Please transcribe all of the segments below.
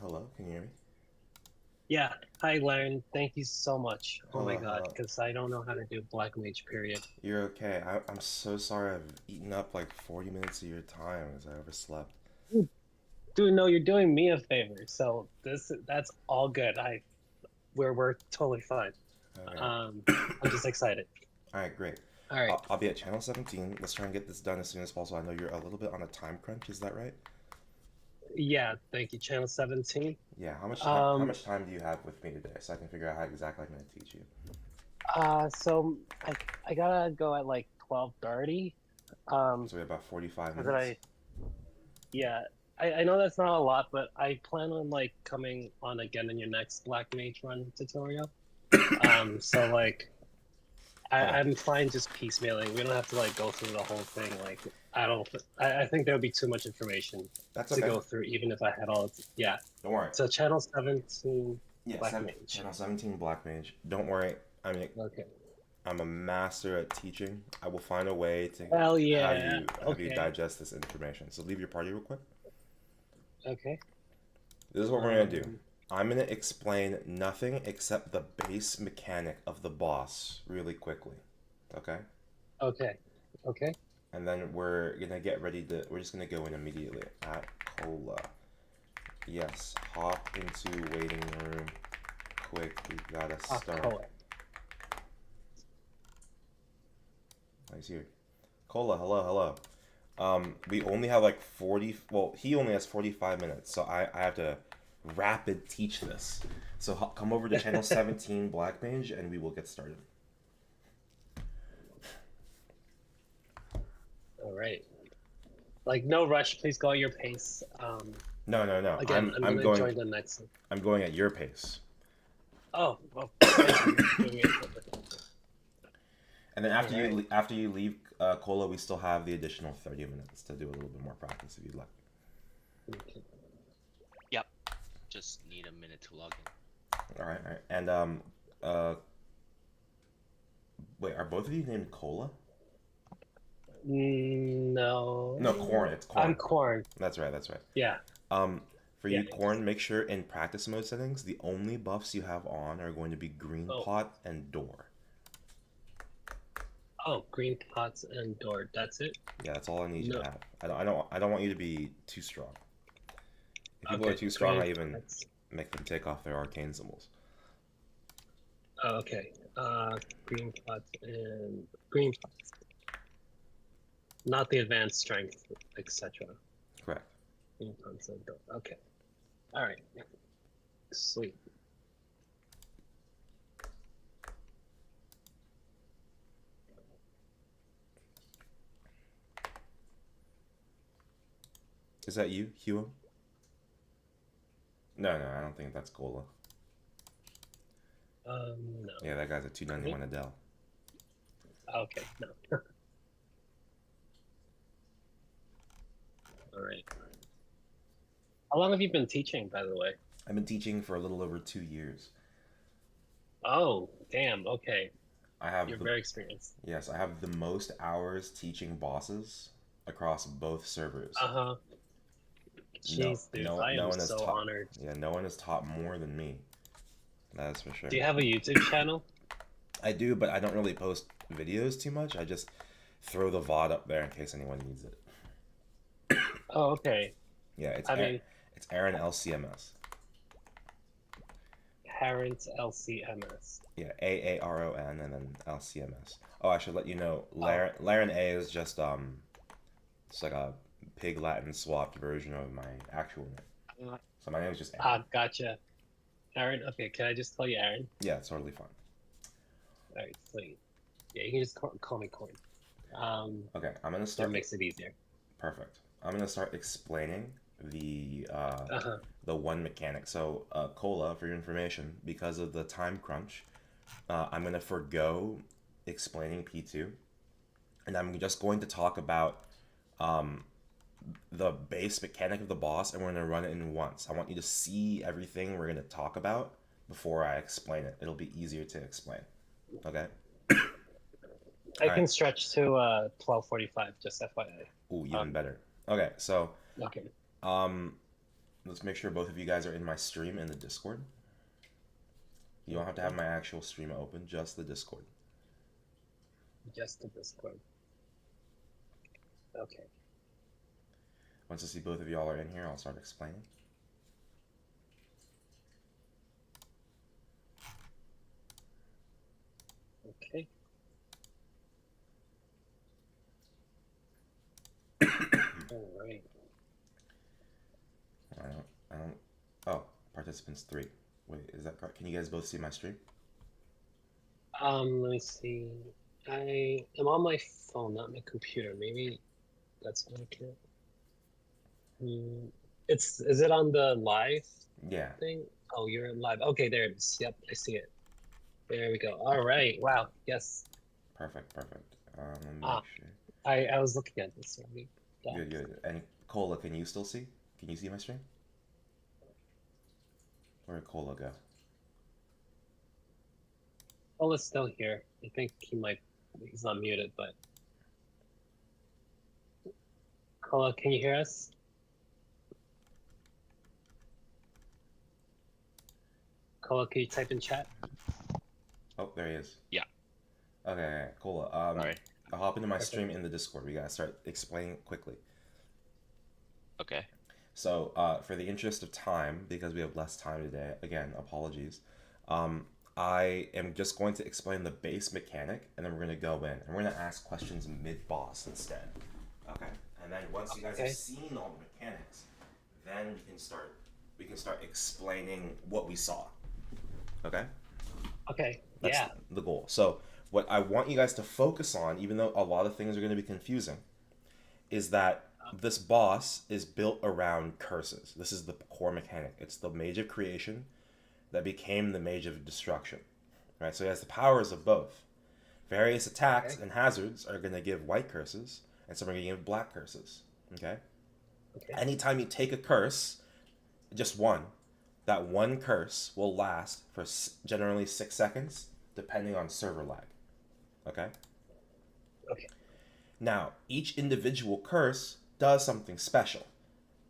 Hello, can you hear me? Yeah. Hi, Lauren. Thank you so much. Oh my Hello, God, hello. because I don't know how to do Black Mage, period. You're okay. I'm so sorry I've eaten up like 40 minutes of your time as I overslept. Dude, no, you're doing me a favor. So that's all good. We're totally fine. Okay. Um, I'm just excited. Alright, great. All right. I'll be at channel 17. Let's try and get this done as soon as possible. I know you're a little bit on a time crunch, is that right? Yeah, thank you, Channel 17. Yeah, how Um, much time do you have with me today so I can figure out how exactly I'm gonna teach you? so I gotta go at like 12:30. So we have about 45 So that minutes. yeah, I know that's not a lot, but I plan on like coming on again in your next Black Mage run tutorial. So like. Okay. I'm fine just piecemealing. We don't have to like go through the whole thing. Like I don't. I think there would be too much information That's to okay. go through, even if I had all. Yeah. Don't worry. So channel 17, Yeah, Black Mage. channel 17 Black Mage. Don't worry. I mean, Okay. I'm a master at teaching. I will find a way to Hell yeah. have you Okay. digest this information. So leave your party real quick. Okay. This is what we're gonna do. Um. I'm gonna explain nothing except the base mechanic of the boss really quickly. Okay? Okay. Okay. And then we're gonna get ready to we're just gonna go in immediately at Cola. Yes, hop into waiting room. Quick, we gotta start. Color. He's here. Cola, hello, hello. We only have like 40, well, he only has 45 minutes, so I have to rapid teach this. So come over to channel 17 Black Mage and we will get started. All right. Like no rush. Please go at your pace. No, no, no. Again, I'm gonna join the next one. I'm going at your pace. Oh, well, thank you. You're doing it. And then All right. after you leave Cola, we still have the additional 30 minutes to do a little bit more practice if you'd like. Okay. Yep. Just need a minute to log in. All right, all right. And wait, are both of you named Cola? No. No, Corn. It's I'm Corn. Corn. That's right. That's right. Yeah. Um, for Yeah. you, Corn, make sure in practice mode settings, the only buffs you have on are going to be Green Oh. Pot and Door. Oh, green pots and door. That's it. Yeah, that's all I need you No. to have. I don't want you to be too strong. If people are Okay. too strong, Green I even pots. make them take off their arcane symbols. Oh, okay. Green pots and green pots. Not the advanced strength, etc. Correct. Green pots and door. Okay. All right. Sweet. Is that you, Huo? No, no, I don't think that's Cola. No. Yeah, that guy's a 291 Adele. Okay. No. All right. How long have you been teaching, by the way? I've been teaching for a little over 2 years. Oh, damn. Okay. I have You're the very experienced. Yes, I have the most hours teaching bosses across both servers. Uh-huh. No, Jeez, dude, I no am one has so taught. honored. Yeah, no one has taught more than me. That is for sure. Do you have a YouTube channel? I do, but I don't really post videos too much. I just throw the VOD up there in case anyone needs it. Oh, okay. Yeah, I mean, it's Aaron LCMS. Parents LCMS. Yeah, AARON and then LCMS. Oh, I should let you know, Oh, Laren A is just it's like a pig Latin swapped version of my actual name. uh, So my name is just Aaron. gotcha. Aaron, okay, can I just call you Aaron? Yeah, it's totally fine. All right, sweet. Yeah, you can just call me Coin. Okay, I'm gonna That start. makes it easier. Perfect. I'm gonna start explaining Uh-huh. the one mechanic. So, Cola, for your information, because of the time crunch, I'm gonna forgo explaining P2, and I'm just going to talk about um, the base mechanic of the boss, and we're gonna run it in once. I want you to see everything we're gonna talk about before I explain it. It'll be easier to explain. Okay. I All right. can stretch to 12:45, just FYI. Ooh, even better. Okay, so Okay. um, let's make sure both of you guys are in my stream in the Discord. You don't have to have my actual stream open, just the Discord. Just the Discord. Okay. Once I see both of y'all are in here, I'll start explaining. Okay. All right. I don't. Oh, participants 3. Wait, is that correct? Can you guys both see my stream? Let me see. I am on my phone, not my computer. Maybe that's what I can. Is it on the live Yeah. thing? Oh, you're in live. Okay, there it is. Yep, I see it. There we go. All right. Wow. Yes. Perfect. Let me make sure. I was looking at this already. Good. And Cola, can you still see? Can you see my stream? Where did Cola go? Cola's still here. I think he's not muted, but. Cola, can you hear us? Cola, can you type in chat? Oh, there he is. Yeah. Okay, Cola. Alright. I'll hop into my stream in the Discord. We gotta start explaining quickly. Okay. So, for the interest of time, because we have less time today, again, apologies. I am just going to explain the base mechanic, and then we're gonna go in, and we're gonna ask questions mid-boss instead. Okay. And then once you guys have seen all the mechanics, then we can start explaining what we saw. Okay? Okay. That's the goal. So what I want you guys to focus on, even though a lot of things are going to be confusing, is that this boss is built around curses. This is the core mechanic. It's the mage of creation that became the mage of destruction. Right? So he has the powers of both. Various attacks and hazards are going to give white curses, and some are going to give black curses. Okay? Anytime you take a curse, just one, that one curse will last for generally 6 seconds, depending on server lag. Okay? Okay. Now, each individual curse does something special,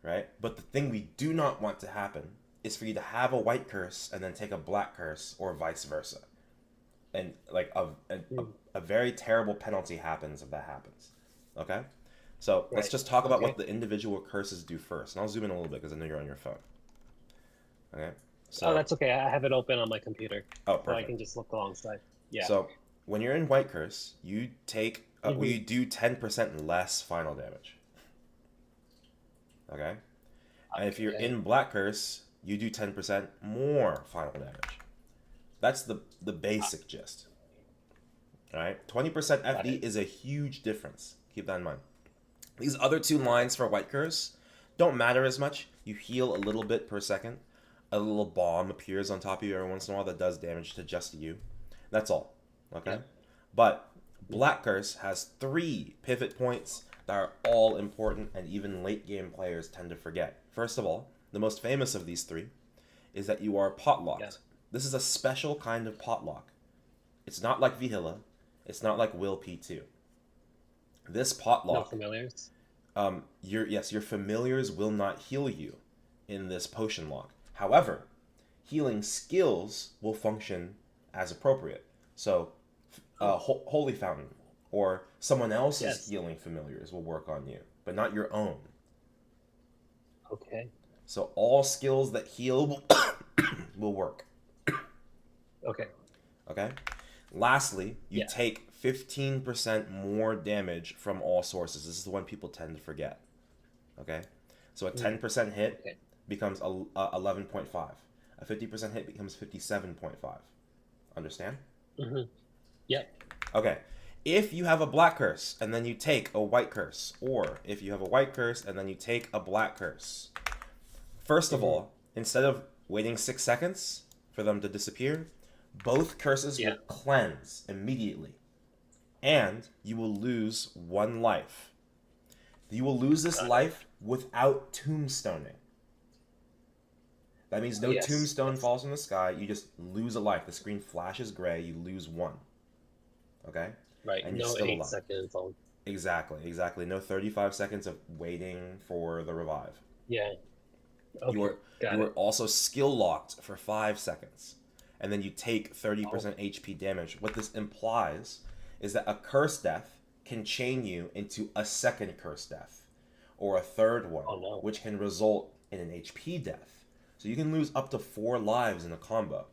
right? But the thing we do not want to happen is for you to have a white curse and then take a black curse, or vice versa. And like a very terrible penalty happens if that happens. Okay? So let's just talk about what the individual curses do first. And I'll zoom in a little bit because I know you're on your phone. Okay. So, that's okay. I have it open on my computer. Oh, perfect. So I can just look alongside. Yeah. So when you're in white curse, you take you do 10% less final damage. Okay. And if you're in black curse, you do 10% more final damage. That's the basic gist. All right. 20% FD is a huge difference. Keep that in mind. These other two lines for white curse don't matter as much. You heal a little bit per second. A little bomb appears on top of you every once in a while that does damage to just you. That's all. Okay? Yeah. But black curse has 3 pivot points that are all important, and even late game players tend to forget. First of all, the most famous of these 3 is that you are potlocked. Yeah. This is a special kind of potlock. It's not like Vihila. It's not like Will P2. This potlock. No familiars? Your familiars will not heal you in this potion lock. However, healing skills will function as appropriate. So, Holy Fountain or someone else's healing familiars will work on you, but not your own. Okay. So all skills that heal will work. Okay. Okay? Lastly, you take 15% more damage from all sources. This is the one people tend to forget. Okay? So a 10% hit becomes 11.5. A 50% hit becomes 57.5. Understand? Mm-hmm. Yep. Okay. If you have a black curse and then you take a white curse, or if you have a white curse and then you take a black curse, first of all, instead of waiting 6 seconds for them to disappear, both curses will cleanse immediately. And you will lose 1 life. You will lose this life without tombstoning. That means no tombstone falls from the sky. You just lose a life. The screen flashes gray. You lose 1. Okay? Right. And no 8 seconds. Exactly. No 35 seconds of waiting for the revive. Yeah. Okay, you got are it. also skill locked for 5 seconds, and then you take 30% Oh. HP damage. What this implies is that a curse death can chain you into a second curse death, or a third one, Oh no. which can result in an HP death. So you can lose up to 4 lives in a combo.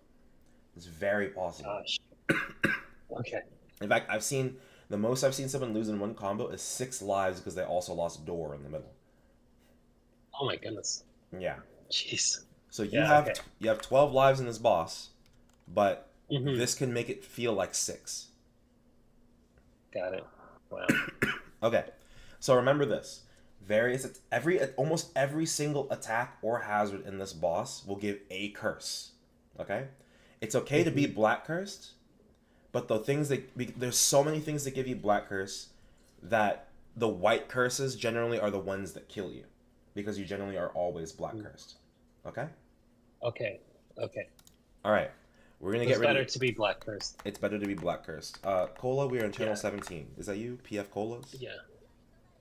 It's very possible. Gosh. Okay. In fact, the most I've seen someone lose in one combo is 6 lives because they also lost door in the middle. Oh my goodness. Yeah. Jeez. So Yeah. Okay. you have 12 lives in this boss, but Mm-hmm. this can make it feel like 6. Got it. Wow. Okay. So remember this. Almost every single attack or hazard in this boss will give a curse. Okay? It's okay to be black cursed, but there's so many things that give you black curse that the white curses generally are the ones that kill you, because you generally are always black cursed. Okay? Okay. Okay. All right. We're going to It's get rid better of to be black cursed. It's better to be black cursed. Cola, we are on channel Yeah. 17. Is that you? PF Colas? Yeah.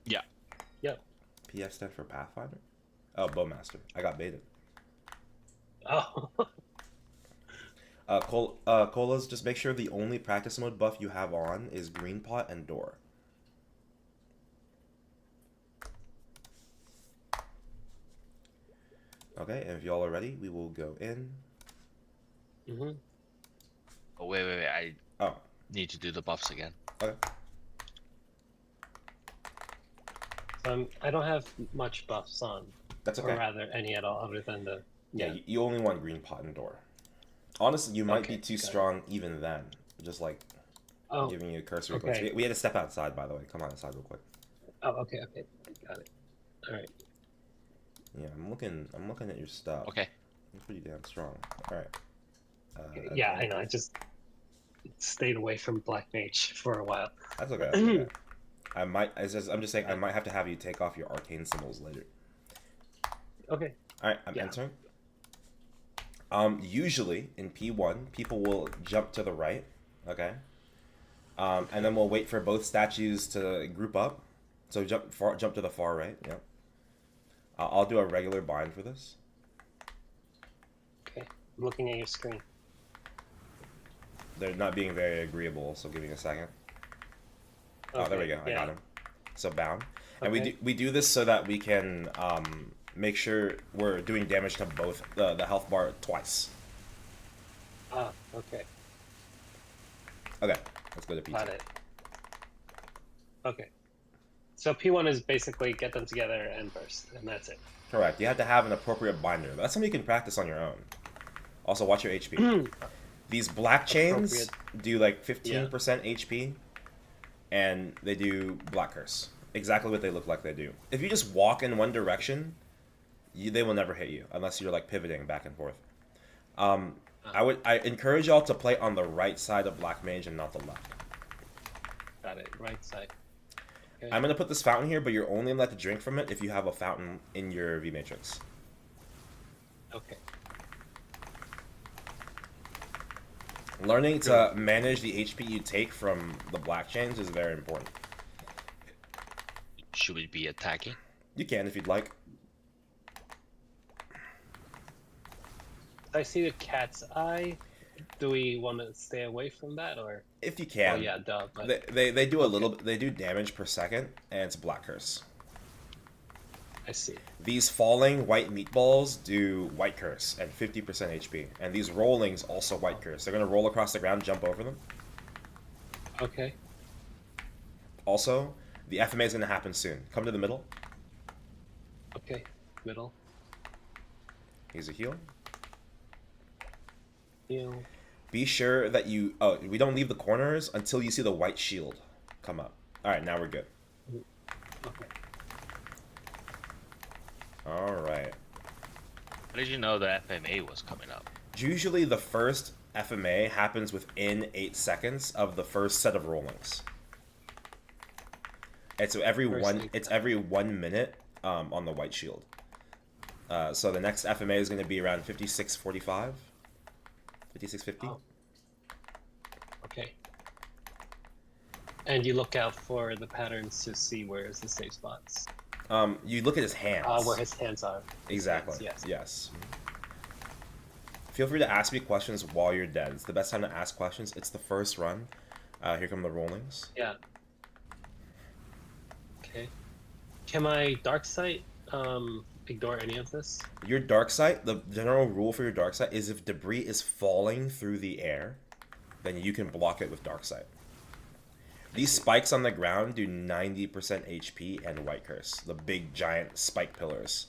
Yeah. Yep. PF stand for Pathfinder? Oh, Bowmaster. I got baited. Oh. Colas, just make sure the only practice mode buff you have on is Green Pot and Door. Okay, and if y'all are ready, we will go in. Mm-hmm. Oh, wait. I Oh, need to do the buffs again. okay. So I don't have much buffs on, That's or okay. rather any at all, other than the. Yeah, you only want Green Pot and Door. Honestly, you might Okay, be too got it. strong even then. Just like Oh. giving you a cursory Okay. glance. We had to step outside, by the way. Come on outside real quick. Oh. Okay. Okay. Got it. All right. Yeah, I'm looking at your stuff. Okay. You're pretty damn strong. All right. Yeah, okay. I know. I just stayed away from Black Mage for a while. That's okay. That's okay. I'm just saying I might have to have you take off your arcane symbols later. Okay. All right, I'm Yeah. entering. Usually in P1, people will jump to the right, okay? And then we'll wait for both statues to group up. So jump to the far right. Yeah. I'll do a regular bind for this. Okay. I'm looking at your screen. They're not being very agreeable, so give me a second. Oh, there we go. I got him. So bound, and we do this so that we can make sure we're doing damage to both the health bar twice. Ah, okay. Okay, let's go to P2. Got it. Okay. So P1 is basically get them together and burst, and that's it. Correct. You have to have an appropriate binder. That's something you can practice on your own. Also, watch your HP. These black chains do like 15% HP, and they do Black Curse. Exactly what they look like they do. If you just walk in one direction, they will never hit you unless you're like pivoting back and forth. I encourage y'all to play on the right side of Black Mage and not the left. Got it. Right side. Okay. I'm gonna put this fountain here, but you're only allowed to drink from it if you have a fountain in your V matrix. Okay. Learning to manage the HP you take from the black chains is very important. Should we be attacking? You can if you'd like. I see the cat's eye. Do we want to stay away from that, or? If you can. Oh yeah, duh. But They do a little. They do damage per second, and it's Black Curse. I see. These falling white meatballs do White Curse and 50% HP, and these rollings also White Curse. They're gonna roll across the ground, jump over them. Okay. Also, the FMA is gonna happen soon. Come to the middle. Okay. Middle. Here's a heal. Heal. Be sure that you. Oh, we don't leave the corners until you see the white shield come up. All right, now we're good. Okay. All right. How did you know the FMA was coming up? Usually the first FMA happens within 8 seconds of the first set of rollings. And so every every 1 minute on the white shield. So the next FMA is going to be around 56:45, 56:50. Oh. Okay. And you look out for the patterns to see where's the safe spots. You look at his hands. Where his hands are. Exactly. Hands, yes. Yes. Feel free to ask me questions while you're dead. It's the best time to ask questions. It's the first run. Here come the rollings. Yeah. Okay. Can my dark sight ignore any of this? Your dark sight, the general rule for your dark sight is if debris is falling through the air, then you can block it with dark sight. These spikes on the ground do 90% HP and white curse. The big giant spike pillars.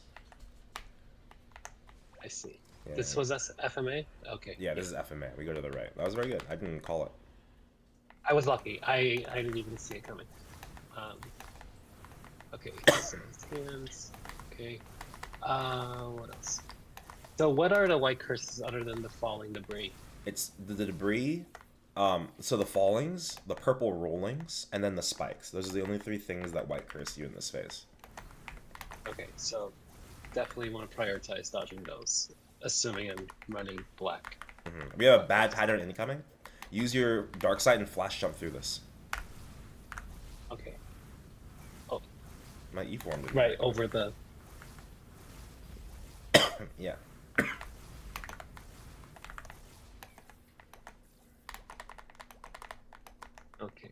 I see. Yeah. This was FMA? Okay. Yeah, this is FMA. We go to the right. That was very good. I didn't call it. I was lucky. I didn't even see it coming. Okay, so hands. Okay. What else? So what are the white curses other than the falling debris? It's the debris, so the fallings, the purple rollings, and then the spikes. Those are the only three things that white curse you in this phase. Okay, so definitely want to prioritize dodging those, assuming I'm running black. We have a bad pattern incoming. Use your dark sight and flash jump through this. Okay. Oh, My E-form didn't right, work. over the... Yeah. Okay.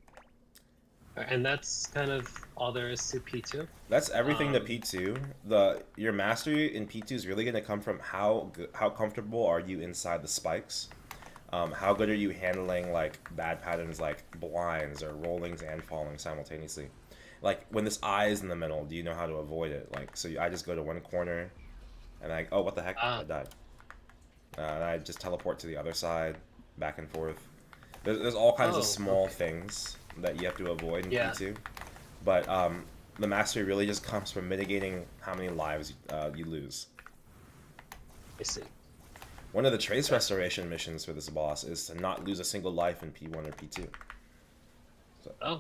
And that's kind of all there is to P2? That's everything to P2. Your mastery in P2 is really going to come from how comfortable are you inside the spikes. How good are you handling like bad patterns like blinds or rollings and falling simultaneously? Like when this eye is in the middle, do you know how to avoid it? Like I just go to one corner, and oh what the heck, I died. And I just teleport to the other side, back and forth. There's all kinds of small things that you have to avoid in P2, but the mastery really just comes from mitigating how many lives you lose. I see. One of the trace restoration missions for this boss is to not lose a single life in P1 or P2. So. Oh.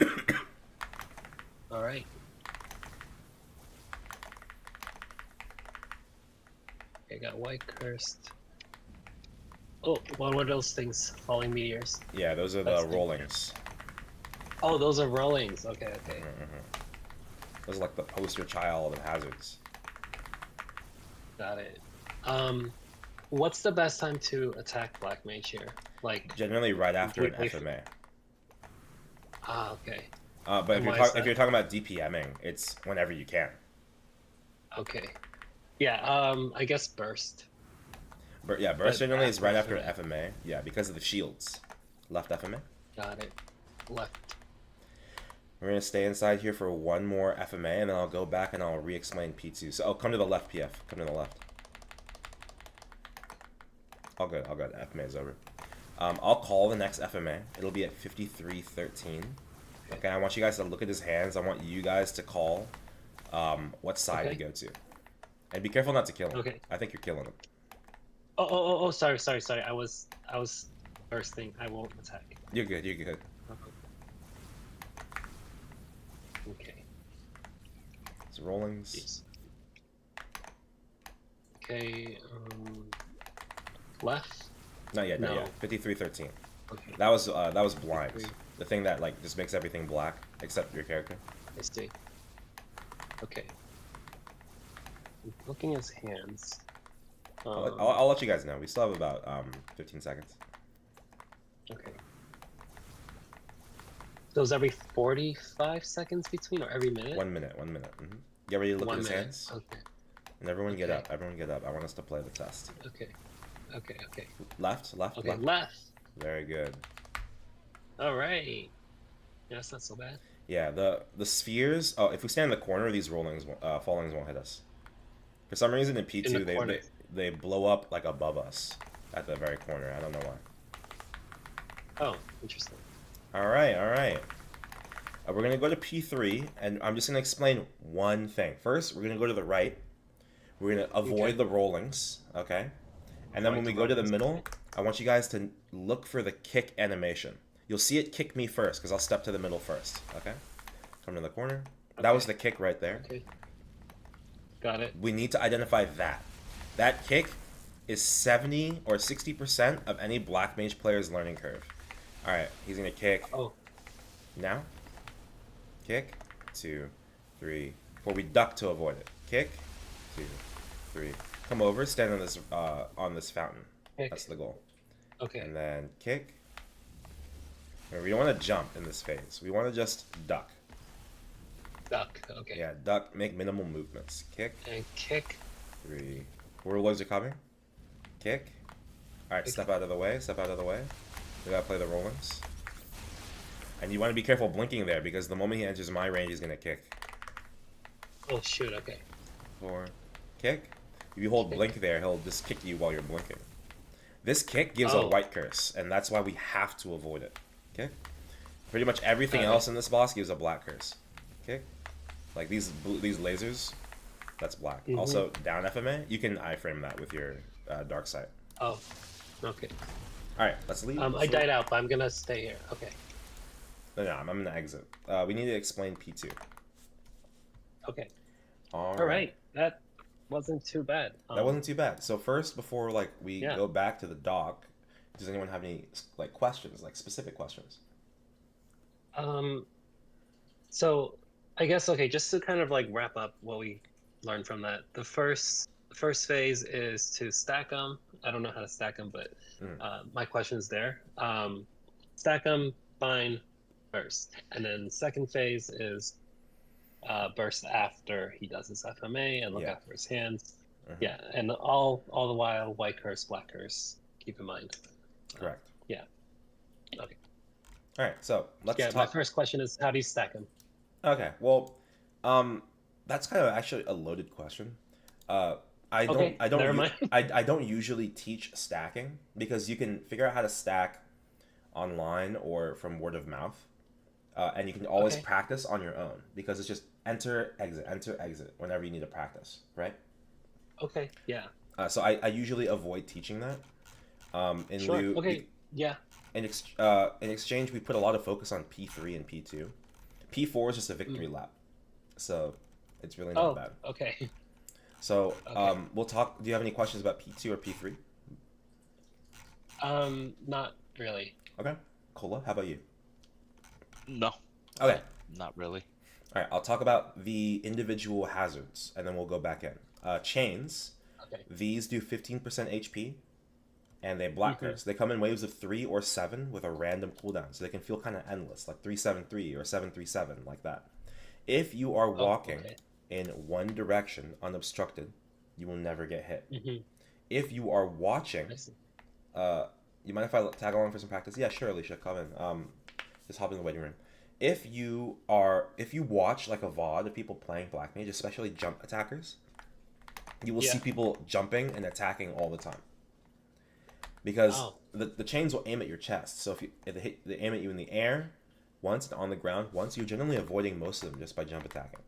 All right. I got white cursed. Oh, what were those things? Falling meteors? Yeah, those are the rollings. Oh, those are rollings. Okay, okay. Those are like the poster child of hazards. Got it. What's the best time to attack Black Mage here? Like generally right after an FMA. Ah, okay. But if you're talking about DPMing, it's whenever you can. Okay. Yeah. I guess burst. Burst generally is right after FMA. Yeah, because of the shields. Left FMA. Got it. Left. We're gonna stay inside here for one more FMA, and then I'll go back and I'll re-explain P2. So, come to the left, PF. Come to the left. All good. FMA is over. I'll call the next FMA. It'll be at 5313. Okay, I want you guys to look at his hands. I want you guys to call what side to go to. And be careful not to kill him. Okay. I think you're killing him. Oh, sorry. I was bursting. I won't attack. You're good. Okay. It's rollings. Jeez. Okay, left? Not yet. 5313. Okay. That was blind. The thing that like just makes everything black except your character. I see. Okay. I'm looking at his hands. I'll let you guys know. We still have about 15 seconds. Okay. Those every 45 seconds between, or every minute? 1 minute. Get ready to look at his hands. Okay. And everyone get up. I want us to play the test. Okay. Left. Okay, left. Very good. All right. Yeah, that's not so bad. Yeah, the spheres. Oh, if we stand in the corner, these rollings, fallings won't hit us. For some reason in P2 they blow up like above us at the very corner. I don't know why. Oh, interesting. All right. We're gonna go to P3, and I'm just gonna explain one thing. First, we're gonna go to the right. We're gonna avoid the rollings, okay? And then when we go to the middle, I want you guys to look for the kick animation. You'll see it kick me first, because I'll step to the middle first, okay? Come to the corner. Okay. That was the kick right there. Okay. Got it. We need to identify that. That kick is 70 or 60% of any Black Mage player's learning curve. All right, he's gonna kick. Oh. Now. Kick. 2, 3, Or we duck to avoid it. Kick, 2, 3. Come over, stand on this fountain. Kick. That's the goal. Okay. And then kick. And we don't want to jump in this phase. We want to just duck. Duck. Okay. Yeah, duck. Make minimal movements. Kick. And kick. 3. Warlords are coming. Kick. All right, step out of the way. Step out of the way. We gotta play the Rollins. And you want to be careful blinking there because the moment he enters my range, he's gonna kick. Oh shoot. Okay. 4. Kick. If you hold blink there, he'll just kick you while you're blinking. This kick gives a white curse, and that's why we have to avoid it. Okay? Pretty much everything else in this boss gives a black curse. Okay? Like these lasers, that's black. Also, down FMA, you can iframe that with your dark sight. Oh. Okay. Alright, let's leave. I died out, but I'm gonna stay here. Okay. No, I'm gonna exit. We need to explain P2. Okay. All right. That wasn't too bad. That wasn't too bad. So first, before we go back to the dock, does anyone have any questions, specific questions? So I guess just to kind of wrap up what we learned from that. The first phase is to stack them. I don't know how to stack them, but my question is there. Stack them, fine, burst, and then second phase is burst after he does his FMA and look out for his hands. Yeah, and all the while white curse, black curse. Keep in mind. Correct. Yeah. Okay. All right, so let's talk. My first question is, how do you stack them? Okay, well, that's kind of actually a loaded question. I don't usually teach stacking because you can figure out how to stack online or from word of mouth, and you can always practice on your own because it's just enter exit whenever you need to practice, right? Okay. Yeah. So I usually avoid teaching that. In exchange, we put a lot of focus on P3 and P2. P4 is just a victory lap, so it's really not bad. Okay. So we'll talk. Do you have any questions about P2 or P3? Not really. Okay. Kola, how about you? No. Okay. Not really. All right. I'll talk about the individual hazards, and then we'll go back in. Chains. Okay. These do 15% HP, and they black curse. They come in waves of 3 or 7 with a random cooldown, so they can feel kind of endless, like 373 or 737, like that. If you are walking in one direction unobstructed, you will never get hit. If you are watching, you mind if I tag along for some practice? Yeah, sure, Alicia, come in. Just hop in the waiting room. If you watch like a VOD of people playing Black Mage, especially jump attackers, you will see people jumping and attacking all the time. Because the chains will aim at your chest. So if they aim at you in the air once and on the ground once, you're generally avoiding most of them just by jump attacking.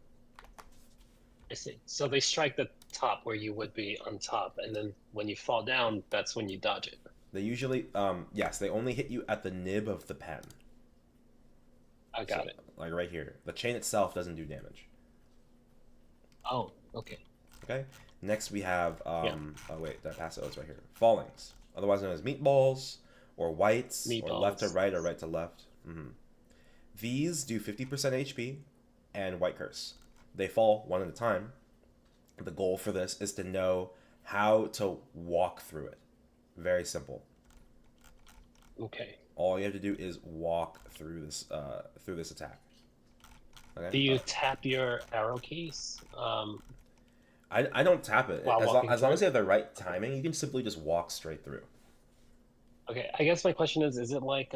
I see. So they strike the top where you would be on top, and then when you fall down, that's when you dodge it. They usually, yes, they only hit you at the nib of the pen. I got it. Like right here. The chain itself doesn't do damage. Oh, okay. Okay. Next we have, oh wait, that pass it's right here. Fallings, otherwise known as meatballs, or whites, or left to right, or right to left. These do 50% HP and white curse. They fall one at a time. The goal for this is to know how to walk through it. Very simple. Okay. All you have to do is walk through this attack. Okay? Do you tap your arrow keys? I don't tap it. As long as you have the right timing, you can simply just walk straight through. Okay, I guess my question is it like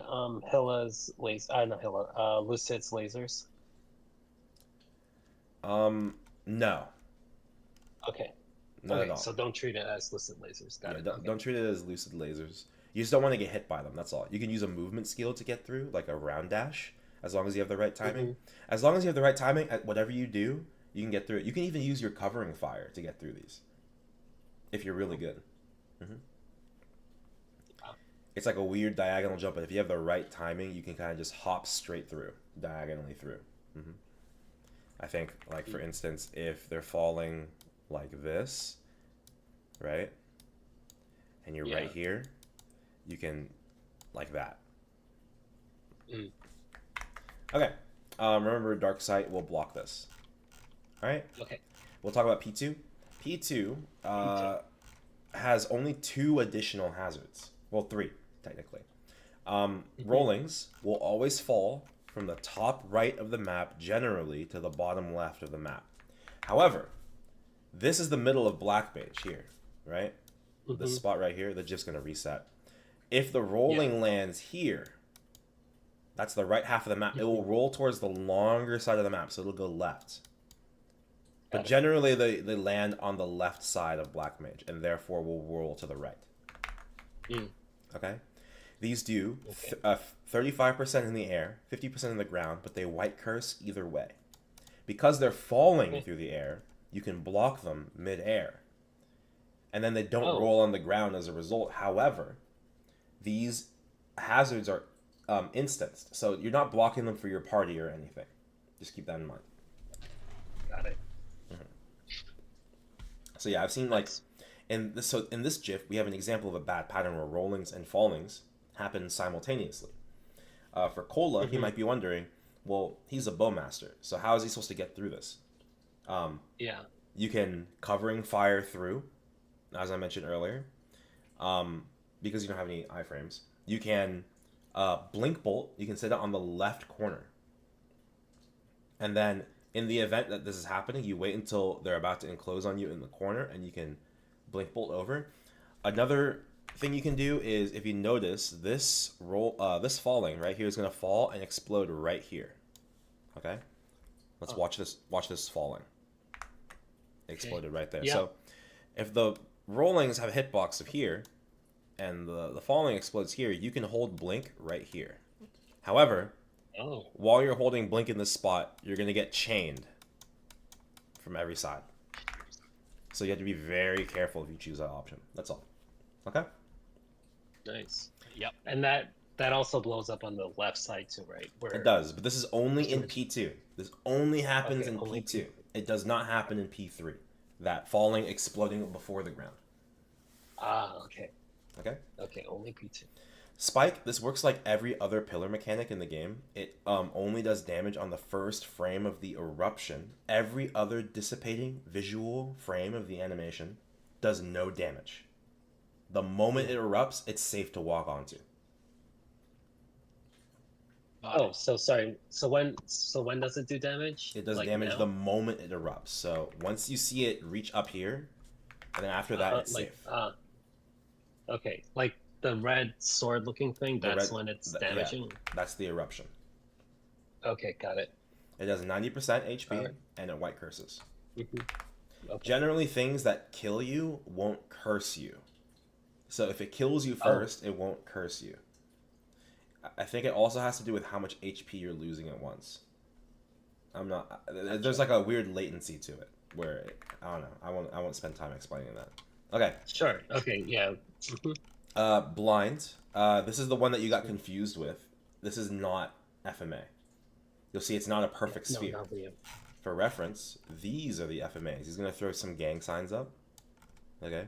Hilla's not Hilla, Lucid's lasers? No. Okay. Not at all. So don't treat it as lucid lasers. Got it. Don't treat it as lucid lasers. You just don't want to get hit by them, that's all. You can use a movement skill to get through, like a round dash, as long as you have the right timing. As long as you have the right timing, at whatever you do, you can get through it. You can even use your covering fire to get through these, if you're really good. It's like a weird diagonal jump, but if you have the right timing, you can kind of just hop straight through, diagonally through. I think, like, for instance, if they're falling like this, right? And you're right here, you can, like that. Okay. Remember, Dark Sight will block this. All right. Okay. We'll talk about P2. P2 has only 2 additional hazards. Well, 3 technically. Rollings will always fall from the top right of the map generally to the bottom left of the map. However, this is the middle of Black Mage here, right? This spot right here, the GIF's going to reset. If the rolling lands here, that's the right half of the map. It will roll towards the longer side of the map, so it'll go left. But generally, they land on the left side of Black Mage, and therefore will roll to the right. Okay? These do 35% in the air, 50% in the ground, but they white curse either way. Because they're falling through the air, you can block them mid-air. And then they don't roll on the ground as a result. However, these hazards are instanced, so you're not blocking them for your party or anything. Just keep that in mind. Got it. So yeah, I've seen like in this GIF we have an example of a bad pattern where rollings and fallings happen simultaneously. For Kola, he might be wondering, well, he's a bowmaster, so how is he supposed to get through this? You can covering fire through, as I mentioned earlier, because you don't have any iframes. You can blink bolt. You can set it on the left corner, and then in the event that this is happening, you wait until they're about to enclose on you in the corner, and you can blink bolt over. Another thing you can do is, if you notice, this this falling right here is going to fall and explode right here. Okay, let's watch this. Watch this falling. It exploded right there. So, if the rollings have a hitbox of here, and the falling explodes here, you can hold blink right here. However, while you're holding blink in this spot, you're going to get chained from every side. So you have to be very careful if you choose that option. That's all. Okay? Nice. Yep. And that also blows up on the left side too, right? Where it does, but this is only in P2. This only happens in only P2. It does not happen in P3. That falling, exploding before the ground. Okay. Okay? Okay, only P2. Spike, this works like every other pillar mechanic in the game. It only does damage on the first frame of the eruption. Every other dissipating visual frame of the animation does no damage. The moment it erupts, it's safe to walk onto. So sorry. So when does it do damage? It does damage the moment it erupts. So once you see it reach up here, and then after that, it's safe. Okay, like the red sword-looking thing. That's when it's damaging. Yeah, that's the eruption. Okay, got it. It does 90% HP, and it white curses. Okay. Generally, things that kill you won't curse you. So if it kills you first, it won't curse you. I think it also has to do with how much HP you're losing at once. I'm not. There's like a weird latency to it where I don't know. I won't spend time explaining that. Okay. Sure. Okay. Yeah. Blind. This is the one that you got confused with. This is not FMA. You'll see it's not a perfect sphere. For reference, these are the FMAs. He's gonna throw some gang signs up. Okay.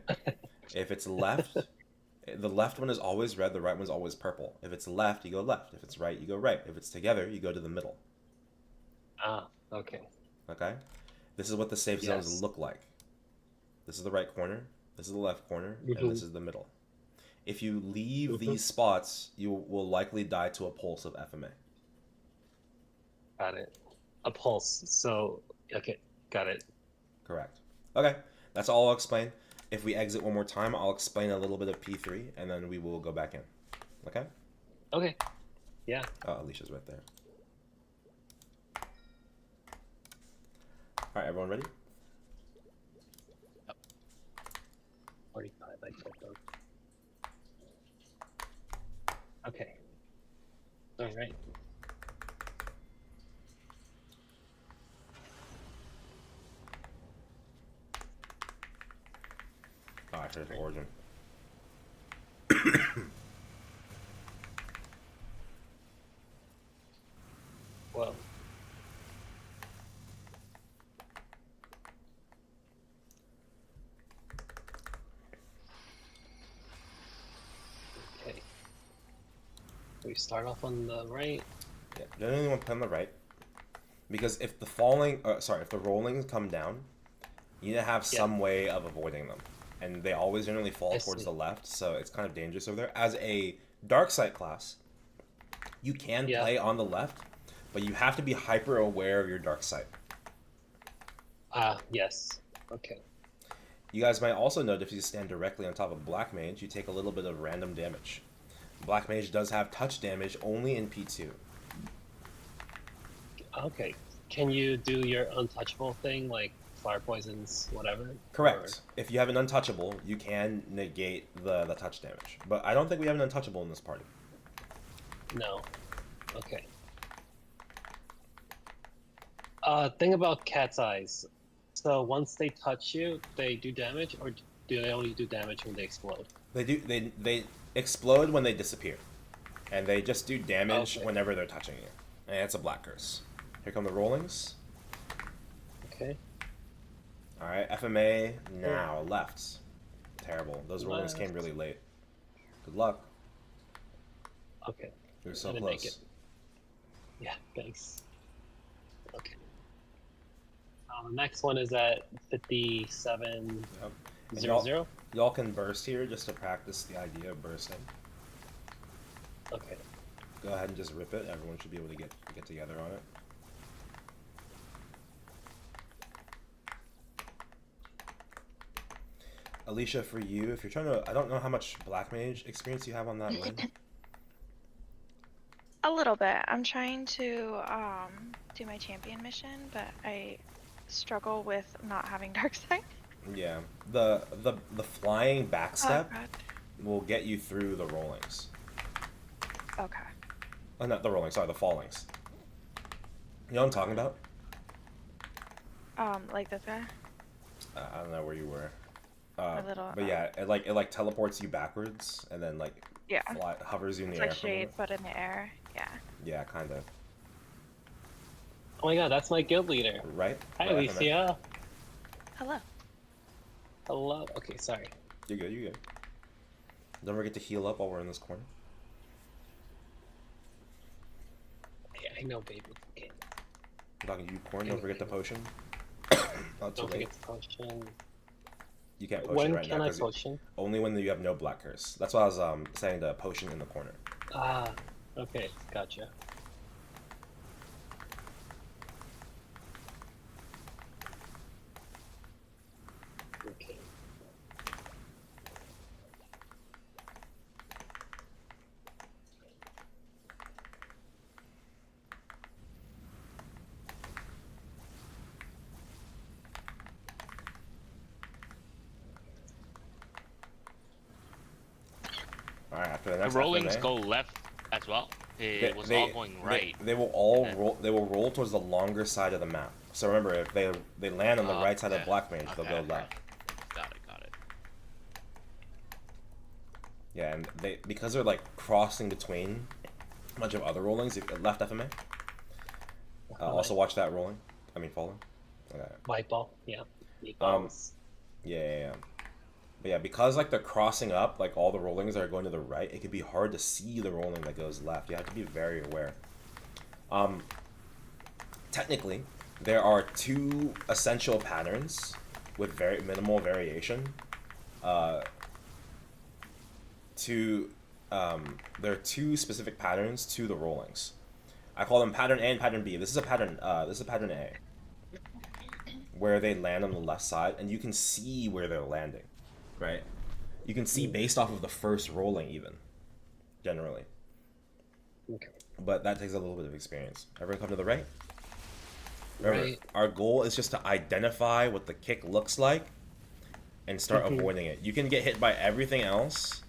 If it's left, the left one is always red. The right one's always purple. If it's left, you go left. If it's right, you go right. If it's together, you go to the middle. Okay. Okay. This is what the safe zones look like. This is the right corner. This is the left corner, and this is the middle. If you leave these spots, you will likely die to a pulse of FMA. Got it. A pulse. So, okay. Got it. Correct. Okay. That's all I'll explain. If we exit one more time, I'll explain a little bit of P3, and then we will go back in. Okay? Okay. Yeah. Oh, Alicia's right there. Alright, everyone ready? 45, I told them. Okay. All right. Oh, I heard origin. Well. Okay. We start off on the right. Yeah, generally want to put on the right. Because if the falling, if the rollings come down, you need to have some way of avoiding them, and they always generally fall towards the left, so it's kind of dangerous over there. As a dark sight class, you can play on the left, but you have to be hyper aware of your dark sight. Yes. Okay. You guys might also note if you stand directly on top of Black Mage, you take a little bit of random damage. Black Mage does have touch damage only in P2. Okay. Can you do your untouchable thing, like fire poisons, whatever? Correct. If you have an untouchable, you can negate the touch damage. But I don't think we have an untouchable in this party. No. Okay. Thing about cat's eyes. So once they touch you, they do damage, or do they only do damage when they explode? They explode when they disappear, and they just do damage whenever they're touching you. And it's a black curse. Here come the rollings. Okay. All right, FMA now left. Terrible. Those rollings came really late. Good luck. Okay. You're so Didn't close. make it. Yeah. Thanks. Okay. The next one is at 5700. Y'all can burst here just to practice the idea of bursting. Okay. Go ahead and just rip it. Everyone should be able to get together on it. Alicia, for you, if you're trying to, I don't know how much Black Mage experience you have on that lane. A little bit. I'm trying to do my champion mission, but I struggle with not having dark sight. Yeah, the flying backstep Oh, God. will get you through the rollings. Okay. Oh, not the rollings, sorry, the fallings. You know what I'm talking about? Like this guy? I don't know where you were. A little, but yeah, it like teleports you backwards and then like Yeah. hovers you in It's the air. like for a shade, minute. but in the air. Yeah. Yeah, kind of. Oh my god, that's my guild leader. Right? Hi, Right, Alicia. Hello. Hello. Okay, sorry. You're good, you're good. Don't forget to heal up while we're in this corner. Yeah, I know, baby. Okay. I'm talking to you, Corn. Don't forget the potion. Not too Don't late. forget the potion. You can't potion When right now. can I 'Cause potion? only when you have no black curse. That's why I was saying the potion in the corner. Ah, okay, gotcha. Okay. Alright, after the The next rollings FMA, go left as well. It was all going right. They will all Okay. roll. They will roll towards the longer side of the map. So remember, if they land on the right side of Okay. Black Mage, they'll Okay, go okay. left. Got it. Yeah, and because they're like crossing between a bunch of other rollings. Left FMA. Also watch that rolling. I mean falling. Okay. White ball, yeah. Meatballs. Yeah. But yeah, because like they're crossing up, like all the rollings are going to the right, it could be hard to see the rolling that goes left. You have to be very aware. Technically, there are two essential patterns with very minimal variation. There are two specific patterns to the rollings. I call them pattern A and pattern B. This is a pattern. This is a pattern A, where they land on the left side, and you can see where they're landing. Right, you can see based off of the first rolling even, generally. Okay. But that takes a little bit of experience. Everyone come to the right. Remember, Right. our goal is just to identify what the kick looks like and start avoiding it. You can get hit by everything else,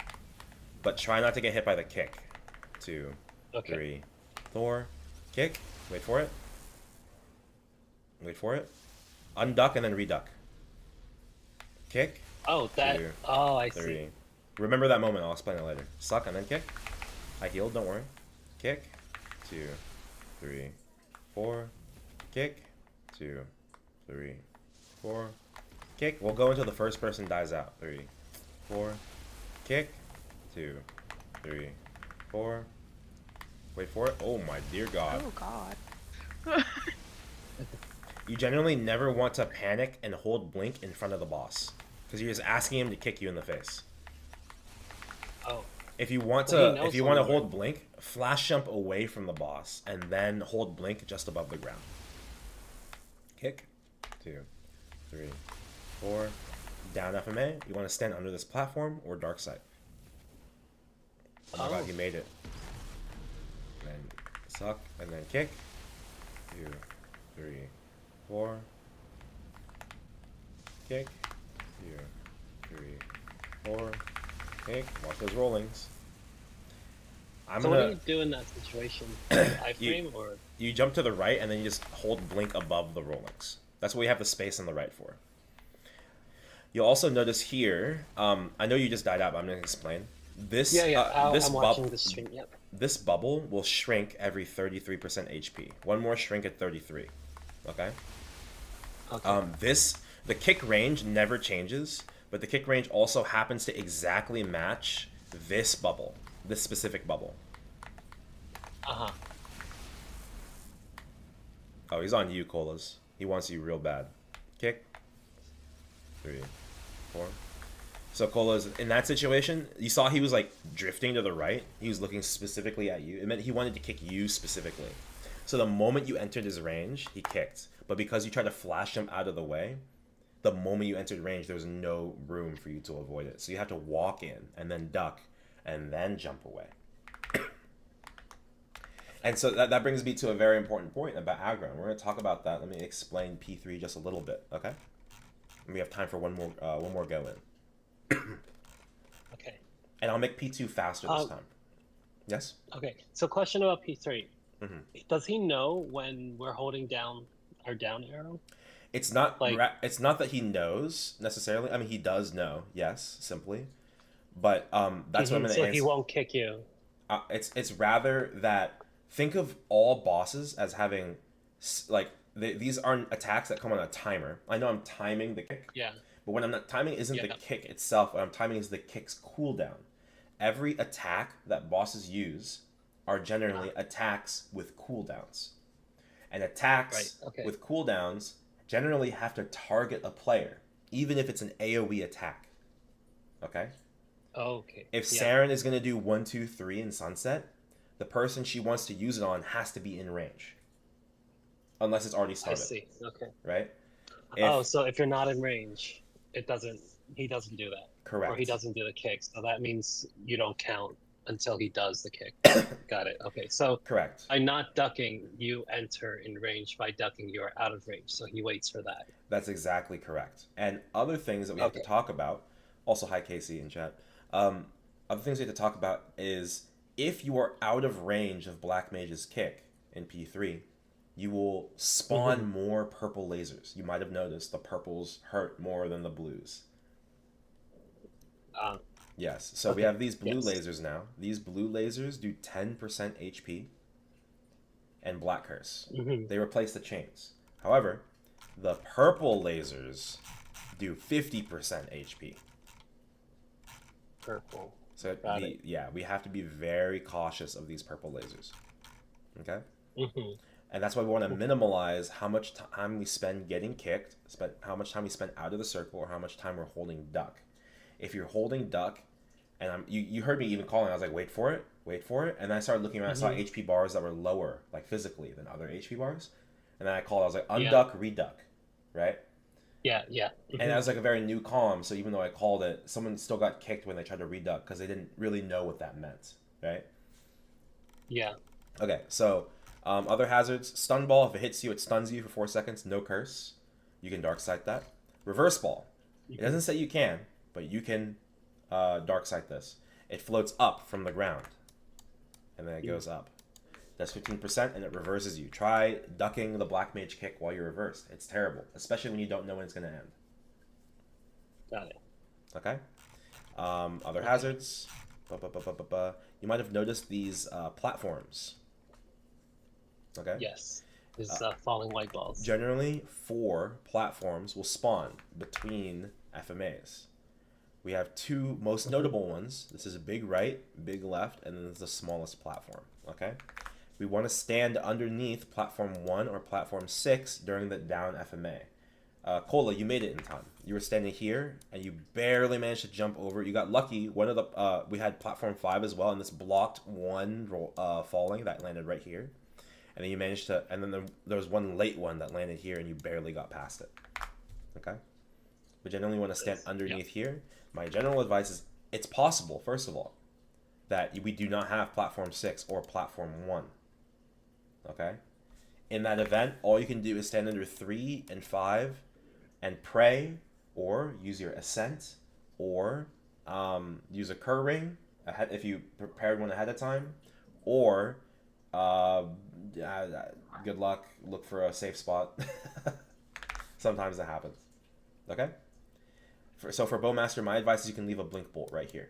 but try not to get hit by the kick. 2, Okay. 3, 4, kick. Wait for it. Wait for it. Unduck and then reduck. Kick. Oh, that. 2, Oh, I 3. see. Remember that moment. I'll explain it later. Suck and then kick. I healed. Don't worry. Kick. 2, 3, 4. Kick. 2, 3, 4. Kick. We'll go until the first person dies out. 3, 4. Kick. 2, 3, 4. Wait for it. Oh my dear God. Oh God. You generally never want to panic and hold blink in front of the boss, because you're just asking him to kick you in the face. Oh. If you want Well, to, if you want to hold blink, flash jump away from the boss and then hold blink just above the ground. Kick, 2, 3, 4. Down FMA. You want to stand under this platform or dark side. Oh my god, he made it. And then suck and then kick. 2, 3, 4. Kick. 2, 3, 4. Kick. Watch those rollings. So what do you do in that situation? Iframe or? You jump to the right and then you just hold blink above the rollings. That's what we have the space on the right for. You'll also notice here, I know you just died out, but I'm going to explain. This, I'm watching the stream, yep. This bubble will shrink every 33% HP. One more shrink at 33. Okay? Okay. The kick range never changes, but the kick range also happens to exactly match this bubble. This specific bubble. Uh-huh. Oh, he's on you, Colas. He wants you real bad. Kick. 3, 4. So Colas, in that situation, you saw he was like drifting to the right. He was looking specifically at you. It meant he wanted to kick you specifically. So the moment you entered his range, he kicked. But because you tried to flash him out of the way, the moment you entered range, there was no room for you to avoid it. So you have to walk in and then duck and then jump away. And so that brings me to a very important point about aggro. And we're going to talk about that. Let me explain P3 just a little bit, okay? And we have time for one more go in. Okay. And I'll make P2 faster this time. Yes? Okay. So question about P3. Mm-hmm. Does he know when we're holding down our down arrow? It's not it's not that he knows necessarily. I mean, he does know, yes, simply. But that's what I'm going to answer. So he won't kick you. It's rather that think of all bosses as having these aren't attacks that come on a timer. I know I'm timing the kick. Yeah. But when I'm not timing isn't the kick itself. What I'm timing is the kick's cooldown. Every attack that bosses use are generally attacks with cooldowns. And attacks with cooldowns generally have to target a player, even if it's an AoE attack. Okay? Okay. If Saren is going to do 1, 2, 3 in Sunset, the person she wants to use it on has to be in range. Unless it's already started. I see. Okay. Right? So if you're not in range, he doesn't do that. Correct. Or he doesn't do the kick. So that means you don't count until he does the kick. Got it. Okay. So correct. By not ducking, you enter in range. By ducking, you're out of range. So he waits for that. That's exactly correct. And other things that we have to talk about, also hi Casey in chat, other things we have to talk about is if you are out of range of Black Mage's kick in P3, you will spawn more purple lasers. You might have noticed the purples hurt more than the blues. Yes, so we have these blue lasers now. These blue lasers do 10% HP and Black Curse. They replace the chains. However, the purple lasers do 50% HP. Purple. So we have to be very cautious of these purple lasers. Okay? And that's why we want to minimize how much time we spend getting kicked, how much time we spend out of the circle, or how much time we're holding duck. If you're holding duck, and you heard me even calling, I was like, wait for it. And then I started looking around, I saw HP bars that were lower, like physically, than other HP bars. And then I called, I was like, unduck, reduck, right? Yeah. And that was like a very new column, so even though I called it, someone still got kicked when they tried to reduck because they didn't really know what that meant, right? Yeah. Okay, so other hazards, stun ball, if it hits you, it stuns you for 4 seconds, no curse. You can dark sight that. Reverse ball, it doesn't say you can, but you can dark sight this. It floats up from the ground, and then it goes up. That's 15%, and it reverses you. Try ducking the Black Mage kick while you're reversed. It's terrible, especially when you don't know when it's going to end. Got it. Okay? Other hazards. You might have noticed these platforms. Okay? Yes. These falling white balls. Generally, 4 platforms will spawn between FMAs. We have 2 most notable ones. This is a big right, big left, and then there's the smallest platform. Okay? we want to stand underneath platform 1 or platform 6 during the down FMA. Cola, you made it in time. You were standing here, and you barely managed to jump over. You got lucky. One of the we had platform 5 as well, and this blocked one falling that landed right here. And then you managed to, and then there was one late one that landed here, and you barely got past it. Okay? We generally want to stand underneath here. My general advice is, it's possible, first of all, that we do not have platform 6 or platform 1. Okay? In that event, all you can do is stand under 3 and 5 and pray, or use your ascent, or use a cur ring ahead if you prepared one ahead of time, or good luck, look for a safe spot. Sometimes that happens. Okay? So for Bowmaster, my advice is you can leave a blink bolt right here.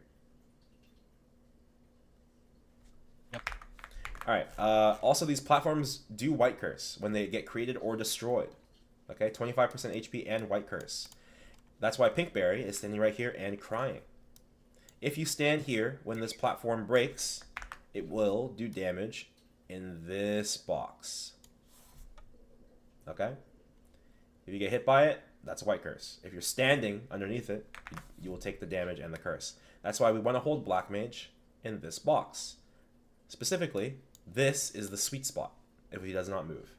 Yep. Alright, also these platforms do White Curse when they get created or destroyed. Okay, 25% HP and White Curse. That's why Pinkberry is standing right here and crying. If you stand here when this platform breaks, it will do damage in this box. Okay? If you get hit by it, that's a White Curse. If you're standing underneath it, you will take the damage and the curse. That's why we want to hold Black Mage in this box. Specifically, this is the sweet spot if he does not move.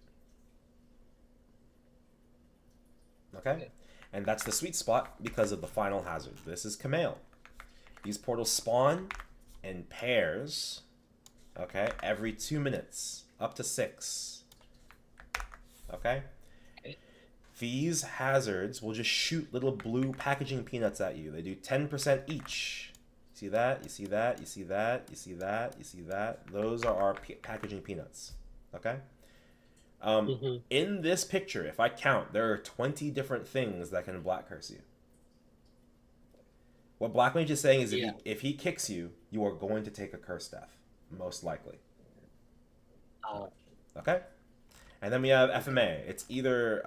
Okay? And that's the sweet spot because of the final hazard. This is Kamale. These portals spawn in pairs, okay, every 2 minutes, up to 6. Okay? These hazards will just shoot little blue packaging peanuts at you. They do 10% each. See that? You see that? You see that? You see that? You see that? Those are our packaging peanuts. Okay? In this picture, if I count, there are 20 different things that can Black Curse you. What Black Mage is saying is if he kicks you, you are going to take a curse death, most likely. Okay? And then we have FMA. It's either,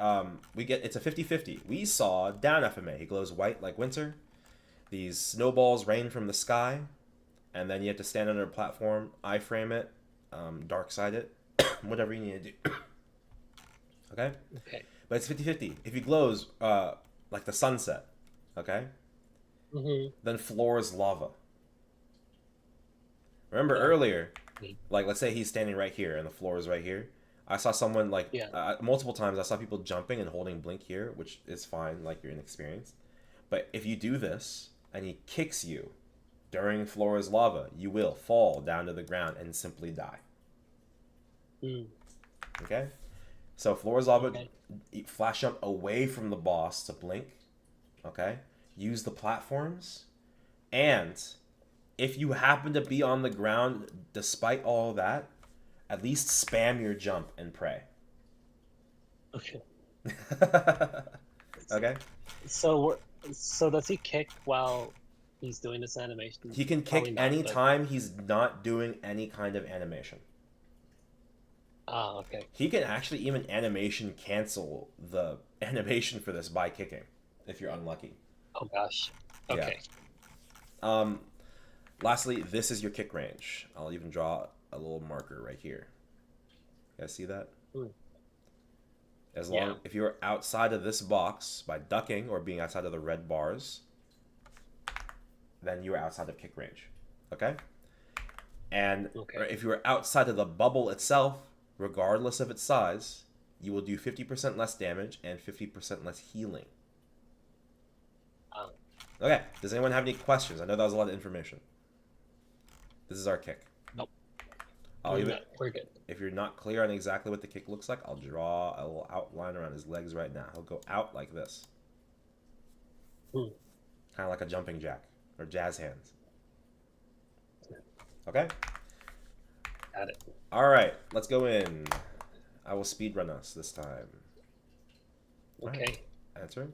it's a 50-50. We saw down FMA. He glows white like winter. These snowballs rain from the sky. And then you have to stand under a platform, iframe it, dark side it, whatever you need to do. Okay? Okay. But it's 50-50. If he glows like the sunset, okay? Then floor is lava. Remember earlier, like let's say he's standing right here and the floor is right here. I saw someone like multiple times I saw people jumping and holding blink here, which is fine, like you're inexperienced. But if you do this and he kicks you during floor is lava, you will fall down to the ground and simply die. Okay? So floor is lava, flash jump away from the boss to blink. Okay? Use the platforms. And if you happen to be on the ground despite all that, at least spam your jump and pray. Okay. Okay? So does he kick while he's doing this animation? He can kick anytime he's not doing any kind of animation. Okay. He can actually even animation cancel the animation for this by kicking, if you're unlucky. Oh gosh. Okay. Yeah. Lastly, this is your kick range. I'll even draw a little marker right here. You guys see that? As long if you're outside of this box by ducking or being outside of the red bars, then you are outside of kick range. Okay? And if you are outside of the bubble itself, regardless of its size, you will do 50% less damage and 50% less healing. Okay, does anyone have any questions? I know that was a lot of information. This is our kick. Nope. We're good. If you're not clear on exactly what the kick looks like, I'll draw a little outline around his legs right now. He'll go out like this. Kind of like a jumping jack or jazz hands. Okay? Got it. All right, let's go in. I will speedrun us this time. Okay. Right. Answer.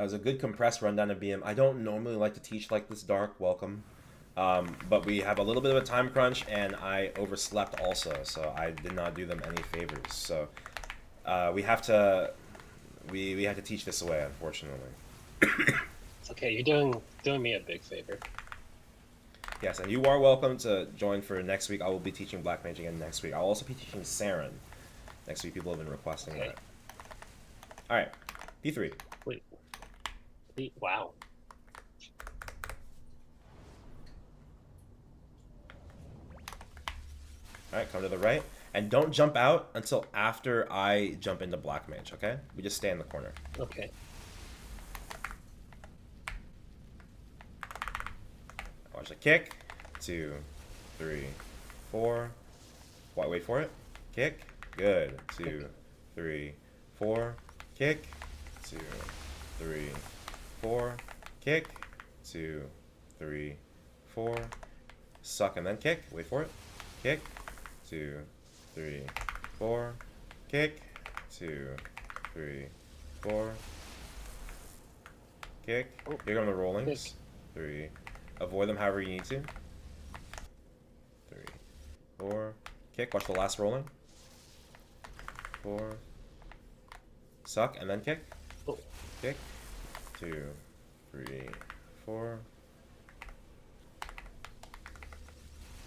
That was a good compressed rundown of BM. I don't normally like to teach like this, Dark. Welcome. But we have a little bit of a time crunch, and I overslept also, so I did not do them any favors. So we have to we have to teach this away, unfortunately. It's okay. You're doing me a big favor. Yes, and you are welcome to join for next week. I will be teaching Black Mage again next week. I'll also be teaching Saren next week. People have been requesting that. All right, P3. Wait. Wow. All right, come to the right, and don't jump out until after I jump into Black Mage. Okay? We just stay in the corner. Okay. Watch the kick. 2, 3, 4. Wait for it. Kick. Good. 2, 3, 4. Kick. 2, 3, 4. Kick. 2, 3, 4. Suck and then kick. Wait for it. Kick. 2, 3, 4. Kick. 2, 3, 4. Kick. Here come the rollings. Kick. 3. Avoid them however you need to. 3, 4. Kick. Watch the last rolling. 4. Suck and then kick. Oh. Kick. 2, 3, 4.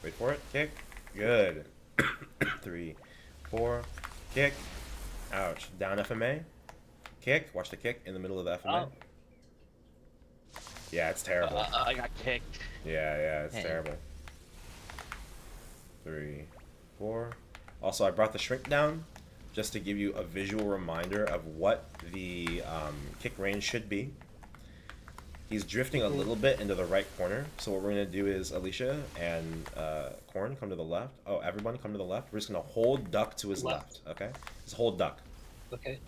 Wait for it. Kick. Good. 3, 4. Kick. Ouch. Down FMA. Kick. Watch the kick in the middle of the FMA. Oh. Yeah, it's terrible. I got kicked. Yeah, it's Hey. terrible. 3, 4. Also, I brought the shrink down just to give you a visual reminder of what the kick range should be. He's drifting a little bit into the right corner. So what we're going to do is Alicia and Korn come to the left. Oh, everyone come to the left. We're just going to hold duck to his left. Okay? Just hold duck. Okay.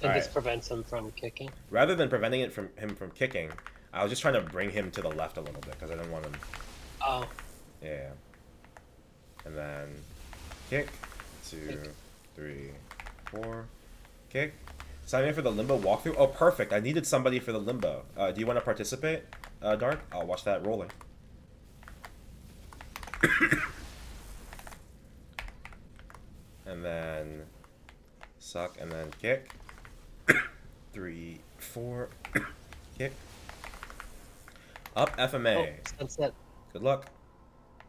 And this prevents him from kicking? Rather than preventing it from him from kicking, I was just trying to bring him to the left a little bit because I didn't want him... Oh. Yeah. And then kick. 2, 3, 4. Kick. Sign in for the Limbo walkthrough. Oh, perfect. I needed somebody for the Limbo. Do you want to participate, Dark? I'll watch that rolling. And then suck and then kick. 3, 4. Kick. Up FMA. Oh, sunset. Good luck.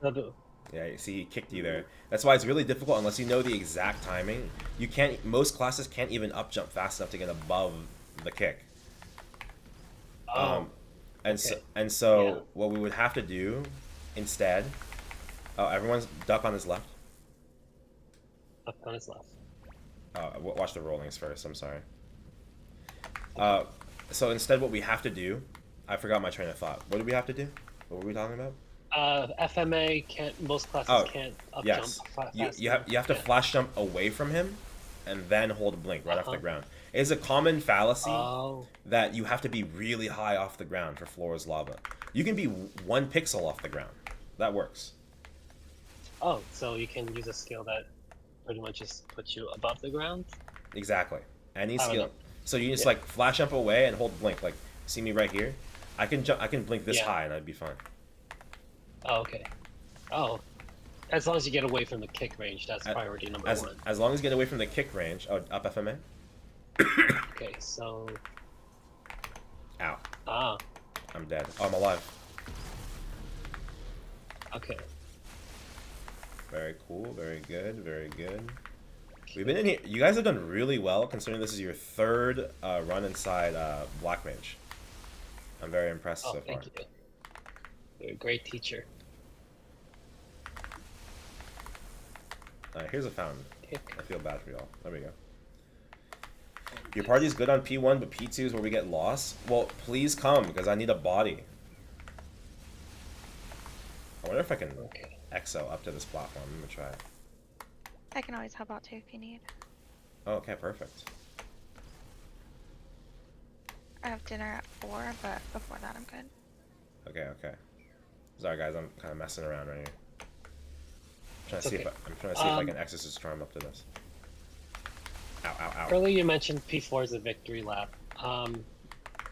No. Yeah, you see, he kicked you there. That's why it's really difficult unless you know the exact timing. You can't. Most classes can't even up jump fast enough to get above the kick. Oh. And so Yeah. what we would have to do instead. Oh, everyone's duck on his left. Up on his left. Watch the rollings first. I'm sorry. So instead, what we have to do, I forgot my train of thought. What did we have to do? What were we talking about? FMA can't. Most classes can't up Yes. jump fast. You have to flash jump away from him, and then hold blink right off the ground. It is a common fallacy that you have to be really high off the ground for floor's lava. You can be 1 pixel off the ground. That works. Oh, so you can use a skill that pretty much just puts you above the ground? Exactly. Any I don't skill. know. So you just like flash jump away and hold blink. Like, see me right here? I can jump. I can blink this high and I'd be fine. Oh, okay. Oh, as long as you get away from the kick range, that's priority number 1. As long as you get away from the kick range. Oh, up FMA. Okay, so. Ow. Ah. I'm dead. Oh, I'm alive. Okay. Very cool. Very good. Very good. We've been in here. You guys have done really well considering this is your 3rd run inside Black Mage. I'm very impressed so far. Thank you. You're a great teacher. Here's a fountain. Kick. I feel bad for y'all. There we go. Your party's good on P1, but P2 is where we get lost? Well, please come, because I need a body. I wonder if I can exo up to this platform. I'm gonna try it. I can always help out too if you need. Oh, okay, perfect. I have dinner at 4, but before that I'm good. Okay. Sorry guys, I'm kind of messing around right here. I'm trying to see if I can exorcist charm up to this. Ow, ow, ow. Earlier you mentioned P4 is a victory lap. I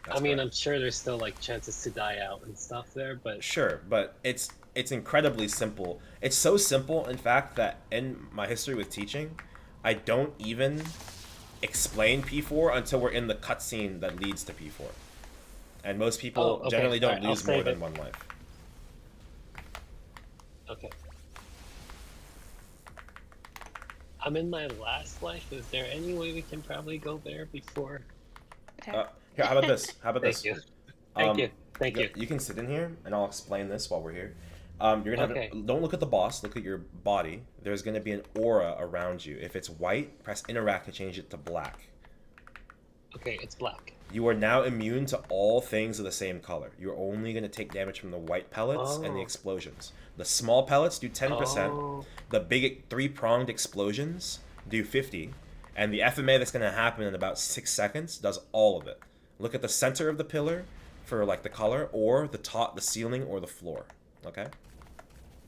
That's mean, correct. I'm sure there's still like chances to die out and stuff there, but Sure, but it's incredibly simple. It's so simple, in fact, that in my history with teaching, I don't even explain P4 until we're in the cutscene that leads to P4. And most people okay. generally don't Alright, I'll lose more save than it. one life. Okay. I'm in my last life. Is there any way we can probably go there before? Okay. Here, how about this? How about Thank this? you. Thank you. Thank you. You can sit in here, and I'll explain this while we're here. You're gonna Okay. don't look at the boss. Look at your body. There's gonna be an aura around you. If it's white, press interact to change it to black. Okay, it's black. You are now immune to all things of the same color. You're only going to take damage from the white pellets and the Oh. explosions. The small pellets do 10%. Oh. The big three-pronged explosions do 50. And the FMA that's going to happen in about 6 seconds does all of it. Look at the center of the pillar for like the color, or the top, the ceiling, or the floor. Okay?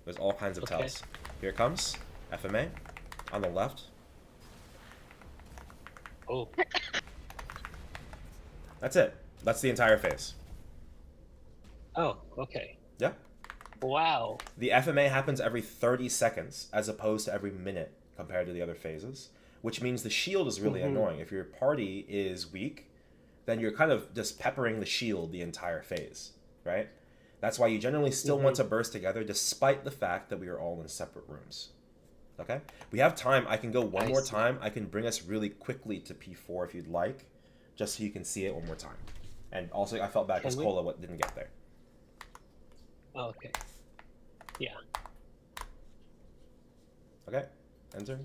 There's all kinds of Okay. tells. Here it comes. FMA. On the left. Oh. That's it. That's the entire phase. Oh. Okay. Yeah? Wow. The FMA happens every 30 seconds as opposed to every minute compared to the other phases, which means the shield is really annoying. If your party is weak, then you're kind of just peppering the shield the entire phase, right? That's why you generally still want to burst together despite the fact that we are all in separate rooms. Okay? We have time. I can go one more time. I can bring us really quickly to P4 if you'd like, just so you can see it one more time. And also, I felt bad because Can we? Cola didn't get there. Oh, okay. Yeah. Okay? Enter.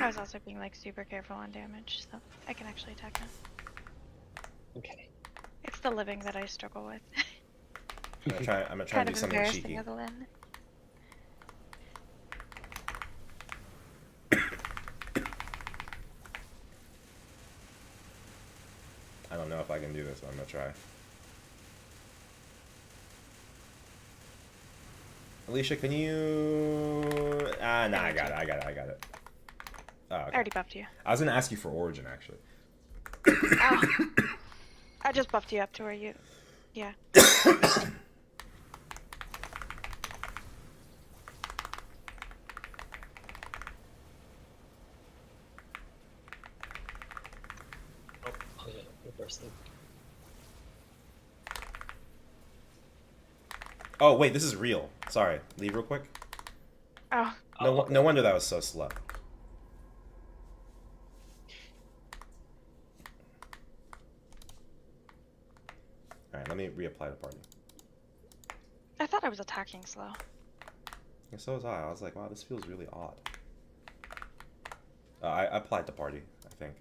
I was also being like super careful on damage, so I can actually attack now. Okay. It's the living that I struggle with. I'm gonna try and Kind do of something embarrassing cheeky. as a Lin. I don't know if I can do this, but I'm gonna try. Alicia, can you... nah, I got it. Oh, okay. I already buffed you. I was gonna ask you for Origin, actually. Ow. I just buffed you up to where you... Yeah. Oh yeah, you're bursting. Oh, wait, this is real. Sorry. Leave real quick. Oh. No wonder that was so slow. Alright, let me reapply the party. I thought I was attacking slow. And so was I. I was like, wow, this feels really odd. I applied the party, I think.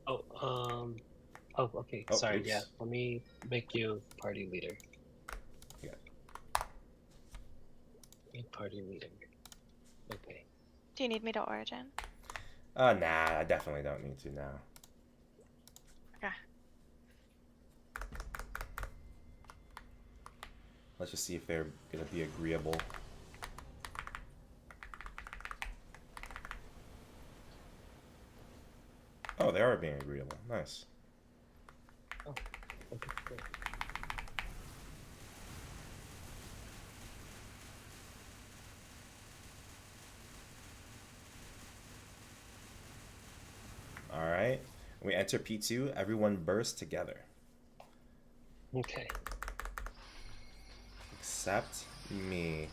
Oh, oh, okay. Oh, Sorry, oops. yeah. Let me make you party leader. Yeah. Make party leader. Okay. Do you need me to Origin? Nah, I definitely don't need to now. Okay. Let's just see if they're gonna be agreeable. Oh, they are being agreeable. Nice. Oh, okay, great. Alright. We enter P2, everyone burst together. Okay. Except me.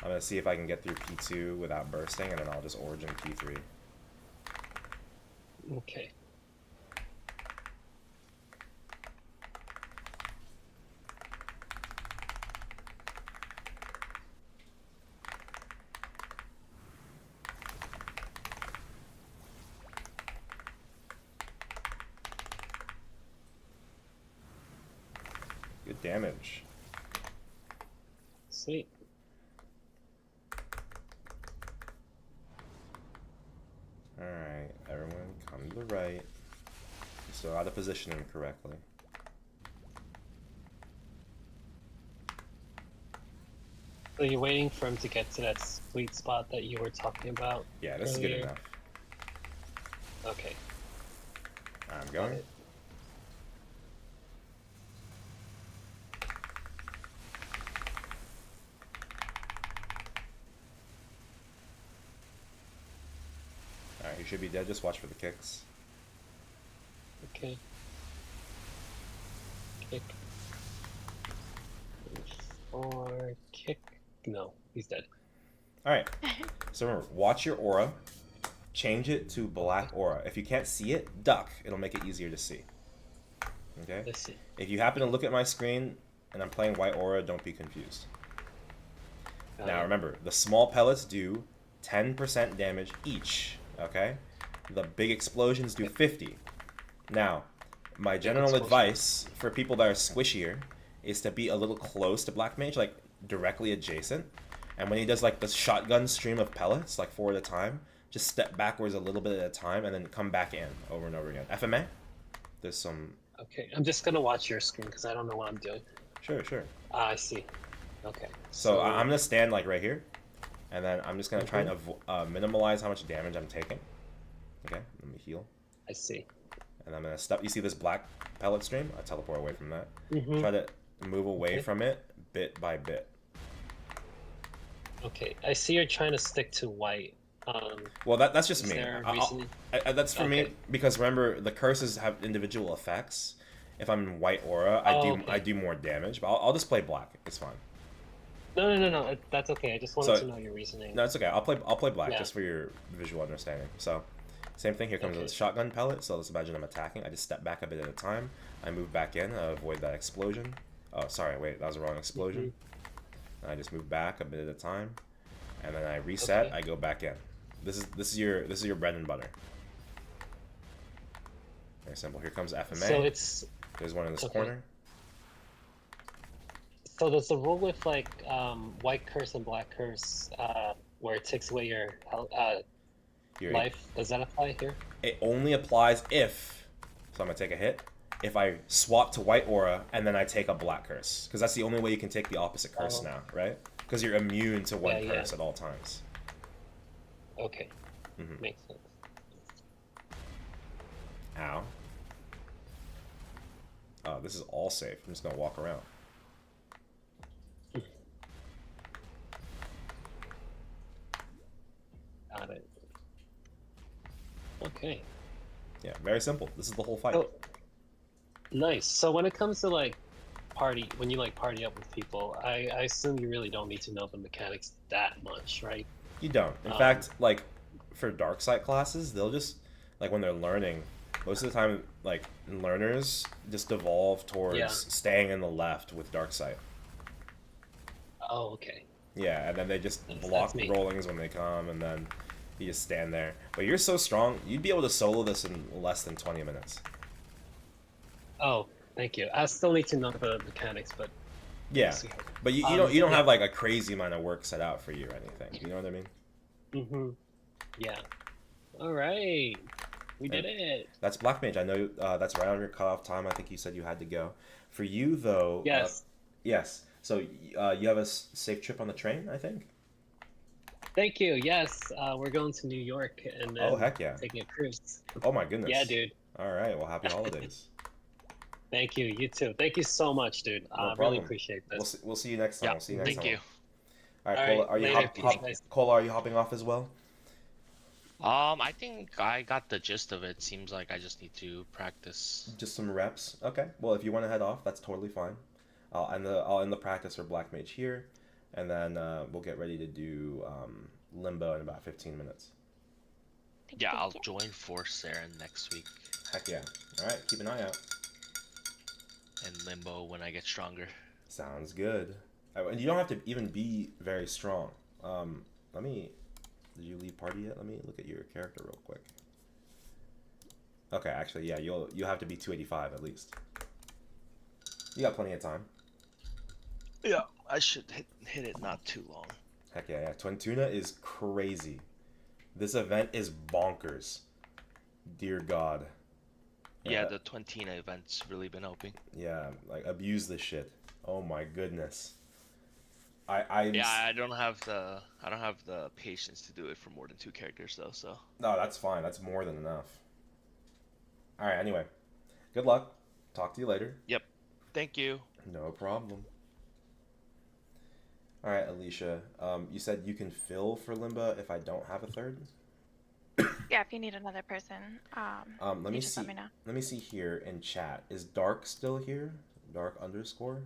I'm gonna see if I can get through P2 without bursting, and then I'll just Origin P3. Okay. Good damage. Sweet. Alright, everyone come to the right. So out of positioning correctly. So you're waiting for him to get to that sweet spot that you were talking about Yeah, this is good earlier? enough. Okay. I'm got going. it. Alright, he should be dead. Just watch for the kicks. Okay. Kick. 4 kick. No, he's dead. Alright, so remember, watch your aura. Change it to black aura. If you can't see it, duck. It'll make it easier to see. Okay? Let's see. If you happen to look at my screen and I'm playing white aura, don't be confused. Now remember, the small pellets do 10% damage each. Okay? The big explosions do 50. Now, my general advice for people that are squishier is to be a little close to Black Mage, like directly adjacent. And when he does like the shotgun stream of pellets, like 4 at a time, just step backwards a little bit at a time and then come back in over and over again. FMA? There's some... Okay, I'm just gonna watch your screen because I don't know what I'm doing. Sure, sure. Ah, I see. Okay. So I'm gonna stand like right here, and then I'm just gonna try and minimalize how much damage I'm taking. Okay, let me heal. I see. And I'm gonna step. You see this black pellet stream? I teleport away from that. Mm-hmm. Try to move away from it bit by bit. Okay, I see you're trying to stick to white. Well, that's just is me. there a reason? That's for me because remember the curses have individual effects. If I'm in white aura, I do more damage. But I'll just play black. It's fine. No. That's okay. I just wanted to know your reasoning. No, it's okay. I'll play black just for your visual understanding. So, same thing. Here comes a shotgun pellet. So let's imagine I'm attacking. I just step back a bit at a time. I move back in. I avoid that explosion. Oh, sorry. Wait, that was the wrong explosion. And I just move back a bit at a time, and then I reset. I go back in. This is your bread and butter. Very simple. Here comes FMA. So there's one in this corner. So does the rule with like white curse and black curse, where it takes away your life, does that apply here? It only applies if, so I'm gonna take a hit, if I swap to white aura and then I take a black curse, because that's the only way you can take the opposite curse now, right? Because you're immune to one curse at all times. Okay, makes sense. Ow. Oh, this is all safe. I'm just gonna walk around. Got it. Okay. Yeah, very simple. This is the whole fight. So, nice. So when it comes to like when you like party up with people, I assume you really don't need to know the mechanics that much, right? You don't. In fact, like for dark side classes, they'll just like when they're learning, most of the time, like learners just devolve towards staying in the left with dark side. Oh, okay. Yeah, and then they just block the rollings when they come, and then you just stand there. But you're so strong, you'd be able to solo this in less than 20 minutes. Oh, thank you. I still need to know the mechanics, but yeah, but you don't have like a crazy amount of work set out for you or anything. You know what I mean? Mm-hmm. Yeah. All right, we did it. That's Black Mage. I know that's right on your cutoff time. I think you said you had to go. For you though, yes. Yes. So you have a safe trip on the train, I think. Thank you. Yes, we're going to New York and then heck yeah, taking a cruise. Oh my goodness. Yeah, dude. All right. Well, happy holidays. Thank you. You too. Thank you so much, dude. I really appreciate this. We'll see you next time. Yeah, We'll see you next time. thank you. All right, Cola, are you hopping off as well? I think I got the gist of it. Seems like I just need to practice. Just some reps. Okay. Well, if you want to head off, that's totally fine. I'll end the practice for Black Mage here, and then we'll get ready to do Limbo in about 15 minutes. Yeah, I'll join Force Aaron next week. Heck yeah. All right, keep an eye out. And Limbo when I get stronger. Sounds good. And you don't have to even be very strong. Did you leave party yet? Let me look at your character real quick. Okay, actually, yeah, you'll have to be 285 at least. You got plenty of time. Yeah, I should hit it not too long. Heck yeah. Twin Tuna is crazy. This event is bonkers. Dear God. Yeah, the Twentina event's really been helping. Yeah, like abuse this shit. Oh my goodness. I'm Yeah, I don't have the patience to do it for more than 2 characters though. So no, that's fine. That's more than enough. All right. Anyway, good luck. Talk to you later. yep. Thank you. No problem. All right, Alicia. You said you can fill for Limbo if I don't have a third. Yeah, if you need another person, Let you me just see. let me know. Let me see here in chat. Is Dark still here? Dark underscore.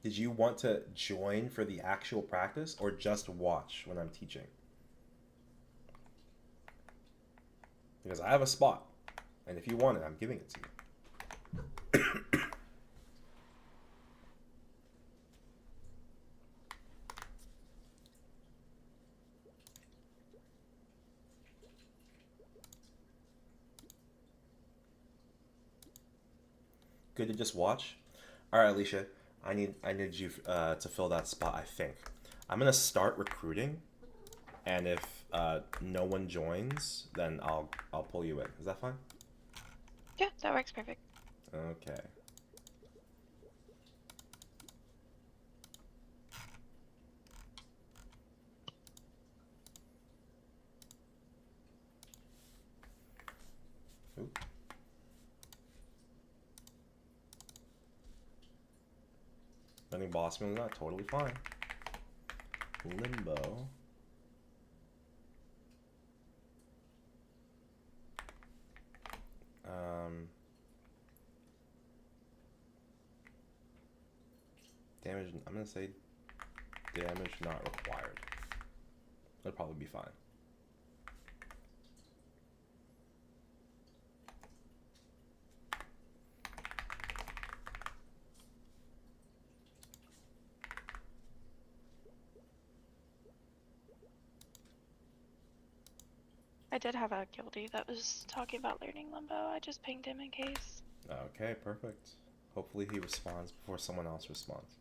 Did you want to join for the actual practice or just watch when I'm teaching? Because I have a spot, and if you want it, I'm giving it to you. Good to just watch. All right, Alicia. I need you to fill that spot. I think I'm gonna start recruiting, and if no one joins, then I'll pull you in. Is that fine? Yeah, that works perfect. Okay. Oop. Running boss moves not totally fine. Limbo. Damage. I'm gonna say damage not required. That'd probably be fine. I did have a guildie that was talking about learning Limbo. I just pinged him in case. Okay, perfect. Hopefully he responds before someone else responds.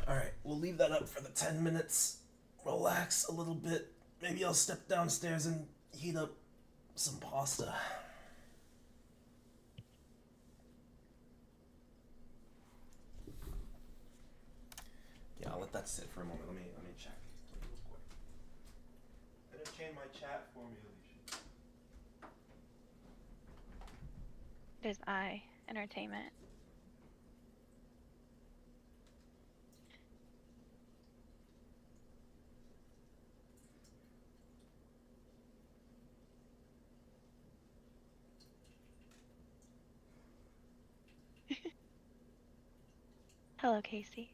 Alright, we'll leave that up for the 10 minutes. Relax a little bit. Maybe I'll step downstairs and heat up some pasta. Yeah, I'll let that sit for a moment. Let me check. Real quick. Entertain my chat for me, Alicia. It is I, entertainment. Hello, Casey.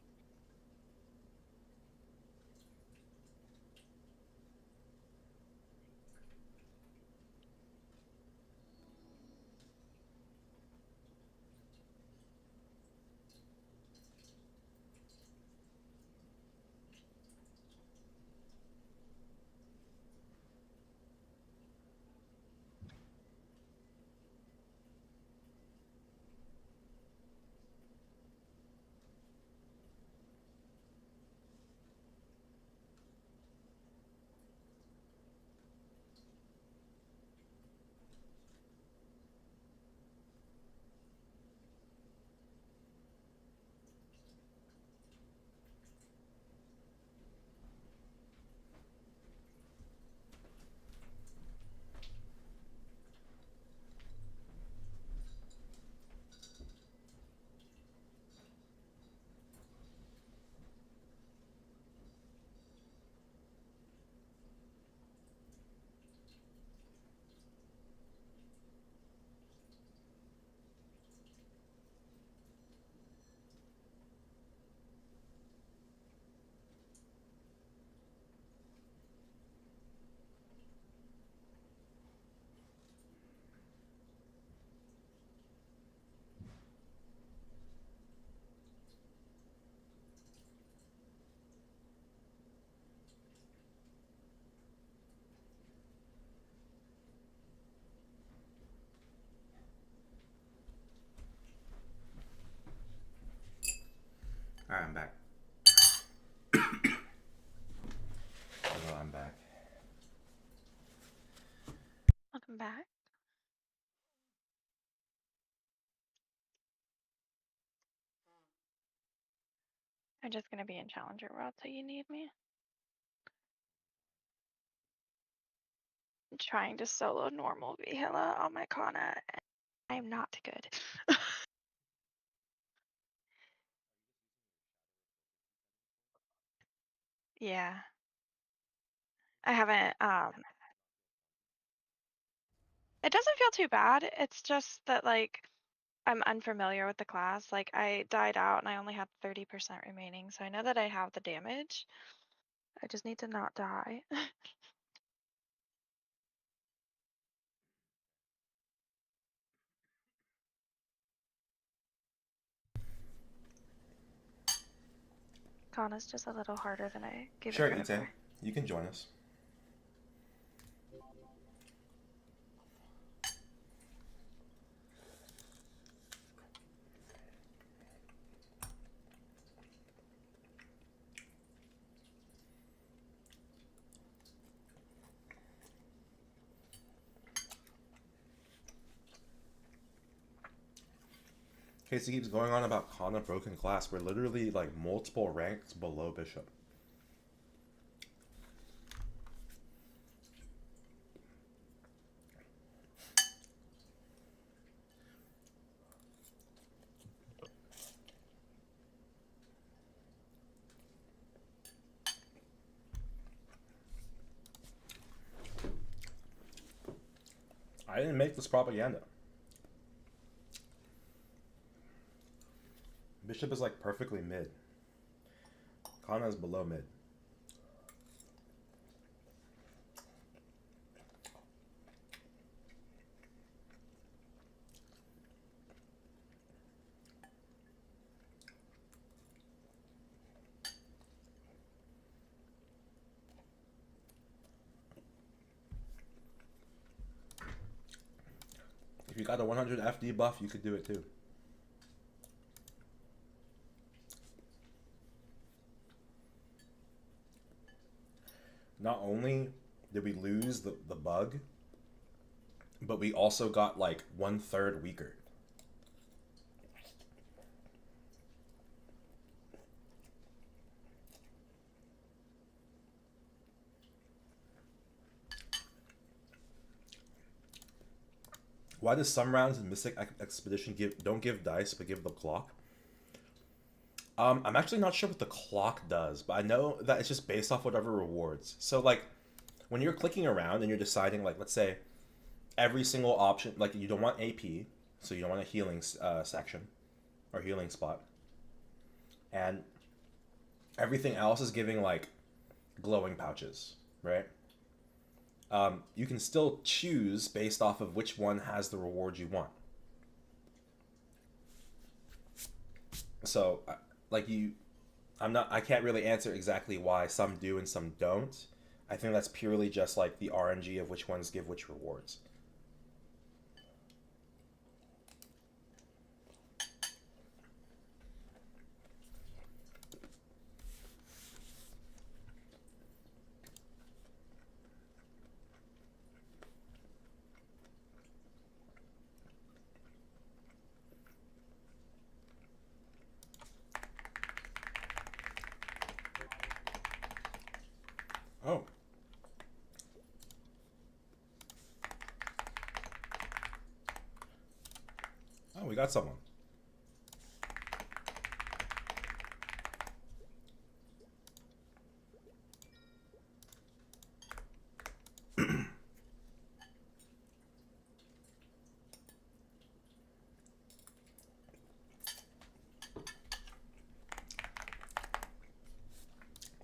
back. Welcome back. I'm just gonna be in Challenger World till you need me. I'm trying to solo normal Vihila on my Kanna. And I'm not good. Yeah. I haven't it doesn't feel too bad. It's just that like I'm unfamiliar with the class. Like I died out and I only had 30% remaining, so I know that I have the damage. I just need to not die. Kanna's just a little harder than I gave Sure, it credit Ite. for. You can join us. Casey keeps going on about Kanna broken class. We're literally like multiple ranks below Bishop. I didn't make this propaganda. Bishop is like perfectly mid. Kanna is below mid. If you got a 100 FD buff, you could do it too. Not only did we lose the bug, but we also got like 1/3 weaker. Why does some rounds in Mystic Expedition don't give dice but give the clock? I'm actually not sure what the clock does, but I know that it's just based off whatever rewards. So like when you're clicking around and you're deciding, like, let's say every single option, like you don't want AP, so you don't want a healing section or healing spot, and everything else is giving like glowing pouches, right? You can still choose based off of which one has the reward you want. So, like I can't really answer exactly why some do and some don't. I think that's purely just like the RNG of which ones give which rewards. Oh. Oh, we got someone.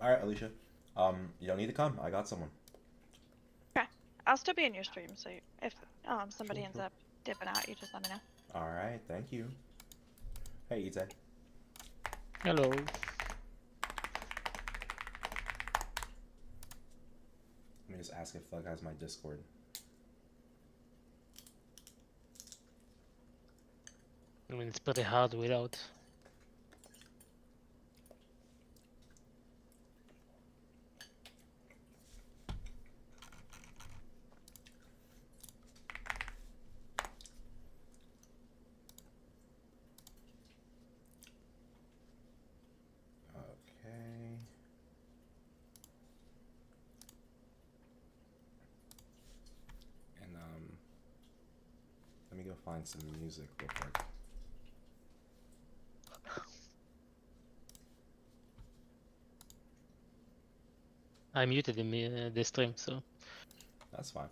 All right, Alicia. You don't need to come. I got someone. Okay. I'll still be in your stream, so if somebody Sure, ends sure. up dipping out, you just let me know. All right, thank you. Hey, Ite. Hello. Let me just ask if Thug has my Discord. I mean, it's pretty hard without. go find some music real quick. I muted the stream, so That's fine.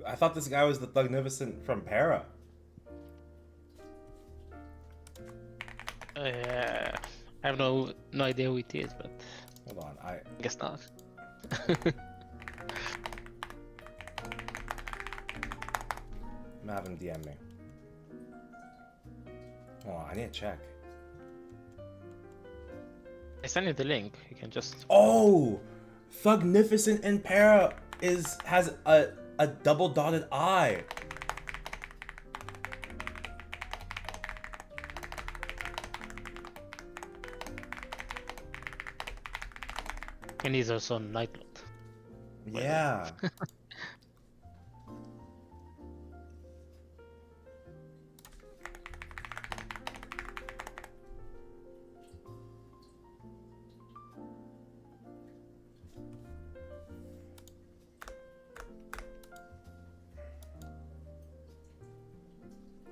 I thought this guy was the Thugnificent from Para. I have no idea who it is, but Hold on, I guess not. I'm having DM me. Hold on, I need to check. I sent you the link. You can just. Oh, Thugnificent in Para has a double dotted I. And he's also Nightlord. Yeah.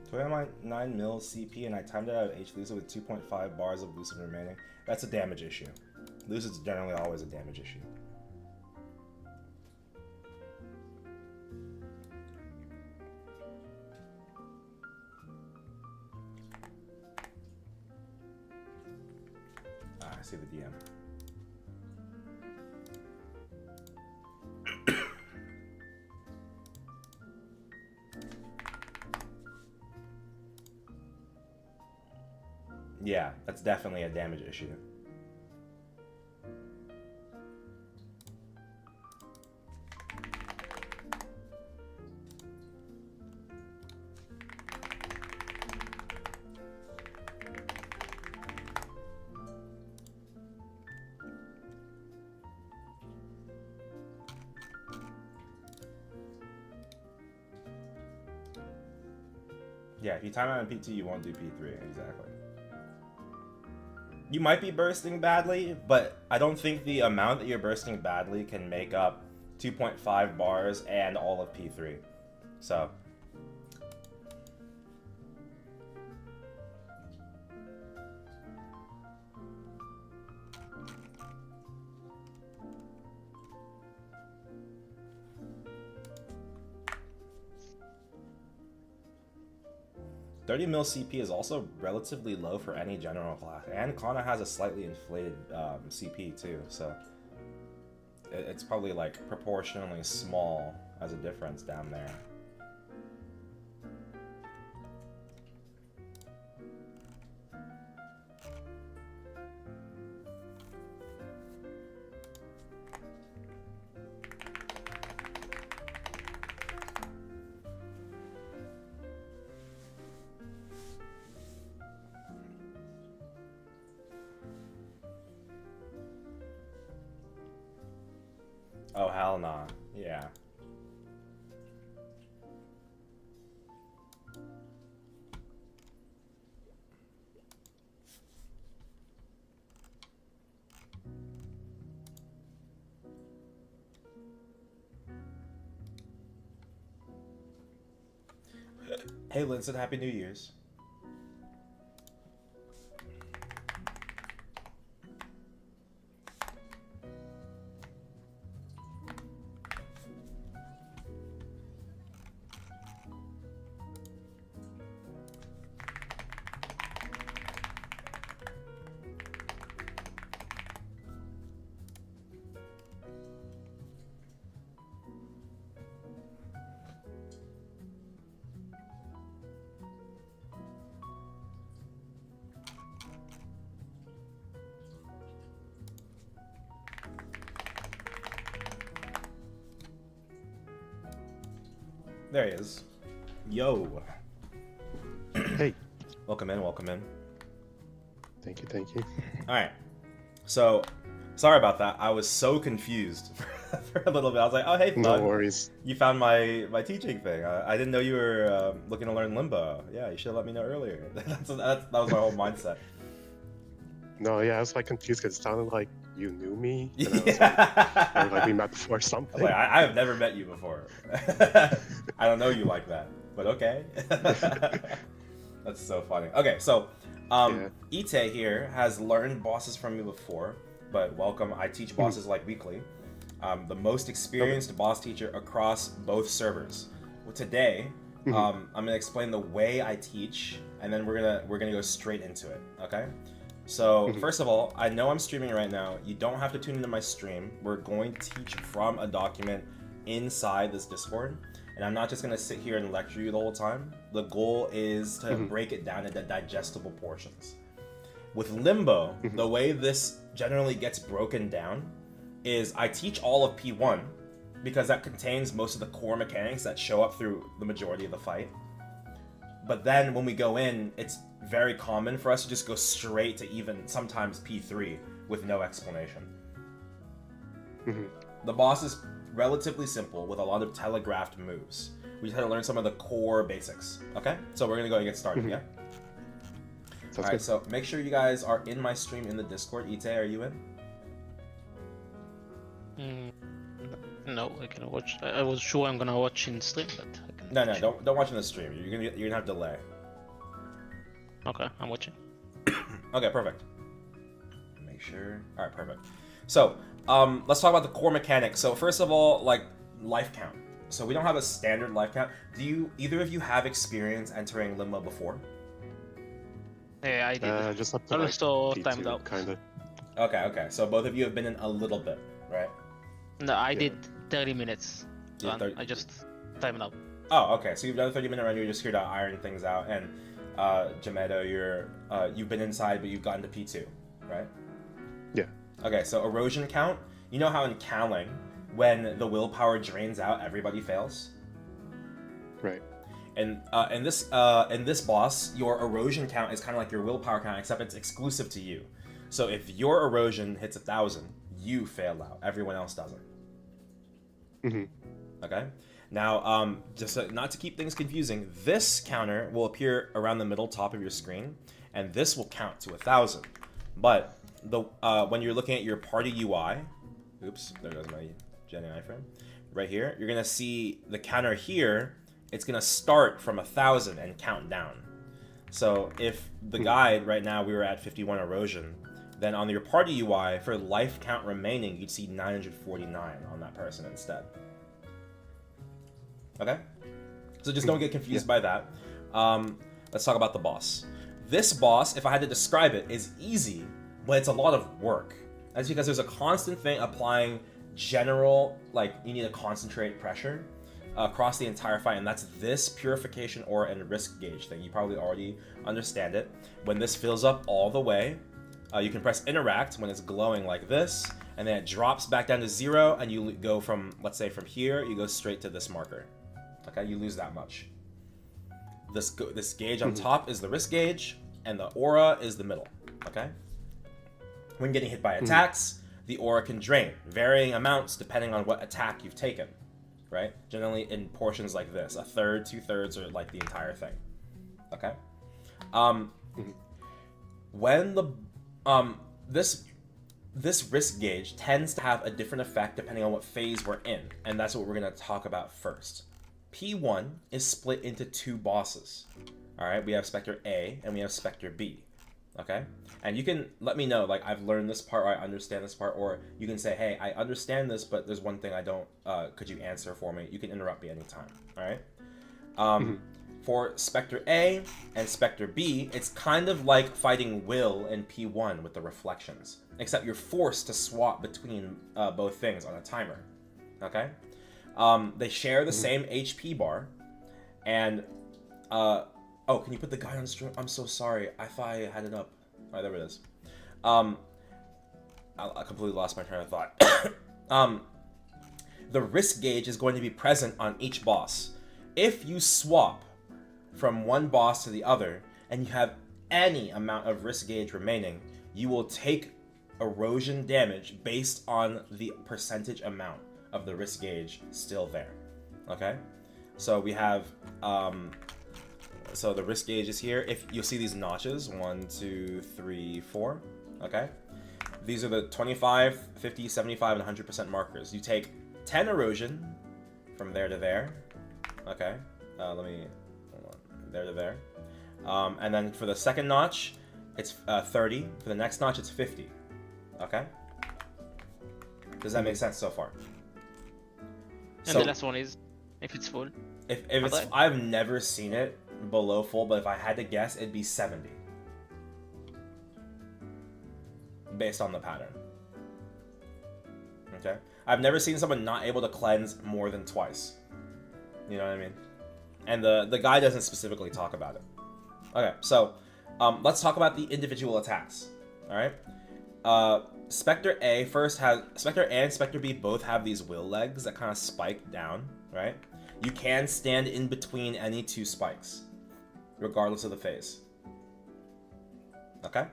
So I have my 9 mil CP and I timed it out of H Lucid with 2.5 bars of Lucid remaining. That's a damage issue. Lucid's generally always a damage issue. Ah, I see the DM. Yeah, that's definitely a damage issue. Yeah, if you time out on P2, you won't do P3, exactly. You might be bursting badly, but I don't think the amount that you're bursting badly can make up 2.5 bars and all of P3. So. 30 mil CP is also relatively low for any general class, and Kanna has a slightly inflated CP too, so it's probably like proportionally small as a difference down there. Oh, hell nah. Yeah. Hey, Linson, Happy New Year's. There he is. Yo. Hey. Welcome in, welcome in. Thank you, thank you. Alright. So, sorry about that. I was so confused for a little bit. I was like, oh, hey, No Thug. worries. You found my teaching thing. I didn't know you were looking to learn Limbo. Yeah, you should have let me know earlier. That was my whole mindset. No, yeah, I was like confused because it sounded like you knew me. And I was Yeah. like, or like we met before or I was something. like, I have never met you before. I don't know you like that, but okay. That's so funny. Okay, so Ite here has learned bosses from me before, but welcome. I teach bosses like weekly. The most experienced boss teacher across both servers. Well, today, I'm gonna explain the way I teach, and then we're gonna go straight into it. Okay. So first of all, I know I'm streaming right now. You don't have to tune into my stream. We're going to teach from a document inside this Discord, and I'm not just gonna sit here and lecture you the whole time. The goal is to break it down into digestible portions. With Limbo, the way this generally gets broken down is I teach all of P1 because that contains most of the core mechanics that show up through the majority of the fight. But then when we go in, it's very common for us to just go straight to even sometimes P3 with no explanation. The boss is relatively simple with a lot of telegraphed moves. We just had to learn some of the core basics. Okay? So we're gonna go and get started, yeah? Alright, so make sure you guys are in my stream in the Discord. Ite, are you in? No, I cannot watch. I was sure I'm gonna watch in stream, but I can. No, don't watch in the stream. You're gonna have delay. Okay, I'm watching. Okay, perfect. Make sure. All right, perfect. So, let's talk about the core mechanics. So, first of all, like life count. So we don't have a standard life count. Do either of you have experience entering Limbo before? Yeah, I did. Just up to I'm like still P2, timed out. kind of. Okay. So both of you have been in a little bit, right? No, I did 30 minutes. So Yeah, 30 I just timed out. Oh, okay. So you've done a 30-minute run. You're just here to iron things out. And Jamedo, you've been inside, but you've gotten to P2, right? Yeah. Okay. So erosion count. You know how in Kaling, when the willpower drains out, everybody fails. Right. And in this boss, your erosion count is kind of like your willpower count, except it's exclusive to you. So if your erosion hits 1,000, you fail out. Everyone else doesn't. Okay. Now, just not to keep things confusing, this counter will appear around the middle top of your screen, and this will count to 1,000. But when you're looking at your party UI, oops, there goes my Gen AI frame. Right here, you're gonna see the counter here. It's gonna start from 1,000 and count down. So if the guide right now we were at 51 erosion, then on your party UI for life count remaining, you'd see 949 on that person instead. Okay, so just don't get confused by that. let's talk about the boss. This boss, if I had to describe it, is easy, but it's a lot of work. That's because there's a constant thing applying general, like, you need to concentrate pressure across the entire fight, and that's this purification aura and risk gauge thing. You probably already understand it. When this fills up all the way, you can press interact when it's glowing like this, and then it drops back down to 0, and you go from, let's say from here, you go straight to this marker. Okay, you lose that much. This gauge on top is the risk gauge, and the aura is the middle. Okay? When getting hit by attacks, the aura can drain, varying amounts depending on what attack you've taken. Right? Generally in portions like this, a third, 2/3, or like the entire thing. Okay? When the this risk gauge tends to have a different effect depending on what phase we're in, and that's what we're going to talk about first. P1 is split into 2 bosses. All right, we have Spectre A and we have Spectre B. Okay, and you can let me know, like, I've learned this part, or I understand this part, or you can say, hey, I understand this, but there's one thing I don't. Could you answer for me? You can interrupt me anytime. All right. For Spectre A and Spectre B, it's kind of like fighting Will in P1 with the reflections, except you're forced to swap between both things on a timer. Okay. They share the same HP bar, and oh, can you put the guy on stream? I'm so sorry. I thought I had it up. Alright, there it is. I completely lost my train of thought. The risk gauge is going to be present on each boss. If you swap from one boss to the other, and you have any amount of risk gauge remaining, you will take erosion damage based on the percentage amount of the risk gauge still there. Okay? So we have... so the risk gauge is here. If you'll see these notches, 1, 2, 3, 4. Okay, these are the 25, 50, 75, and 100% markers. You take 10 erosion from there to there. Okay, let me hold on. There to there, and then for the second notch, it's 30. For the next notch, it's 50. Okay, does that make sense so far? And the last one is if it's full. If it's, I've never seen it below full, but if I had to guess, it'd be 70 based on the pattern. Okay, I've never seen someone not able to cleanse more than twice. You know what I mean? And the guy doesn't specifically talk about it. Okay, so let's talk about the individual attacks. All right, Spectre A Spectre A and Spectre B both have these will legs that kind of spike down. Right, you can stand in between any 2 spikes, regardless of the phase. Okay.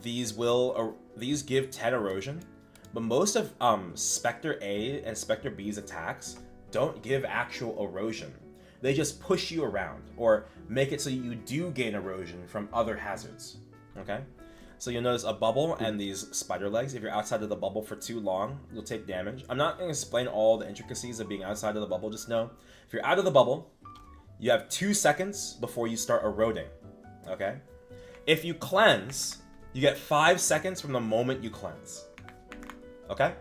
These give 10 erosion, but most of Spectre A and Spectre B's attacks don't give actual erosion. They just push you around or make it so you do gain erosion from other hazards. Okay. So you'll notice a bubble and these spider legs. If you're outside of the bubble for too long, you'll take damage. I'm not going to explain all the intricacies of being outside of the bubble. Just know, if you're out of the bubble, you have 2 seconds before you start eroding. Okay? If you cleanse, you get 5 seconds from the moment you cleanse. Okay?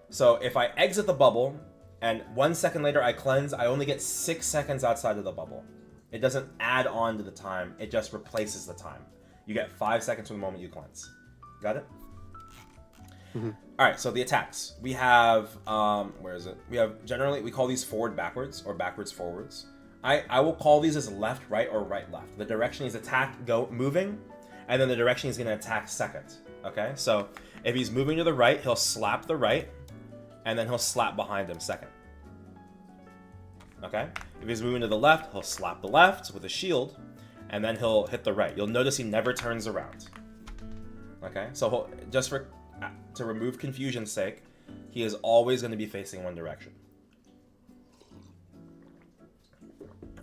So if I exit the bubble and 1 second later I cleanse, I only get 6 seconds outside of the bubble. It doesn't add on to the time, it just replaces the time. You get 5 seconds from the moment you cleanse. Got it? Alright, so the attacks. We have, where is it? We have, generally, we call these forward backwards, or backwards forwards. I will call these as left right or right left. The direction he's moving, and then the direction he's going to attack second. Okay, so if he's moving to the right, he'll slap the right, and then he'll slap behind him second. Okay, if he's moving to the left, he'll slap the left with a shield, and then he'll hit the right. You'll notice he never turns around. Okay, so to remove confusion's sake, he is always going to be facing one direction.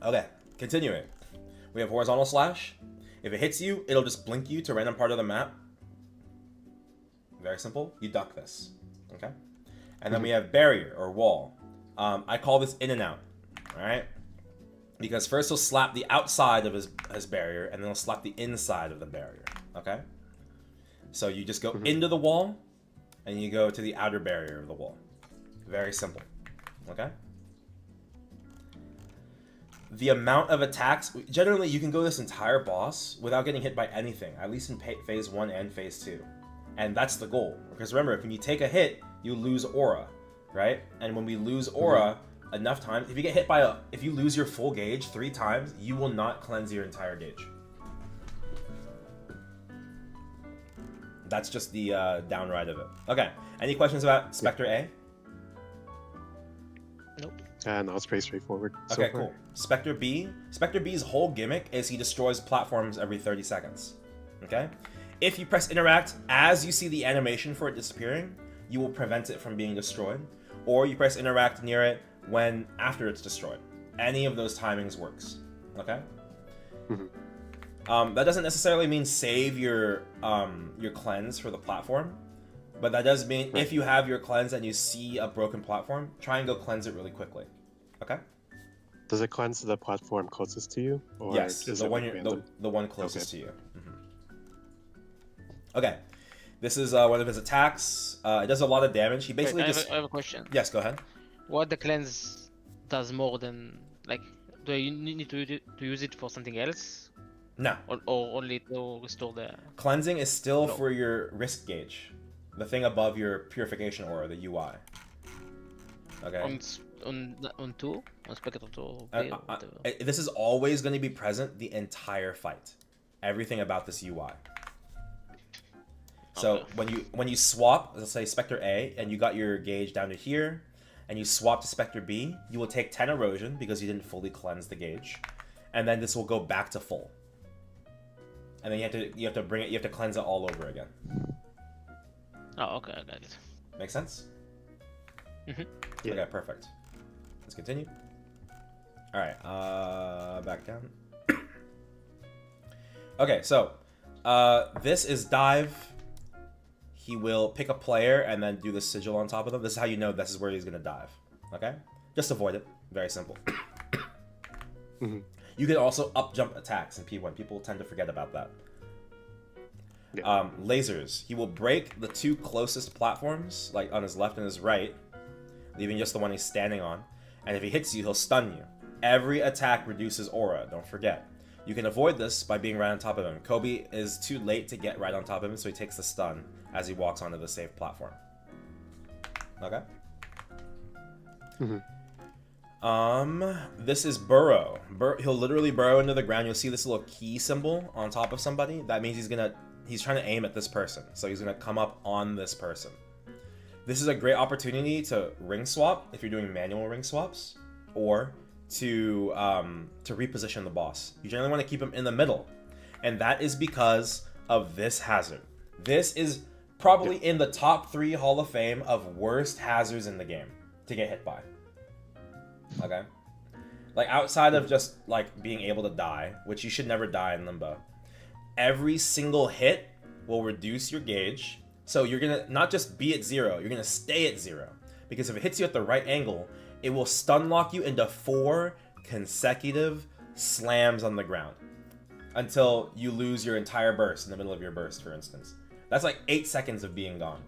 Okay, continuing. We have horizontal slash. If it hits you, it'll just blink you to a random part of the map. Very simple. You duck this. Okay, and then we have barrier or wall. I call this in and out. All right. Because first he'll slap the outside of his barrier, and then he'll slap the inside of the barrier, okay? So you just go into the wall, and you go to the outer barrier of the wall. Very simple, okay? the amount of attacks, generally you can go this entire boss without getting hit by anything, at least in phase 1 and phase 2. And that's the goal. Because remember, if you take a hit, you lose aura, right? And when we lose aura enough times, if you get hit by if you lose your full gauge 3 times, you will not cleanse your entire gauge. That's just the downride of it. Okay, any questions about Spectre A? Nope. No, it's pretty straightforward. Okay, cool. Spectre B. Spectre B's whole gimmick is he destroys platforms every 30 seconds. Okay? If you press interact as you see the animation for it disappearing, you will prevent it from being destroyed. Or you press interact near it when after it's destroyed. Any of those timings works. Okay? That doesn't necessarily mean save your cleanse for the platform. But that does mean if you have your cleanse and you see a broken platform, try and go cleanse it really quickly. Okay? Does it cleanse the platform closest to you? Or Yes, is the it one, like random? the one closest to you. Okay, this is one of his attacks. It does a lot of damage. He basically Wait, just... I have a question. Yes, go ahead. What the cleanse does more than like? Do you need to use it for something else, No. or only to restore the? Cleansing is still No. for your risk gauge. The thing above your purification aura, the UI. Okay. On 2, on Spectre 2, or whatever. This is always going to be present the entire fight. Everything about this UI. So when you swap, let's say Spectre A, and you got your gauge down to here, and you swap to Spectre B, you will take 10 erosion because you didn't fully cleanse the gauge, and then this will go back to full. And then you have to bring it, you have to cleanse it all over again. Oh, okay, I got it. Make sense? Yeah. Okay, perfect. Let's continue. All right, back down. Okay, so this is dive. He will pick a player and then do the sigil on top of them. This is how you know this is where he's gonna dive. Okay, just avoid it. Very simple. You can also up jump attacks in P1. People tend to forget about that. Yeah. Lasers. He will break the 2 closest platforms, like on his left and his right, leaving just the one he's standing on. And if he hits you, he'll stun you. Every attack reduces aura, don't forget. You can avoid this by being right on top of him. Kobe is too late to get right on top of him, so he takes the stun as he walks onto the safe platform. Okay? This is burrow. He'll literally burrow into the ground. You'll see this little key symbol on top of somebody. That means he's trying to aim at this person. So he's gonna come up on this person. This is a great opportunity to ring swap if you're doing manual ring swaps, or to reposition the boss. You generally want to keep him in the middle, and that is because of this hazard. This is probably in the top 3 Hall of Fame of worst hazards in the game to get hit by. Okay? Like, outside of just, like, being able to die, which you should never die in Limbo, every single hit will reduce your gauge. So you're gonna not just be at 0, you're gonna stay at 0. Because if it hits you at the right angle, it will stun lock you into 4 consecutive slams on the ground. Until you lose your entire burst in the middle of your burst, for instance. That's like 8 seconds of being gone.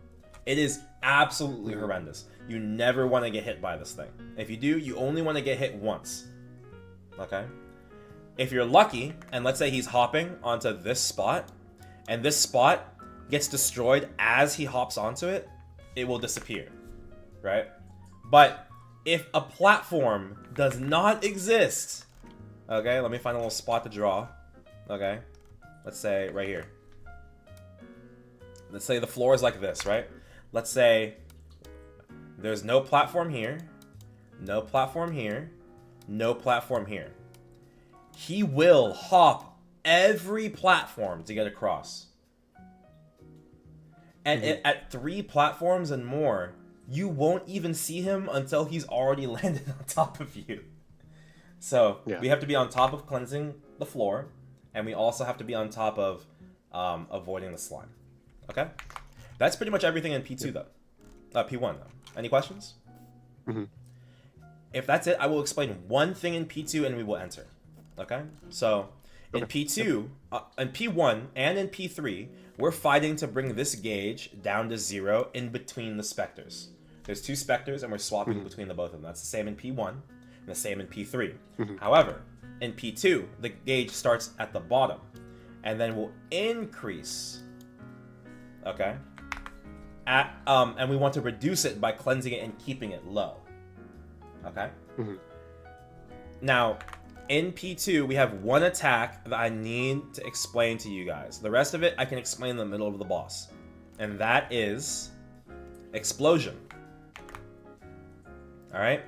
It is absolutely horrendous. You never want to get hit by this thing. If you do, you only want to get hit once. Okay? If you're lucky, and let's say he's hopping onto this spot, and this spot gets destroyed as he hops onto it, it will disappear. Right? But if a platform does not exist, okay, let me find a little spot to draw. Okay? Let's say right here. Let's say the floor is like this, right? Let's say there's no platform here, no platform here, no platform here. He will hop every platform to get across. And at 3 platforms and more, you won't even see him until he's already landed on top of you. So we have to be on top of cleansing the floor, and we also have to be on top of avoiding the slime. Okay? That's pretty much everything in P2 though. P1 though. Any questions? If that's it, I will explain one thing in P2 and we will enter. Okay? So, in P2, in P1 and in P3, we're fighting to bring this gauge down to 0 in between the specters. There's 2 specters and we're swapping between the both of them. That's the same in P1 and the same in P3. However, in P2, the gauge starts at the bottom, and then will increase. Okay. And we want to reduce it by cleansing it and keeping it low. Okay. Mm-hmm. Now, in P2, we have one attack that I need to explain to you guys. The rest of it, I can explain in the middle of the boss. And that is Explosion. Alright?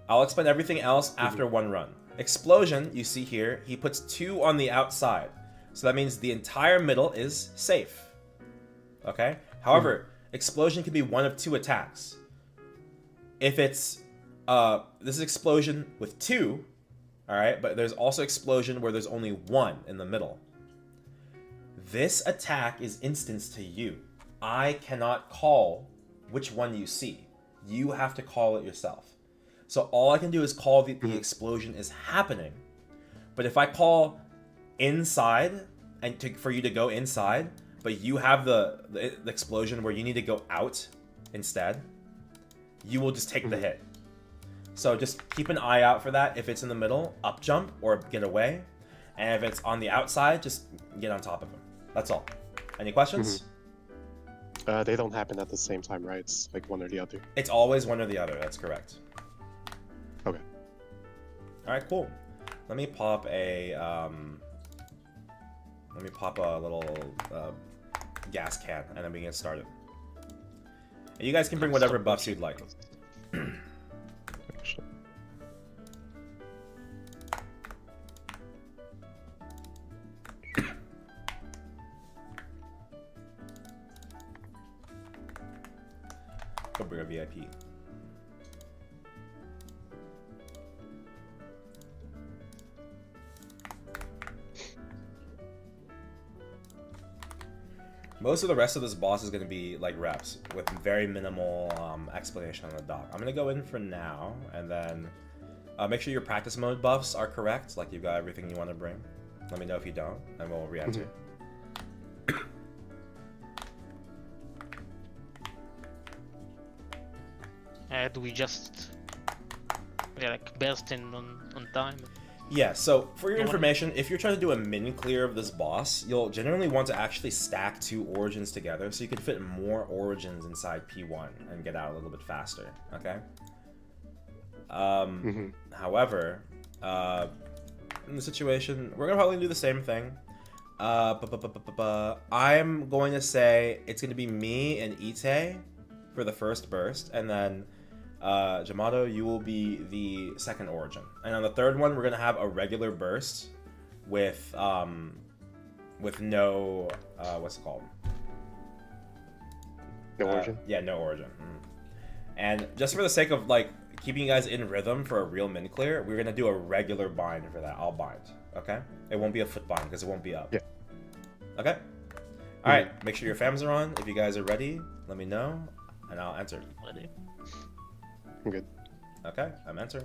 I'll explain everything else after one run. Explosion, you see here, he puts 2 on the outside. So that means the entire middle is safe. Okay? However, Explosion can be one of 2 attacks. If it's... this is Explosion with 2... Alright, but there's also Explosion where there's only 1 in the middle. This attack is instanced to you. I cannot call which one you see. You have to call it yourself. So all I can do is call the explosion is happening. But if I call inside, and for you to go inside, but you have the explosion where you need to go out instead, you will just take the hit. So just keep an eye out for that. If it's in the middle, up jump or get away. And if it's on the outside, just get on top of him. That's all. Any questions? They don't happen at the same time, right? It's like one or the other. It's always one or the other. That's correct. Okay. All right, cool. Let me pop a little gas can, and then we get started. And you guys can bring whatever buffs you'd like. Go bring a VIP. Most of the rest of this boss is going to be like reps with very minimal explanation on the dock. I'm going to go in for now, and then make sure your practice mode buffs are correct, like you've got everything you want to bring. Let me know if you don't, and we'll re-enter. Do we just like burst in on time? Yeah, so for your information, if you're trying to do a min clear of this boss, you'll generally want to actually stack 2 origins together so you can fit more origins inside P1 and get out a little bit faster, okay? However, in the situation, we're gonna probably do the same thing. I'm going to say it's gonna be me and Ite for the first burst, and then Jamato, you will be the second origin. And on the third one, we're gonna have a regular burst with no what's it called? No origin? Yeah, no origin. And just for the sake of like keeping you guys in rhythm for a real min clear, we're gonna do a regular bind for that. I'll bind, okay? It won't be a foot bind because it won't be up. Yeah. Okay? Alright, make sure your fams are on. If you guys are ready, let me know, and I'll enter. Ready? I'm good. Okay, I'm entering.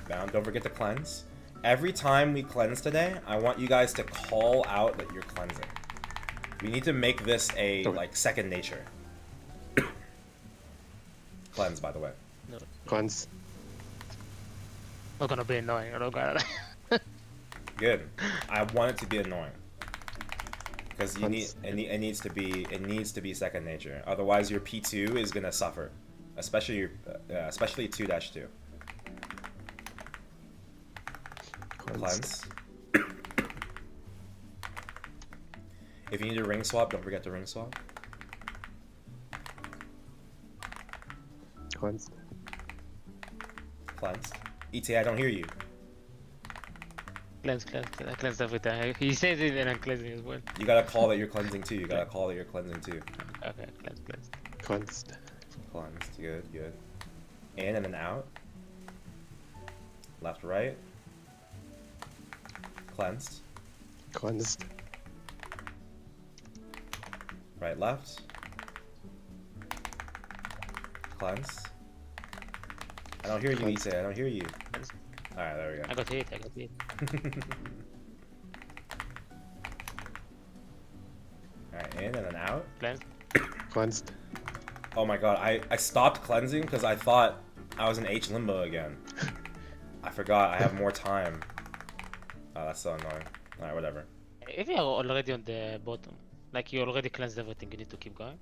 Bound, don't forget to cleanse. Every time we cleanse today, I want you guys to call out that you're cleansing. We need to make this a like second nature. Cleanse, by the way. No, Cleanse. not gonna be annoying. I don't got it. Good. I want it to be annoying because you need Cleanse. it needs to be second nature. Otherwise, your P2 is gonna suffer, especially your especially 2-2. Cleanse. If you need a ring swap, don't forget to ring swap. Cleanse. Cleansed. ETA, I don't hear you. Cleanse. I cleanse every time. He says it and I'm cleansing as well. You gotta call that you're cleansing too. You gotta call that you're cleansing too. Okay, cleanse. Cleansed. Cleansed. Good. In and then out. Left, right. Cleansed. Cleansed. Right, left. Cleansed. I don't hear you, Cleanse. Ite. I don't hear you. Alright, there we go. I got hit. I got hit. Alright, in and then out. Cleanse. Cleansed. Oh my god, I stopped cleansing because I thought I was in H Limbo again. I forgot I have more time. Oh, that's so annoying. Alright, whatever. If you're already on the bottom, like you already cleansed everything, you need to keep going.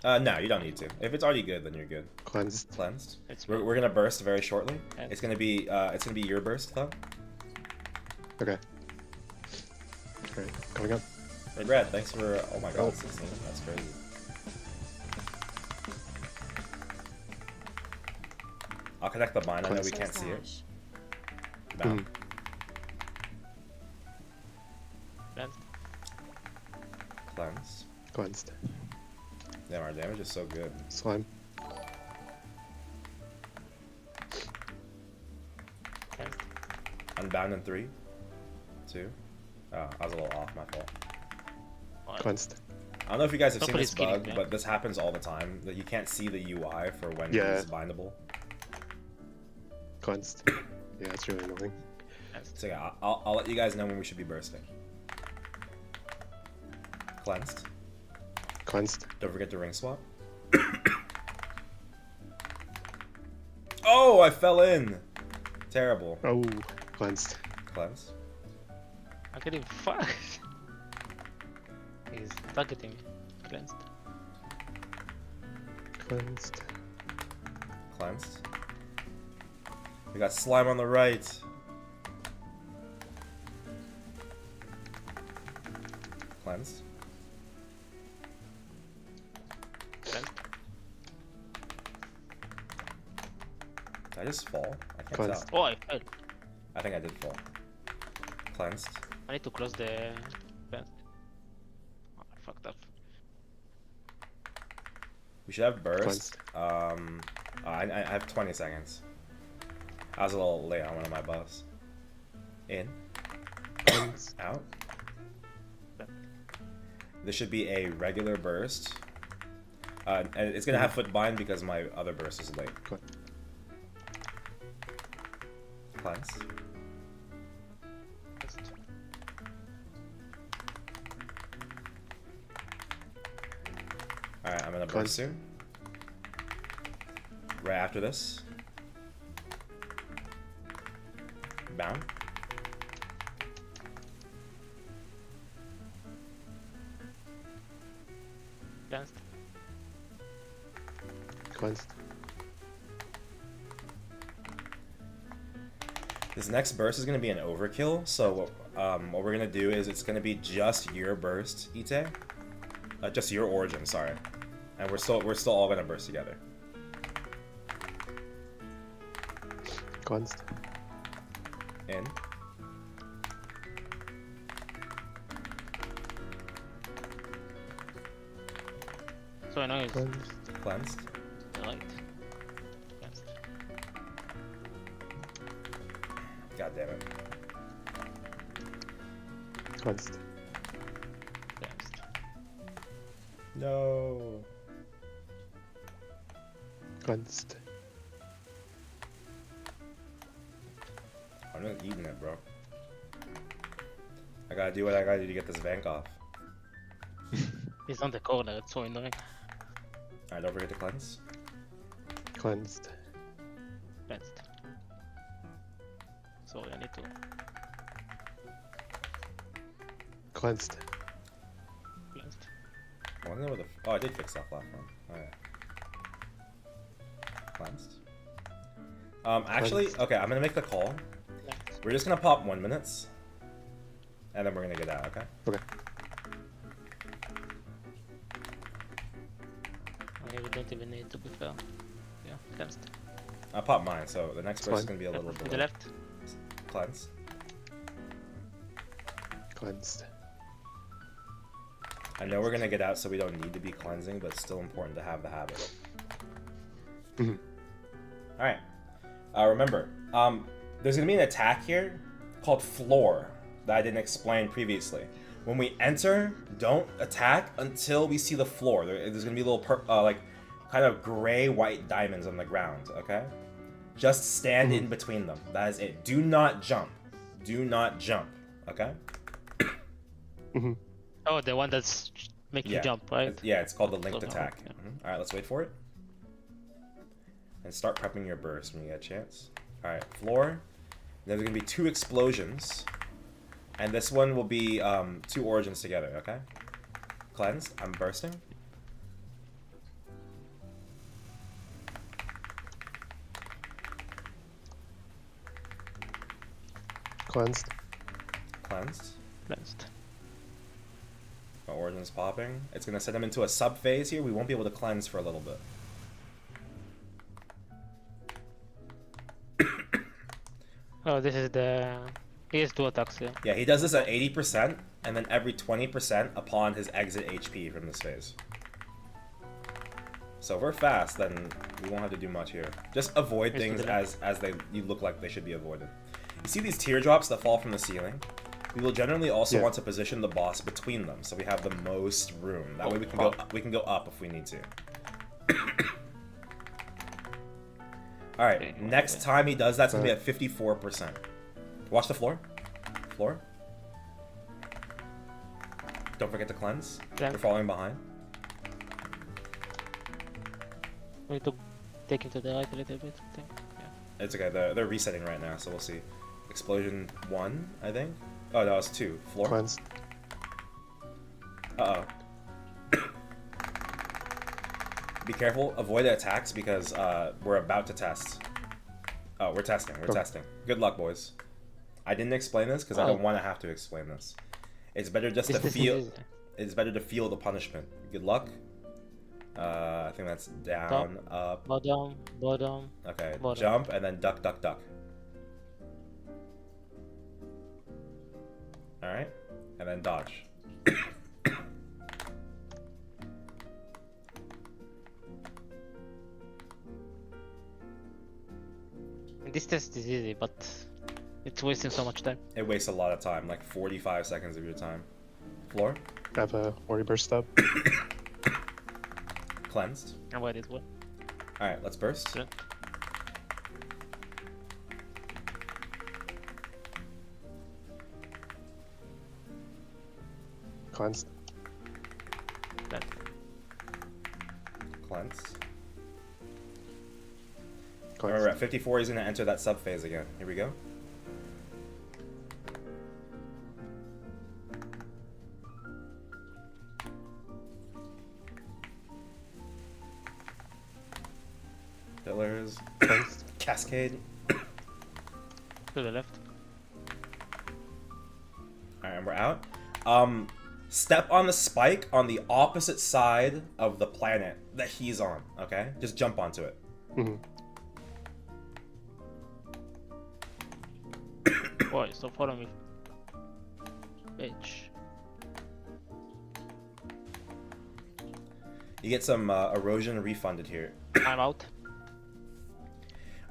Oh, No, you don't need to. If it's already good, then you're good. Cleansed. Cleansed. it's We're gonna burst very shortly. Okay. It's gonna be your burst though. Okay. Alright, coming up. Hey Brad, thanks for oh my god, 16. That's crazy. I'll connect the bind, I know we can't see it. Bound. cleansed. Cleanse. Cleansed. Damn, our damage is so good. Slime. Cleansed. Unbound in 3, 2. Oh, I was a little off, my fault. Oh, Cleansed. I don't know if you guys have seen Nobody's this kidding, bug, man. but this happens all the time. That you can't see the UI for when Yeah. it's bindable. Cleansed. Yeah, it's really annoying. cleansed. So yeah, I'll let you guys know when we should be bursting. Cleansed. Cleansed. Don't forget to ring swap. Oh, I fell in. Terrible. Oh, cleansed. Cleanse. I'm getting fucked. He's targeting me. Cleansed. Cleansed. Cleansed. We got slime on the right. Cleansed. Cleansed. Did I just fall? I can't Cleansed. tell. Oh, I fell. I think I did fall. Cleansed. I need to close the cleansed. Oh, I fucked up. We should have burst. Cleansed. I have 20 seconds. I was a little late on one of my buffs. In. Cleansed. Out. This should be a regular burst. And it's gonna have foot bind because my other burst is late. Cle- Cleanse. Cleansed. Alright, I'm gonna burst Cleanse. soon. Right after this. Bound. Cleansed. Cleansed. This next burst is gonna be an overkill, so what we're gonna do is it's gonna be just your burst, Ite. Just your origin, sorry. And we're still all gonna burst together. Cleansed. In. So I know it's Cleansed. Cleansed. right. Cleansed. God damn it. Cleansed. Cleansed. No. Cleansed. I'm just eating it, bro. I gotta do what I gotta do to get this Vank off. He's on the corner, it's so annoying. Alright, don't forget to cleanse. Cleansed. Cleansed. Sorry, I need to. Cleansed. Cleansed. I wonder what the oh, I did fix that platform. Alright. Cleansed. Actually, Cleansed. okay, I'm gonna make the call. Cleansed. We're just gonna pop 1 minutes. And then we're gonna get out, okay? Okay. Okay, we don't even need to be fair. Yeah, cleansed. I'll pop mine, so the next It's burst is fine. gonna be a little To bit the left. cleanse. Cleansed. I know we're gonna get out, so we don't need to be cleansing, but it's still important to have the habit. Mhm. Alright. Remember, there's gonna be an attack here called Floor that I didn't explain previously. When we enter, don't attack until we see the floor. There's gonna be little like kind of gray-white diamonds on the ground, okay? Just stand in between them. That is it. Do not jump. Do not jump. Okay? Oh, the one that's make you jump, right? Yeah, it's called the linked So, attack. yeah. Alright, let's wait for it. And start prepping your burst when you get a chance. Alright, floor. There's going to be 2 explosions. And this one will be 2 origins together, okay? Cleansed. I'm bursting. Cleansed. Cleansed. Cleansed. My origin's popping. It's going to send him into a sub-phase here. We won't be able to cleanse for a little bit. Oh, this is the... He has 2 attacks, yeah. Yeah, he does this at 80%, and then every 20% upon his exit HP from this phase. So if we're fast, then we won't have to do much here. Just avoid things as you look like they should be avoided. You see these teardrops that fall from the ceiling? We will generally also want to position the boss between them, so we have the most room. That way we can go up if we need to. Alright, next time he does that, it's gonna be at 54%. Watch the floor. Floor. Don't forget to cleanse. Yeah. We're falling behind. We need to take him to the right a little bit, I think. Yeah. It's okay, they're resetting right now, so we'll see. Explosion 1, I think. Oh, no, it's 2. Floor. Cleansed. Uh-oh. Be careful, avoid the attacks because we're about to test. Oh, we're testing, we're testing. Good luck, boys. I didn't explain this because I don't want to have to explain this. It's better just to feel. It's better to feel the punishment. Good luck. I think that's down, up, bottom. Okay, bottom. Jump and then duck, duck, duck. All right, and then dodge. This test is easy, but it's wasting so much time. It wastes a lot of time, like 45 seconds of your time. Floor. I have a Warrior Burst up. Cleansed. And why this one? All right, let's burst. Yeah. Cleansed. Cleanse. Cleansed. Remember, at 54, he's going to enter that sub-phase again. Here we go. Pillars. Cleansed. Cascade. To the left. Alright, and we're out. Step on the spike on the opposite side of the planet that he's on, okay? Just jump onto it. Boy, stop following me. Bitch. You get some erosion refunded here. I'm out.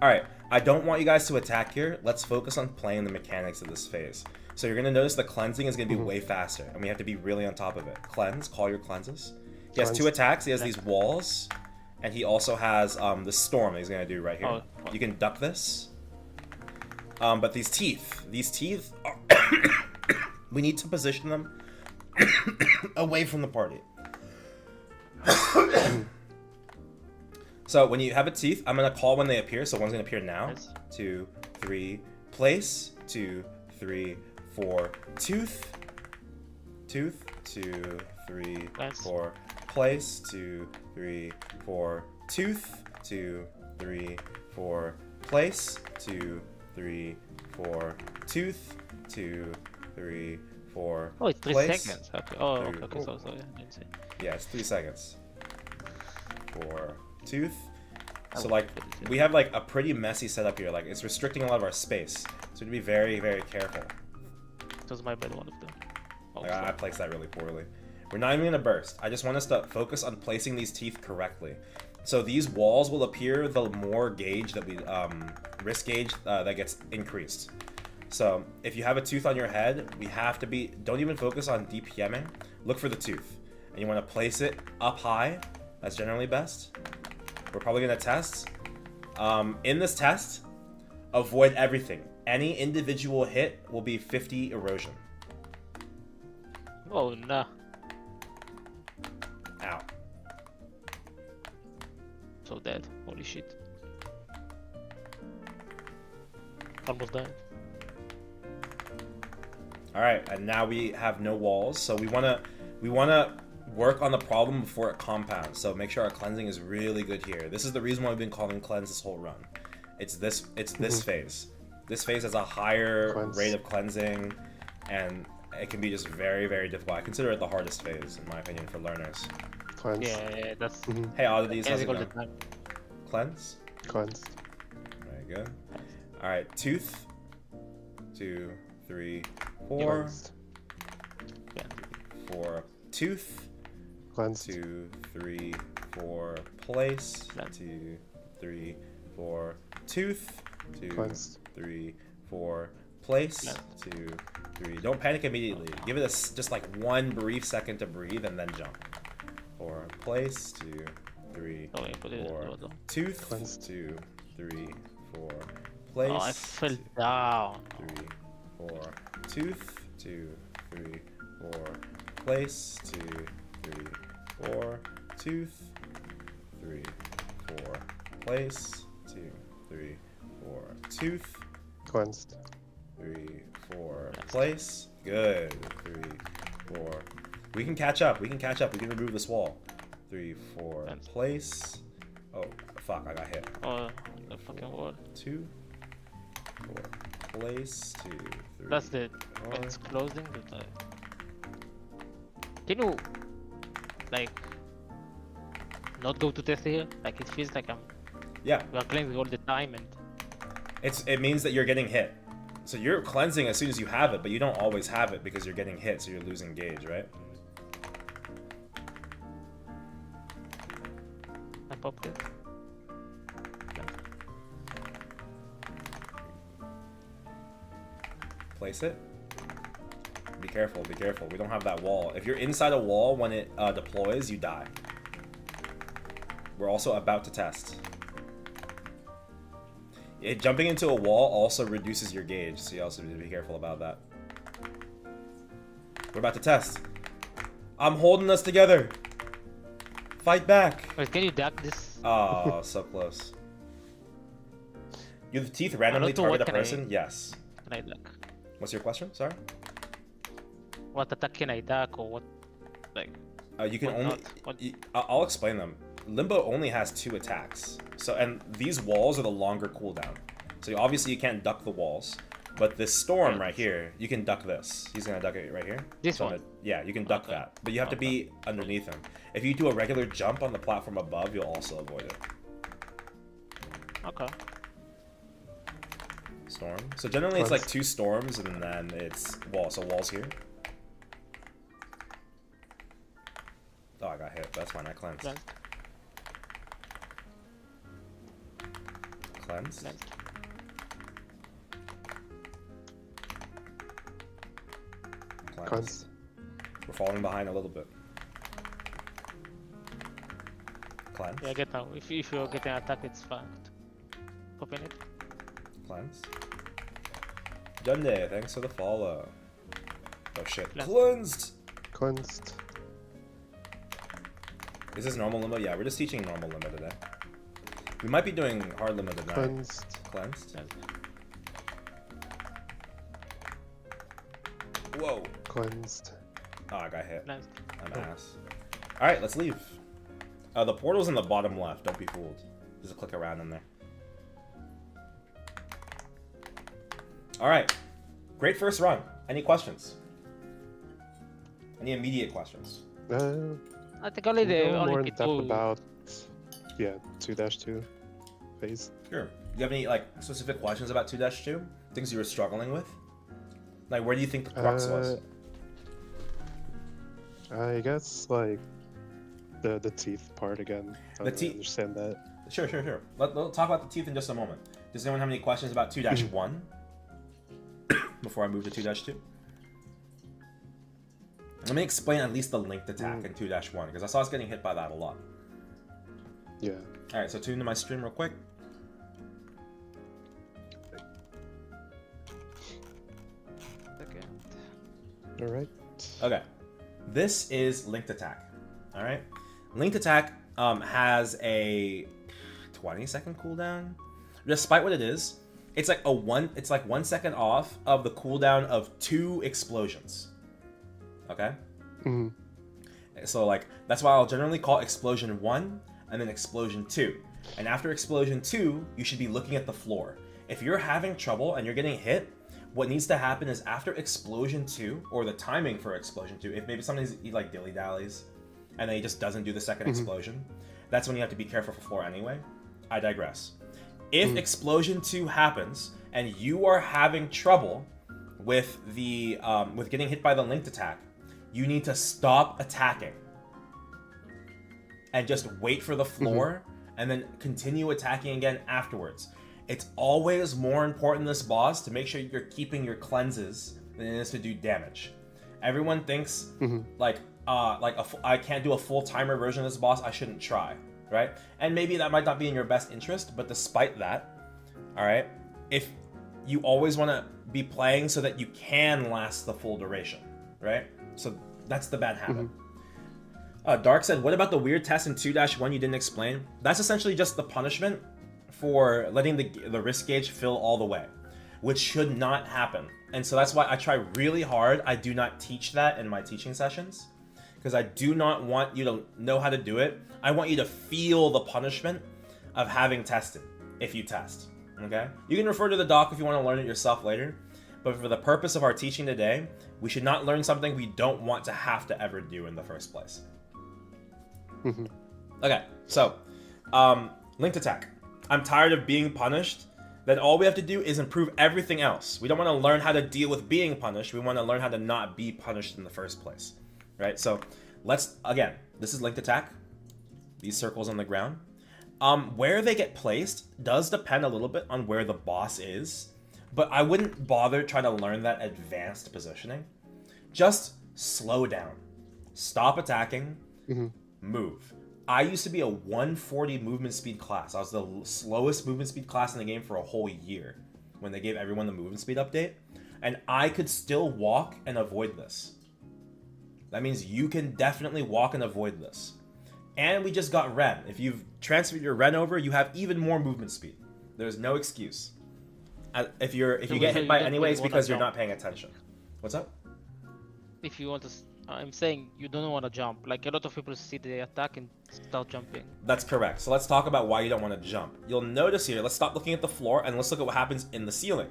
Alright, I don't want you guys to attack here. Let's focus on playing the mechanics of this phase. So you're going to notice the cleansing is going to be way faster, and we have to be really on top of it. Cleanse, call your cleanses. He has 2 attacks. He has these walls, and he also has the storm that he's going to do right here. Oh. You can duck this. But these teeth are we need to position them away from the party. So when you have a teeth, I'm gonna call when they appear. So one's gonna appear now. Yes. 2, 3, place. 2, 3, 4, tooth. 2, 3, Nice. 4, place. 2, 3, 4, tooth. 2, 3, 4, place. 2, 3, 4, tooth. 2, 3, 4. Oh, it's 3 place. seconds. Okay. Oh, Three. okay. So I didn't see. Yeah, it's 3 seconds. 4, tooth. I So will like, put it here. we have like a pretty messy setup here. Like, it's restricting a lot of our space. So to be very, very careful. It was my bad, one of them. Oh, Like, I sorry. placed that really poorly. We're not even gonna burst. I just want us to focus on placing these teeth correctly. So these walls will appear the more gauge that we, risk gauge that gets increased. So if you have a tooth on your head, we have to be, don't even focus on DPMing. Look for the tooth. And you wanna place it up high. That's generally best. We're probably gonna test. In this test, avoid everything. Any individual hit will be 50 erosion. Oh no. Ow. So dead. Holy shit. Almost died. All right, and now we have no walls, so we wanna work on the problem before it compounds. So make sure our cleansing is really good here. This is the reason why we've been calling cleanse this whole run. It's this phase. This phase has a higher rate of cleansing, and it can be just very, very difficult. I consider it the hardest phase, in my opinion, for learners. Cleanse. Yeah, that's Hey, oddities, how's it all the going? time. Cleanse. Cleansed. Very good. All right, tooth. 2, 3, 4. Cleansed. 4. Tooth. Cleansed. 2, 3, 4. Place. Cleansed. 2, 3, 4. Tooth. 2, Cleansed. 3, 4. Place. Cleansed. 2, 3. Don't panic immediately. Give it just like one brief second to breathe and then jump. 4. Place. 2, 3, Oh, yeah, put it 4. hold on. Tooth. Cleansed. 2, 3, 4. Place. Oh, I fell down. 3, 4. Tooth. 2, 3, 4. Place. 2, 3, 4. Tooth. 3, 4. Place. 2, 3, 4. Tooth. Cleansed. 3, 4. Place. Good. 3, 4. We can catch up. We can catch up. We can remove this wall. 3, 4. Cleansed. Place. Oh, fuck. I got hit. Oh, the fucking wall. 2, 4. Place. 2, 3. That's the four. when it's closing. Can you like not go to test here? Like it feels like Yeah. we are cleansing all the time and It means that you're getting hit. So you're cleansing as soon as you have it, but you don't always have it because you're getting hit, so you're losing gauge, right? I popped it. Place it. Be careful, be careful. We don't have that wall. If you're inside a wall when it deploys, you die. We're also about to test. Jumping into a wall also reduces your gauge, so you also need to be careful about that. We're about to test. I'm holding us together. Fight back. Wait, can you duck this? Oh, so close. You have the teeth randomly Naruto, what target a can I- person? Yes. Can I duck? What's your question? Sorry? What attack can I duck or what? Like You can What only. not? What- I'll explain them. Limbo only has 2 attacks. So, and these walls are the longer cooldown. So obviously you can't duck the walls. But this storm right here, you can duck this. He's gonna duck it right here. This So one? yeah, you can duck Okay. that. But you have to be underneath him. If you do a regular jump on the platform above, you'll also avoid it. okay. Storm. So generally it's like 2 storms and then it's wall. So walls here. Oh, I got hit. That's fine. I cleansed. Cleansed. Cleansed. Cleansed. Cleansed. We're falling behind a little bit. Cleanse. Yeah, get now. If you're getting attack, it's fine. Open it. Cleanse. Dunday, thanks for the follow. Oh shit. Cleanse. Cleansed! Cleansed. Is this normal limbo? Yeah, we're just teaching normal limbo today. We might be doing hard limbo tonight. Cleansed. Cleansed. Cleansed. Whoa. Cleansed. Oh, I got hit. Cleansed. I'm ass. Alright, let's leave. The portal's in the bottom left, don't be fooled. Just click around in there. Alright. Great first run. Any questions? Any immediate questions? I think only the Know more only in depth people. about 2-2 phase. Sure. Do you have any like specific questions about 2-2? Things you were struggling with? Like where do you think the crux was? I guess like the teeth part again. I The don't teeth- understand that. Sure. Let's talk about the teeth in just a moment. Does anyone have any questions about 2-1? Before I move to 2-2? Let me explain at least the linked attack in 2-1, because I saw us getting hit by that a lot. Yeah. Alright, so tune to my stream real quick. All right. Okay. This is linked attack. All right. Linked attack has a 20-second cooldown. Despite what it is, it's like 1 second off of the cooldown of 2 explosions. Okay? Mm-hmm. So like that's why I'll generally call explosion 1 and then explosion 2. And after explosion 2, you should be looking at the floor. If you're having trouble and you're getting hit, what needs to happen is after explosion 2, or the timing for explosion 2, if maybe somebody's like dilly-dallies and then he just doesn't do the second explosion, that's when you have to be careful for floor anyway. I digress. If explosion 2 happens and you are having trouble with the with getting hit by the linked attack, you need to stop attacking and just wait for the floor and then continue attacking again afterwards. It's always more important in this boss to make sure you're keeping your cleanses than it is to do damage. Everyone thinks I can't do a full timer version of this boss, I shouldn't try, right? And maybe that might not be in your best interest, but despite that, all right, if you always want to be playing so that you can last the full duration, right? So that's the bad habit. Dark said, what about the weird test in 2-1 you didn't explain? That's essentially just the punishment for letting the risk gauge fill all the way, which should not happen. And so that's why I try really hard. I do not teach that in my teaching sessions because I do not want you to know how to do it. I want you to feel the punishment of having tested if you test, okay? You can refer to the doc if you want to learn it yourself later, but for the purpose of our teaching today, we should not learn something we don't want to have to ever do in the first place. Okay, so, linked attack. I'm tired of being punished. Then all we have to do is improve everything else. We don't want to learn how to deal with being punished. We want to learn how to not be punished in the first place, right? So let's, again, this is linked attack. These circles on the ground. Where they get placed does depend a little bit on where the boss is, but I wouldn't bother trying to learn that advanced positioning. Just slow down. Stop attacking. Move. I used to be a 140 movement speed class. I was the slowest movement speed class in the game for a whole year when they gave everyone the movement speed update. And I could still walk and avoid this. That means you can definitely walk and avoid this. And we just got Ren. If you've transferred your Ren over, you have even more movement speed. There's no excuse. If you get hit by it anyways because you're not paying attention. What's up? If you want to, I'm saying you don't want to jump. Like a lot of people see the attack and start jumping. That's correct. So let's talk about why you don't want to jump. You'll notice here, let's stop looking at the floor and let's look at what happens in the ceiling.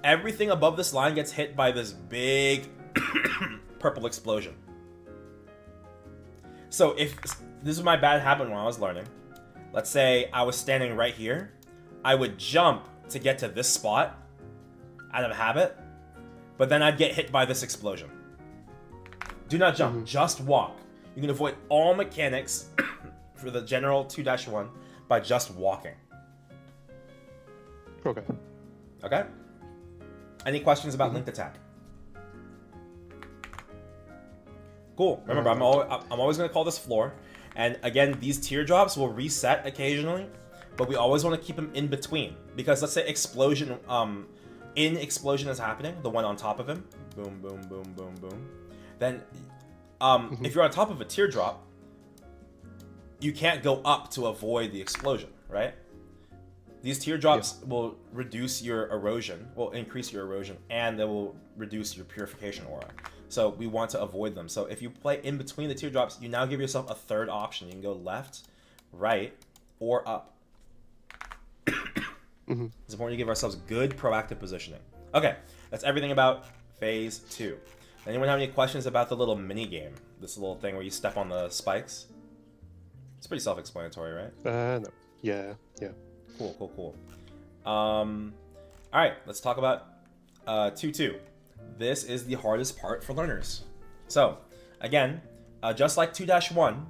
Everything above this line gets hit by this big purple explosion. So if this is my bad habit when I was learning, let's say I was standing right here, I would jump to get to this spot out of habit, but then I'd get hit by this explosion. Do not jump, just walk. You can avoid all mechanics for the general 2-1 by just walking. Okay. Okay? Any questions about linked attack? Cool. Remember, I'm always going to call this floor. And again, these teardrops will reset occasionally, but we always want to keep them in between. Because let's say explosion, explosion is happening, the one on top of him. Boom, boom, boom, boom, boom. Then, if you're on top of a teardrop, you can't go up to avoid the explosion, right? These teardrops will reduce your erosion, will increase your erosion, and they will reduce your purification aura. So we want to avoid them. So if you play in between the teardrops, you now give yourself a third option. You can go left, right, or up. It's important to give ourselves good proactive positioning. Okay, that's everything about Phase 2. Anyone have any questions about the little mini game? This little thing where you step on the spikes? It's pretty self-explanatory, right? No. Yeah. Cool. Alright, let's talk about 2-2. This is the hardest part for learners. So, again, just like 2-1,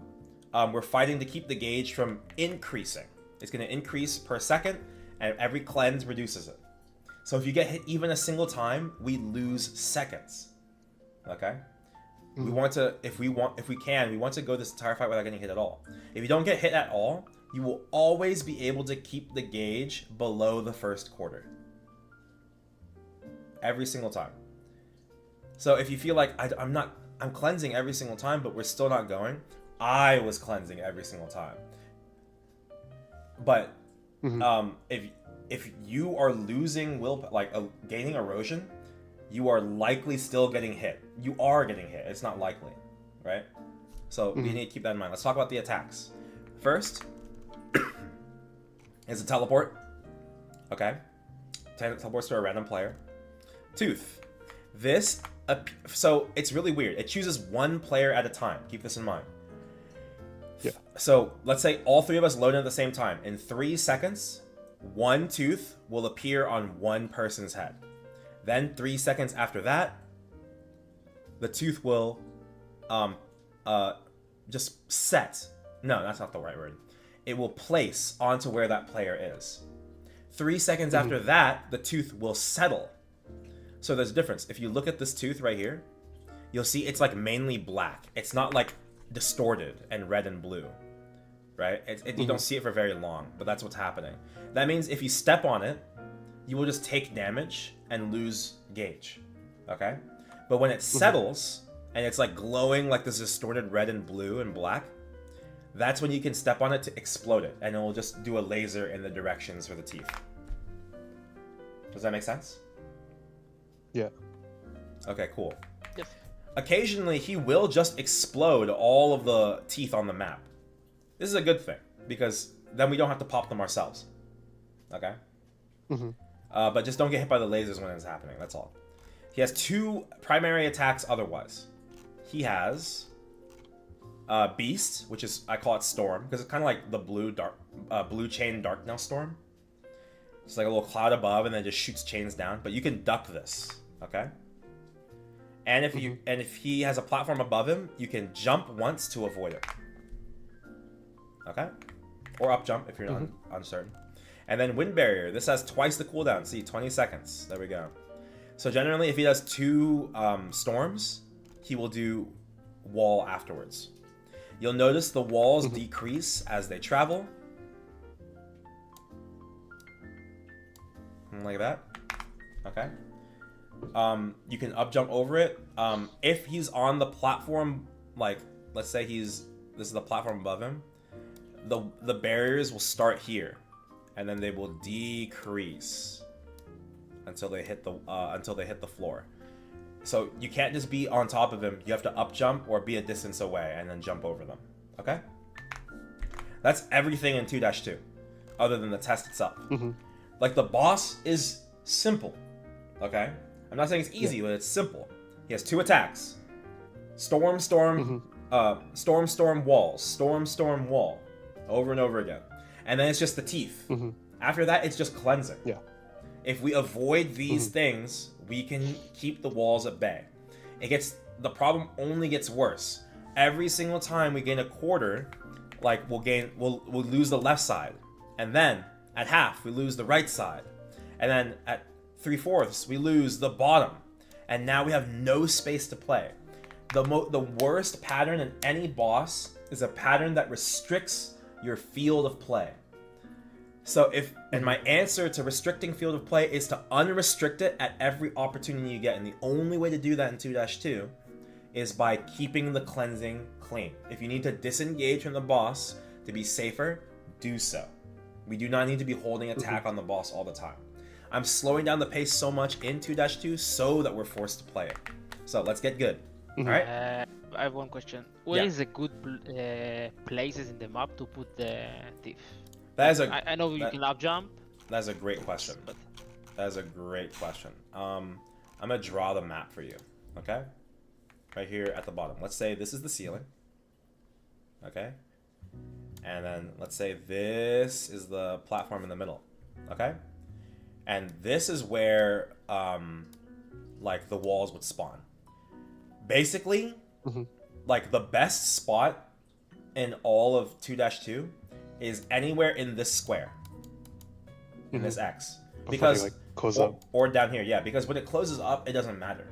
we're fighting to keep the gauge from increasing. It's going to increase per second, and every cleanse reduces it. So if you get hit even a single time, we lose seconds. Okay? We want to, if we can, we want to go this entire fight without getting hit at all. If you don't get hit at all, you will always be able to keep the gauge below the first quarter. Every single time. So if you feel like I'm cleansing every single time, but we're still not going, I was cleansing every single time. But if you are losing will, like gaining erosion, you are likely still getting hit. You are getting hit. It's not likely, right? So we need to keep that in mind. Let's talk about the attacks. First is a teleport. Okay, teleports to a random player. Tooth. This so it's really weird. It chooses one player at a time. Keep this in mind. Yeah. So let's say all three of us load in at the same time. In 3 seconds, one tooth will appear on one person's head. Then 3 seconds after that, the tooth will just set. No, that's not the right word. It will place onto where that player is. 3 seconds after that, the tooth will settle. So there's a difference. If you look at this tooth right here, you'll see it's like mainly black. It's not like distorted and red and blue, right? You don't see it for very long, but that's what's happening. That means if you step on it, you will just take damage and lose gauge, okay? But when it settles and it's like glowing like this distorted red and blue and black, that's when you can step on it to explode it, and it will just do a laser in the directions for the teeth. Does that make sense? Yeah. Okay, cool. Yes. Occasionally, he will just explode all of the teeth on the map. This is a good thing, because then we don't have to pop them ourselves. Okay? But just don't get hit by the lasers when it's happening, that's all. He has 2 primary attacks otherwise. He has Beast, which is, I call it Storm, because it's kind of like the blue chain Darknail Storm. It's like a little cloud above, and then just shoots chains down. But you can duck this, okay? And if he has a platform above him, you can jump once to avoid it. Okay? Or up jump if you're uncertain. And then Wind Barrier. This has twice the cooldown. See, 20 seconds. There we go. So generally, if he does 2 storms, he will do wall afterwards. You'll notice the walls decrease as they travel. Like that. Okay. You can up jump over it. If he's on the platform, like let's say this is the platform above him, the barriers will start here, and then they will decrease until they hit the floor. So you can't just be on top of him. You have to up jump or be a distance away and then jump over them. Okay. That's everything in 2-2, other than the test itself. Like the boss is simple. Okay. I'm not saying it's easy, but it's simple. He has 2 attacks. Storm, walls. Storm, wall. Over and over again. And then it's just the teeth. After that, it's just cleansing. Yeah. If we avoid these things, we can keep the walls at bay. The problem only gets worse. Every single time we gain a quarter, like we'll lose the left side. And then at half, we lose the right side. And then at 3/4, we lose the bottom. And now we have no space to play. The worst pattern in any boss is a pattern that restricts your field of play. So and my answer to restricting field of play is to unrestrict it at every opportunity you get. And the only way to do that in 2-2 is by keeping the cleansing clean. If you need to disengage from the boss to be safer, do so. We do not need to be holding attack on the boss all the time. I'm slowing down the pace so much in 2-2 so that we're forced to play it. So let's get good. All right? I have one question. Where is the good places in the map to put the thief? That is I know you can up jump. That's a great question. But That is a great question. I'm gonna draw the map for you. Okay? Right here at the bottom. Let's say this is the ceiling. Okay? And then let's say this is the platform in the middle. Okay? And this is where like the walls would spawn. Basically, like the best spot in all of 2-2 is anywhere in this square. In this X. Because like close up. Or down here, yeah, because when it closes up, it doesn't matter.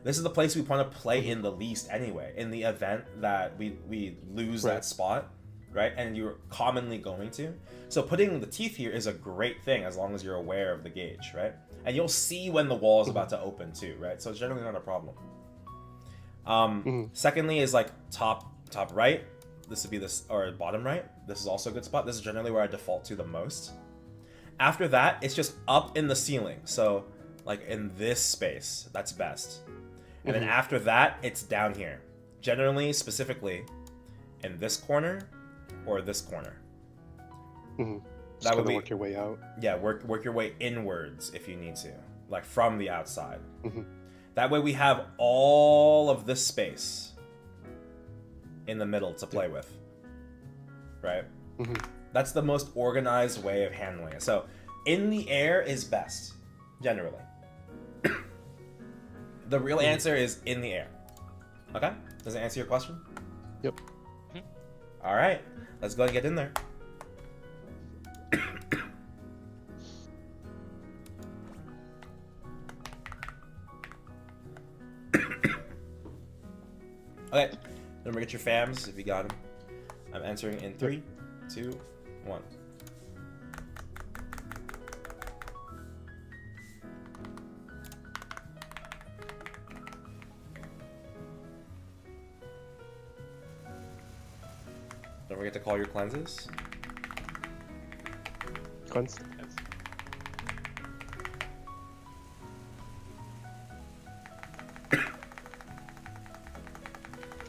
This is the place we want to play in the least anyway, in the event that we lose that spot, right? And you're commonly going to. So putting the teeth here is a great thing as long as you're aware of the gauge, right? And you'll see when the wall is about to open too, right? So it's generally not a problem. Secondly is like top right. This would be this, or bottom right. This is also a good spot. This is generally where I default to the most. After that, it's just up in the ceiling. So like in this space, that's best. And then after that, it's down here. Generally, specifically, in this corner or this corner. Just kind of work your way out. Yeah, work your way inwards if you need to, like from the outside. That way we have all of this space in the middle to play with, right? That's the most organized way of handling it. So in the air is best, generally. The real answer is in the air. Okay? Does it answer your question? Yep. All right, let's go and get in there. Okay, remember, get your fams if you got them. I'm entering in 3, 2, 1. Don't forget to call your cleanses. Cleansed.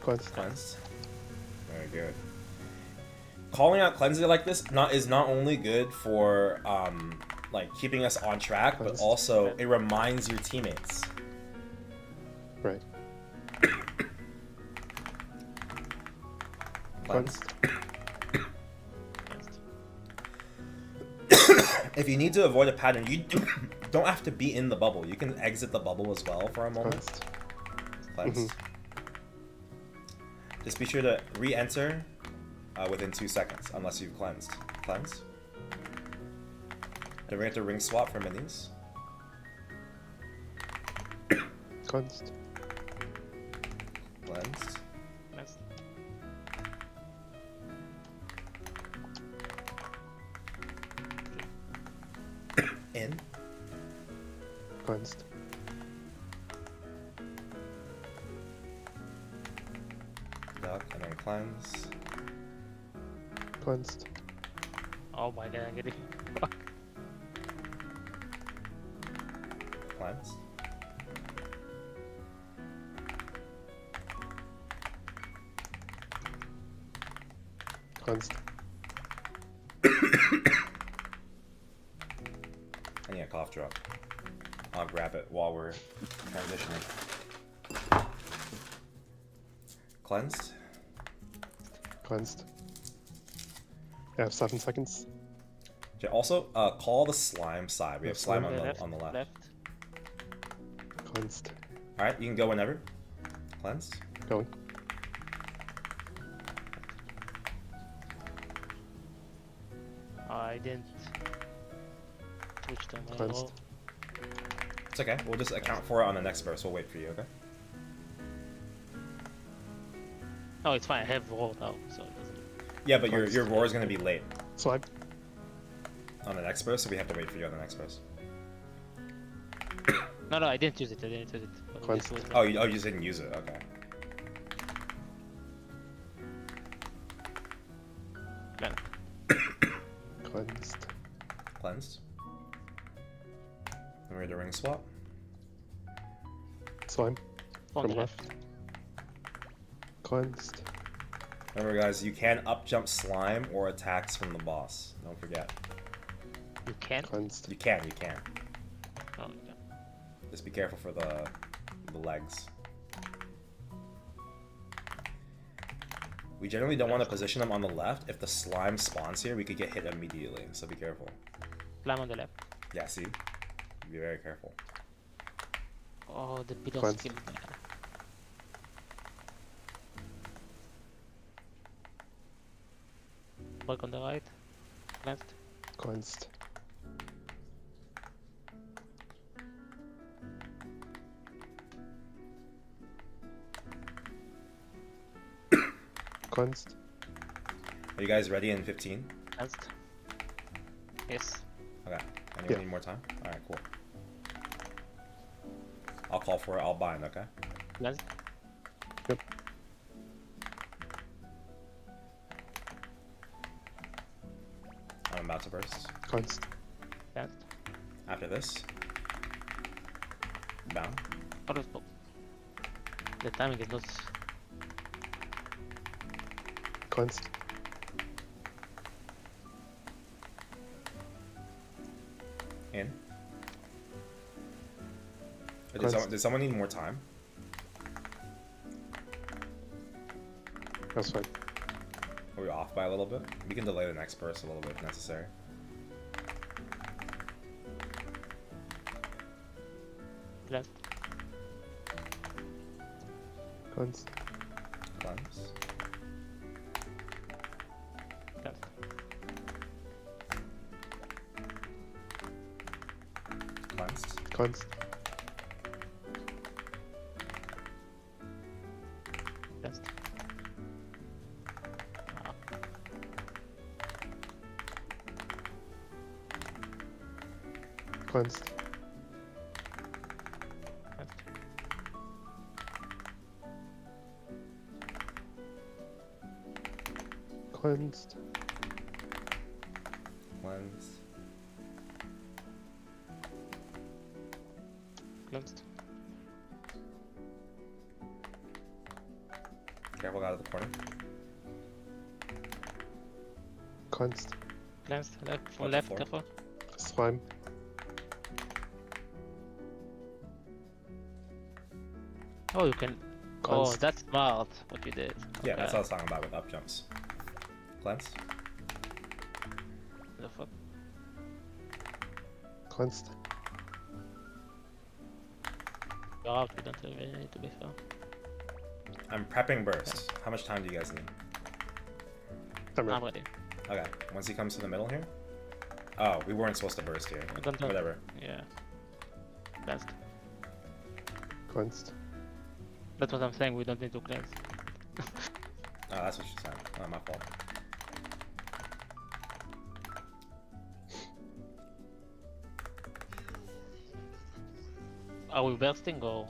Cleansed. Very good. Calling out cleanses like this is not only good for like keeping us on track, but also it reminds your teammates. Right. Cleansed. If you need to avoid a pattern, you don't have to be in the bubble. You can exit the bubble as well for a moment. Cleansed. Just be sure to re-enter within 2 seconds, unless you've cleansed. Cleansed. Don't forget to ring swap for minis. Cleansed. Cleansed. In. Cleansed. Duck and then cleanse. Cleansed. Oh my god, I'm getting. Cleanse. Cleansed. I need a cough drop. I'll grab it while we're transitioning. Cleansed. Cleansed. I have 7 seconds. Okay, also, call the slime side. We have slime on the left. Cleansed. Alright, you can go whenever. Cleansed. Going. I didn't switch them at Cleansed. all. It's okay. We'll just account for it on the next burst. We'll wait for you, okay? Oh, it's fine. I have roll now, so it doesn't. Yeah, but your roar is going to be late So I on the next burst, so we have to wait for you on the next burst. No, I didn't use it. I didn't use it. But Cleansed. this was- Oh, you just didn't use it. Okay. Cleansed. cleansed. Cleansed. Then we're going to ring swap. Slime. On From the left. Cleansed. Remember, guys, you can up jump slime or attacks from the boss. Don't forget. You can? Cleansed. You can. Oh, yeah. Just be careful for the legs. We generally don't want to position them on the left. If the slime spawns here, we could get hit immediately, so be careful. Climb on the left. Yeah, see? Be very careful. Oh, the pillar Cleansed. skill. Man. Work on the right. Cleansed. Cleansed. Cleansed. Are you guys ready in 15? Cleansed. Yes. Okay. Anyone Yeah. need more time? Alright, cool. I'll call for it. I'll bind, okay? Cleansed. Yep. I'm about to burst. Cleansed. Cleansed. After this, bound. Out of pop. The timing is not. Cleansed. In. Cleansed. Does someone need more time? That's fine. Are we off by a little bit? We can delay the next burst a little bit if necessary. Cleansed. Cleansed. Cleanse. Cleansed. Cleansed. Cleansed. Cleansed. Cleansed. Cleansed. Cleanse. Cleansed. Careful out of the corner. Cleansed. Cleansed. Left. Watch From the left. floor. Careful. Slime. Oh, you can. Oh, Cleansed. that's smart. What you did. Yeah, that's Okay. what I was talking about with up jumps. Cleanse. The fuck? Cleansed. You're out. We don't really need to be fair. I'm prepping burst. How much time do you guys need? I'm I'm ready. ready. Okay, once he comes to the middle here. Oh, we weren't supposed to burst here. Don't know. Whatever. Yeah. Cleansed. Cleansed. That's what I'm saying. We don't need to cleanse. Oh, that's what she said. Oh, my fault. Are we bursting or?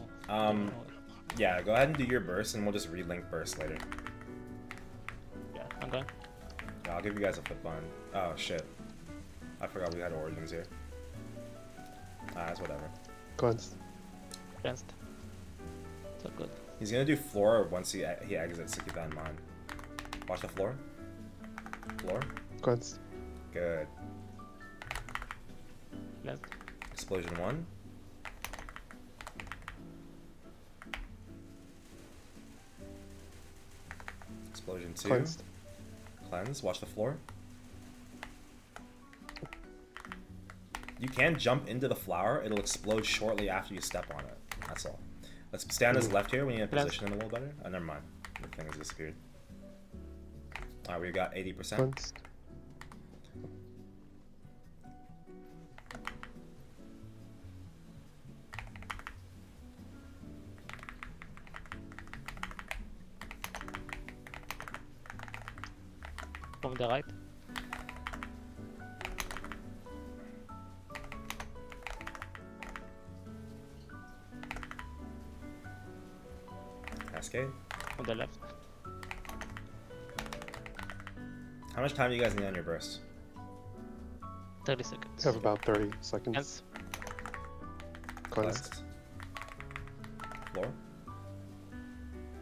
Yeah, go ahead and do your burst, and we'll just relink burst later. Yeah. I'm going. Yeah, I'll give you guys a flip on. Oh shit, I forgot we had origins here. Ah, that's whatever. Cleansed. Cleansed. So good. He's gonna do floor once he exits, so keep that in mind. Watch the floor. Floor. Cleansed. Good. Cleansed. Explosion 1. Explosion 2. Cleansed. Cleanse. Watch the floor. You can jump into the flower. It'll explode shortly after you step on it. That's all. Let's stay on his left here. We need to Cleanse. position him a little better. Oh, never mind. The thing has disappeared. Alright, we've got 80%. Cleansed. From the right. Cascade. From the left. How much time do you guys need on your burst? 30 seconds. Have about 30 seconds. Cleanse. Cleansed. Floor.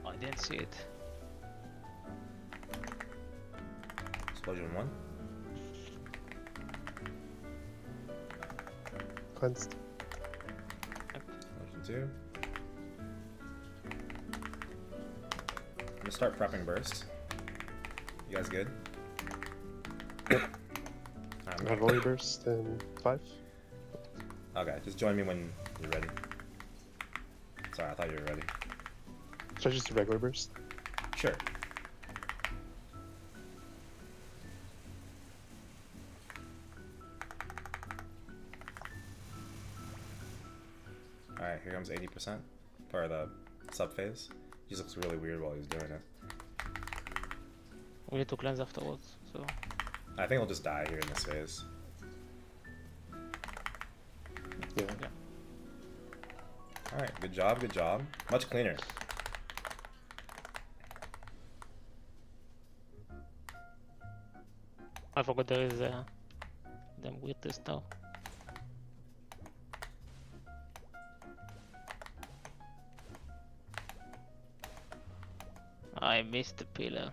I didn't see it. Explosion 1. Cleansed. Explosion 2. I'm gonna start prepping burst. You guys good? I have volley burst in 5. Okay, just join me when you're ready. Sorry, I thought you were ready. Should I just do regular burst? Sure. Alright, here comes 80%. For the sub phase. He just looks really weird while he's doing it. We need to cleanse afterwards. So I think he'll just die here in this phase. Yeah. Alright, good job, good job. Much cleaner. I forgot there is damn weird test now. I missed the pillar.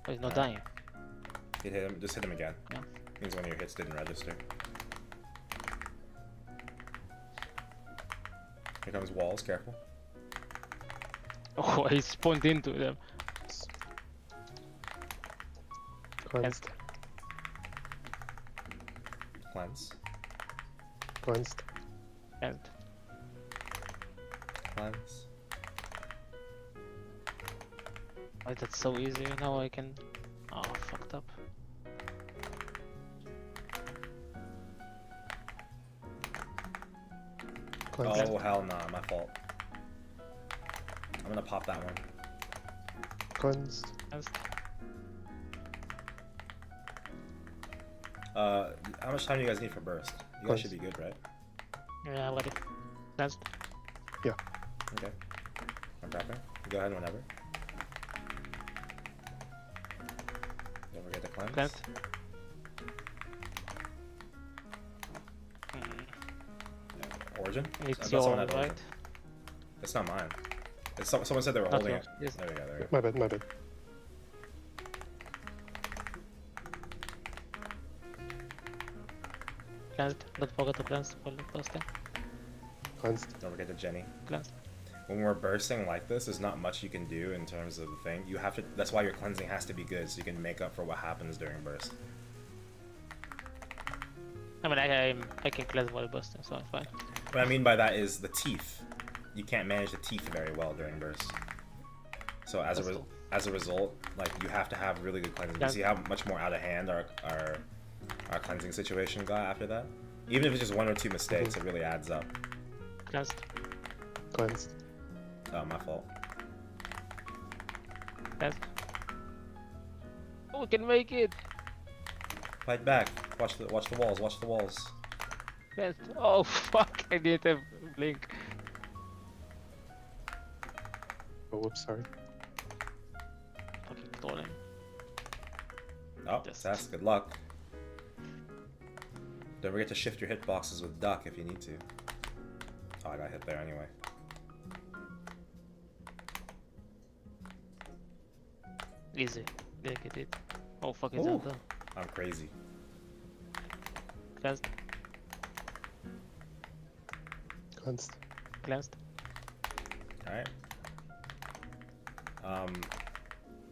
Oh, he's not dying. Hit him. Just hit him again. Yeah. Means one of your hits didn't register. Here comes walls. Careful. Oh, he spawned into them. Cleansed. Cleanse. Cleansed. And Cleanse. why that's so easy? Now I can. Oh, fucked up. Cleansed. Oh hell nah, my fault. I'm gonna pop that one. Cleansed. How much time do you guys need for burst? You guys should be good, right? Yeah, let it. That's Okay. I'm prepping. Go ahead whenever. Don't forget to cleanse. cleansed. Origin? It's That's your someone had right. origin. It's not mine. It's someone said they were Not holding yours. it. Yes. There we go, there we go. My bad, my bad. Cleansed. Don't forget to cleanse for the first time. Cleansed. Don't forget to Jenny. Cleansed. When we're bursting like this, there's not much you can do in terms of the thing. You have to. That's why your cleansing has to be good, so you can make up for what happens during burst. I mean, I can cleanse while busting, so I'm fine. What I mean by that is the teeth. You can't manage the teeth very well during burst. So as That's a cool. as a result, like you have to have really good cleansing. You Yeah. see how much more out of hand our cleansing situation got after that. Even if it's just one or two mistakes, it really adds up. Cleansed. Cleansed. Oh, my fault. Cleansed. Oh, we can make it! Fight back. Watch the walls. Watch the walls. Cleansed. Oh, fuck! I didn't have blink. Oh, whoops, sorry. Fucking trolling. Oh, Yes. that's good luck. Don't forget to shift your hitboxes with duck if you need to. Oh, I got hit there anyway. Easy. Get it. Oh, fuck, it's Ooh. down there. I'm crazy. Cleansed. Cleansed. Cleansed. Alright.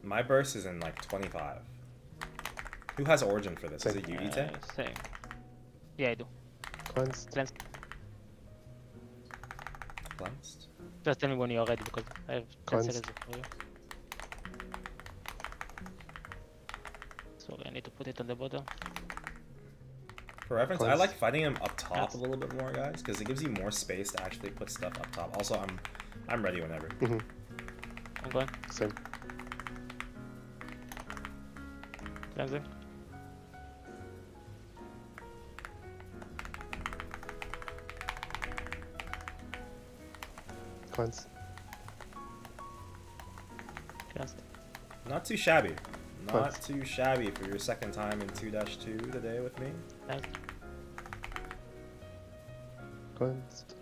My burst is in like 25. Who has origin for this? Is it you, Ite? Same. Yeah, I do. Cleansed. Cleansed. Cleansed? Just tell me when you're ready because I have Cleansed. cancelled it for you. Sorry, I need to put it on the bottom. For reference, I Cleansed. like fighting him up top Yes. a little bit more, guys, because it gives you more space to actually put stuff up top. Also, I'm ready whenever. I'm going. Same. Cleansing. Cleansed. Cleansed. Not too shabby. Not Cleansed. too shabby for your second time in 2-2 today with me. Cleansed. Cleansed.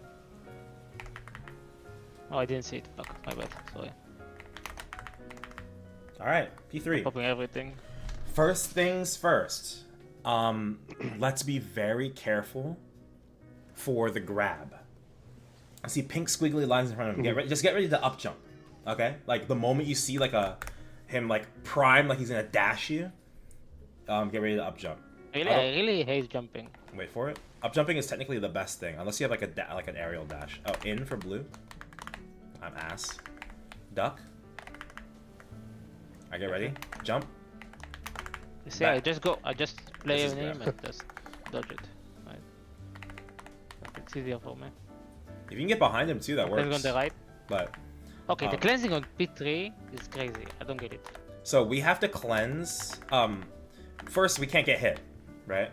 Oh, I didn't see it. Fuck, my bad. Sorry. Alright, P3. Popping everything. First things first. Let's be very careful for the grab. I see pink squiggly lines in front of him. Just get ready to up jump. Okay? Like the moment you see like him like prime, like he's gonna dash you, get ready to up jump. Really, Oh. I really hate jumping. Wait for it. Up jumping is technically the best thing, unless you have like like an aerial dash. Oh, in for blue. I'm ass. Duck. I get ready. Jump. You see, Back. I just play This your is name grab. and just dodge it. Right. It's easier for me. If you can get behind him too, that Cleansing on works. the right. But Okay, the Um, cleansing on P3 is crazy. I don't get it. so we have to cleanse. First we can't get hit, right?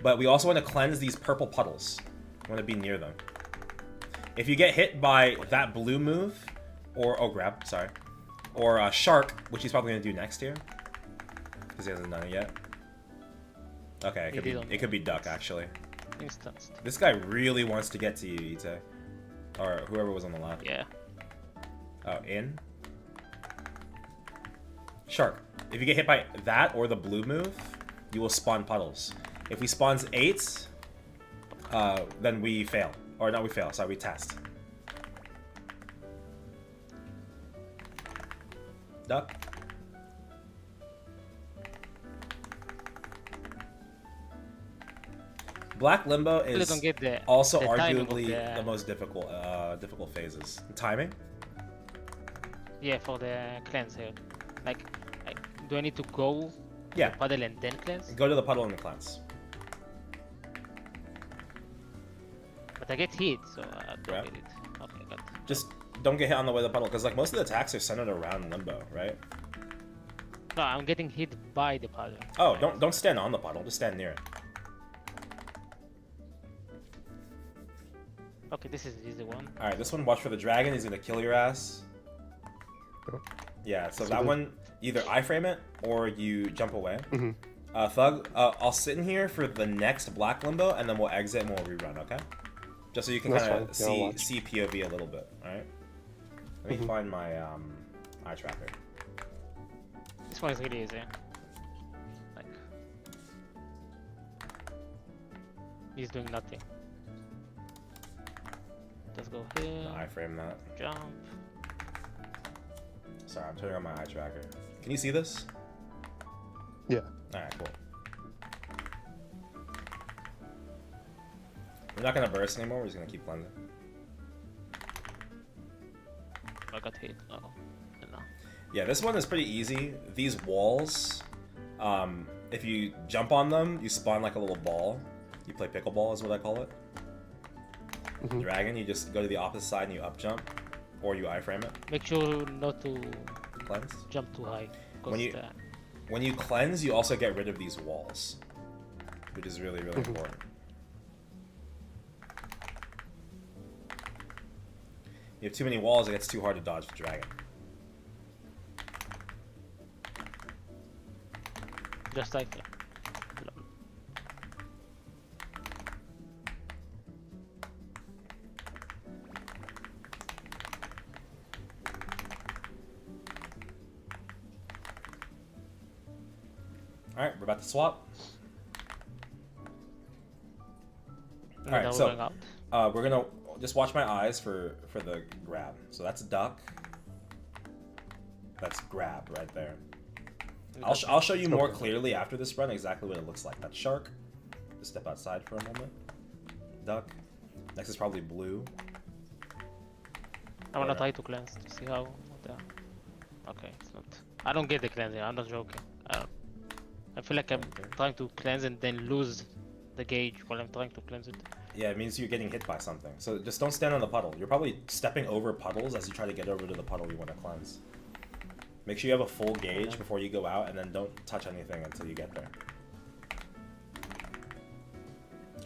But we also want to cleanse these purple puddles. We want to be near them. If you get hit by that blue move, or grab, sorry, or shark, which he's probably gonna do next here, Because he hasn't done it yet. Okay, it could be duck actually. Instanced. This guy really wants to get to you, Ite. Or whoever was on the left. Yeah. Oh, in? Shark. If you get hit by that or the blue move, you will spawn puddles. If he spawns 8, then we fail. Or not we fail, sorry, we test. Duck. Black Limbo is Don't get the, also the timing of arguably the most difficult phases. Timing? Yeah, for the cleanse here. Like, do I need to go Yeah. to the puddle and then cleanse? Go to the puddle and the cleanse. But I get hit, so I don't Yeah. get it. Okay, got it. Just don't get hit on the way to the puddle, because like most of the attacks are centered around Limbo, right? No, I'm getting hit by the puddle. Oh, don't stand on the puddle, just stand near it. Okay, this is the easy one. Alright, this one, watch for the dragon, he's gonna kill your ass. Yeah, so that one, either iframe it, or you jump away. Thug, I'll sit in here for the next Black Limbo, and then we'll exit and we'll rerun, okay? Just so you can That's kind of fine. Yeah, I'll see POV a little bit, alright? Let me find my eye tracker. This one is really easy. Like, he's doing nothing. Just go here, Iframe that. jump. Sorry, I'm turning on my eye tracker. Can you see this? Yeah. Alright, cool. We're not gonna burst anymore, we're just gonna keep cleansing. I got hit. Oh, no. Yeah, this one is pretty easy. These walls, if you jump on them, you spawn like a little ball. You play pickleball is what I call it. Dragon, you just go to the opposite side and you up jump, or you iframe it. Make sure not to Cleanse. jump too high. When you cleanse, you also get rid of these walls, which is really, really important. You have too many walls, it gets too hard to dodge the dragon. Just like that. Alright, we're about to swap. And Alright, now so we're going out. we're gonna just watch my eyes for the grab. So that's duck. That's grab right there. I'll show you more clearly after this run exactly what it looks like. That's shark. Just step outside for a moment. Duck. Next is probably blue. I wanna try to cleanse to see how. Okay, it's not. I don't get the cleansing. I'm not joking. I feel like I'm trying to cleanse and then lose the gauge while I'm trying to cleanse it. Yeah, it means you're getting hit by something. So just don't stand on the puddle. You're probably stepping over puddles as you try to get over to the puddle you want to cleanse. Make sure you have a full gauge before you go out, and then don't touch anything until you get there.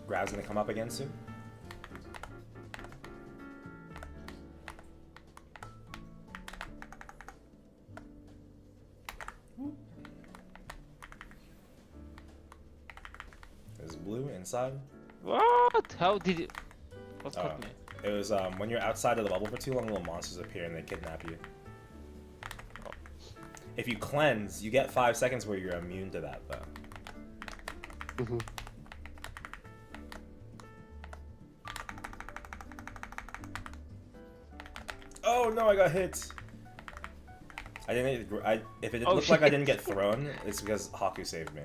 Grab's gonna come up again soon. There's blue inside. What? How did it? What caught me? It was when you're outside of the bubble for too long, little monsters appear and they kidnap you. If you cleanse, you get 5 seconds where you're immune to that, though. Oh no, I got hit. I didn't. If it looked like I didn't get thrown, it's because Haku saved me.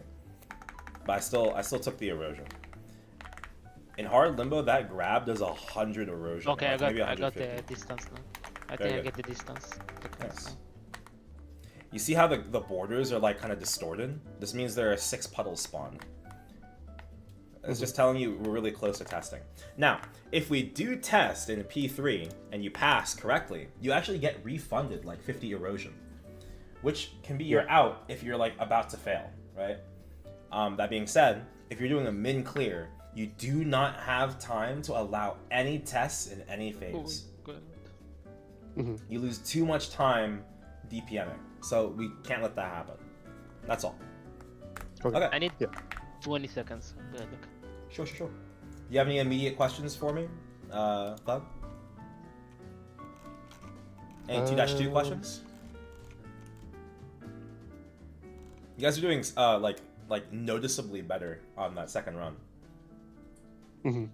But I still took the erosion. In hard limbo, that grab does 100 erosion. Okay, like maybe I got 150. the distance now. I Very think I good. get the distance. Nice. You see how the borders are like kind of distorted? This means there are 6 puddles spawned. It's just telling you we're really close to testing. Now, if we do test in P3 and you pass correctly, you actually get refunded like 50 erosion, which can be your out if you're like about to fail, right? That being said, if you're doing a min clear, you do not have time to allow any tests in any phase. You lose too much time DPMing, so we can't let that happen. That's all. Okay. I need Yeah. 20 seconds. I'll be right back. Sure. Do you have any immediate questions for me, Thug? Any 2-2 questions? You guys are doing like noticeably better on that second run. Mm-hmm.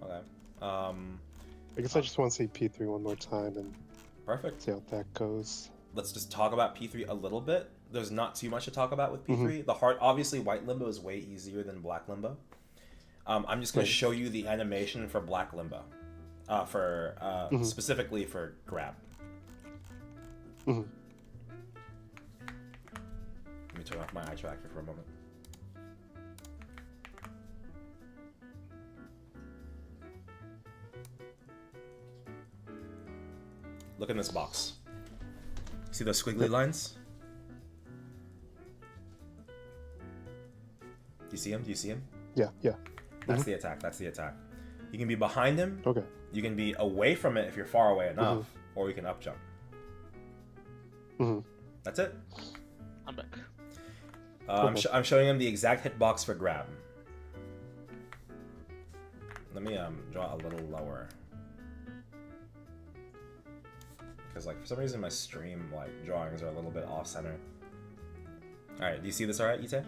Okay. I guess I just want to see P3 one more time and Perfect. see how that goes. Let's just talk about P3 a little bit. There's not too much to talk about with P3. The hard, obviously, white limbo is way easier than black limbo. I'm just going to show you the animation for black limbo, specifically for grab. Mm-hmm. Let me turn off my eye tracker for a moment. Look in this box. See those squiggly lines? Do you see him? Yeah. That's the attack. You can be behind him. Okay. You can be away from it if you're far away enough, or you can up jump. That's it. I'm back. I'm showing him the exact hitbox for grab. Let me draw a little lower. Because like for some reason my stream drawings are a little bit off center. Alright, do you see this alright, Ite?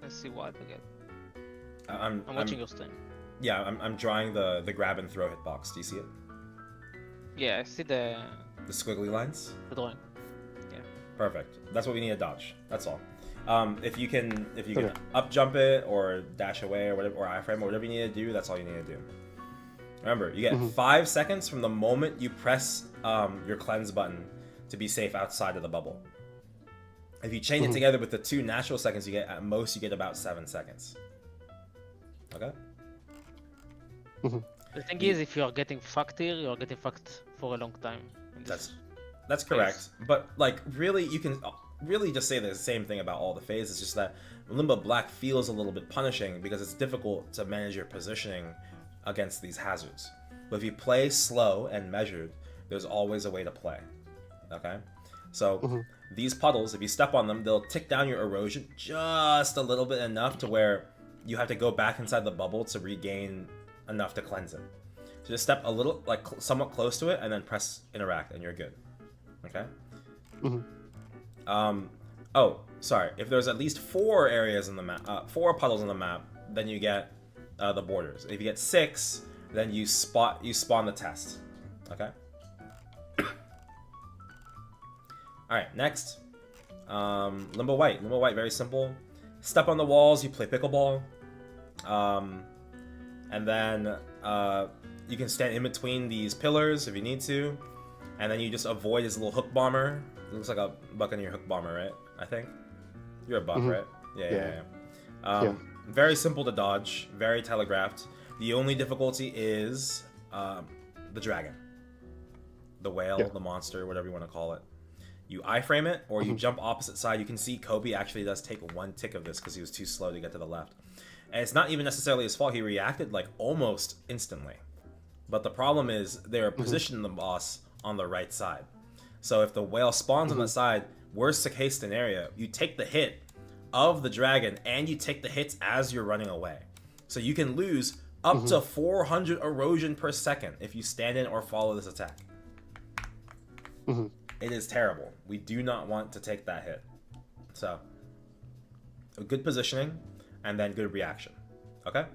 Let's see what again. I'm watching your stream. Yeah, I'm drawing the grab and throw hitbox. Do you see it? Yeah, I see the squiggly lines? drawing. Yeah. Perfect. That's what we need to dodge. That's all. If you can up jump it or dash away or whatever, or iframe or whatever you need to do, that's all you need to do. Remember, you get 5 seconds from the moment you press your cleanse button to be safe outside of the bubble. If you chain it together with the 2 natural seconds you get, at most you get about 7 seconds. Okay? The thing is, if you are getting fucked here, you are getting fucked for a long time. That's correct. But like really, you can really just say the same thing about all the phases. It's just that Limbo Black feels a little bit punishing because it's difficult to manage your positioning against these hazards. But if you play slow and measured, there's always a way to play. Okay? So these puddles, if you step on them, they'll tick down your erosion just a little bit, enough to where you have to go back inside the bubble to regain enough to cleanse it. So just step a little, like somewhat close to it, and then press interact, and you're good. Okay? Oh, sorry. If there's at least 4 areas in the map, 4 puddles in the map, then you get the borders. If you get 6, then you spawn the test. Okay? Alright, next. Limbo White. Limbo White, very simple. Step on the walls, you play pickleball. And then you can stand in between these pillars if you need to. And then you just avoid his little hook bomber. It looks like a Buccaneer hook bomber, right? I think. You're a buck, right? Yeah. Very simple to dodge. Very telegraphed. The only difficulty is the dragon. The whale, the monster, whatever you want to call it. You iframe it, or you jump opposite side. You can see Kobe actually does take 1 tick of this because he was too slow to get to the left. And it's not even necessarily his fault. He reacted like almost instantly. But the problem is they're positioning the boss on the right side. So if the whale spawns on the side, worst case scenario, you take the hit of the dragon and you take the hits as you're running away. So you can lose up to 400 erosion per second if you stand in or follow this attack. It is terrible. We do not want to take that hit. So, a good positioning, and then good reaction. Okay?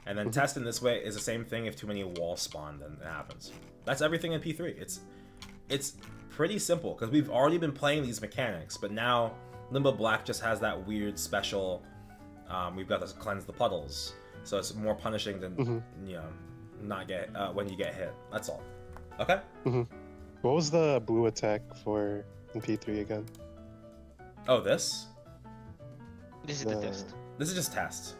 And then test in this way is the same thing. If too many walls spawn, then it happens. That's everything in P3. It's pretty simple, because we've already been playing these mechanics, but now Limbo Black just has that weird special, we've got to cleanse the puddles. So it's more punishing than, not get, when you get hit. That's all. Okay? What was the blue attack for in P3 again? Oh, this? This is the test. This is just test.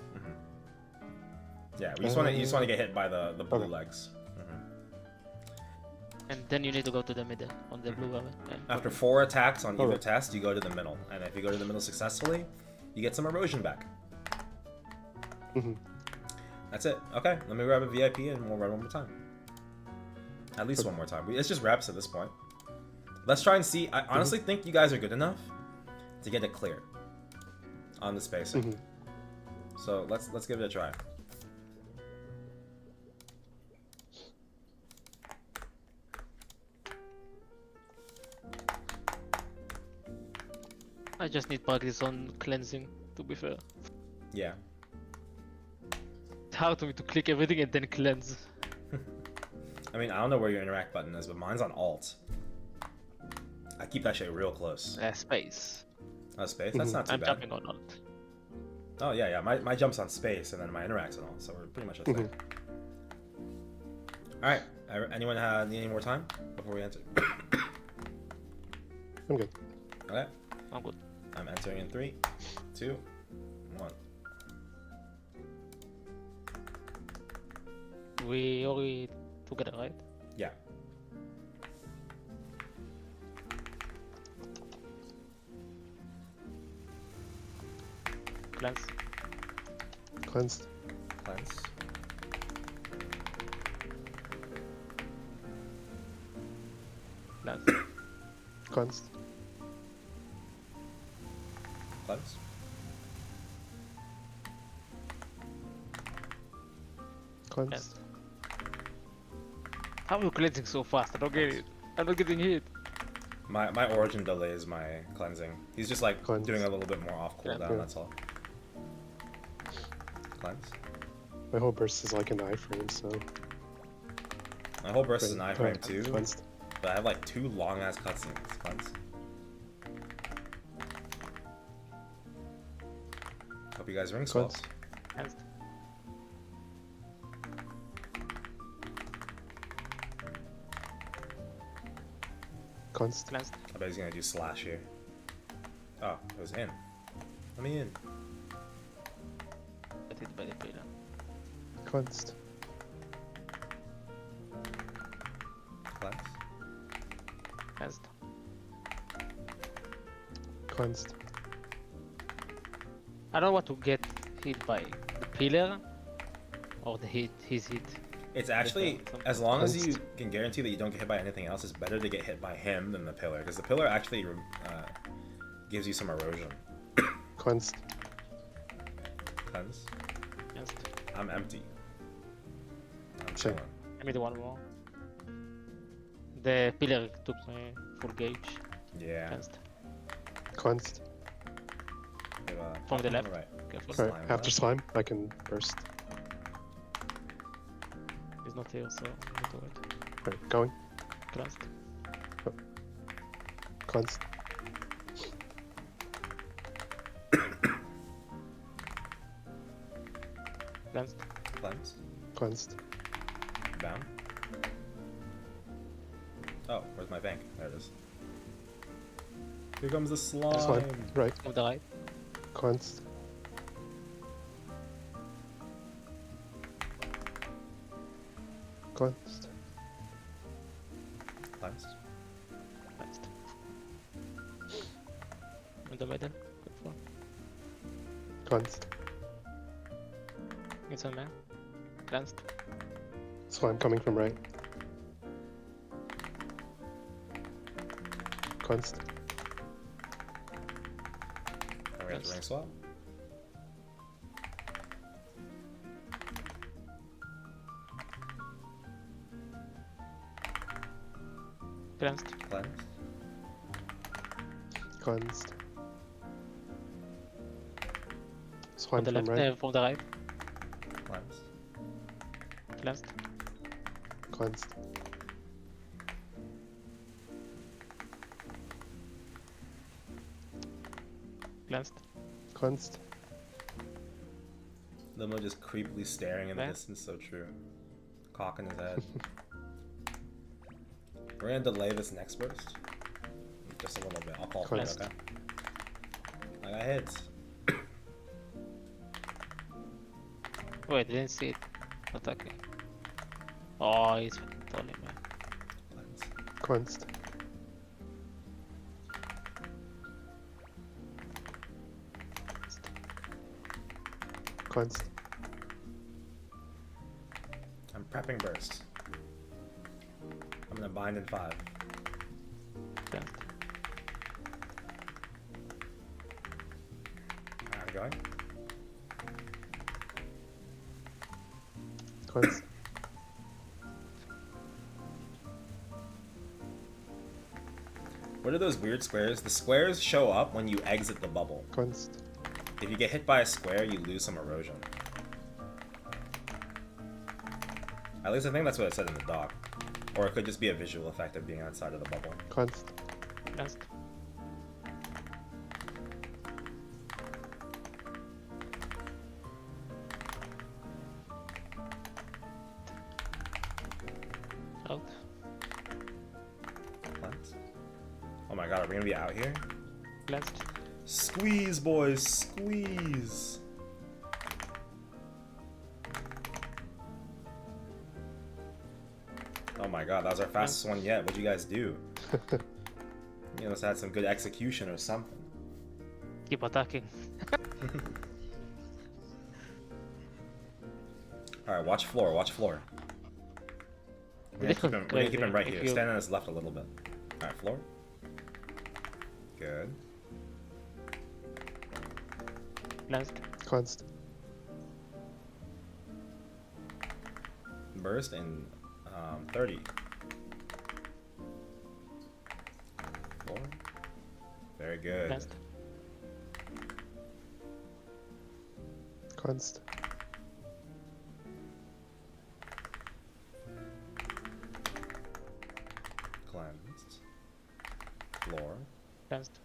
Yeah, you just want to get hit by the blue legs. And then you need to go to the middle on the blue level. After 4 attacks on either test, you go to the middle, and if you go to the middle successfully, you get some erosion back. That's it. Okay, let me grab a VIP and we'll run one more time. At least one more time. It's just reps at this point. Let's try and see. I honestly think you guys are good enough to get it clear on the spacing. So let's give it a try. I just need practice on cleansing, to be fair. Yeah. It's hard for me to click everything and then cleanse. I mean, I don't know where your interact button is, but mine's on Alt. I keep that shit real close. Space. Oh, space? That's not too I'm bad. jumping on alt. Oh, yeah. My jump's on space, and then my interact's on Alt, so we're pretty much the same. Alright. Anyone need any more time before we enter? I'm good. Okay. I'm good. I'm entering in 3, 2, 1. We already together, right? Yeah. Cleanse. Cleansed. Cleanse. Cleanse. Cleansed. Cleanse. Cleansed. Cleanse. How are you cleansing so fast? I don't get it. I'm not getting hit. My origin delays my cleansing. He's just like Cleanse. doing a little bit more off cooldown, Yeah. that's all. Cleanse. My whole burst is like an iframe, so. My whole burst is an Right, iframe right, too, Cleansed. but I have like 2 long ass cutscenes. Cleanse. Hope you guys ring swells. Cleanse. Cleansed. Cleansed. Cleansed. I bet he's gonna do slash here. Oh, it was in. Let me in. Get hit by the pillar. Cleansed. Cleanse. Cleansed. Cleansed. I don't want to get hit by the pillar or the hit, his hit. It's actually, Something. as long as you Cleansed. can guarantee that you don't get hit by anything else, it's better to get hit by him than the pillar, because the pillar actually gives you some erosion. Cleansed. Cleanse. Cleansed. I'm empty. I'm Same. chilling. I need one more. The pillar took me full gauge. Yeah. Cleansed. Cleansed. We have, From the on left. Right. Careful. Slime Alright, after left. slime, I can burst. He's not here, so I need to wait. Alright, going. Cleansed. Cleansed. Cleansed. Cleanse. Cleansed. Down. Oh, where's my bank? There it is. Here comes the slime. Slime. Right. Move the right. Cleansed. Cleansed. Cleanse. Cleansed. In the middle. Good for. Cleansed. It's on man. Cleansed. Slime coming from right. Cleansed. Are we at the Yes. ring swap? Cleansed. Cleanse. Cleansed. From Slime the from left. right. From the right. Cleanse. Cleansed. Cleansed. Cleansed. Cleansed. Limbo just creepily staring in the Yeah. distance, so true. Cock in his head. We're gonna delay this next burst. Just a little bit. I'll call for it, Cleansed. okay? I got hits. Wait, I didn't see it. Attacking. Oh, he's totally man. Cleanse. Cleansed. Cleansed. I'm prepping burst. I'm gonna bind in 5. Cleansed. going. Kunst. What are those weird squares? The squares show up when you exit the bubble. Kunst. If you get hit by a square, you lose some erosion. At least I think that's what it said in the doc. Or it could just be a visual effect of being outside of the bubble. Kunst. Last. Out. What? Oh my god, are we gonna be out here? Last. Squeeze, boys, squeeze! Oh my god, that was our fastest one yet. What'd you guys do? You must have had some good execution or something. Keep attacking. Alright, watch floor, watch floor. We're gonna keep him right here. Stand on his left a little bit. Alright, floor. Good. Last. Kunst. Burst in 30. Floor. Very good. Last. Kunst. Cleansed. Floor. Last.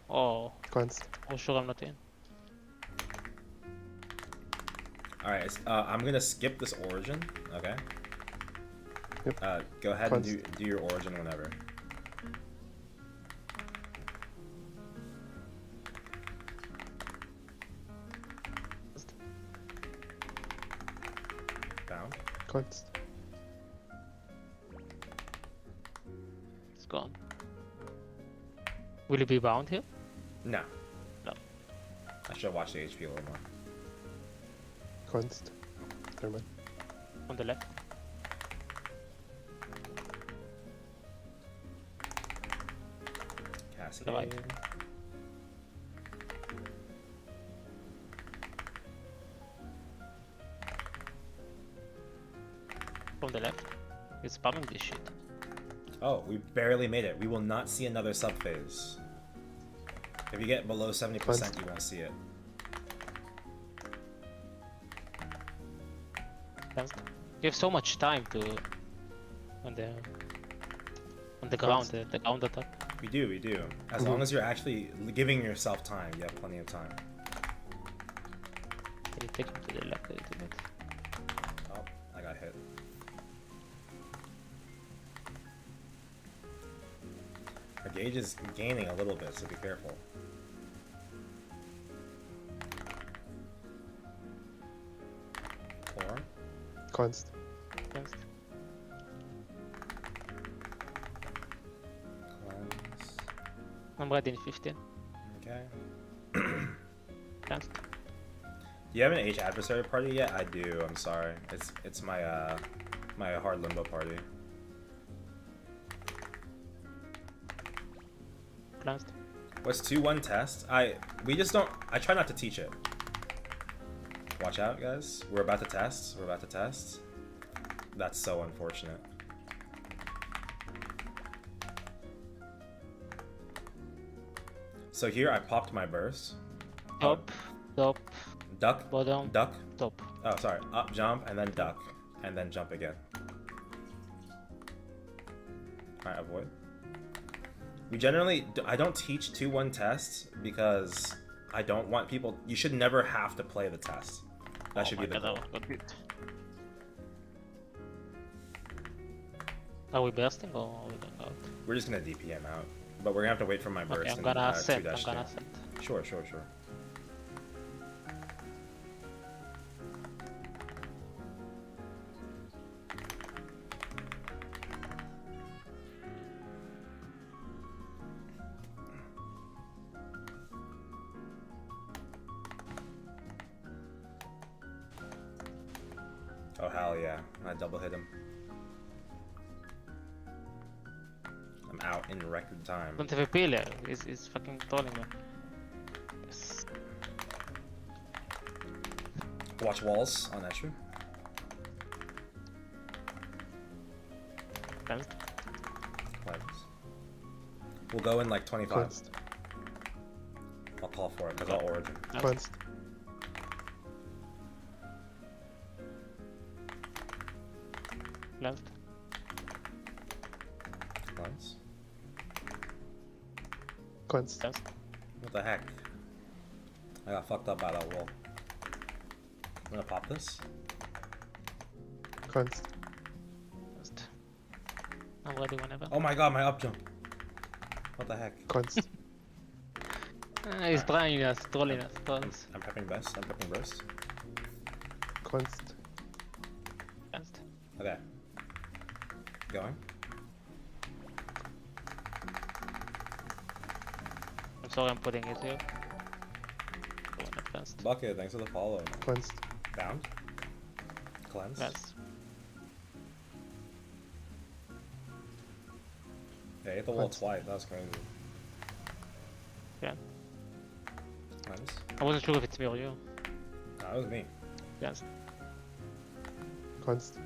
Oh. Kunst. Oh, sure I'm not in. Alright, I'm gonna skip this origin, okay? Yep. Go ahead and do your origin whenever. Down. Kunst. It's gone. Will it be bound here? No. No. I should watch the HP a little more. Kunst. Never mind. On the left. Cascade. Right. From the left. It's spamming this shit. Oh, we barely made it. We will not see another subphase. If you get below 70%, you won't see it. You have so much time to on the ground, the ground attack. We do, we do. As long as you're actually giving yourself time, you have plenty of time. Can you take him to the left a little bit? Oh, I got hit. Our gauge is gaining a little bit, so be careful. Four. Kunst. Last. Cleanse. I'm ready in 15. Okay. Last. Do you have an H adversary party yet? I do. I'm sorry. It's my my hard limbo party. Last. What's 2-1 test? I try not to teach it. Watch out, guys. We're about to test. We're about to test. That's so unfortunate. So here I popped my burst. Top. Top. Duck. Bottom. Duck. Top. Oh, sorry. Up, jump, and then duck. And then jump again. Alright, avoid. We generally... I don't teach 2-1 tests because I don't want people... You should never have to play the test. That should be the goal. Are we bursting or are we going out? We're just gonna DPM out. But we're gonna have to wait for my burst. Okay, I'm and, gonna 2-2. ascend. I'm gonna ascend. Sure, sure, sure. Oh hell yeah, I double hit him. I'm out in record time. Don't have a pillar. He's fucking trolling me. Yes. Watch walls on entry. Cleansed. Cleanse. We'll go in like 25. Cleansed. I'll call for it because I'll origin. Cleansed. Cleansed. Cleanse. Cleansed. Cleansed. What the heck? I got fucked up by that wall. I'm gonna pop this. Cleansed. Cleansed. I'm ready whenever. Oh my god, my up jump. What the heck? Cleansed. He's trying us, trolling us. Trolls. I'm prepping best. I'm prepping burst. Cleansed. Cleansed. Okay. Going. I'm sorry I'm putting it here. Going up fast. Bucket, thanks for the follow. Cleansed. Bound. Cleanse. Cleansed. Yeah, hit the wall Cleanse. twice. That was crazy. Yeah. Cleanse. I wasn't sure if it's me or you. No, it was me. Cleansed. Cleansed.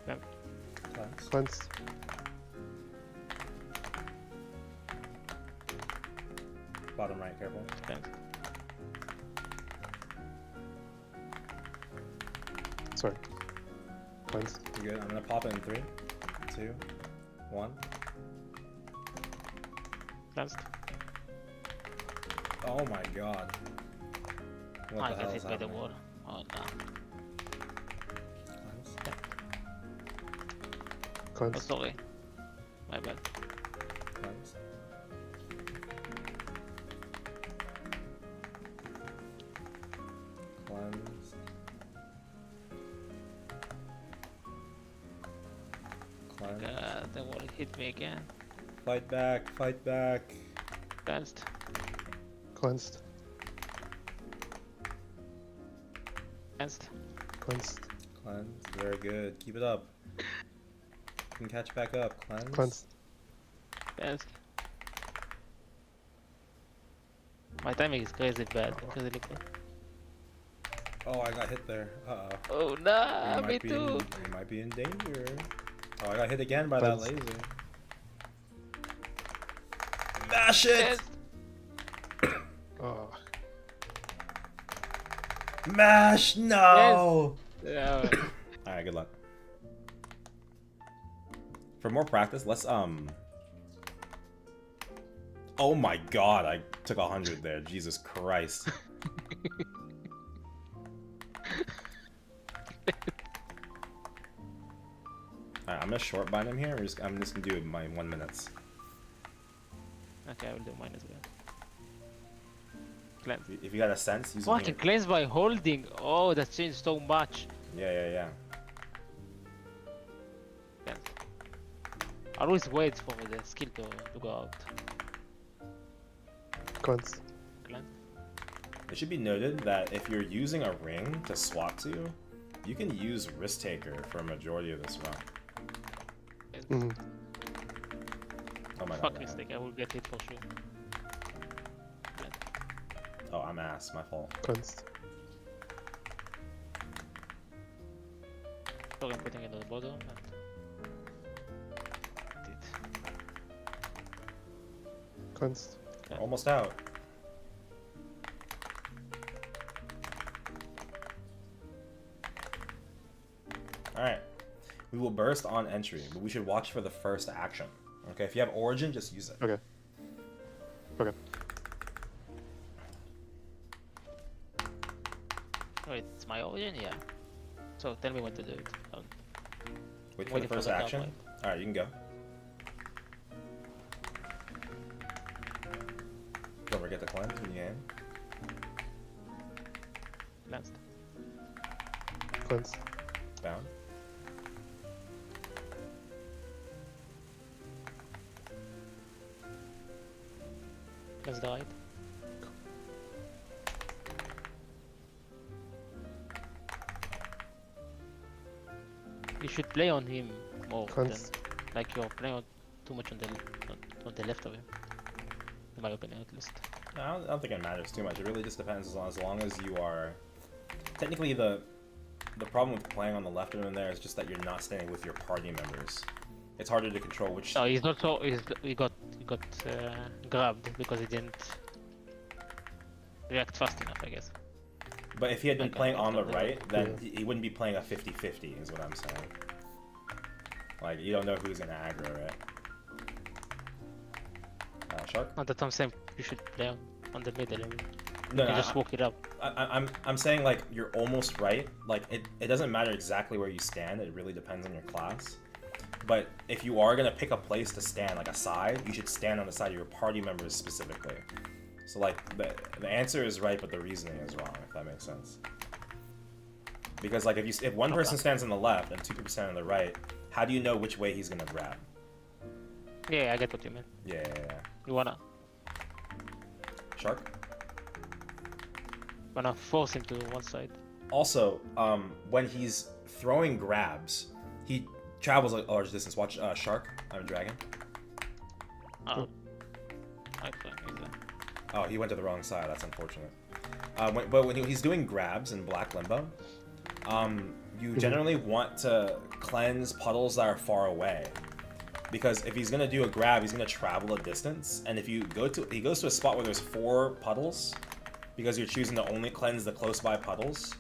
Cleanse. Cleansed. Bottom right, careful. Cleansed. Sorry. Cleansed. You good? I'm gonna pop it in 3, 2, 1. Cleansed. Oh my god. What I the get hell hit is by the happening? wall. Oh no. Cleanse. Oh, Cleansed. sorry. My bad. Cleanse. Cleanse. Cleanse. God, the wall hit me again. Fight back, fight back. Cleansed. Cleansed. Cleansed. Cleansed. Cleanse. Very good. Keep it up. You can catch back up. Cleanse. Cleansed. Cleansed. My timing is crazy bad. Crazy looking. Oh, I got hit there. Uh oh. Oh no, me too. You might be in danger. Oh, I got hit again by that Cleanse. laser. Mash it! Cleansed. Oh. Mash! No! Yeah. Alright, good luck. For more practice, let's Oh my god, I took 100 there. Jesus Christ. Alright, I'm gonna short bind him here. I'm just gonna do my 1 minutes. Okay, I will do mine as well. Cleanse. If you got a sense, use Oh, I it can here. cleanse by holding. Oh, that changed so much. Yeah. Cleanse. I always wait for the skill to go out. Cleansed. Cleanse. It should be noted that if you're using a ring to swap to, you can use Risk Taker for a majority of this run. Mm. Oh my god. Fuck man. mistake, I will get hit for sure. Cleanse. Oh, I'm ass. My fault. Cleansed. So I'm putting it on the bottom and... Did. Cleansed. We're almost out. Alright. We will burst on entry, but we should watch for the first action. Okay, if you have origin, just use it. Okay. Okay. Wait, it's my origin? Yeah. So tell me when to do it. Wait for Waiting the for first the action. top, Alright, you can go. Don't forget to cleanse when you can. Cleansed. Cleansed. Bound. Cleanse the right. You should play on him more than Cleanse. like you're playing too much on the left of him. In my opinion, at least. No, I don't think it matters too much. It really just depends as long as you are... Technically, the problem with playing on the left of him there is just that you're not standing with your party members. It's harder to control which... No, he's not so. He got grabbed because he didn't react fast enough, I guess. But if he had been Okay, playing that's on the not right, good. then he wouldn't be playing a 50-50, is what I'm saying. Like, you don't know who's gonna aggro, right? Shark? Not that I'm saying you should play on the middle. And No, you can just walk it up. I'm saying, like, you're almost right. Like, it doesn't matter exactly where you stand. It really depends on your class. But if you are gonna pick a place to stand, like a side, you should stand on the side of your party members specifically. So, like, the answer is right, but the reasoning is wrong, if that makes sense. Because, like, if one person stands on the left and 2 people stand on the right, how do you know which way he's gonna grab? Yeah, I get what you mean. Yeah. You wanna Shark? force him to one side. Also, when he's throwing grabs, he travels a large distance. Watch Shark. I'm a dragon. Oh. Okay, exactly. Oh, he went to the wrong side. That's unfortunate. But when he's doing grabs in Black Limbo, you generally want to cleanse puddles that are far away. Because if he's gonna do a grab, he's gonna travel a distance, and if he goes to a spot where there's 4 puddles, because you're choosing to only cleanse the close by puddles,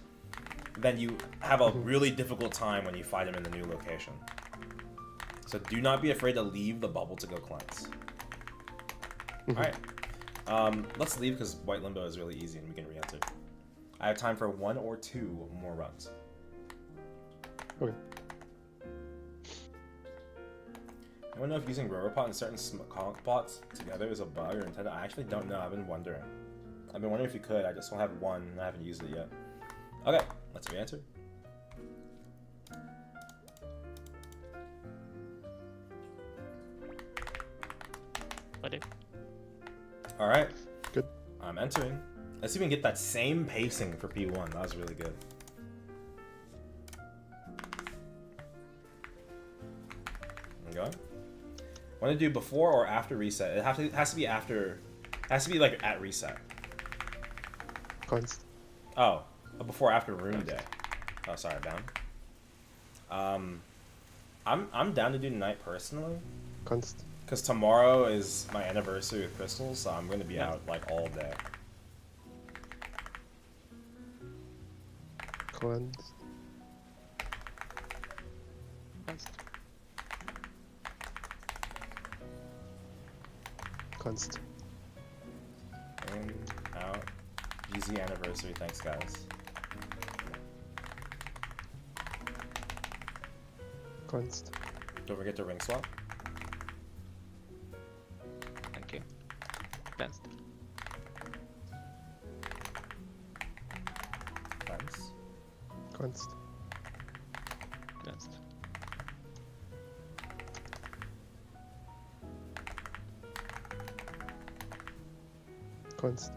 then you have a really difficult time when you fight him in the new location. So do not be afraid to leave the bubble to go cleanse. Alright. Let's leave because White Limbo is really easy and we can re-enter. I have time for 1 or 2 more runs. Okay. I don't know if using Rover Pot and certain conch pots together is a bug or intended. I actually don't know. I've been wondering. I've been wondering if you could. I just have one and I haven't used it yet. Okay, let's re-enter. Ready? Alright. Good. I'm entering. Let's see if we can get that same pacing for P1. That was really good. I'm going. Want to do before or after reset? It has to be after. It has to be like at reset. Const. Oh, before after room day. Oh, sorry, down. I'm down to do night personally. Const. Because tomorrow is my anniversary with Crystals, so I'm going to be out like all day. Cleanse. Const. In, out. Easy anniversary, thanks guys. Const. Don't forget to ring swap. Thank you. Cleansed. Thanks. Const. Cleansed. Const.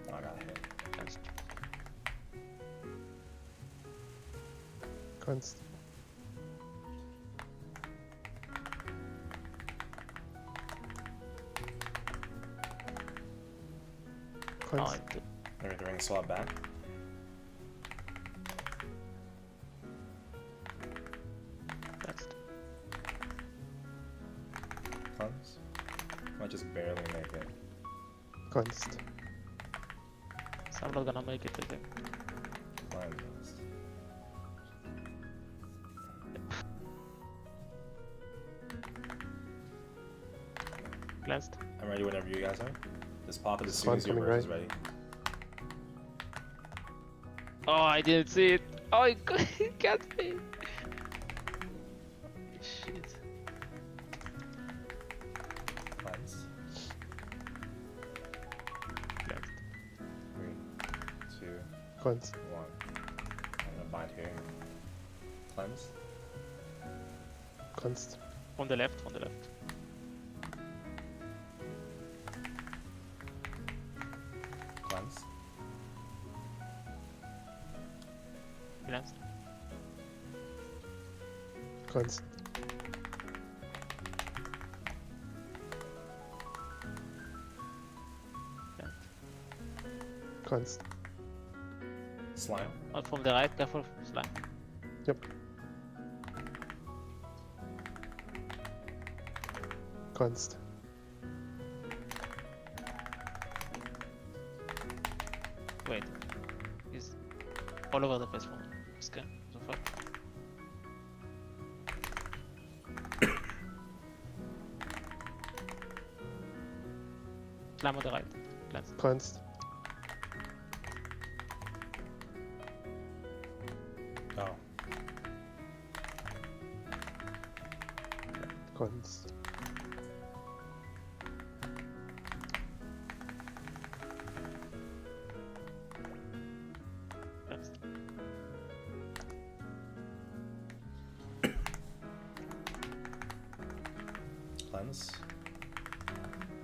Oh, I got hit. Cleansed. Const. Oh, Const. Let me ring swap back. cleansed. Cleanse. Might just barely make it. Const. So I'm not gonna make it, I think. Cleanse. Cleansed. I'm ready whenever you guys are. Just pop it as soon as your Coming verse is ready. Oh, I didn't see it. Oh, it got me. Shit. Cleanse. Cleansed. 3, 2, Const. 1. I'm gonna bind here. Cleanse. Const. On the left, on the left. Cleanse. Cleansed. Const. Const. Slime. From the right, careful, slime. Yep. Const. Wait. He's all over the place for me. Okay, so fuck. Slime on the right. Cleanse. Const. Oh. Const. Cleanse. Cleanse.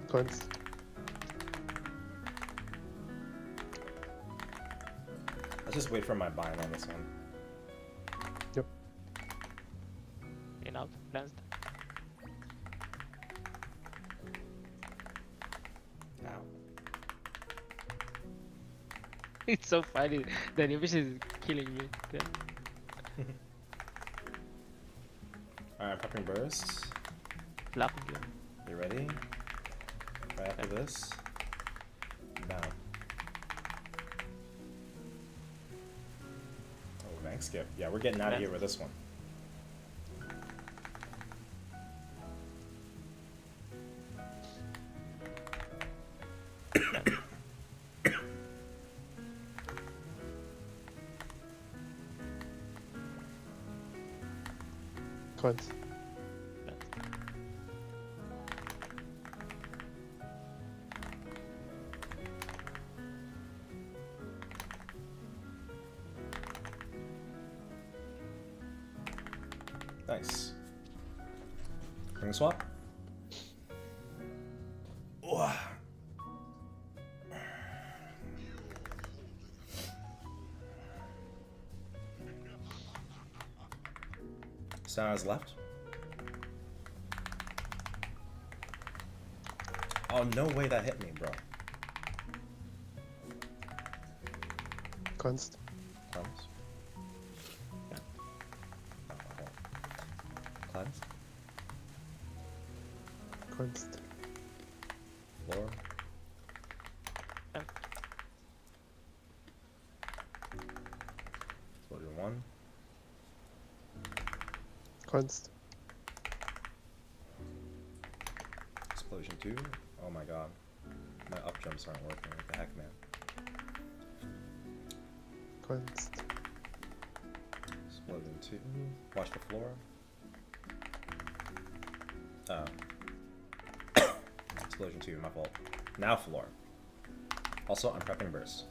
Const. Let's just wait for my bind on this one. In out. Cleansed. Ow. It's so funny. The animation is killing me. Yeah. Alright, prepping burst. Laughing you. You ready? Right after this. Down. Oh, rank skip. Yeah, we're getting out of here with this one. Const. Nice. Ring swap. Ooh. Sarah's left. Oh, no way that hit me, bro. Const. Cleanse. Cleanse. Const. Floor. Explosion 1. Const. Explosion 2. Oh my god. My up jumps aren't working. What the heck, man? Const. Explosion 2. Watch the floor. Oh. Explosion 2, my fault. Now floor. Also, I'm prepping burst.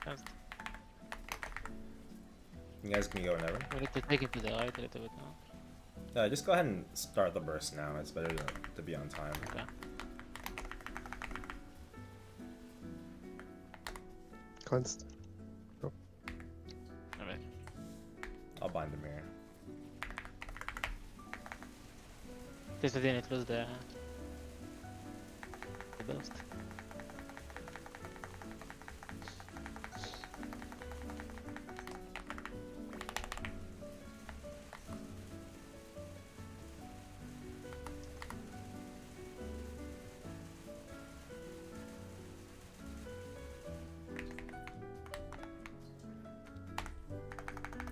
Cleansed. You guys can go whenever. We need to take it to the right a little bit now. Just go ahead and start the burst now. It's better to be on time. Okay. Const. Alright. I'll bind the mirror. This didn't lose the burst.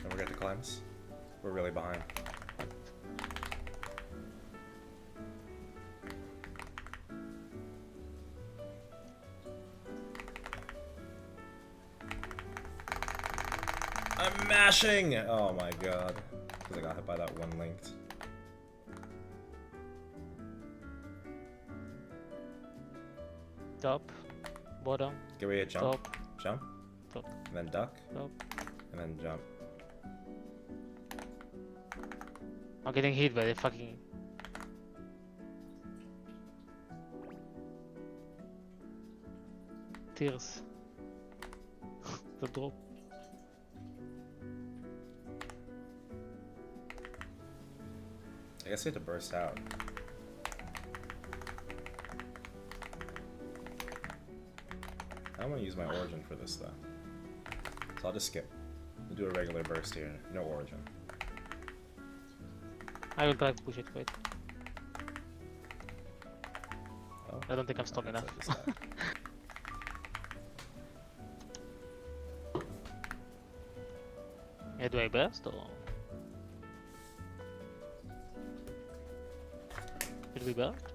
Don't forget to cleanse. We're really behind. I'm mashing! Oh my god. Because I got hit by that one linked. Top, bottom, Get ready to jump. top, Jump. top, And then duck. top. And then jump. I'm getting hit by the fucking. Tears. The drop. I guess we have to burst out. I don't want to use my origin for this though. So I'll just skip. We'll do a regular burst here. No origin. I will try to push it. Wait. Oh, I don't think I'm strong enough. Yeah, do I burst or? Should we burst?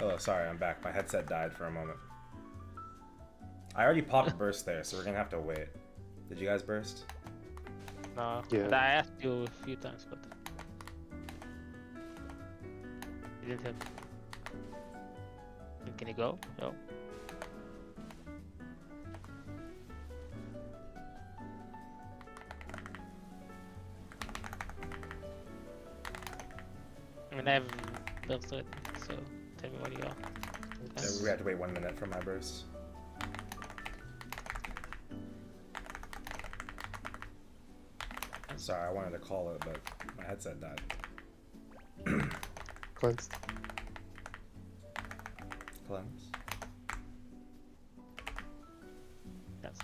Oh, sorry, I'm back. My headset died for a moment. I already popped burst there, so we're gonna have to wait. Did you guys burst? No. Yeah. But I asked you a few times, but you didn't have. Can you go? No. I mean, I have burst already, so tell me what you are. Yeah, we had to wait 1 minute for my burst. Sorry, I wanted to call it, but my headset died. Cleansed. Cleanse. Yes.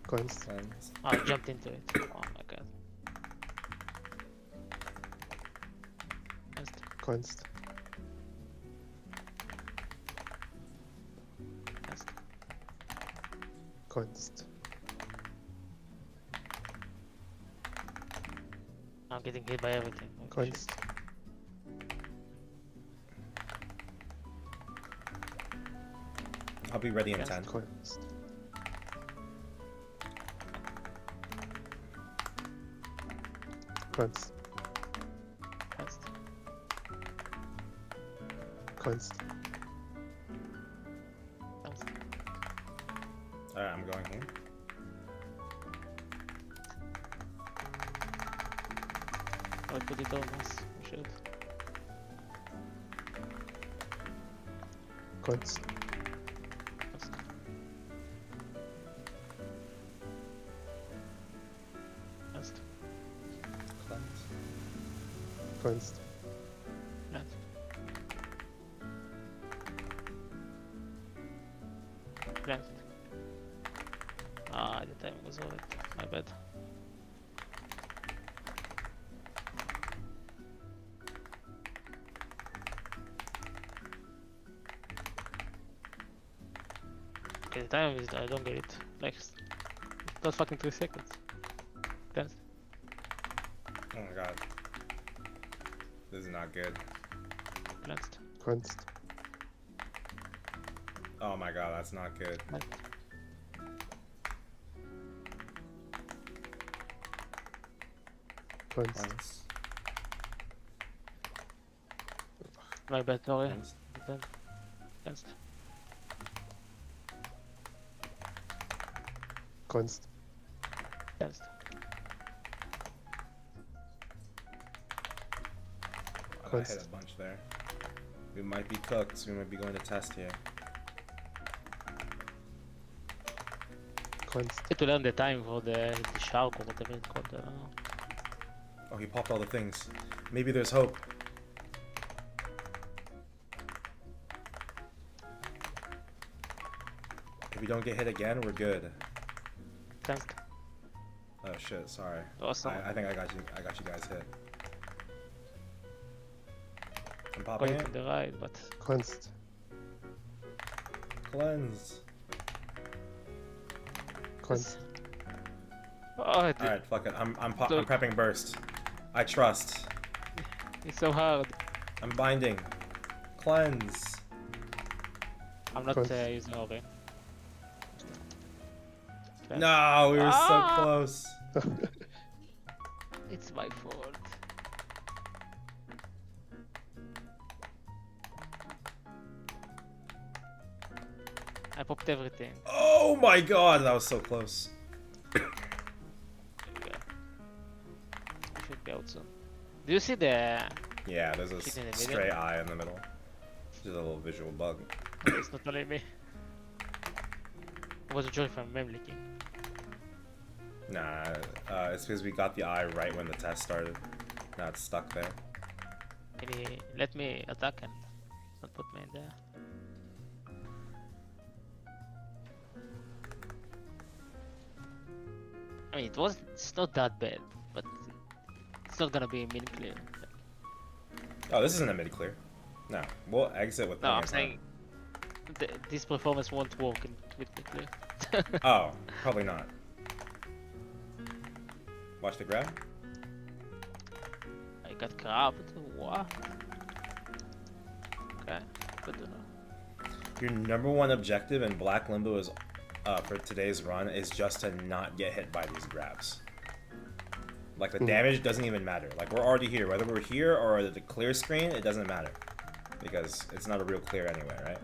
Cleansed. Cleanse. Oh, I jumped into it. Oh my god. Yes. Cleansed. Yes. Cleansed. I'm getting hit by everything. Oh, shit. Cleansed. I'll be ready in Yes. 10. Cleansed. Cleansed. Yes. Cleansed. Yes. Alright, I'm going here. I put it almost. We should. Cleansed. Yes. Yes. Cleanse. Cleansed. Yes. Cleansed. Ah, the timing was over. My bad. Okay, the time is I don't get it. Like, that's fucking 3 seconds. Cleansed. Oh my god. This is not good. Cleansed. Cleansed. Oh my god, that's not good. Cleansed. Cleanse. My bad, sorry. Cleanse. Cleansed. Cleansed. Cleansed. I Cleansed. hit a bunch there. We might be cooked. We might be going to test here. Cleansed. Need to learn the time for the shark or whatever it's called. Oh, he popped all the things. Maybe there's hope. If we don't get hit again, we're good. Cleansed. Oh shit, sorry. Awesome. I think I got you guys hit. I'm popping Going it. to the right, but Cleansed. Cleanse. Cleansed. oh, Alright, fuck it. I'm So- prepping burst. I trust. it's so hard. I'm binding. Cleanse. I'm not Cleanse. using Ori. No, we were Ah! so close. It's my fault. I popped everything. Oh my god, that was so close. There we go. We should be out soon. Do you see the... Yeah, there's a She's in the stray middle. eye in the middle. Just a little visual bug. It's not only me. I wasn't sure if I'm mem leaking. Nah, it's because we got the eye right when the test started. Now it's stuck there. Can he let me attack and not put me in there? I mean, it's not that bad, but it's not gonna be mid clear. Oh, this isn't a mid clear. No, we'll exit with. No, I'm plenty of saying this performance won't work in mid clear. time. Oh, probably not. Watch the grab. I got grabbed. What? Okay, good to know. Your number one objective in Black Limbo is, for today's run, is just to not get hit by these grabs. Like, the damage doesn't even matter. Like, we're already here. Whether we're here or at the clear screen, it doesn't matter. Because it's not a real clear anyway, right?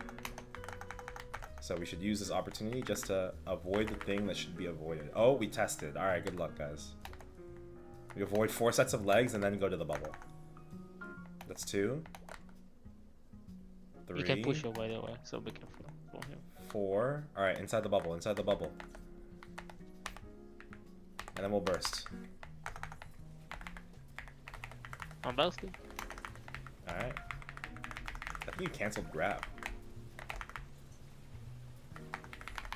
So we should use this opportunity just to avoid the thing that should be avoided. Oh, we tested. Alright, good luck, guys. We avoid 4 sets of legs and then go to the bubble. That's 2. 3. You can push her, by the way, so be careful from him. 4. Alright, inside the bubble, inside the bubble. And then we'll burst. I'm bursting. Alright. I think you canceled grab.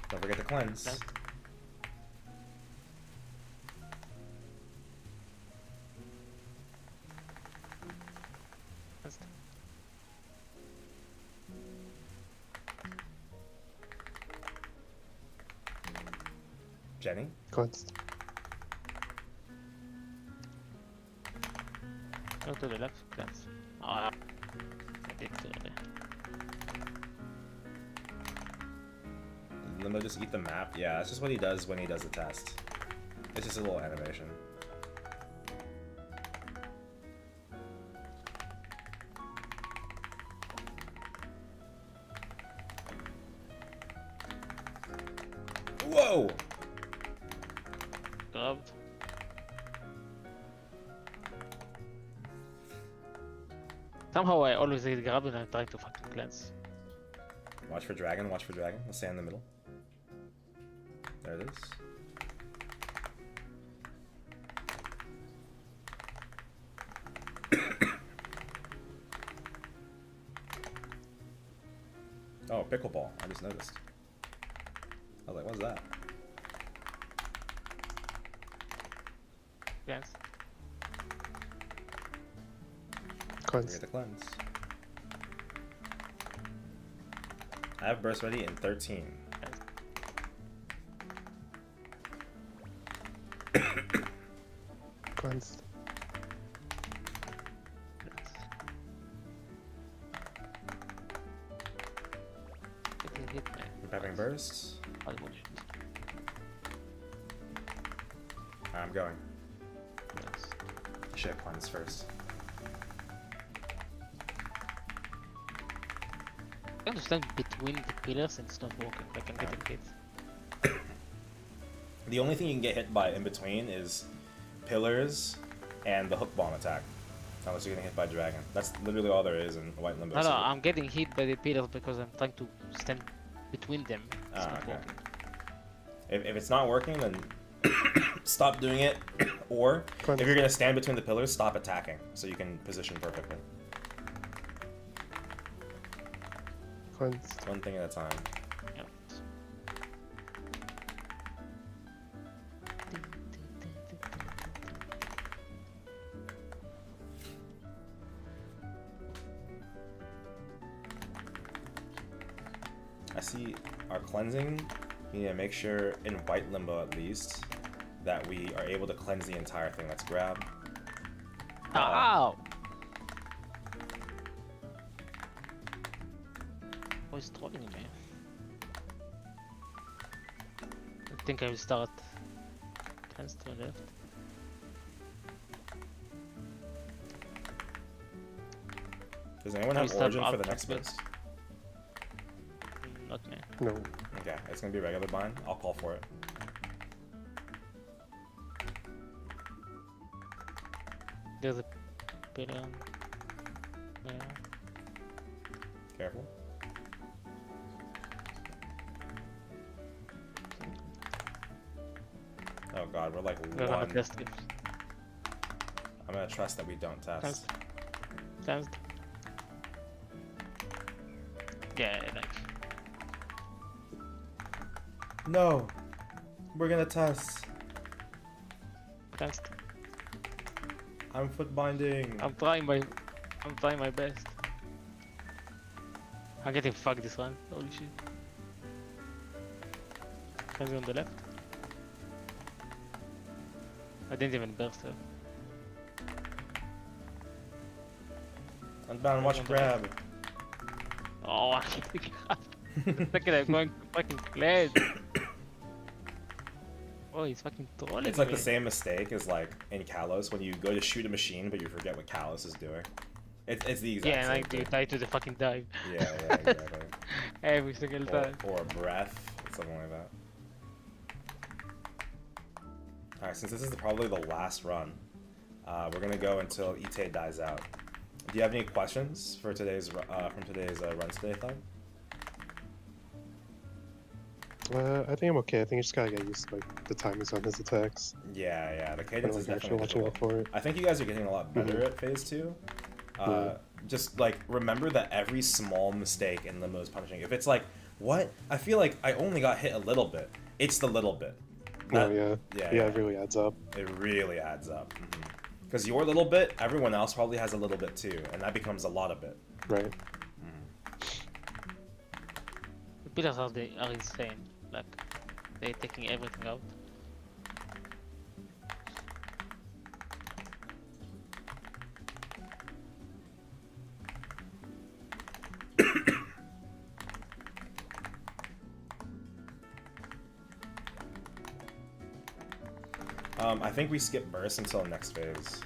Don't forget to cleanse. Nice. That's- Jenny? Cleansed. Go to the left, cleanse. I did Limbo just eat the map? Yeah, that's just what he does when he does the test. It's just a little animation. Whoa! grabbed. Somehow I always get grabbed and I'm trying to fucking cleanse. Watch for dragon, watch for dragon. Let's stay in the middle. There it is. Oh, pickleball. I just noticed. I was like, what's that? Cleanse. Forget Cleansed. to cleanse. I have burst ready in 13. Cleansed. Getting hit, man. Prepping burst. I'll watch it. I'm going. Yes. Shit, cleanse first. I understand between the pillars and it's not working. Like I'm getting hit. The only thing you can get hit by in between is pillars and the hook bomb attack. Unless you're getting hit by dragon. That's literally all there is in White Limbo. No, So- I'm getting hit by the pillars because I'm trying to stand between them. It's not okay. working. If it's not working, then stop doing it. Or Cleanse. if you're gonna stand between the pillars, stop attacking so you can position perfectly. Cleansed. One thing at a time. Yeah. I see our cleansing. We need to make sure in White Limbo at least that we are able to cleanse the entire thing. Let's grab. Ow! Who is trolling me? I think I will start. Cleanse to the left. Does anyone We have start origin for up the next with- burst? Not me. No. Okay, it's gonna be regular bind. I'll call for it. There's a pillar. There. Careful. Oh god, we're like We're gonna one. test it. I'm gonna trust that we don't test. Test. Yeah, like. No! We're gonna test. Test. I'm foot binding. I'm trying my best. I'm getting fucked this one. Holy shit. Cleansing on the left. I didn't even burst her. Unbound, watch grab. Oh, I can't pick it up. Look at that, going to fucking cleanse. Oh, he's fucking trolling It's like me. the same mistake as like in Kalos when you go to shoot a machine but you forget what Kalos is doing. It's the exact Yeah, same like you thing. die to the fucking dive. Yeah, exactly. Every single time. Or a breath, something like that. Alright, since this is probably the last run, we're gonna go until Ite dies out. Do you have any questions for today's from today's run today, Thug? I think I'm okay. I think you just gotta get used to like the timings on his attacks. Yeah, the And cadence is like actually definitely watching out difficult. for it. I think you guys are getting a lot better at phase 2. Just like remember that every small mistake in Limbo is punishing. If it's like, what? I feel like I only got hit a little bit. It's the little bit. Oh yeah. Yeah, It really adds up. It really adds up. Because your little bit, everyone else probably has a little bit too, and that becomes a lot of bit. Right. The pillars are insane. Like, they're taking everything out. I think we skip burst until next phase.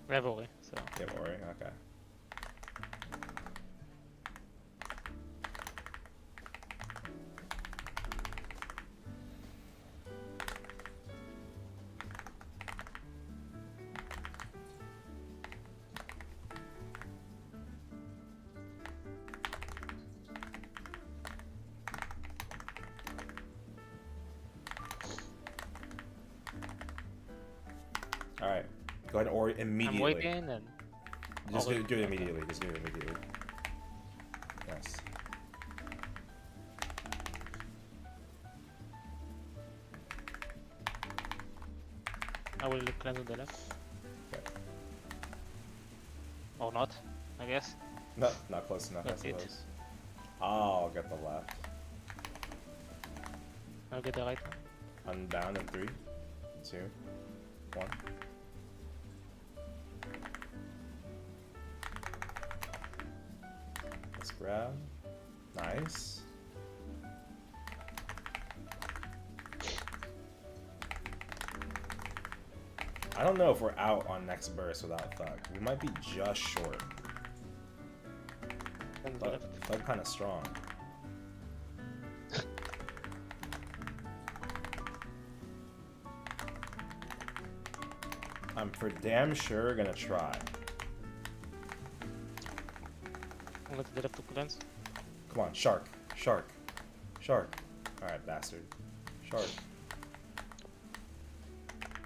Revelry, so. Yeah, worry. Okay. Alright. Go ahead and ori immediately. I'm waiting and. Just do it immediately. Just do it immediately. Yes. I will cleanse on the left. Okay. Or not, I guess. No, not close enough, That's I it. suppose. I'll get the left. I'll get the right. Unbound in 3, 2, 1. Let's grab. Nice. I don't know if we're out on next burst without Thug. We might be just short. And the But left. Thug kind of strong. I'm for damn sure gonna try. I'll go to the left to cleanse. Come on, shark, shark, shark. Alright, bastard. Shark.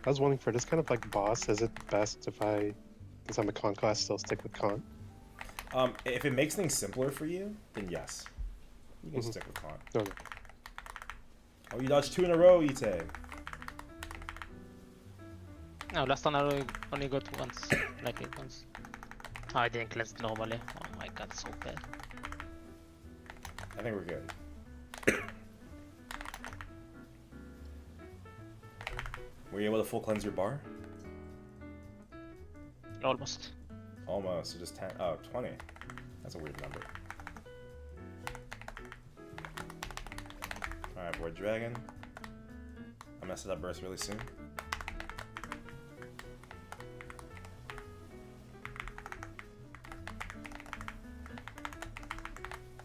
I was wondering for this kind of like boss, is it best if I, since I'm a con class, still stick with con? If it makes things simpler for you, then yes. You can stick with con. Okay. Oh, you dodged 2 in a row, Ite. No, last time I only got once. Like it once. Oh, I didn't cleanse normally. Oh my god, so bad. I think we're good. Were you able to full cleanse your bar? Almost. Almost. So just 10. Oh, 20. That's a weird number. Alright, Void Dragon. I'm gonna set up burst really soon.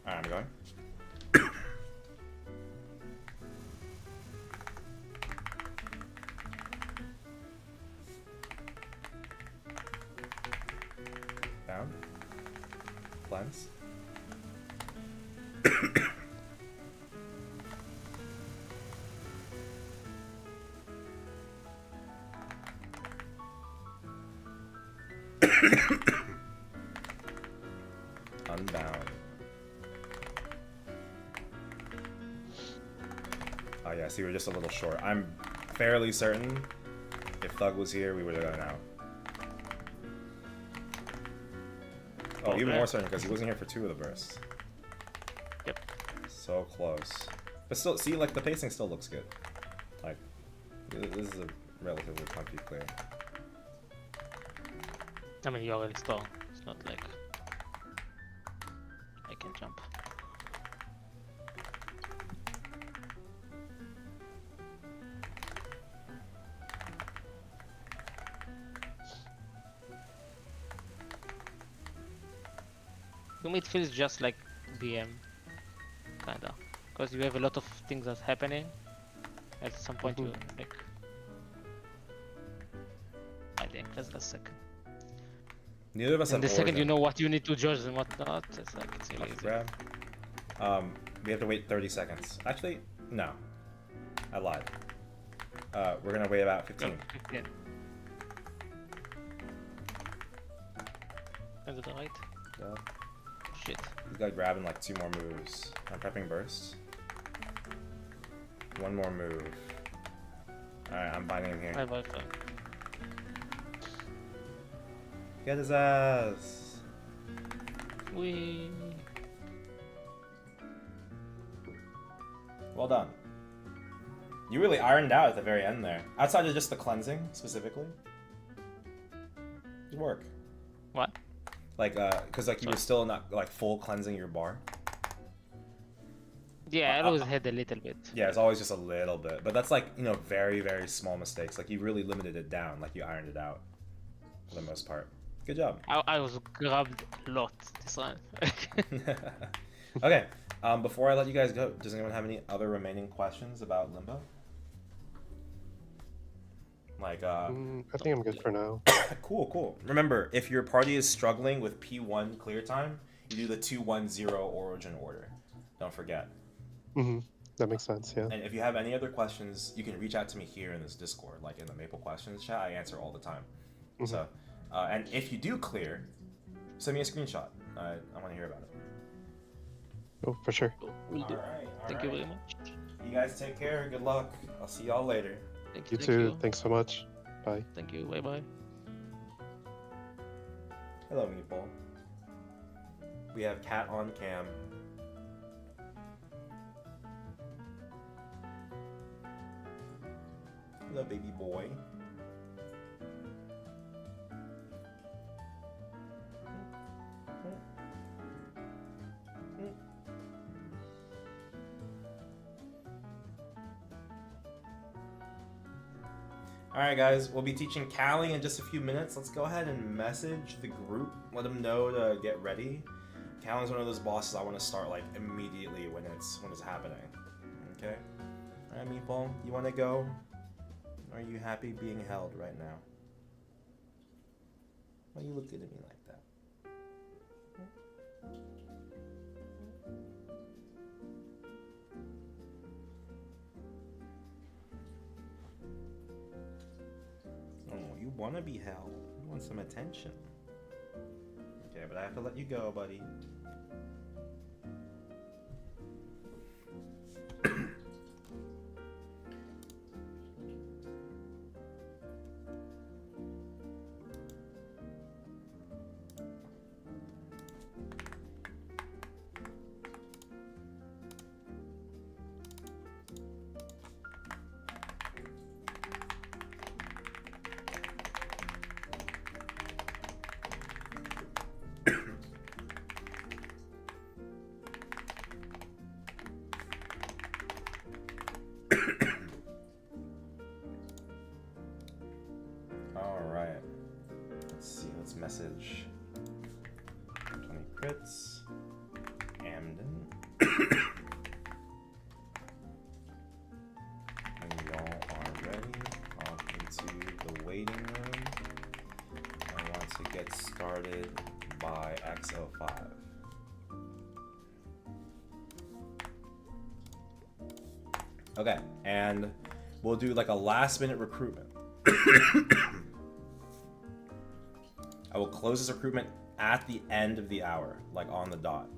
Alright, I'm going. Down. Cleanse. Unbound. Oh yeah, see, we're just a little short. I'm fairly certain if Thug was here, we would have gone out. Oh, even more certain because he wasn't here for 2 of the bursts. Yep. So close. But still, see, like, the pacing still looks good. Like, this is a relatively comfy clear. I mean, you're already strong. It's not like I can jump. To me, it feels just like BM, kinda, because you have a lot of things that's happening. At some point, you like. I think that's the second. Neither of us And the have second you origin. know what you need to judge and what not, it's like it's really Lucky easy. grab. We have to wait 30 seconds. Actually, no. I lied. We're gonna wait about 15. Yeah. And to the right. Yeah. Shit. He's got grabbing like 2 more moves. I'm prepping burst. 1 more move. Alright, I'm binding him here. Bye bye. Bye. Get his ass! We. Well done. You really ironed out at the very end there. Outside of just the cleansing, specifically. Good work. What? Like, cause like you were still not like full cleansing your bar. Yeah, I always had a little bit. Yeah, it's always just a little bit, but that's like, you know, very, very small mistakes. Like you really limited it down, like you ironed it out for the most part. Good job. I was grabbed a lot this time. Okay, before I let you guys go, does anyone have any other remaining questions about Limbo? Like, I think I'm good for now. cool. Remember, if your party is struggling with P1 clear time, you do the 2-1-0 origin order. Don't forget. That makes sense, yeah. And if you have any other questions, you can reach out to me here in this Discord, like in the Maple Questions chat. I answer all the time. So, and if you do clear, send me a screenshot. I want to hear about it. Oh, for sure. Will do. Thank you very much. You guys take care. Good luck. I'll see y'all later. Thank You you. too. Thanks so much. Bye. Thank you. Bye bye. Hello, Meatball. We have Cat on cam. Hello, baby boy. Alright guys, we'll be teaching Kaling in just a few minutes. Let's go ahead and message the group, let them know to get ready. Kaling's one of those bosses I want to start like immediately when it's happening. Okay? Alright, Meatball, you want to go? Are you happy being held right now? Why are you looking at me like that? Oh, you want to be held. You want some attention. Okay, but I have to let you go, buddy. Alright. Let's see, let's message 20 crits. Amden. When y'all are ready, walk into the waiting room. I want to get started by XO5. Okay, and we'll do like a last minute recruitment. I will close this recruitment at the end of the hour, like on the dot.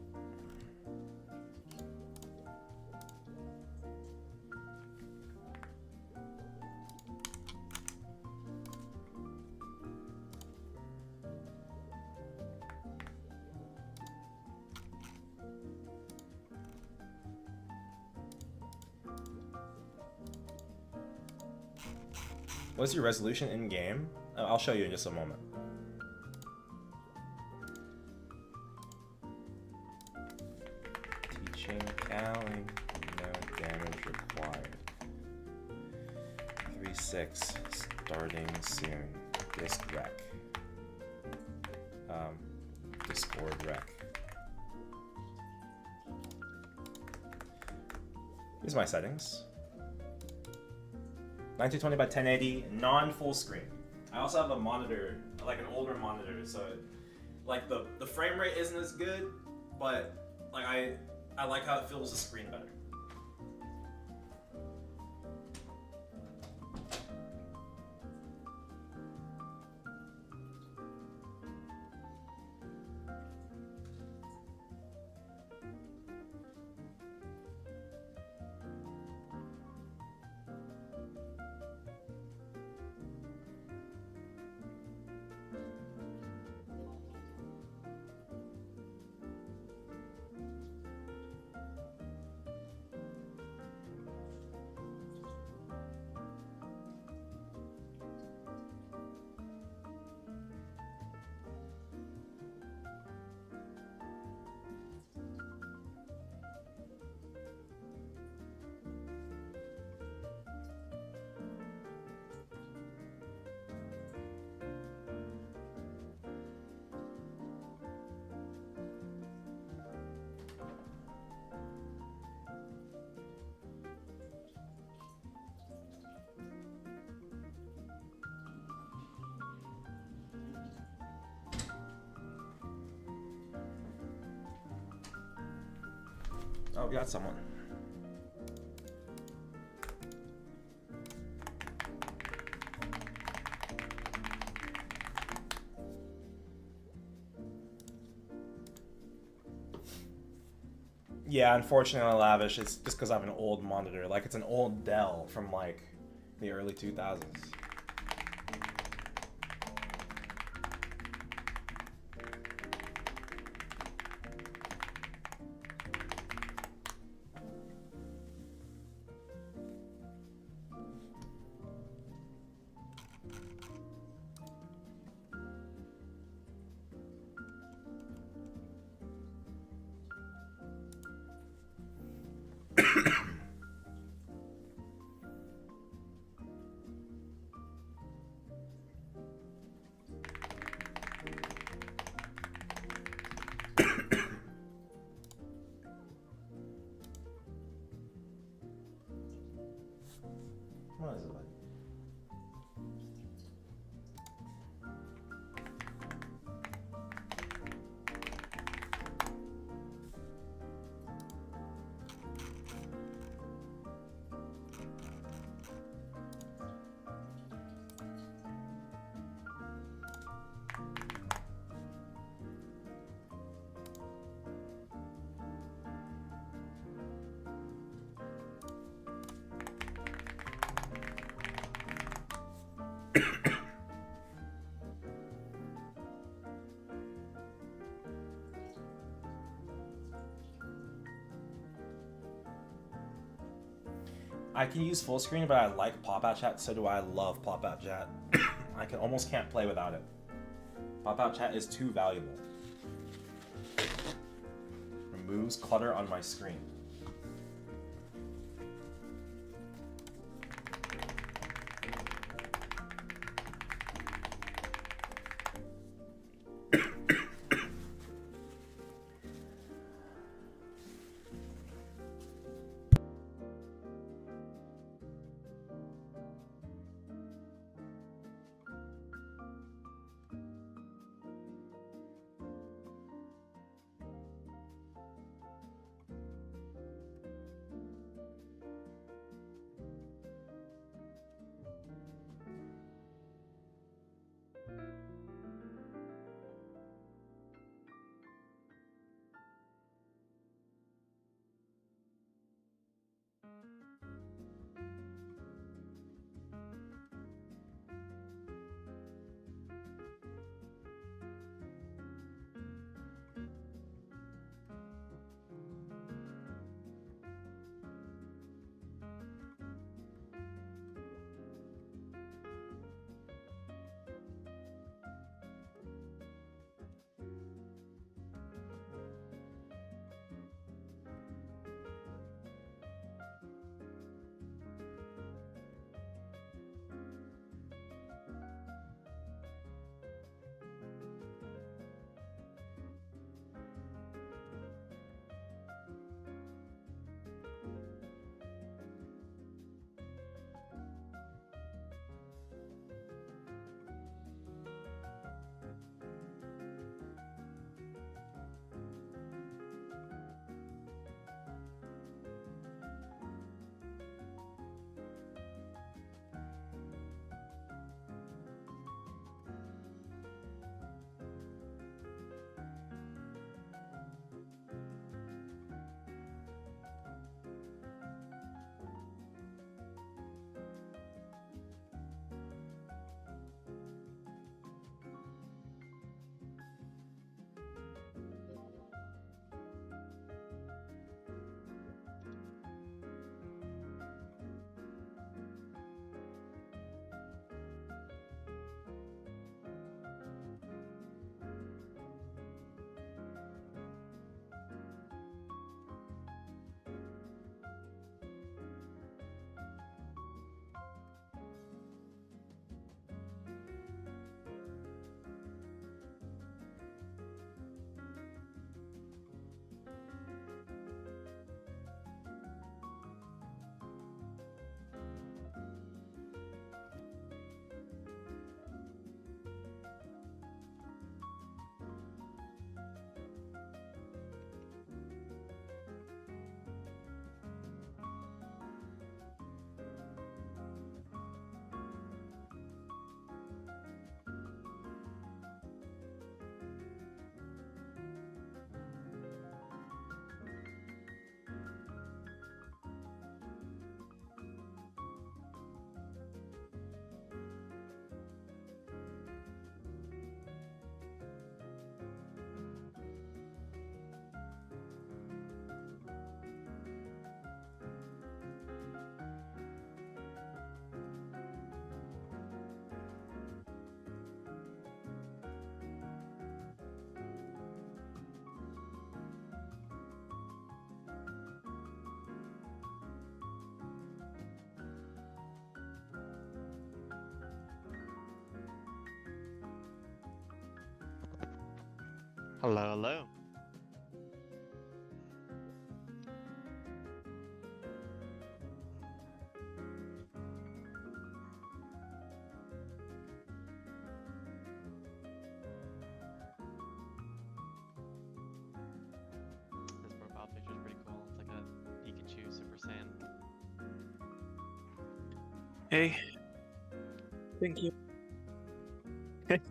What's your resolution in game? I'll show you in just a moment. Teaching Kaling, no damage required. 3-6, starting soon. Disc rec. Discord rec. Here's my settings. 1920 by 1080, non-full screen. I also have a monitor, like an older monitor, so like the frame rate isn't as good, but like I like how it fills the screen better. Oh, we got someone. Yeah, unfortunately on Lavish, it's just because I have an old monitor. Like, it's an old Dell from, like, the early 2000s. What is it like? I can use full screen, but I like pop-out chat, so do I love pop-out chat. I almost can't play without it. Pop-out chat is too valuable. Removes clutter on my screen. Hello, hello. This profile picture is pretty cool. It's like a Pikachu Super Saiyan. Hey, thank you. Oops.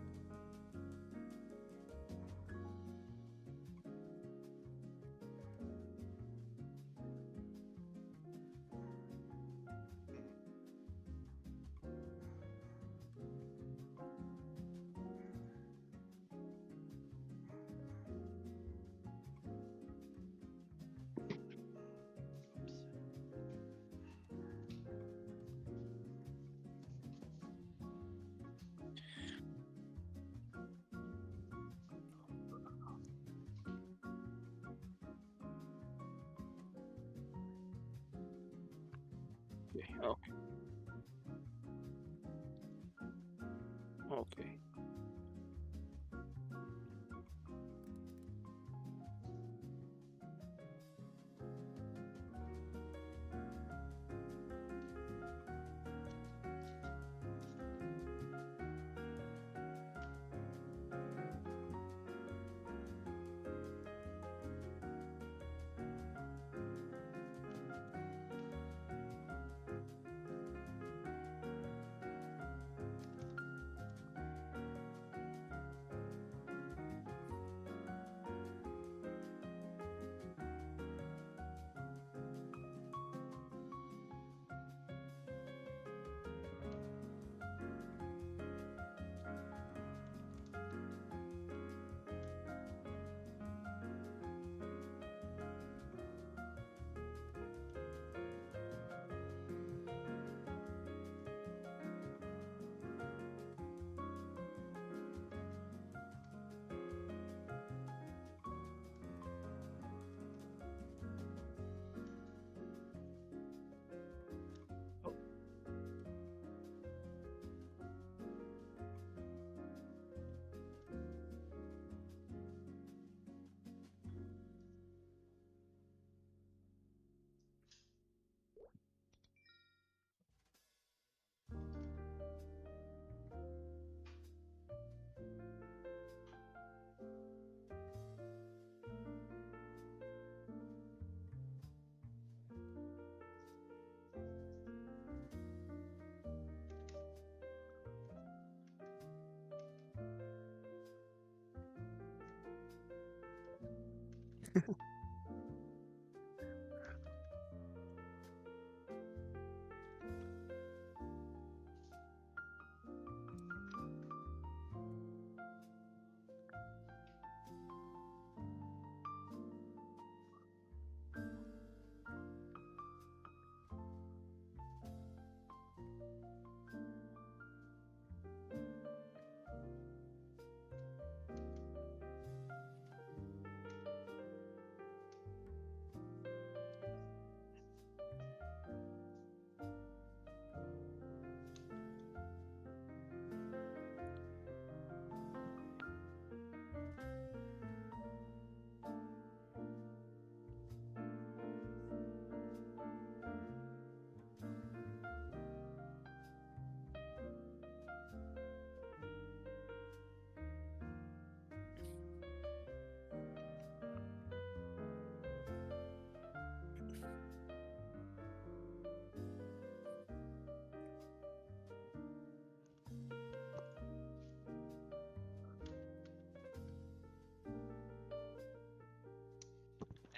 Okay. Oh. Okay.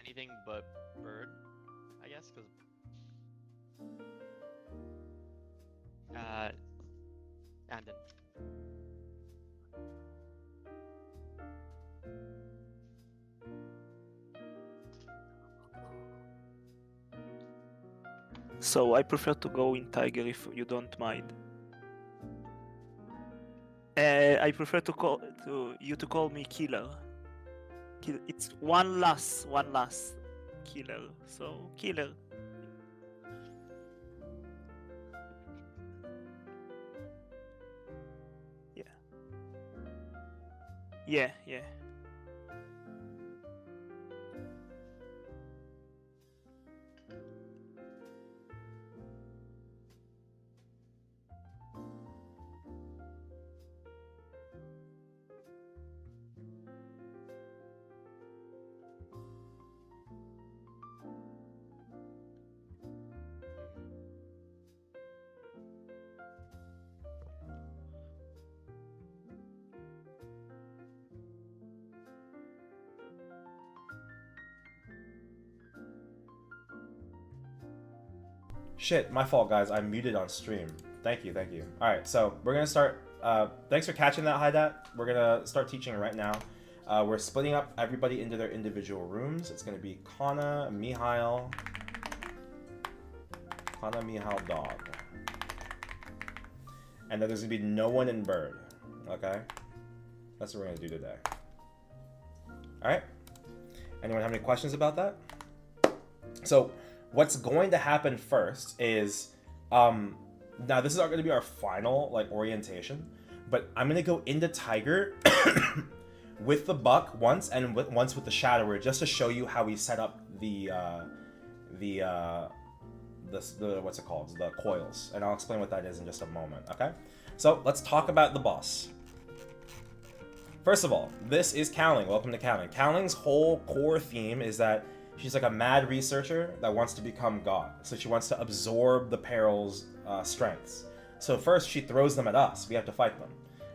Anything but bird, I guess, because Andon. So I prefer to go in tiger if you don't mind. I prefer to call to call me killer. It's one last killer. So killer. Yeah. Yeah. Shit, my fault, guys. I'm muted on stream. Thank you, thank you. All right, so we're gonna start. Thanks for catching that, Hydat. We're gonna start teaching right now. We're splitting up everybody into their individual rooms. It's gonna be Kanna, Mihail, Dog. And then there's gonna be no one in Bird. Okay? That's what we're gonna do today. Alright? Anyone have any questions about that? So, what's going to happen first is, now this is going to be our final, like, orientation, but I'm gonna go into Tiger with the Buck once, and once with the Shadower, just to show you how we set up the what's it called? The coils. And I'll explain what that is in just a moment, okay? So, let's talk about the boss. First of all, this is Kaling. Welcome to Kaling. Kaling's whole core theme is that she's like a mad researcher that wants to become God. So she wants to absorb the Peril's strengths. So first she throws them at us. We have to fight them.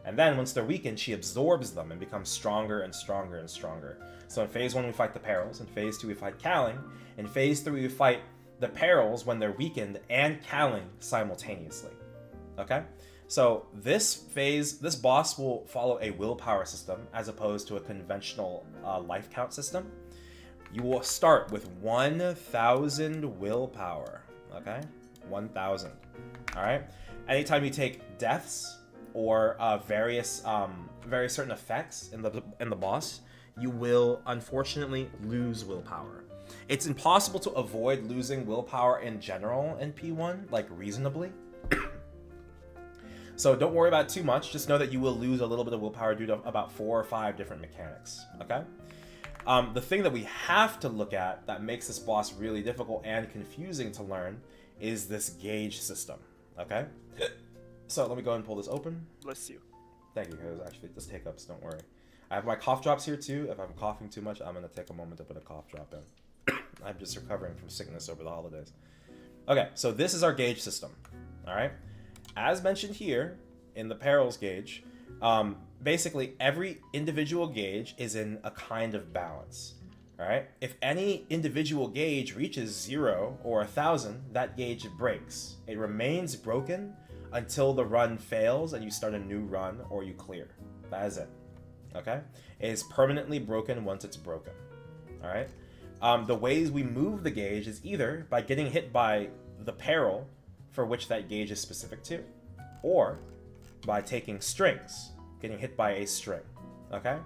And then once they're weakened, she absorbs them and becomes stronger and stronger and stronger. So in phase 1 we fight the Perils. In phase 2 we fight Kaling. In phase 3 we fight the Perils when they're weakened and Kaling simultaneously. Okay? So this phase, this boss will follow a willpower system as opposed to a conventional life count system. You will start with 1,000 willpower, okay? 1,000, all right? Anytime you take deaths or various certain effects in the boss, you will unfortunately lose willpower. It's impossible to avoid losing willpower in general in P1, like reasonably. So don't worry about it too much. Just know that you will lose a little bit of willpower due to about 4 or 5 different mechanics, okay? The thing that we have to look at that makes this boss really difficult and confusing to learn is this gauge system, okay? So let me go ahead and pull this open. Bless you. Thank you, guys. Actually, this take-ups, don't worry. I have my cough drops here too. If I'm coughing too much, I'm going to take a moment to put a cough drop in. I'm just recovering from sickness over the holidays. Okay, so this is our gauge system, all right? As mentioned here in the Perils gauge, basically every individual gauge is in a kind of balance. All right. If any individual gauge reaches 0 or 1,000, that gauge breaks. It remains broken until the run fails and you start a new run or you clear. That is it. Okay. It is permanently broken once it's broken. All right. The ways we move the gauge is either by getting hit by the peril for which that gauge is specific to, or by taking strings, getting hit by a string, okay?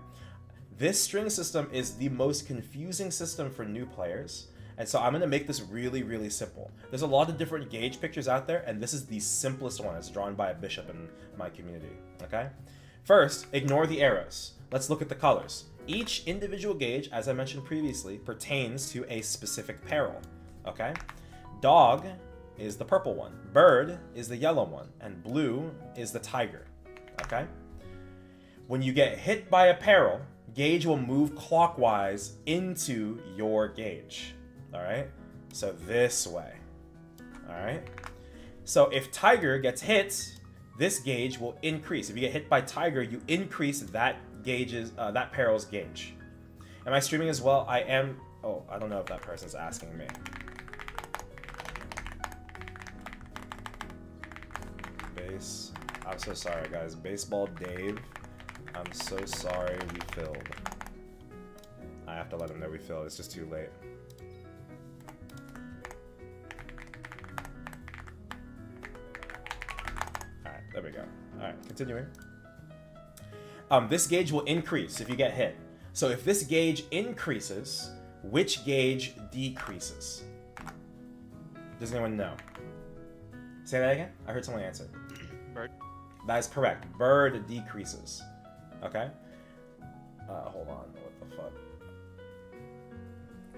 This string system is the most confusing system for new players, and so I'm gonna make this really, really simple. There's a lot of different gauge pictures out there, and this is the simplest one. It's drawn by a bishop in my community, okay? First, ignore the arrows. Let's look at the colors. Each individual gauge, as I mentioned previously, pertains to a specific peril, okay? Dog is the purple one, bird is the yellow one, and blue is the tiger, okay? When you get hit by a peril, gauge will move clockwise into your gauge, all right? So this way, all right? So if tiger gets hit, this gauge will increase. If you get hit by tiger, you increase that that peril's gauge. Am I streaming as well? I am. Oh, I don't know if that person's asking me. I'm so sorry, guys. Baseball Dave, I'm so sorry we failed. I have to let him know we failed. It's just too late. Alright, there we go. Alright, continuing. This gauge will increase if you get hit. So if this gauge increases, which gauge decreases? Does anyone know? Say that again? I heard someone answer. Bird. That is correct. Bird decreases. Okay? Hold on. What the fuck?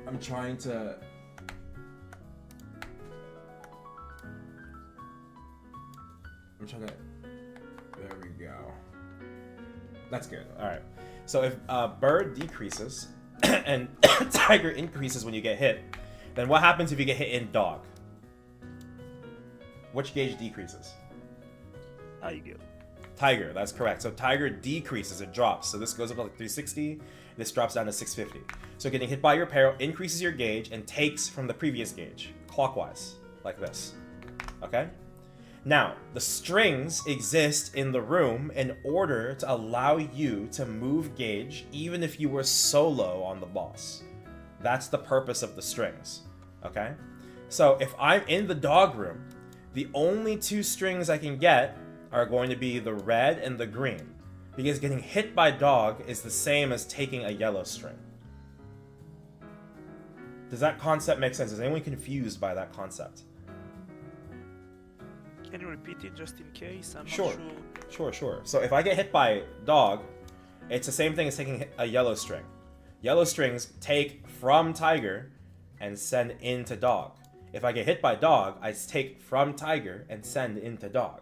I'm trying to... There we go. That's good. Alright. So if bird decreases and tiger increases when you get hit, then what happens if you get hit in dog? Which gauge decreases? Tiger. Tiger, that's correct. So tiger decreases, it drops. So this goes up to like 360, this drops down to 650. So getting hit by your peril increases your gauge and takes from the previous gauge, clockwise, like this. Okay? Now, the strings exist in the room in order to allow you to move gauge even if you were solo on the boss. That's the purpose of the strings. Okay? So if I'm in the dog room, the only two strings I can get are going to be the red and the green. Because getting hit by dog is the same as taking a yellow string. Does that concept make sense? Is anyone confused by that concept? Can you repeat it just in case? I'm Sure. not sure. Sure. So if I get hit by dog, it's the same thing as taking a yellow string. Yellow strings take from tiger and send into dog. If I get hit by dog, I take from tiger and send into dog.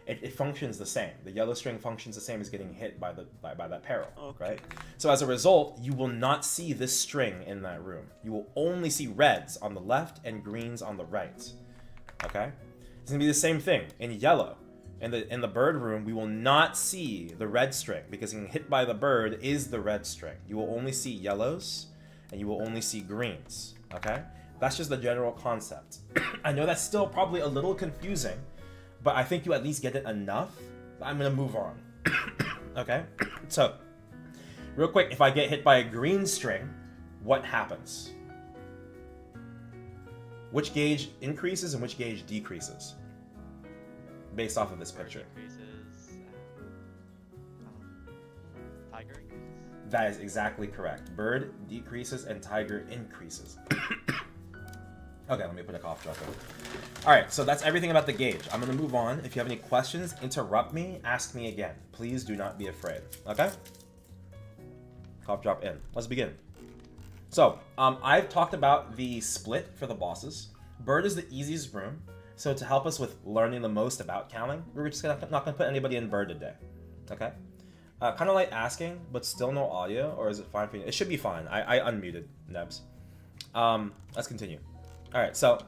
It functions the same. The yellow string functions the same as getting hit by that peril, Okay. right? So as a result, you will not see this string in that room. You will only see reds on the left and greens on the right. Okay? It's gonna be the same thing in yellow. In the bird room, we will not see the red string because getting hit by the bird is the red string. You will only see yellows and you will only see greens. Okay? That's just the general concept. I know that's still probably a little confusing, but I think you at least get it enough. I'm gonna move on. Okay? So, real quick, if I get hit by a green string, what happens? Which gauge increases and which gauge decreases? Based off of this picture. Increases. Tiger increases. That is exactly correct. Bird decreases and tiger increases. Okay, let me put a cough drop in. Alright, so that's everything about the gauge. I'm going to move on. If you have any questions, interrupt me, ask me again. Please do not be afraid. Okay? Cough drop in. Let's begin. So, I've talked about the split for the bosses. Bird is the easiest room. So to help us with learning the most about Kaling, we're just not going to put anybody in Bird today. Okay? Kind of like asking, but still no audio, or is it fine for you? It should be fine. I unmuted Nebs. Let's continue. Alright, so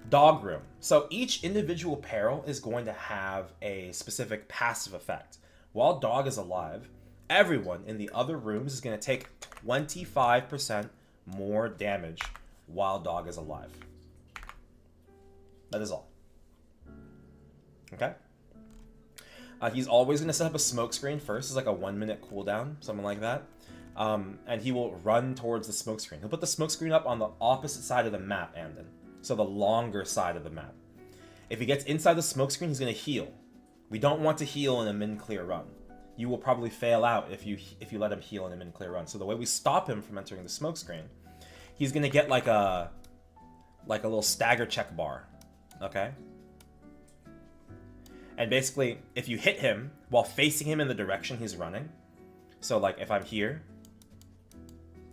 dog room. So each individual peril is going to have a specific passive effect. While dog is alive, everyone in the other rooms is going to take 25% more damage while dog is alive. That is all. Okay? He's always going to set up a smoke screen first. It's like a 1 minute cooldown, something like that. And he will run towards the smoke screen. He'll put the smoke screen up on the opposite side of the map, Amden. So the longer side of the map. If he gets inside the smoke screen, he's going to heal. We don't want to heal in a min-clear run. You will probably fail out if you let him heal in a min-clear run. So the way we stop him from entering the smoke screen, he's going to get like a little stagger check bar. Okay? And basically, if you hit him while facing him in the direction he's running, so like if I'm here,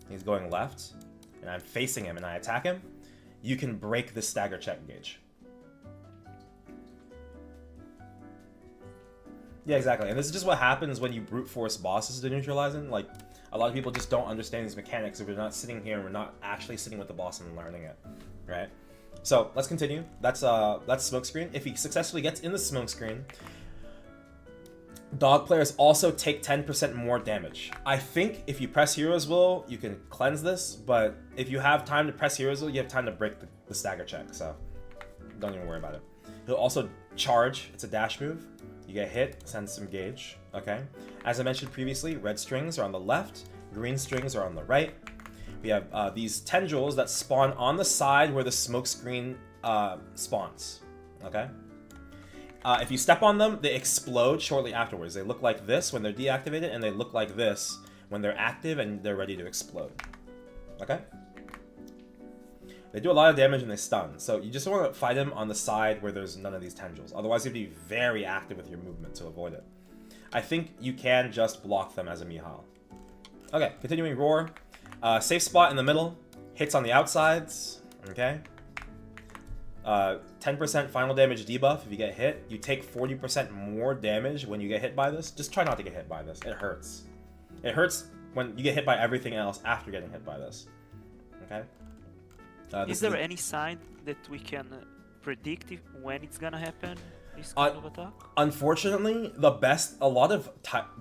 he's going left, and I'm facing him and I attack him, you can break the stagger check gauge. Yeah, exactly. And this is just what happens when you brute force bosses to neutralizing. Like, a lot of people just don't understand these mechanics if we're not sitting here and we're not actually sitting with the boss and learning it, right? So let's continue. That's smoke screen. If he successfully gets in the smoke screen, dog players also take 10% more damage. I think if you press Hero's Will, you can cleanse this, but if you have time to press Hero's Will, you have time to break the stagger check, so don't even worry about it. He'll also charge. It's a dash move. You get hit, send some gauge, okay? As I mentioned previously, red strings are on the left, green strings are on the right. We have these tendrils that spawn on the side where the smoke screen spawns, okay? If you step on them, they explode shortly afterwards. They look like this when they're deactivated, and they look like this when they're active and they're ready to explode, okay? They do a lot of damage and they stun, so you just want to fight them on the side where there's none of these tendrils. Otherwise, you'd be very active with your movement to avoid it. I think you can just block them as a Mihal. Okay, continuing Roar. Safe spot in the middle. Hits on the outsides. Okay. 10% final damage debuff if you get hit. You take 40% more damage when you get hit by this. Just try not to get hit by this. It hurts. It hurts when you get hit by everything else after getting hit by this. Okay. Is there any sign that we can predict when it's gonna happen? This kind of attack? Unfortunately, a lot of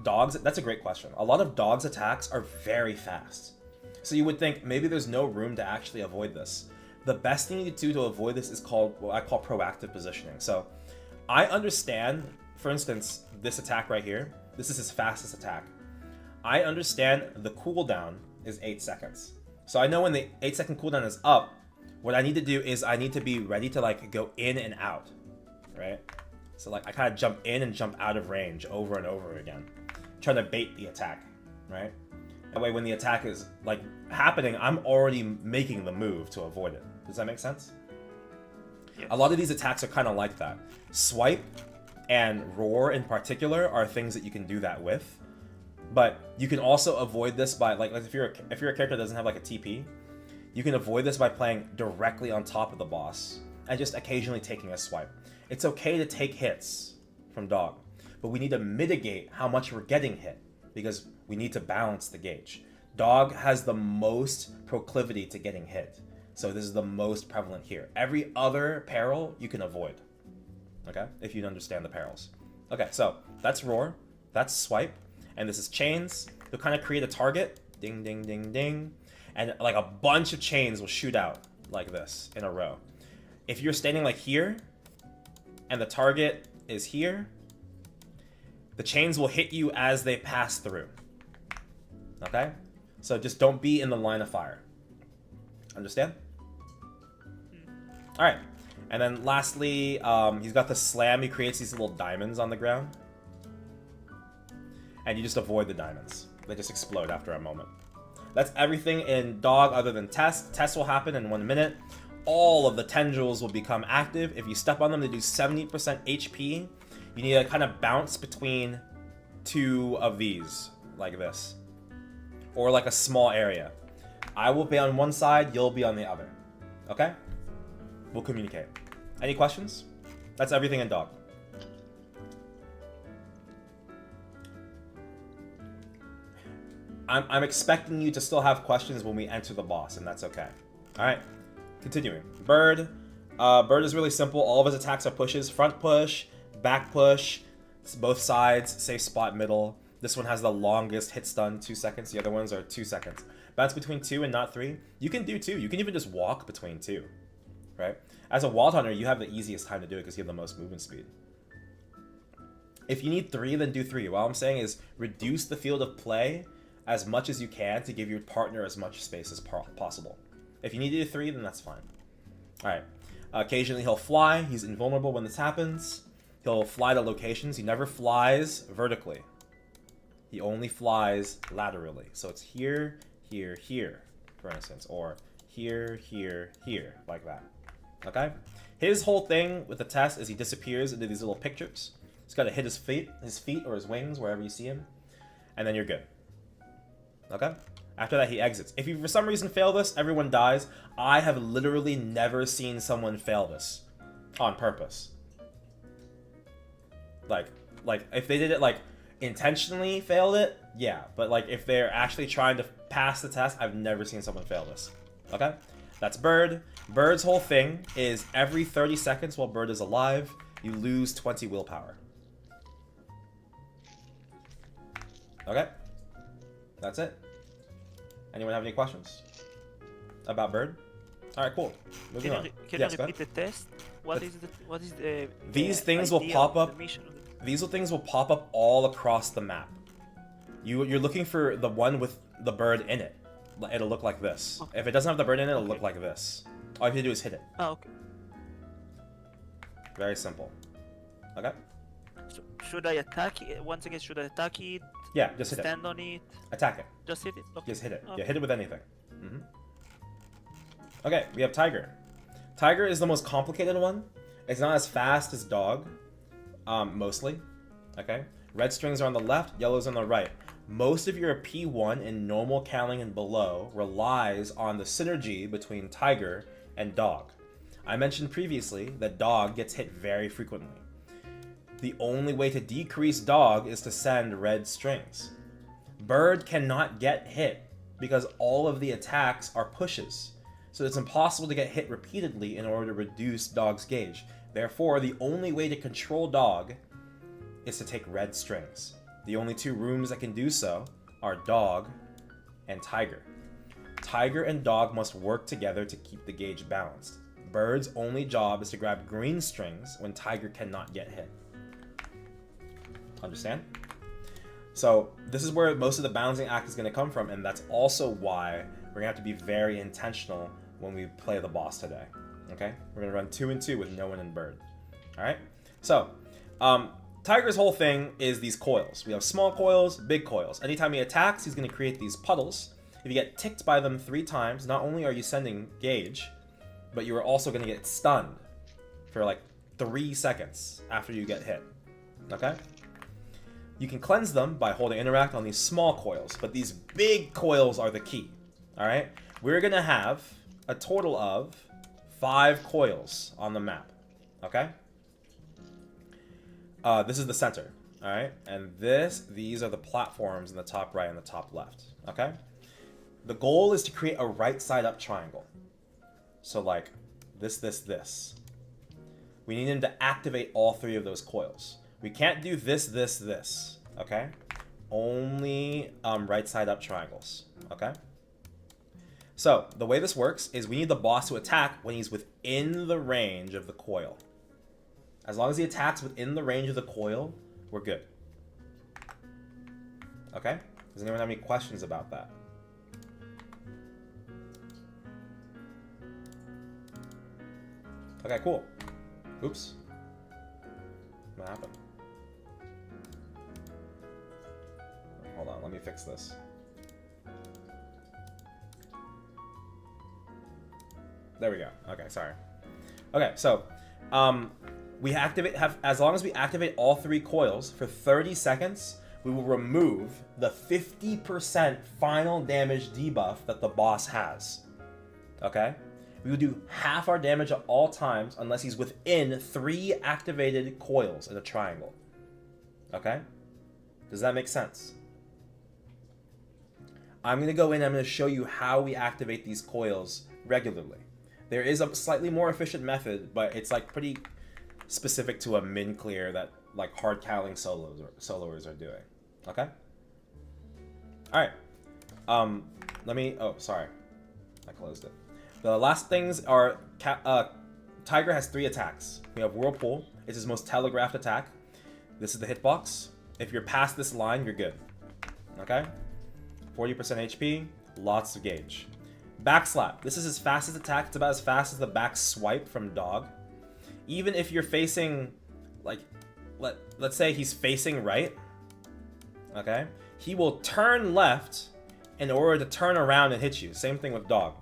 dogs, that's a great question. A lot of dogs' attacks are very fast. So you would think maybe there's no room to actually avoid this. the best thing you do to avoid this is called what I call proactive positioning. So I understand, for instance, this attack right here. This is his fastest attack. I understand the cooldown is 8 seconds. So I know when the 8-second cooldown is up, what I need to do is I need to be ready to like go in and out, right? So like I kind of jump in and jump out of range over and over again, trying to bait the attack, right? That way when the attack is like happening, I'm already making the move to avoid it. Does that make sense? Yes. A lot of these attacks are kind of like that. Swipe and roar in particular are things that you can do that with. But you can also avoid this by like if you're a character that doesn't have like a TP, you can avoid this by playing directly on top of the boss and just occasionally taking a swipe. It's okay to take hits from Dog, but we need to mitigate how much we're getting hit because we need to balance the gauge. Dog has the most proclivity to getting hit, so this is the most prevalent here. Every other peril you can avoid, okay, if you understand the perils. Okay, so that's roar, that's swipe, and this is chains. You'll kind of create a target, ding, ding, ding, ding, and like a bunch of chains will shoot out like this in a row. If you're standing like here, and the target is here, the chains will hit you as they pass through. Okay? So just don't be in the line of fire. Understand? Alright. And then lastly, he's got the slam. He creates these little diamonds on the ground. And you just avoid the diamonds. They just explode after a moment. That's everything in Dog other than Test. Test will happen in 1 minute. All of the tendrils will become active. If you step on them, they do 70% HP. You need to kind of bounce between 2 of these, like this. Or like a small area. I will be on one side, you'll be on the other. Okay? We'll communicate. Any questions? That's everything in Dog. I'm expecting you to still have questions when we enter the boss, and that's okay. Alright, continuing. Bird. Bird is really simple. All of his attacks are pushes. Front push, back push, it's both sides, safe spot, middle. This one has the longest hit stun, 2 seconds. The other ones are 2 seconds. Bounce between 2 and not 3. You can do 2. You can even just walk between 2, right? As a Wild Hunter, you have the easiest time to do it because you have the most movement speed. If you need 3, then do 3. What I'm saying is reduce the field of play as much as you can to give your partner as much space as possible. If you need to do 3, then that's fine. Alright. Occasionally he'll fly. He's invulnerable when this happens. He'll fly to locations. He never flies vertically. He only flies laterally. So it's here, here, here, for instance. Or here, here, here, like that. Okay? His whole thing with the test is he disappears into these little pictures. He's got to hit his feet or his wings, wherever you see him. And then you're good. Okay? After that, he exits. If you for some reason fail this, everyone dies. I have literally never seen someone fail this on purpose. Like if they did it like intentionally failed it, yeah. But like if they're actually trying to pass the test, I've never seen someone fail this. Okay? That's Bird. Bird's whole thing is every 30 seconds while Bird is alive, you lose 20 willpower. Okay? That's it. Anyone have any questions about Bird? All right, cool. Moving on. Can Yes, you go repeat the test? What is the These the things will idea pop of up. the mission of it? These things will pop up all across the map. You're looking for the one with the bird in it. It'll look like this. Okay. If it doesn't have the bird in it, it'll Okay. look like this. All you have to do is hit it. Ah, okay. Very simple. Okay? So should I attack it? Once again, should I attack it? Yeah, just hit it. Stand on it? Attack it. Just hit it? Okay. Just hit it. Okay. Yeah, hit it with anything. Okay, we have Tiger. Tiger is the most complicated one. It's not as fast as Dog, mostly. Okay? Red strings are on the left, yellows on the right. Most of your P1 in normal Kaling and below relies on the synergy between Tiger and Dog. I mentioned previously that Dog gets hit very frequently. The only way to decrease Dog is to send red strings. Bird cannot get hit because all of the attacks are pushes. So it's impossible to get hit repeatedly in order to reduce Dog's gauge. Therefore, the only way to control Dog is to take red strings. The only 2 rooms that can do so are Dog and Tiger. Tiger and dog must work together to keep the gauge balanced. Bird's only job is to grab green strings when Tiger cannot get hit. Understand? So this is where most of the balancing act is going to come from, and that's also why we're going to have to be very intentional when we play the boss today. Okay? We're going to run 2 and 2 with no one in Bird. Alright? So, Tiger's whole thing is these coils. We have small coils, big coils. Anytime he attacks, he's going to create these puddles. If you get ticked by them 3 times, not only are you sending gauge, but you are also going to get stunned for like 3 seconds after you get hit. Okay? You can cleanse them by holding interact on these small coils, but these big coils are the key. Alright? We're going to have a total of 5 coils on the map. Okay? This is the center. Alright? And these are the platforms in the top right and the top left. Okay? The goal is to create a right side up triangle. So like this. We need him to activate all 3 of those coils. We can't do this, okay? Only right side up triangles, okay? So the way this works is we need the boss to attack when he's within the range of the coil. As long as he attacks within the range of the coil, we're good. Okay? Does anyone have any questions about that? Okay, cool. Oops. What happened? Hold on, let me fix this. There we go. Okay, sorry. Okay, so we as long as we activate all 3 coils for 30 seconds, we will remove the 50% final damage debuff that the boss has. Okay? We will do half our damage at all times unless he's within 3 activated coils in a triangle. Okay? Does that make sense? I'm going to go in and I'm going to show you how we activate these coils regularly. There is a slightly more efficient method, but it's like pretty specific to a min clear that like hard Kaling soloers are doing. Okay? Alright. Oh, sorry. I closed it. The last things are, Tiger has 3 attacks. We have Whirlpool. It's his most telegraphed attack. This is the hitbox. If you're past this line, you're good. Okay? 40% HP, lots of gauge. Backslap. This is his fastest attack. It's about as fast as the back swipe from Dog. Even if you're facing, like, let's say he's facing right. Okay? He will turn left in order to turn around and hit you. Same thing with Dog.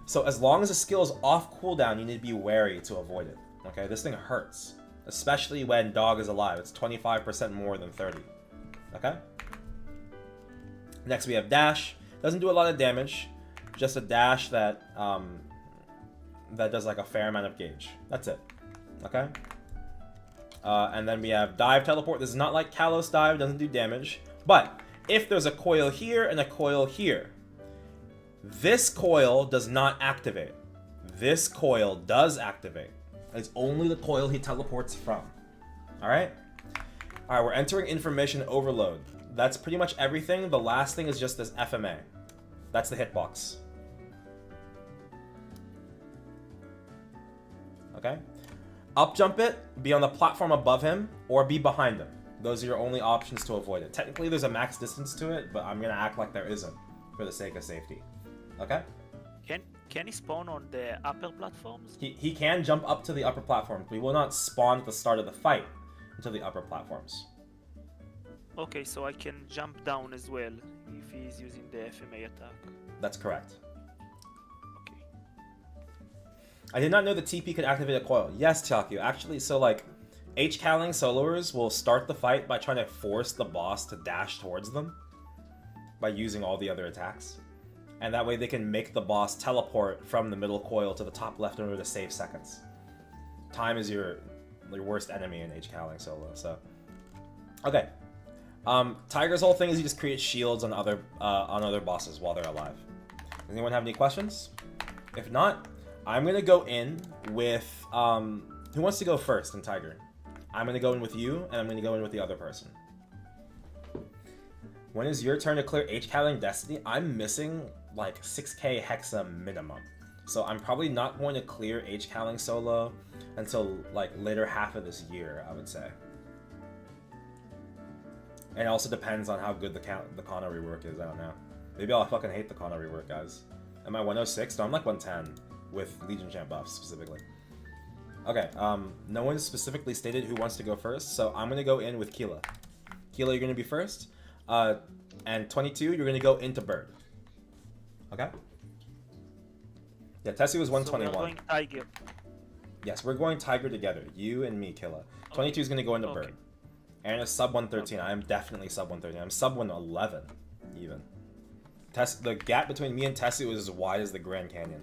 So as long as the skill is off cooldown, you need to be wary to avoid it. Okay, this thing hurts. Especially when Dog is alive. It's 25% more than 30. Okay? Next we have Dash. Doesn't do a lot of damage. Just a dash that that does like a fair amount of gauge. That's it. Okay? And then we have Dive Teleport. This is not like Kalos Dive. Doesn't do damage. But if there's a coil here and a coil here, this coil does not activate. This coil does activate. It's only the coil he teleports from. Alright? Alright, we're entering information overload. That's pretty much everything. The last thing is just this FMA. That's the hitbox. Okay? Up jump it, be on the platform above him, or be behind him. Those are your only options to avoid it. Technically there's a max distance to it, but I'm gonna act like there isn't for the sake of safety. Okay? Can he spawn on the upper platforms? He can jump up to the upper platform. We will not spawn at the start of the fight until the upper platforms. Okay, so I can jump down as well if he's using the FMA attack. That's correct. Okay. I did not know the TP could activate a coil. Yes, Chalku. Actually, so like Kaling soloers will start the fight by trying to force the boss to dash towards them by using all the other attacks. And that way they can make the boss teleport from the middle coil to the top left in order to save seconds. Time is your worst enemy in Kaling solo, so. Okay. Tiger's whole thing is he just creates shields on other bosses while they're alive. Does anyone have any questions? If not, I'm gonna go in with who wants to go first in Tiger? I'm gonna go in with you, and I'm gonna go in with the other person. When is your turn to clear H-Kaling Destiny? I'm missing like 6k hexa minimum. So I'm probably not going to clear H-Kaling solo until like later half of this year, I would say. And it also depends on how good the Kanna rework is, I don't know. Maybe I'll fucking hate the Kanna rework, guys. Am I 106? No, I'm like 110 with Legion Champ buffs specifically. Okay, no one specifically stated who wants to go first, so I'm gonna go in with Keela. Keela, you're gonna be first. And 22, you're gonna go into Bird. Okay? Yeah, Tessie was 121. So we're going Tiger. Yes, we're going Tiger together. You and me, Killa. 22 is going to go into Bird. Aaron is sub 113. I am definitely sub 113. I'm sub 111, even. The gap between me and Tessie was as wide as the Grand Canyon.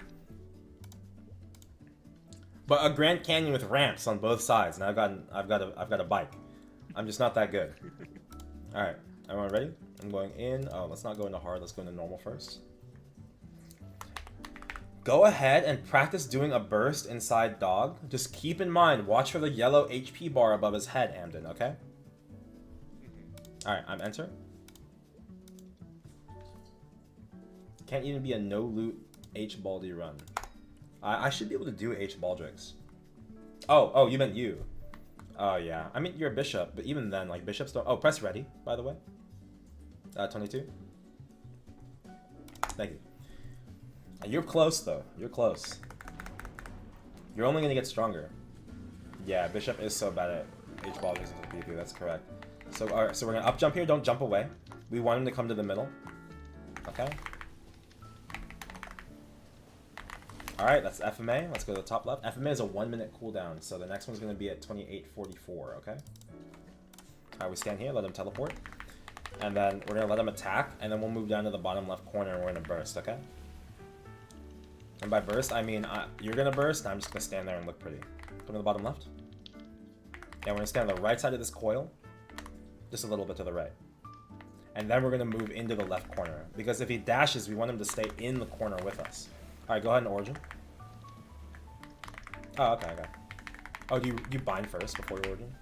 But a Grand Canyon with ramps on both sides, and I've got a bike. I'm just not that good. All right, everyone ready? I'm going in. Oh, let's not go into hard. Let's go into normal first. Go ahead and practice doing a burst inside dog. Just keep in mind, watch for the yellow HP bar above his head, Amden, okay? Alright, I'm enter. Can't even be a no loot H Baldy run. I should be able to do H Baldrix. Oh, you meant you. Oh yeah, I mean you're a bishop, but even then, like bishops don't. Oh, press ready, by the way. 22. Thank you. You're close though. You're close. You're only gonna get stronger. Yeah, bishop is so bad at H Baldrix into PP. That's correct. So alright, so we're gonna up jump here. Don't jump away. We want him to come to the middle. Okay. Alright, that's FMA. Let's go to the top left. FMA is a 1 minute cooldown, so the next one's gonna be at 28:44. Okay. Alright, we stand here. Let him teleport, and then we're gonna let him attack, and then we'll move down to the bottom left corner, and we're gonna burst. Okay. And by burst, I mean you're gonna burst, and I'm just gonna stand there and look pretty. Come to the bottom left. And we're gonna stand on the right side of this coil, just a little bit to the right. And then we're gonna move into the left corner, because if he dashes, we want him to stay in the corner with us. All right, go ahead and origin. Oh, okay. Oh, do you bind first before you origin?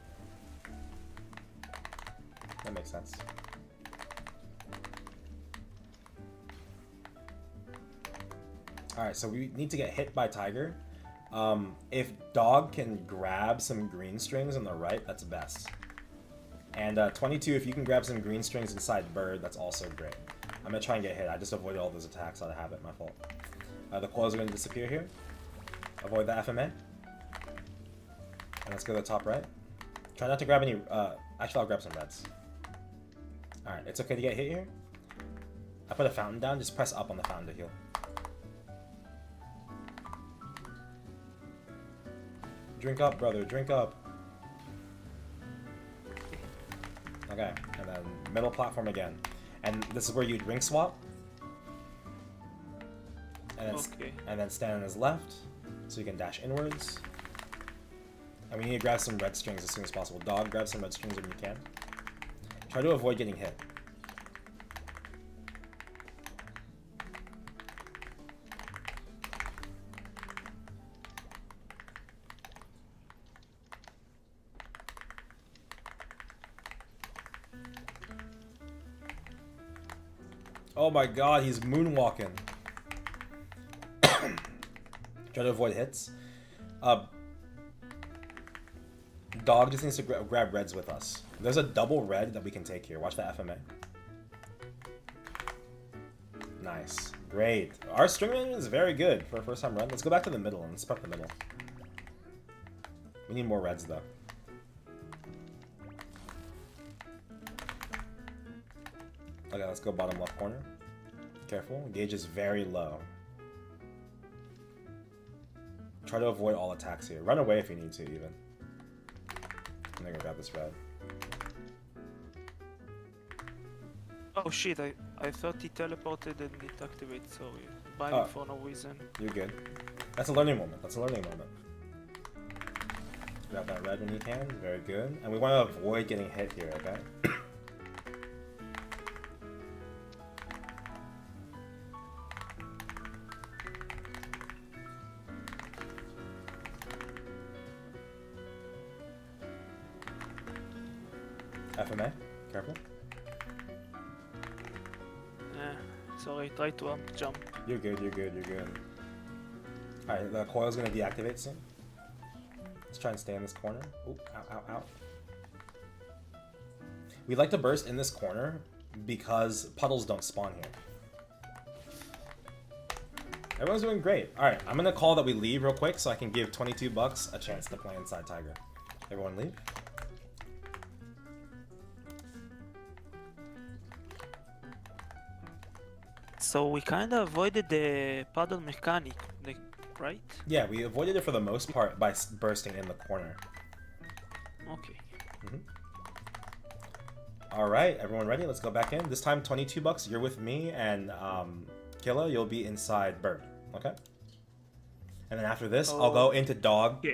That makes sense. Alright, so we need to get hit by Tiger. If Dog can grab some green strings on the right, that's best. And 22, if you can grab some green strings inside Bird, that's also great. I'm going to try and get hit. I just avoided all those attacks out of habit, my fault. The coils are going to disappear here. Avoid the FMA. And let's go to the top right. Try not to grab any... actually, I'll grab some reds. Alright, it's okay to get hit here. I put a fountain down. Just press up on the fountain to heal. Drink up, brother. Drink up. Okay, and then middle platform again. And this is where you drink swap. And then stand on his left, so you can dash inwards. And we need to grab some red strings as soon as possible. Dog, grab some red strings when you can. Try to avoid getting hit. Oh my god, he's moonwalking. Try to avoid hits. Dog just needs to grab reds with us. There's a double red that we can take here. Watch the FMA. Nice. Great. Our string management is very good for a first time run. Let's go back to the middle and let's prep the middle. We need more reds though. Okay, let's go bottom left corner. Careful. Gauge is very low. Try to avoid all attacks here. Run away if you need to, even. I'm gonna go grab this red. Oh shit, I thought he teleported and it activated, sorry. Buy me for no reason. You're good. That's a learning moment. That's a learning moment. Grab that red when you can. Very good. And we want to avoid getting hit here, okay? FMA, careful. Sorry, try to jump. You're good, you're good, you're good. Alright, the coil's gonna deactivate soon. Let's try and stay in this corner. Oop, ow, ow, ow. We like to burst in this corner because puddles don't spawn here. Everyone's doing great. Alright, I'm gonna call that we leave real quick so I can give 22 bucks a chance to play inside Tiger. Everyone leave. So we kind of avoided the paddle mechanic, right? Yeah, we avoided it for the most part by bursting in the corner. Okay. Alright, everyone ready? Let's go back in. This time 22 bucks, you're with me, and Killa, you'll be inside Bird, okay? And then after this, I'll go into Dog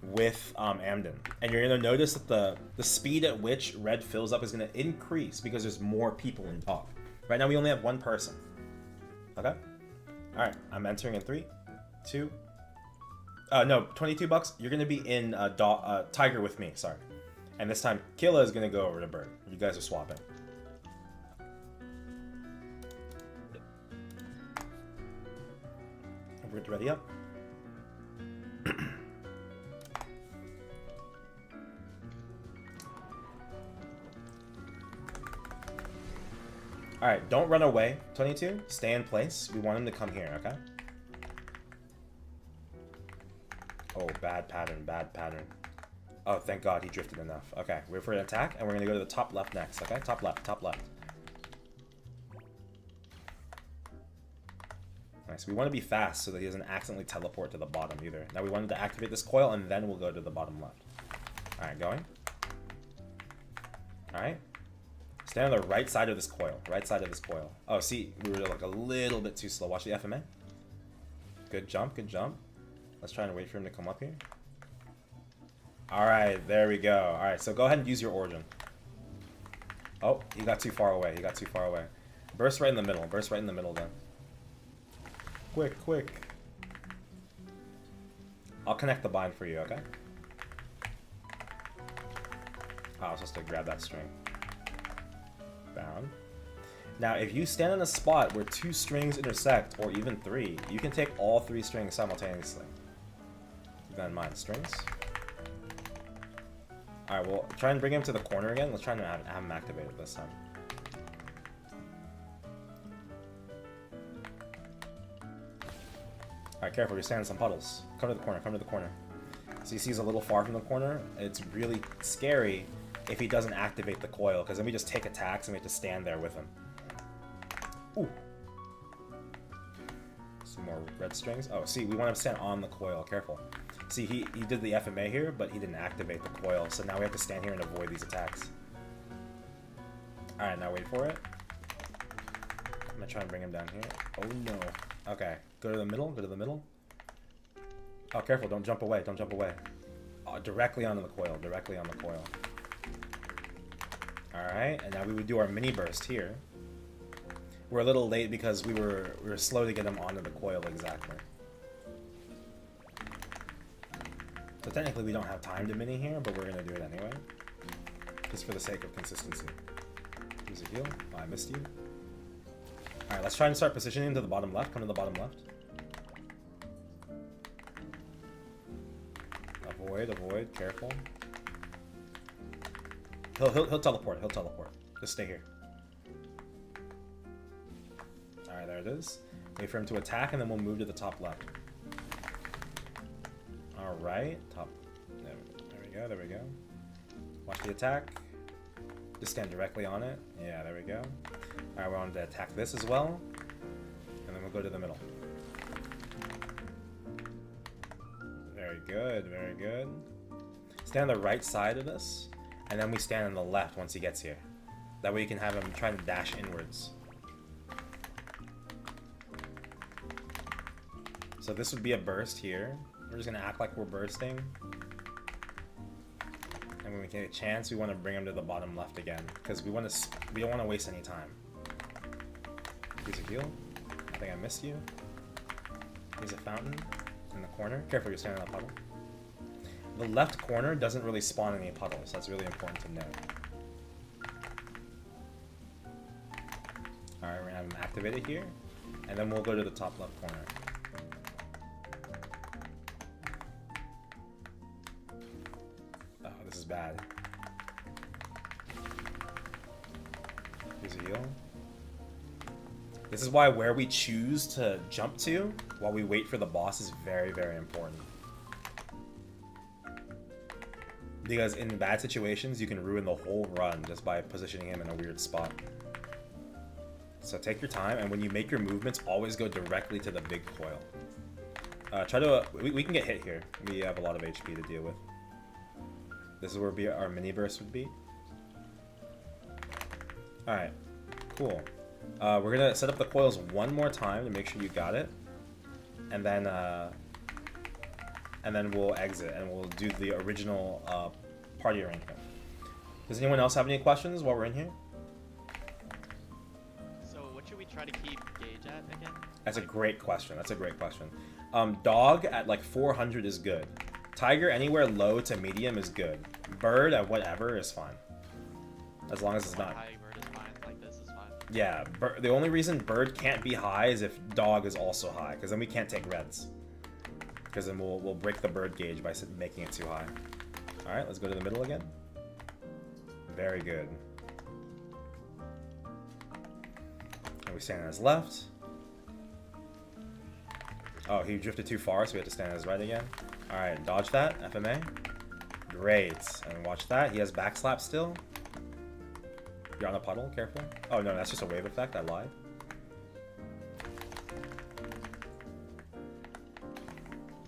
with Amden. And you're gonna notice that the speed at which Red fills up is gonna increase because there's more people in Dog. Right now we only have one person. Okay? Alright, I'm entering in 3, 2... no, 22 bucks, you're gonna be in Tiger with me, sorry. And this time, Killa is gonna go over to Bird. You guys are swapping. Bird, ready up? Alright, don't run away, 22. Stay in place. We want him to come here, okay? Oh, bad pattern, bad pattern. Oh, thank God he drifted enough. Okay, wait for an attack, and we're gonna go to the top left next, okay? Top left, top left. Nice, we want to be fast so that he doesn't accidentally teleport to the bottom either. Now we wanted to activate this coil, and then we'll go to the bottom left. Alright, going. Alright. Stand on the right side of this coil. Right side of this coil. Oh, see, we were like a little bit too slow. Watch the FMA. Good jump, good jump. Let's try and wait for him to come up here. Alright, there we go. Alright, so go ahead and use your origin. Oh, he got too far away. He got too far away. Burst right in the middle. Burst right in the middle then. Quick, quick. I'll connect the bind for you, okay? Oh, I was supposed to grab that string. Bound. Now, if you stand in a spot where 2 strings intersect, or even 3, you can take all 3 strings simultaneously. Keep that in mind. Strings. Alright, well, try and bring him to the corner again. Let's try and have him activated this time. Alright, careful, you're standing in some puddles. Come to the corner, come to the corner. So you see he's a little far from the corner. It's really scary if he doesn't activate the coil, because then we just take attacks and we have to stand there with him. Ooh. Some more red strings. Oh, see, we want him to stand on the coil. Careful. See, he did the FMA here, but he didn't activate the coil, so now we have to stand here and avoid these attacks. Alright, now wait for it. I'm gonna try and bring him down here. Oh no. Okay, go to the middle, go to the middle. Oh, careful, don't jump away, don't jump away. Oh, directly onto the coil, directly on the coil. Alright, and now we would do our mini burst here. We're a little late because we were slow to get him onto the coil exactly. So technically we don't have time to mini here, but we're gonna do it anyway. Just for the sake of consistency. Use a heal. Oh, I missed you. Alright, let's try and start positioning to the bottom left. Come to the bottom left. Avoid, avoid, careful. He'll teleport, he'll teleport. Just stay here. Alright, there it is. Wait for him to attack and then we'll move to the top left. Alright, top. There we go, there we go. Watch the attack. Just stand directly on it. Yeah, there we go. Alright, we wanted to attack this as well. And then we'll go to the middle. Very good, very good. Stand on the right side of this. And then we stand on the left once he gets here. That way you can have him try to dash inwards. So this would be a burst here. We're just gonna act like we're bursting. And when we get a chance, we want to bring him to the bottom left again. Because we don't want to waste any time. Use a heal. I think I missed you. Use a fountain in the corner. Careful, you're standing on a puddle. The left corner doesn't really spawn any puddles. That's really important to note. Alright, we're gonna have him activate it here, and then we'll go to the top left corner. Oh, this is bad. Here's a heal. This is why where we choose to jump to while we wait for the boss is very, very important. Because in bad situations, you can ruin the whole run just by positioning him in a weird spot. So take your time, and when you make your movements, always go directly to the big coil. We can get hit here. We have a lot of HP to deal with. This is where our mini burst would be. Alright, cool. We're gonna set up the coils one more time to make sure you got it. And then we'll exit and we'll do the original party arrangement. Does anyone else have any questions while we're in here? So what should we try to keep gauge at again? That's a great question. That's a great question. Dog at like 400 is good. Tiger anywhere low to medium is good. Bird at whatever is fine. As long as it's not... High bird is fine, like this is fine. Yeah, the only reason bird can't be high is if dog is also high, because then we can't take reds. Because then we'll break the bird gauge by making it too high. Alright, let's go to the middle again. Very good. And we stand on his left. Oh, he drifted too far, so we have to stand on his right again. Alright, dodge that, FMA. Great. And watch that, he has backslap still. You're on a puddle, careful. Oh no, that's just a wave effect, I lied.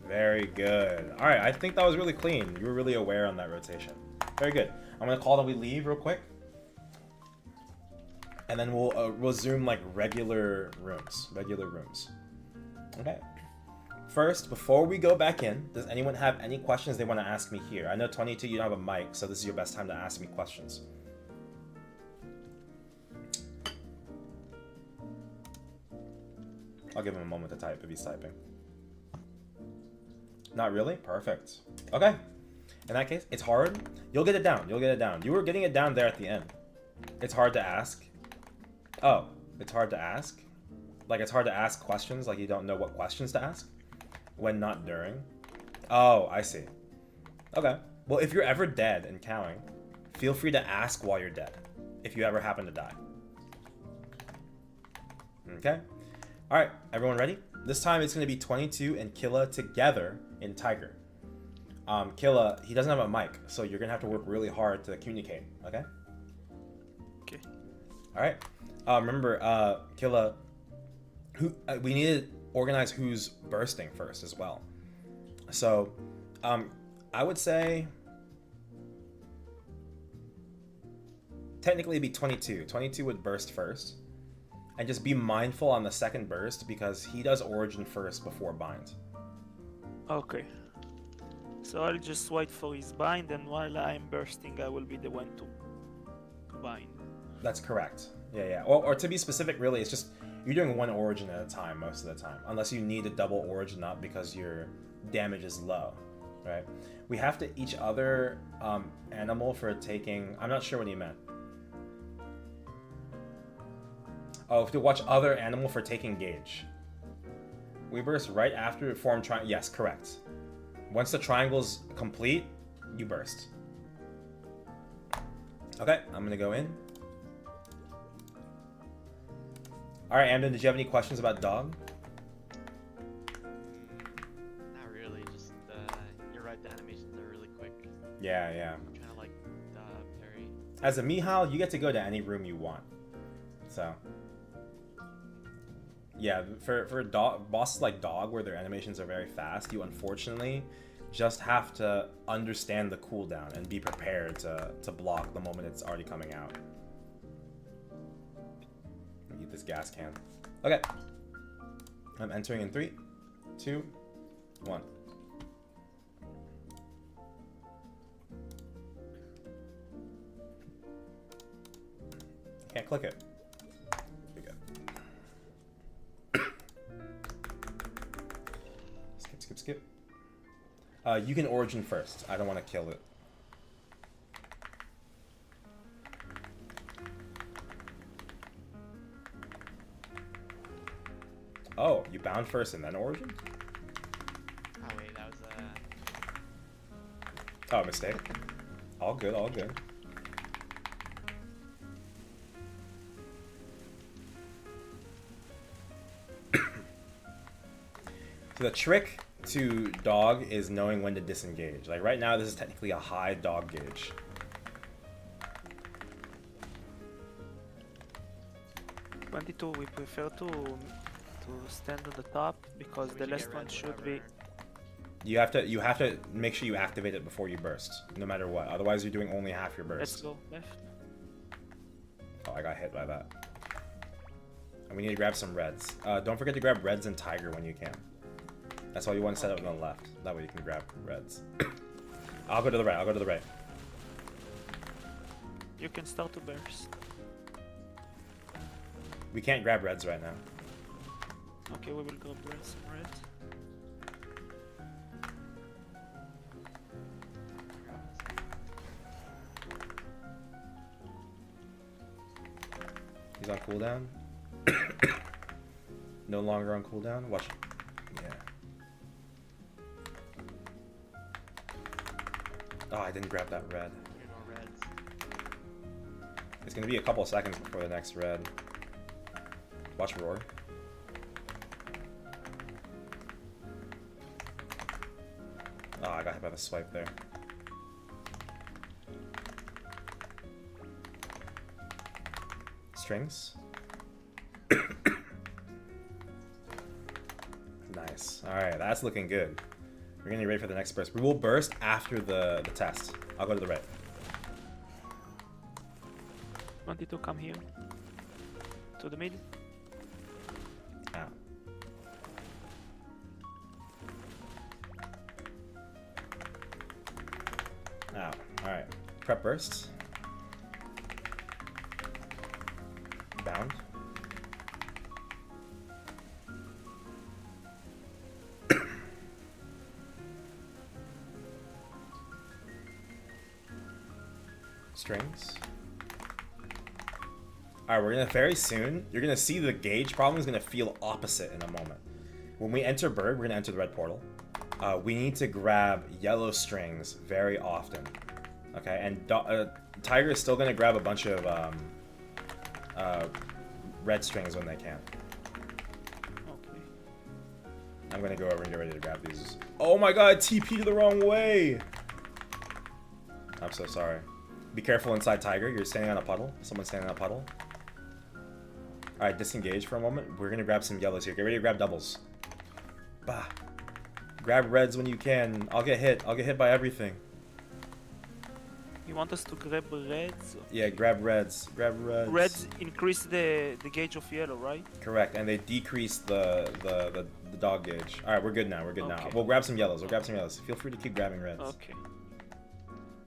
Very good. Alright, I think that was really clean. You were really aware on that rotation. Very good. I'm gonna call that we leave real quick. And then we'll resume like regular rooms. Okay. First, before we go back in, does anyone have any questions they want to ask me here? I know 22, you don't have a mic, so this is your best time to ask me questions. I'll give him a moment to type if he's typing. Not really? Perfect. Okay. In that case, it's hard. You'll get it down. You'll get it down. You were getting it down there at the end. It's hard to ask. Oh, it's hard to ask? Like, it's hard to ask questions, like you don't know what questions to ask? When not during? Oh, I see. Okay. Well, if you're ever dead in Kaling, feel free to ask while you're dead. If you ever happen to die. Okay? Alright, everyone ready? This time it's going to be 22 and Killa together in Tiger. Killa, he doesn't have a mic, so you're going to have to work really hard to communicate, okay? Okay. Alright. Remember, Killa, we need to organize who's bursting first as well. So, I would say... Technically it'd be 22. 22 would burst first. And just be mindful on the second burst because he does origin first before bind. Okay. So I'll just wait for his bind, and while I'm bursting, I will be the one to bind. That's correct. Yeah. Or to be specific, really, it's just you're doing one origin at a time most of the time, unless you need to double origin up because your damage is low, right? We have to each other animal for taking. I'm not sure what he meant. Oh, to watch other animal for taking gauge. We burst right after form triangle. Yes, correct. Once the triangle's complete, you burst. Okay, I'm gonna go in. Alright, Amden, did you have any questions about dog? Not really, just you're right, the animations are really quick. Yeah. I'm trying to like parry. As a Mihal, you get to go to any room you want. So... Yeah, for bosses like Dog, where their animations are very fast, you unfortunately just have to understand the cooldown and be prepared to block the moment it's already coming out. Let me get this gas can. Okay. I'm entering in 3, 2, 1. Can't click it. Skip. You can origin first. I don't want to kill it. Oh, you bound first and then origin? Oh wait, that was Oh, mistake. All good, all good. So the trick to dog is knowing when to disengage. Like right now, this is technically a high dog gauge. 22, we prefer to stand on the top because we the can get last one red should whenever. be. You have to make sure you activate it before you burst, no matter what. Otherwise, you're doing only half your Let's burst. go left. Oh, I got hit by that. And we need to grab some reds. Don't forget to grab reds and tiger when you can. That's why you want to set up on the left. That way you can grab reds. I'll go to the right. I'll go to the right. You can start to burst. We can't grab reds right now. Okay, we will go burn some red. He's on cooldown. No longer on cooldown. Watch. Yeah. Oh, I didn't grab that red. We're going reds. It's gonna be a couple seconds before the next red. Watch roar. Oh, I got hit by the swipe there. Strings. Nice. Alright, that's looking good. We're getting ready for the next burst. We will burst after the test. I'll go to the right. 22, come here. To the middle. Ow. Ow. Alright. Prep burst. Bound. Strings. Alright, we're gonna very soon, you're gonna see the gauge problem is gonna feel opposite in a moment. When we enter bird, we're gonna enter the red portal. We need to grab yellow strings very often. Okay, and Tiger is still gonna grab a bunch of red strings when they can. Okay. I'm gonna go over and get ready to grab these. Oh my god, TP the wrong way! I'm so sorry. Be careful inside Tiger. You're standing on a puddle. Someone's standing on a puddle. Alright, disengage for a moment. We're gonna grab some yellows here. Get ready to grab doubles. Bah. Grab reds when you can. I'll get hit. I'll get hit by everything. You want us to grab reds? Yeah, grab reds. Grab reds. Reds increase the gauge of yellow, right? Correct, and they decrease the dog gauge. Alright, we're good now. We're good now. Okay. We'll grab some yellows. We'll grab some yellows. Feel free to keep grabbing reds. Okay.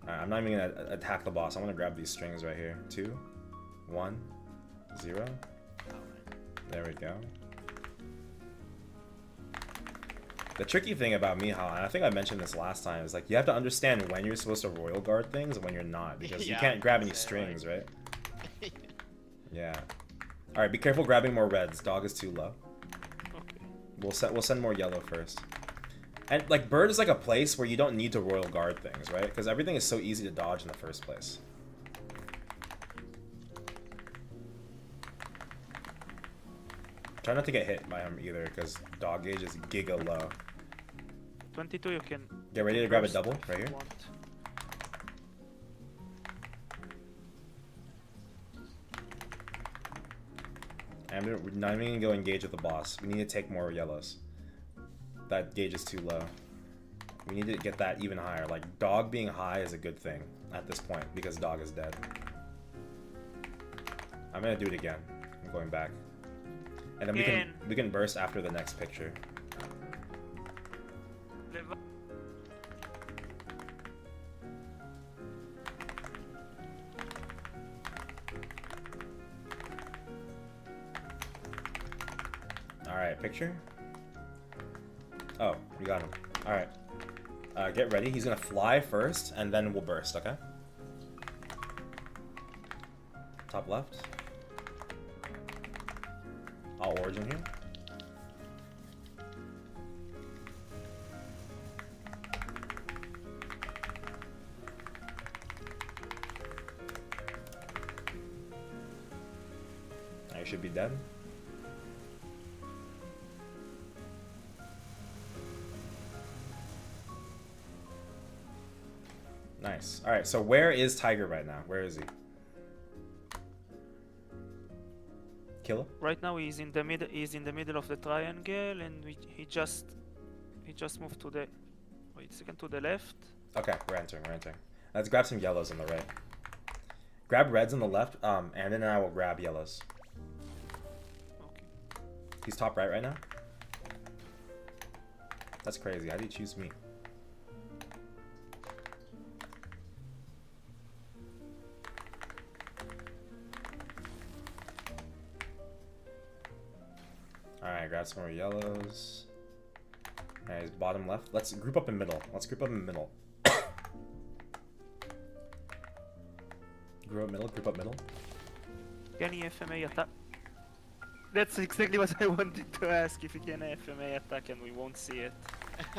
Alright, I'm not even gonna attack the boss. I'm gonna grab these strings right here. 2, 1, 0. There we go. The tricky thing about Mihal, and I think I mentioned this last time, is like you have to understand when you're supposed to royal guard things and when you're not, because you Yeah, can't grab any say, strings, right? Yeah. All right, be careful grabbing more reds. Dog is too low. Okay. We'll send more yellow first. And like bird is like a place where you don't need to royal guard things, right? Because everything is so easy to dodge in the first place. Try not to get hit by him either, because dog gauge is giga low. 22, you can. Get ready to grab a burst double if right you here. want. And we're not even gonna go engage with the boss. We need to take more yellows. That gauge is too low. We need to get that even higher. Like dog being high is a good thing at this point because dog is dead. I'm gonna do it again. I'm going back. And then we can burst after the next picture. Alright, picture. Oh, we got him. Alright. Get ready. He's gonna fly first, and then we'll burst, okay? Top left. I'll origin here. should be dead. Nice. All right, so where is Tiger right now? Where is he? Killer? Right now he's in the middle. He's in the middle of the triangle, and he just moved to the. Wait a second, to the left. Okay, we're entering. Let's grab some yellows on the right. Grab reds on the left. And then I will grab yellows. Okay. He's top right now. That's crazy. How do you choose me? Alright, grab some more yellows. Alright, he's bottom left. Let's group up in middle. Group up middle. Group up middle. Can he FMA attack? That's exactly what I wanted to ask. If he can FMA attack and we won't see it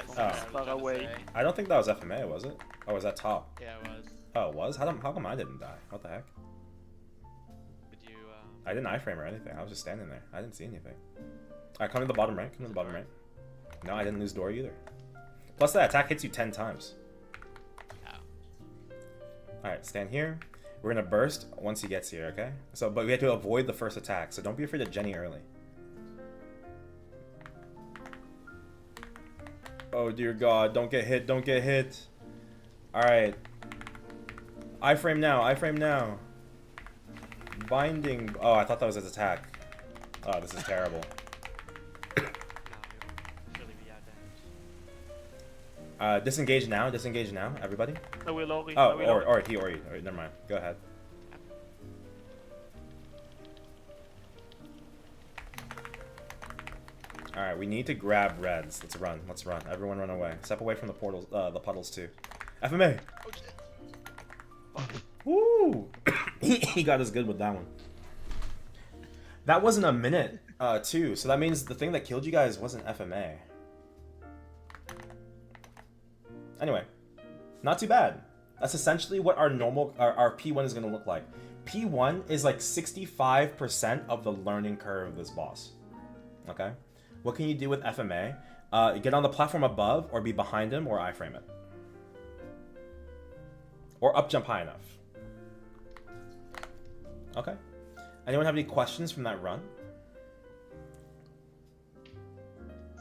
from Oh. this far away. I don't think that was FMA, was it? Oh, was that top? Yeah, it was. Oh, it was? How come I didn't die? What the heck? Would you, I didn't iframe or anything. I was just standing there. I didn't see anything. Alright, come to the bottom right. No, I didn't lose door either. Plus that attack hits you 10 times. Yeah. Alright, stand here. We're gonna burst once he gets here, okay? So, but we have to avoid the first attack, so don't be afraid of Jenny early. Oh dear god, don't get hit. Alright. Iframe now. Binding. Oh, I thought that was his attack. Oh, this is terrible. No, surely we have damage. Disengage now, everybody. I will Ori. Oh, I will Ori. or he. Never mind. Go ahead. Alright, we need to grab reds. Let's run. Everyone run away. Step away from the portals, the puddles too. FMA! Oh, shit. Woo! He got us good with that one. That wasn't a minute, too, so that means the thing that killed you guys wasn't FMA. Anyway, not too bad. That's essentially what our normal, our P1 is going to look like. P1 is like 65% of the learning curve of this boss. Okay? What can you do with FMA? Get on the platform above, or be behind him, or iframe it. Or up jump high enough. Okay. Anyone have any questions from that run?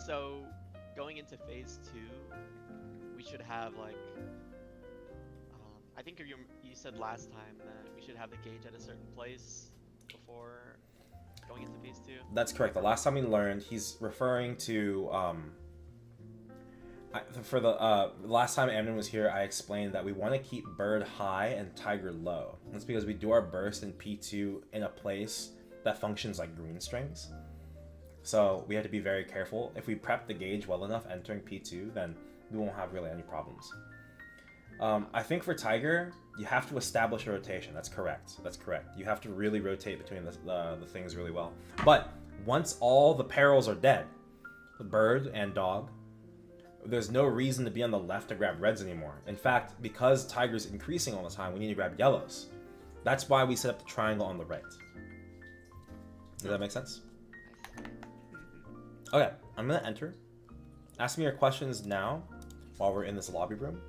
So, going into phase 2, we should have like, I think you said last time that we should have the gauge at a certain place before going into phase 2. That's correct. The last time we learned, he's referring to, for the last time Amnon was here, I explained that we want to keep Bird high and Tiger low. That's because we do our burst in P2 in a place that functions like green strings. So we have to be very careful. If we prep the gauge well enough entering P2, then we won't have really any problems. I think for Tiger, you have to establish a rotation. That's correct. You have to really rotate between the things really well. But once all the perils are dead, the bird and dog, there's no reason to be on the left to grab reds anymore. In fact, because Tiger's increasing all the time, we need to grab yellows. That's why we set up the triangle on the right. Does that make sense? Okay, I'm gonna enter. Ask me your questions now while we're in this lobby room.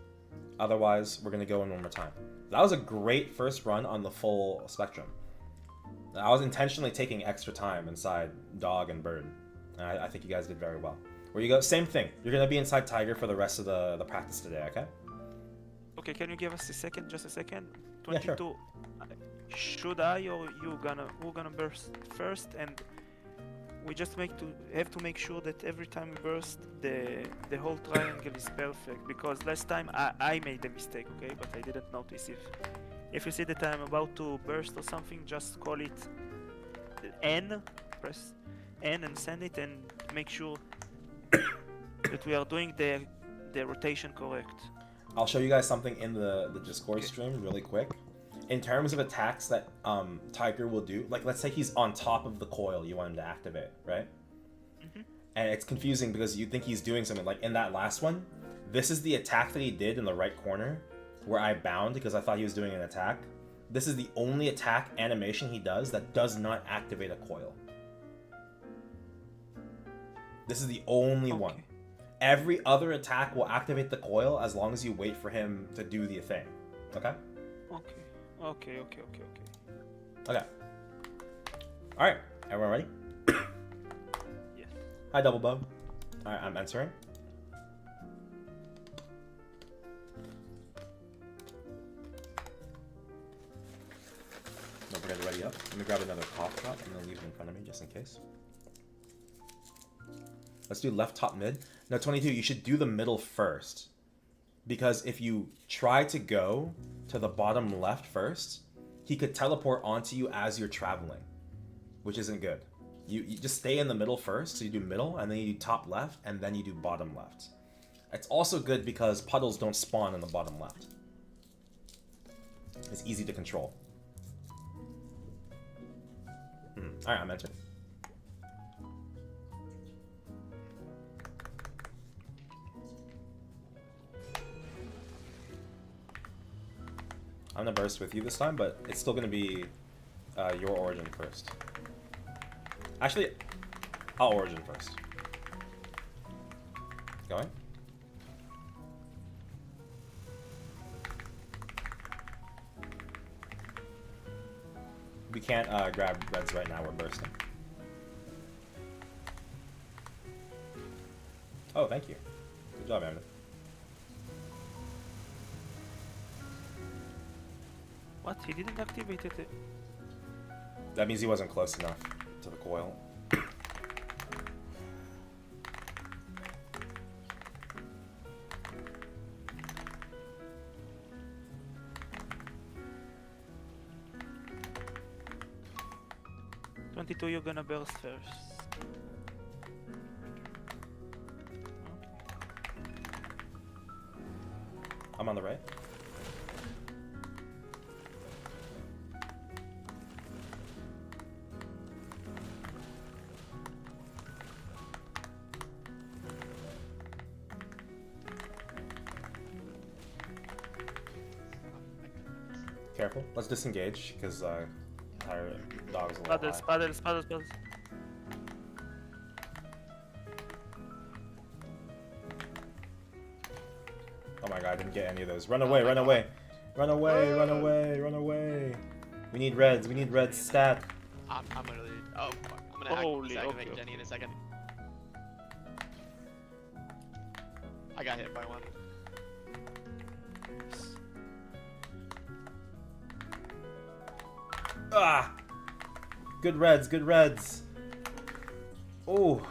Otherwise, we're gonna go in one more time. That was a great first run on the full spectrum. I was intentionally taking extra time inside dog and bird. And I think you guys did very well. Where you go, same thing. You're gonna be inside Tiger for the rest of the practice today, okay? Okay, can you give us a second? Just a second. Yeah, sure. 22. Should I or who gonna burst first? And we just have to make sure that every time we burst, the whole triangle is perfect. Because last time I made a mistake, okay? But I didn't notice. If you see that I'm about to burst or something, just call it N. Press N and send it, and make sure that we are doing the rotation correct. I'll show you guys something in the Discord stream really quick. In terms of attacks that Tiger will do, like let's say he's on top of the coil you want him to activate, right? Mm-hmm. And it's confusing because you think he's doing something. Like in that last one, this is the attack that he did in the right corner where I bound because I thought he was doing an attack. This is the only attack animation he does that does not activate a coil. This is the only one. Every other attack will activate the coil as long as you wait for him to do the thing. Okay? Okay. Okay. Alright, everyone ready? Yes. Hi, Double Bow. Alright, I'm entering. Don't forget to ready up. Let me grab another cough drop and then leave it in front of me just in case. Let's do left top mid. No, 22, you should do the middle first. Because if you try to go to the bottom left first, he could teleport onto you as you're traveling, which isn't good. You just stay in the middle first, so you do middle, and then you do top left, and then you do bottom left. It's also good because puddles don't spawn in the bottom left. It's easy to control. Alright, I'm entering. I'm gonna burst with you this time, but it's still gonna be your origin first. Actually, I'll origin first. Going? We can't grab reds right now, we're bursting. Oh, thank you. Good job, Amanda. What? He didn't activate it. That means he wasn't close enough to the coil. You're gonna burst first. I'm on the right. Careful. Let's disengage, because our dog's a little high. Paddles. Oh my god, I didn't get any of those. Run away, run away. Run away, run away, run away. We need reds stat. I'm literally. Oh, fuck. I'm gonna activate Jenny in a second. I got hit by one. Ah! Good reds. Oh.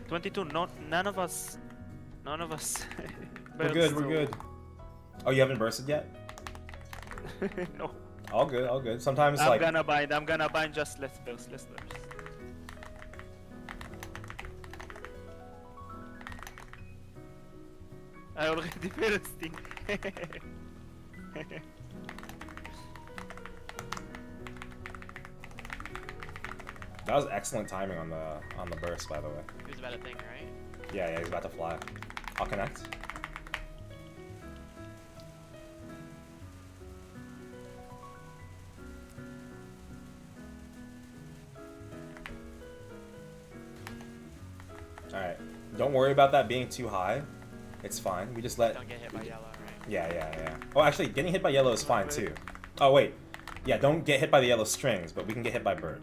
22, none of us. We're good. Oh, you haven't bursted yet? No. All good. Sometimes I'm gonna bind, just let's burst. I already bursting. That was excellent timing on the burst, by the way. He was about a thing, right? Yeah, he's about to fly. I'll connect. Alright. Don't worry about that being too high. It's fine. We just let... Don't get hit by yellow, right? Yeah. Oh, actually, getting hit by yellow is fine, too. Oh, wait. Yeah, don't get hit by the yellow strings, but we can get hit by bird.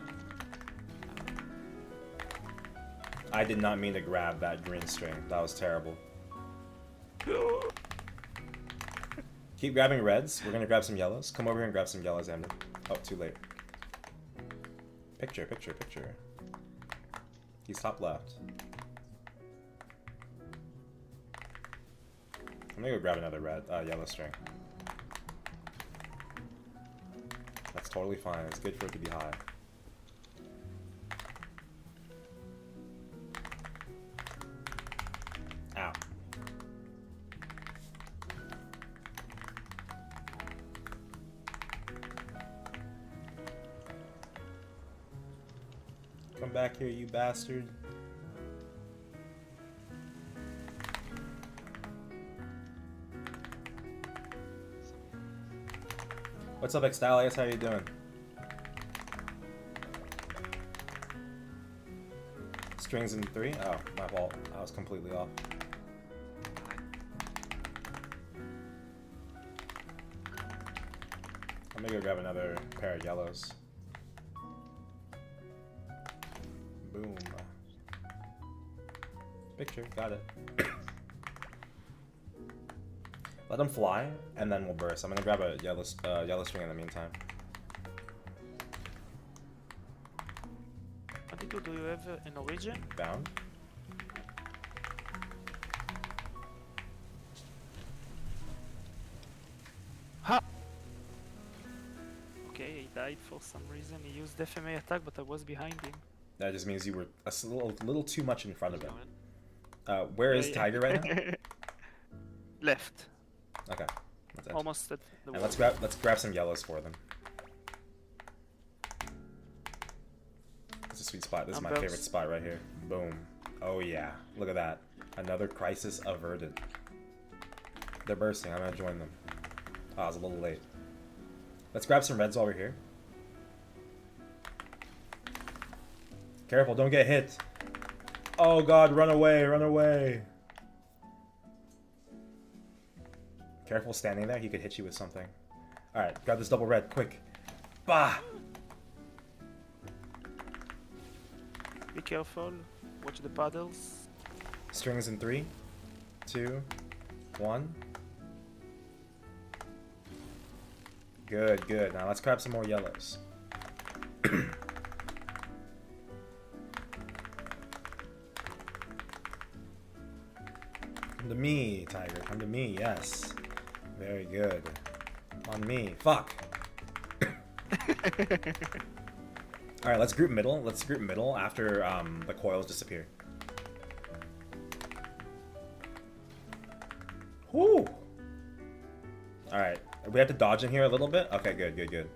I did not mean to grab that green string. That was terrible. Keep grabbing reds. We're gonna grab some yellows. Come over here and grab some yellows, Amber. Oh, too late. Picture. He's top left. I'm gonna go grab another yellow string. That's totally fine. It's good for it to be high. Ow. Come back here, you bastard. What's up, Extalius? How you doing? Strings in 3? Oh, my fault. I was completely off. I'm gonna go grab another pair of yellows. Boom. Picture, got it. Let them fly, and then we'll burst. I'm gonna grab a yellow string in the meantime. Adigo, do you have an origin? Bound. Ha! Okay, he died for some reason. He used FMA attack, but I was behind him. That just means you were a little too much in front of Who's him. going? Where is Yeah, Tiger right now? Left. Okay. That's it. Almost at the And wall. let's grab some yellows for them. This is a sweet spot. This is my favorite spot right here. Boom. Oh yeah. Look at that. Another crisis averted. They're bursting. I'm gonna join them. Oh, I was a little late. Let's grab some reds while we're here. Careful, don't get hit. Oh god, run away, run away. Careful standing there, he could hit you with something. Alright, grab this double red, quick. Bah! Be careful. Watch the paddles. Strings in 3, 2, 1. Good, good. Now let's grab some more yellows. Come to me, Tiger. Come to me, yes. Very good. On me. Fuck! Alright, let's group middle. Let's group middle after the coils disappear. Whoo! Alright, we have to dodge in here a little bit? Okay, good, good, good.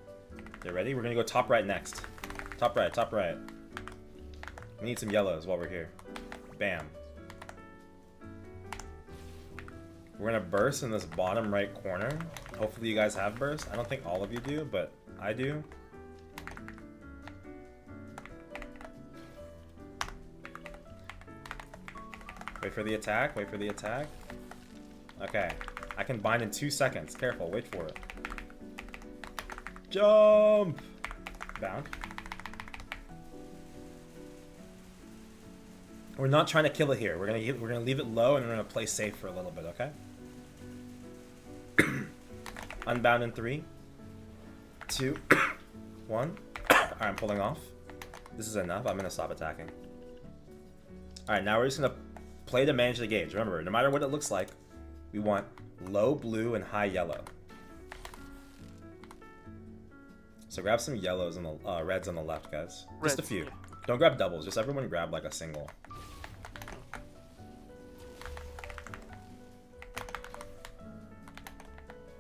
You ready? We're gonna go top right next. Top right, top right. We need some yellows while we're here. Bam. We're gonna burst in this bottom right corner. Hopefully you guys have burst. I don't think all of you do, but I do. Wait for the attack, wait for the attack. Okay, I can bind in 2 seconds. Careful, wait for it. Jump! Bound. We're not trying to kill it here. We're gonna leave it low and we're gonna play safe for a little bit, okay? Unbound in 3, 2, 1. Alright, I'm pulling off. This is enough. I'm gonna stop attacking. Alright, now we're just gonna play to manage the gauge. Remember, no matter what it looks like, we want low blue and high yellow. So grab some yellows and the reds on the left, guys. Just a Reds, few. yeah. Don't grab doubles. Just everyone grab like a single.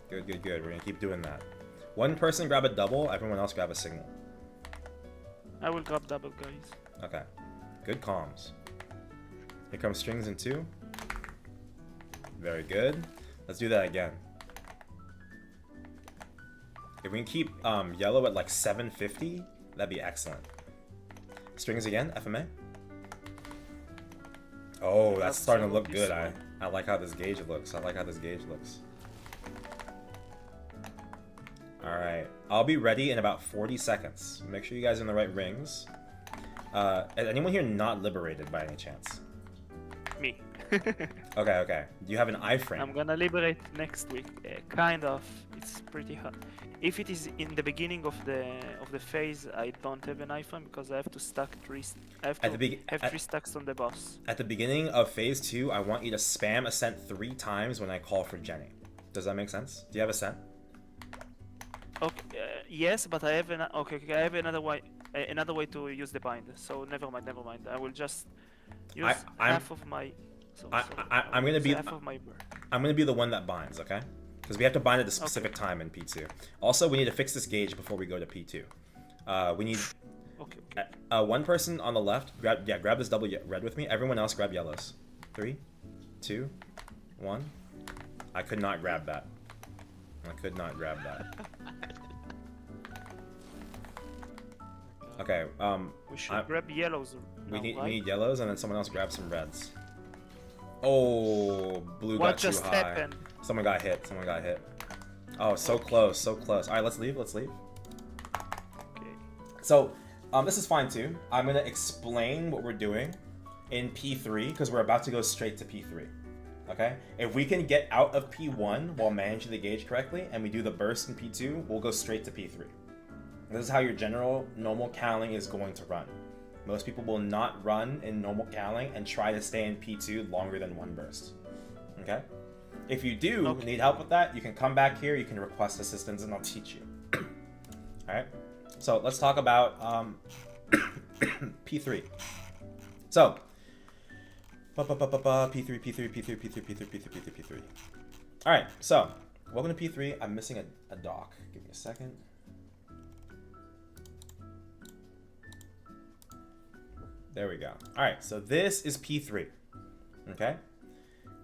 Good, good, good. We're gonna keep doing that. One person grab a double, everyone else grab a single. I will grab double, guys. Okay. Good comms. Here comes strings in 2. Very good. Let's do that again. If we can keep yellow at like 750, that'd be excellent. Strings again, FMA. Oh, that's starting to look good. I like how this gauge looks. I like how this gauge looks. Alright, I'll be ready in about 40 seconds. Make sure you guys are in the right rings. Is anyone here not liberated by any chance? Me. Okay, okay. Do you have an iframe? I'm gonna liberate next week. Kind of. It's pretty hard. If it is in the beginning of the phase, I don't have an iframe because I have to stack 3. I have to have 3 stacks on the boss. At the beginning of phase 2, I want you to spam Ascent 3 times when I call for Jenny. Does that make sense? Do you have Ascent? Okay. Yes, but I have okay. I have another way to use the bind. So never mind. Never mind. I will just use half of my. I'm gonna be. Half of my bird. I'm gonna be the one that binds, okay? Because we have to bind at a specific time in P2. Also, we need to fix this gauge before we go to P2. We need. Okay. One person on the left, grab this double red with me. Everyone else grab yellows. 3, 2, 1. I could not grab that. I could not grab that. Okay, We should I'm- grab yellows. we now, need right? we need yellows, and then someone else grab some reds. Oh, blue What got too just high. happened? Someone got hit. Someone got hit. Oh, so close, so close. All right, let's leave. Let's leave. Okay. So, this is fine too. I'm gonna explain what we're doing in P3 because we're about to go straight to P3. Okay? If we can get out of P1 while managing the gauge correctly, and we do the burst in P2, we'll go straight to P3. This is how your general normal Kaling is going to run. Most people will not run in normal Kaling and try to stay in P2 longer than one burst. Okay? If you do Okay. need help with that, you can come back here, you can request assistance, and I'll teach you. Alright? So let's talk about P3. So, P3, P3, P3, P3, P3, P3, P3, P3. Alright, so, welcome to P3. I'm missing a dock. Give me a second. There we go. Alright, so this is P3. Okay?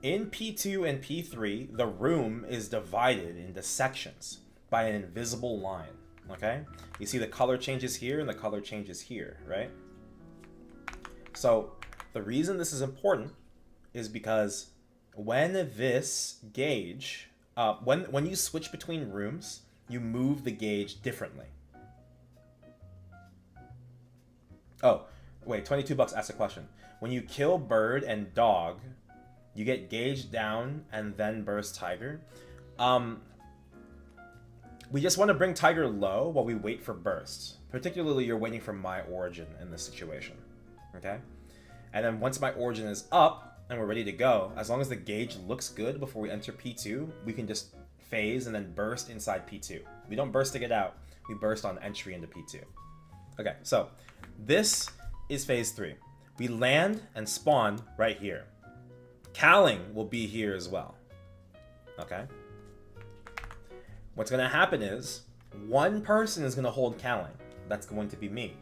In P2 and P3, the room is divided into sections by an invisible line. Okay? You see the color changes here and the color changes here, right? So, the reason this is important is because when this gauge, when you switch between rooms, you move the gauge differently. Oh, wait, 22 bucks asked a question. When you kill bird and dog, you get gauge down and then burst tiger. We just want to bring tiger low while we wait for bursts. Particularly, you're waiting for my origin in this situation. Okay? And then once my origin is up and we're ready to go, as long as the gauge looks good before we enter P2, we can just phase and then burst inside P2. We don't burst to get out, we burst on entry into P2. Okay, so this is phase 3. We land and spawn right here. Kaling will be here as well. Okay? What's going to happen is one person is going to hold Kaling. That's going to be me.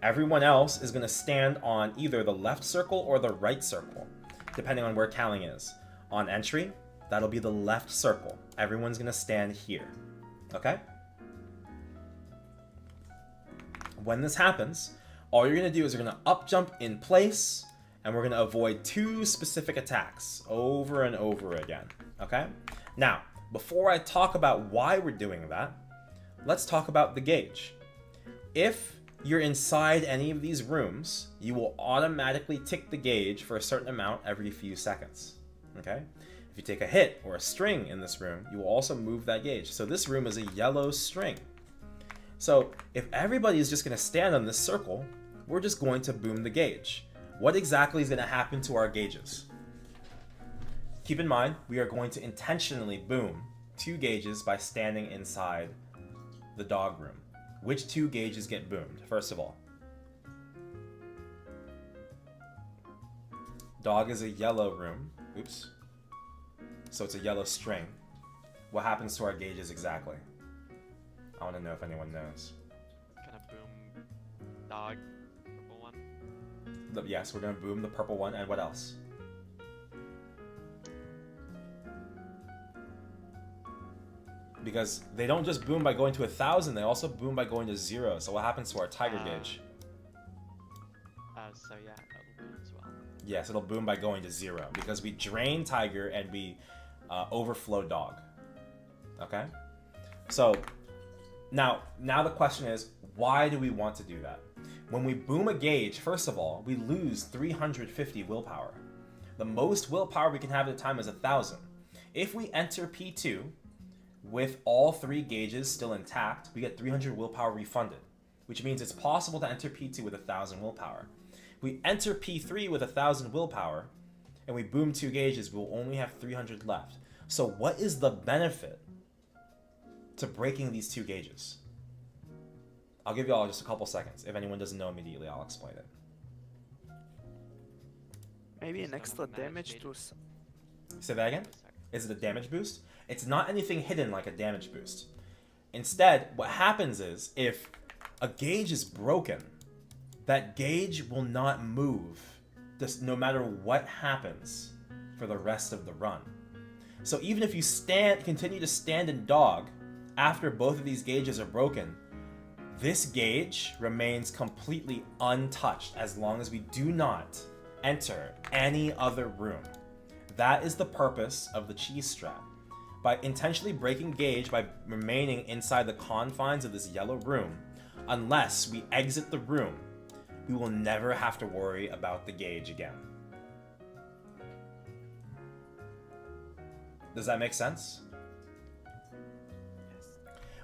Everyone else is going to stand on either the left circle or the right circle, depending on where Kaling is. On entry, that'll be the left circle. Everyone's going to stand here. Okay? When this happens, all you're going to do is you're going to up jump in place, and we're going to avoid 2 specific attacks over and over again. Okay? Now, before I talk about why we're doing that, let's talk about the gauge. If you're inside any of these rooms, you will automatically tick the gauge for a certain amount every few seconds. Okay? If you take a hit or a string in this room, you will also move that gauge. So this room is a yellow string. So if everybody is just going to stand on this circle, we're just going to boom the gauge. What exactly is going to happen to our gauges? Keep in mind, we are going to intentionally boom 2 gauges by standing inside the dog room. Which 2 gauges get boomed, first of all? Dog is a yellow room. Oops. So it's a yellow string. What happens to our gauges exactly? I want to know if anyone knows. Kind of boom. Dog. Purple one. Yes, we're going to boom the purple one, and what else? Because they don't just boom by going to 1,000, they also boom by going to 0. So what happens to our tiger gauge? So yeah, that'll boom as well. Yes, it'll boom by going to 0 because we drain tiger and we overflow dog. Okay? So now the question is, why do we want to do that? When we boom a gauge, first of all, we lose 350 willpower. The most willpower we can have at a time is 1,000. If we enter P2 with all 3 gauges still intact, we get 300 willpower refunded, which means it's possible to enter P2 with 1,000 willpower. If we enter P3 with 1,000 willpower, and we boom 2 gauges, we'll only have 300 left. So what is the benefit to breaking these 2 gauges? I'll give you all just a couple seconds. If anyone doesn't know immediately, I'll explain it. Maybe an Just extra don't manage damage to gauges. Say that again? Is it a damage boost? It's not anything hidden like a damage boost. Instead, what happens is, if a gauge is broken, that gauge will not move, just no matter what happens for the rest of the run. So even if you continue to stand in dog after both of these gauges are broken, This gauge remains completely untouched as long as we do not enter any other room. That is the purpose of the cheese strap. By intentionally breaking gauge by remaining inside the confines of this yellow room, unless we exit the room, we will never have to worry about the gauge again. Does that make sense?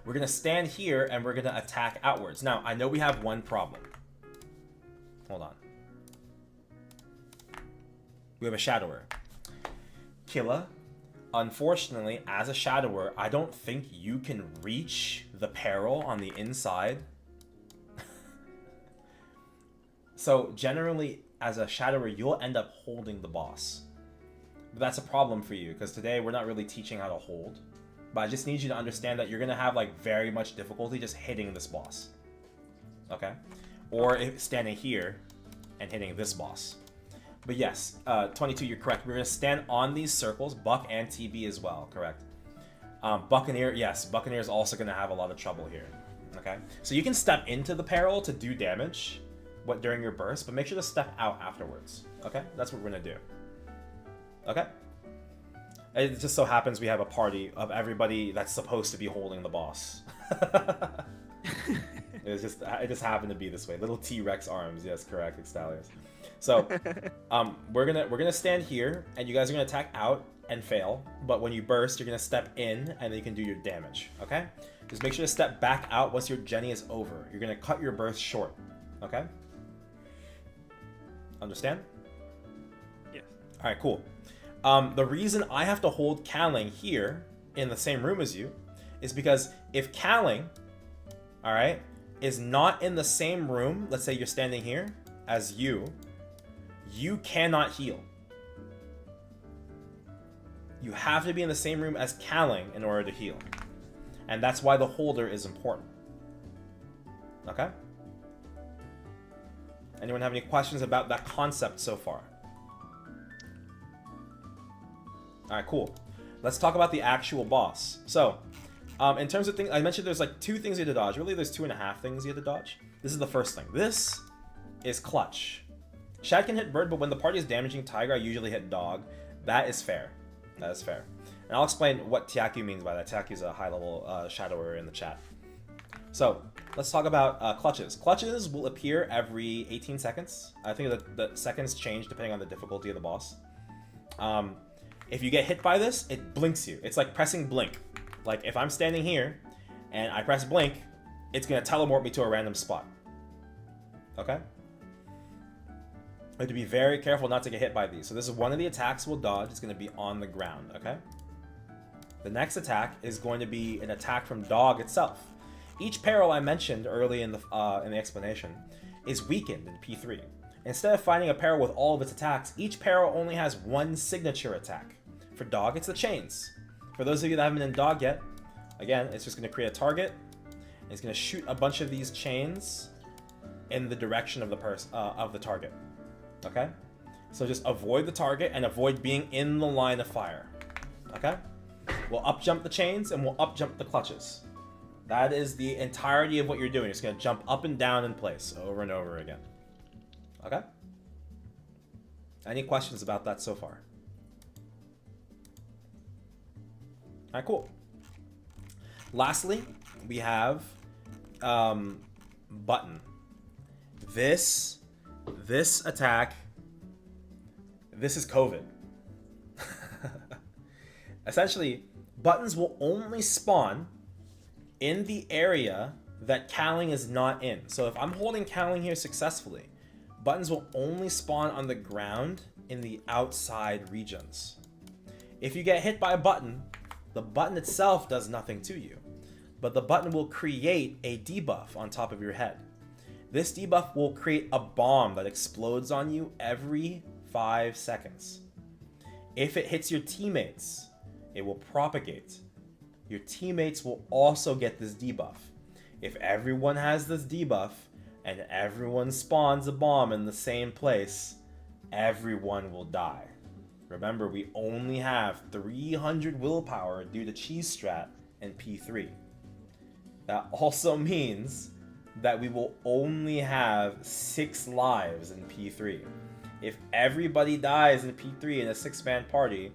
We're going to stand here and we're going to attack outwards. Now, I know we have one problem. Hold on. We have a shadower. Killa, unfortunately, as a shadower, I don't think you can reach the peril on the inside. So generally, as a shadower, you'll end up holding the boss. But that's a problem for you, because today we're not really teaching how to hold. But I just need you to understand that you're going to have like very much difficulty just hitting this boss. Okay? Or if standing here and hitting this boss. But yes, 22, you're correct. We're going to stand on these circles, Buck and TB as well, correct? Buccaneer, yes, Buccaneer is also going to have a lot of trouble here. Okay? So you can step into the peril to do damage during your burst, but make sure to step out afterwards. Okay? That's what we're going to do. Okay? It just so happens we have a party of everybody that's supposed to be holding the boss. It just happened to be this way. Little T-Rex arms. Yes, correct, Extalius. So, we're gonna stand here, and you guys are gonna attack out and fail. But when you burst, you're gonna step in, and then you can do your damage. Okay? Just make sure to step back out once your Jenny is over. You're gonna cut your burst short. Okay? Understand? Yes. All right, cool. The reason I have to hold Kaling here in the same room as you is because if Kaling, all right, is not in the same room, let's say you're standing here, as you cannot heal. You have to be in the same room as Kaling in order to heal. And that's why the holder is important. Okay? Anyone have any questions about that concept so far? Alright, cool. Let's talk about the actual boss. So, in terms of things, I mentioned there's like 2 things you have to dodge. Really, there's 2.5 things you have to dodge. This is the first thing. This is clutch. Shad can hit bird, but when the party is damaging tiger, I usually hit dog. That is fair. That is fair. And I'll explain what Tiaku means by that. Tiaku's a high-level shadower in the chat. So, let's talk about clutches. Clutches will appear every 18 seconds. I think the seconds change depending on the difficulty of the boss. If you get hit by this, it blinks you. It's like pressing blink. Like, if I'm standing here, and I press blink, it's going to teleport me to a random spot. Okay? You have to be very careful not to get hit by these. So this is one of the attacks we'll dodge. It's going to be on the ground, okay? The next attack is going to be an attack from dog itself. Each peril I mentioned early in the explanation is weakened in P3. Instead of fighting a peril with all of its attacks, each peril only has one signature attack. For dog, it's the chains. For those of you that haven't been in dog yet, again, it's just going to create a target. And it's going to shoot a bunch of these chains in the direction of the target. Okay? So just avoid the target and avoid being in the line of fire. Okay? We'll up jump the chains and we'll up jump the clutches. That is the entirety of what you're doing. It's going to jump up and down in place over and over again. Okay? Any questions about that so far? Alright, cool. Lastly, we have button. This attack, this is COVID. Essentially, buttons will only spawn in the area that Kaling is not in. So if I'm holding Kaling here successfully, buttons will only spawn on the ground in the outside regions. If you get hit by a button, the button itself does nothing to you, but the button will create a debuff on top of your head. This debuff will create a bomb that explodes on you every 5 seconds. If it hits your teammates, it will propagate. Your teammates will also get this debuff. If everyone has this debuff, and everyone spawns a bomb in the same place, everyone will die. Remember, we only have 300 willpower due to cheese strat and P3. That also means that we will only have 6 lives in P3. If everybody dies in P3 in a 6-man party,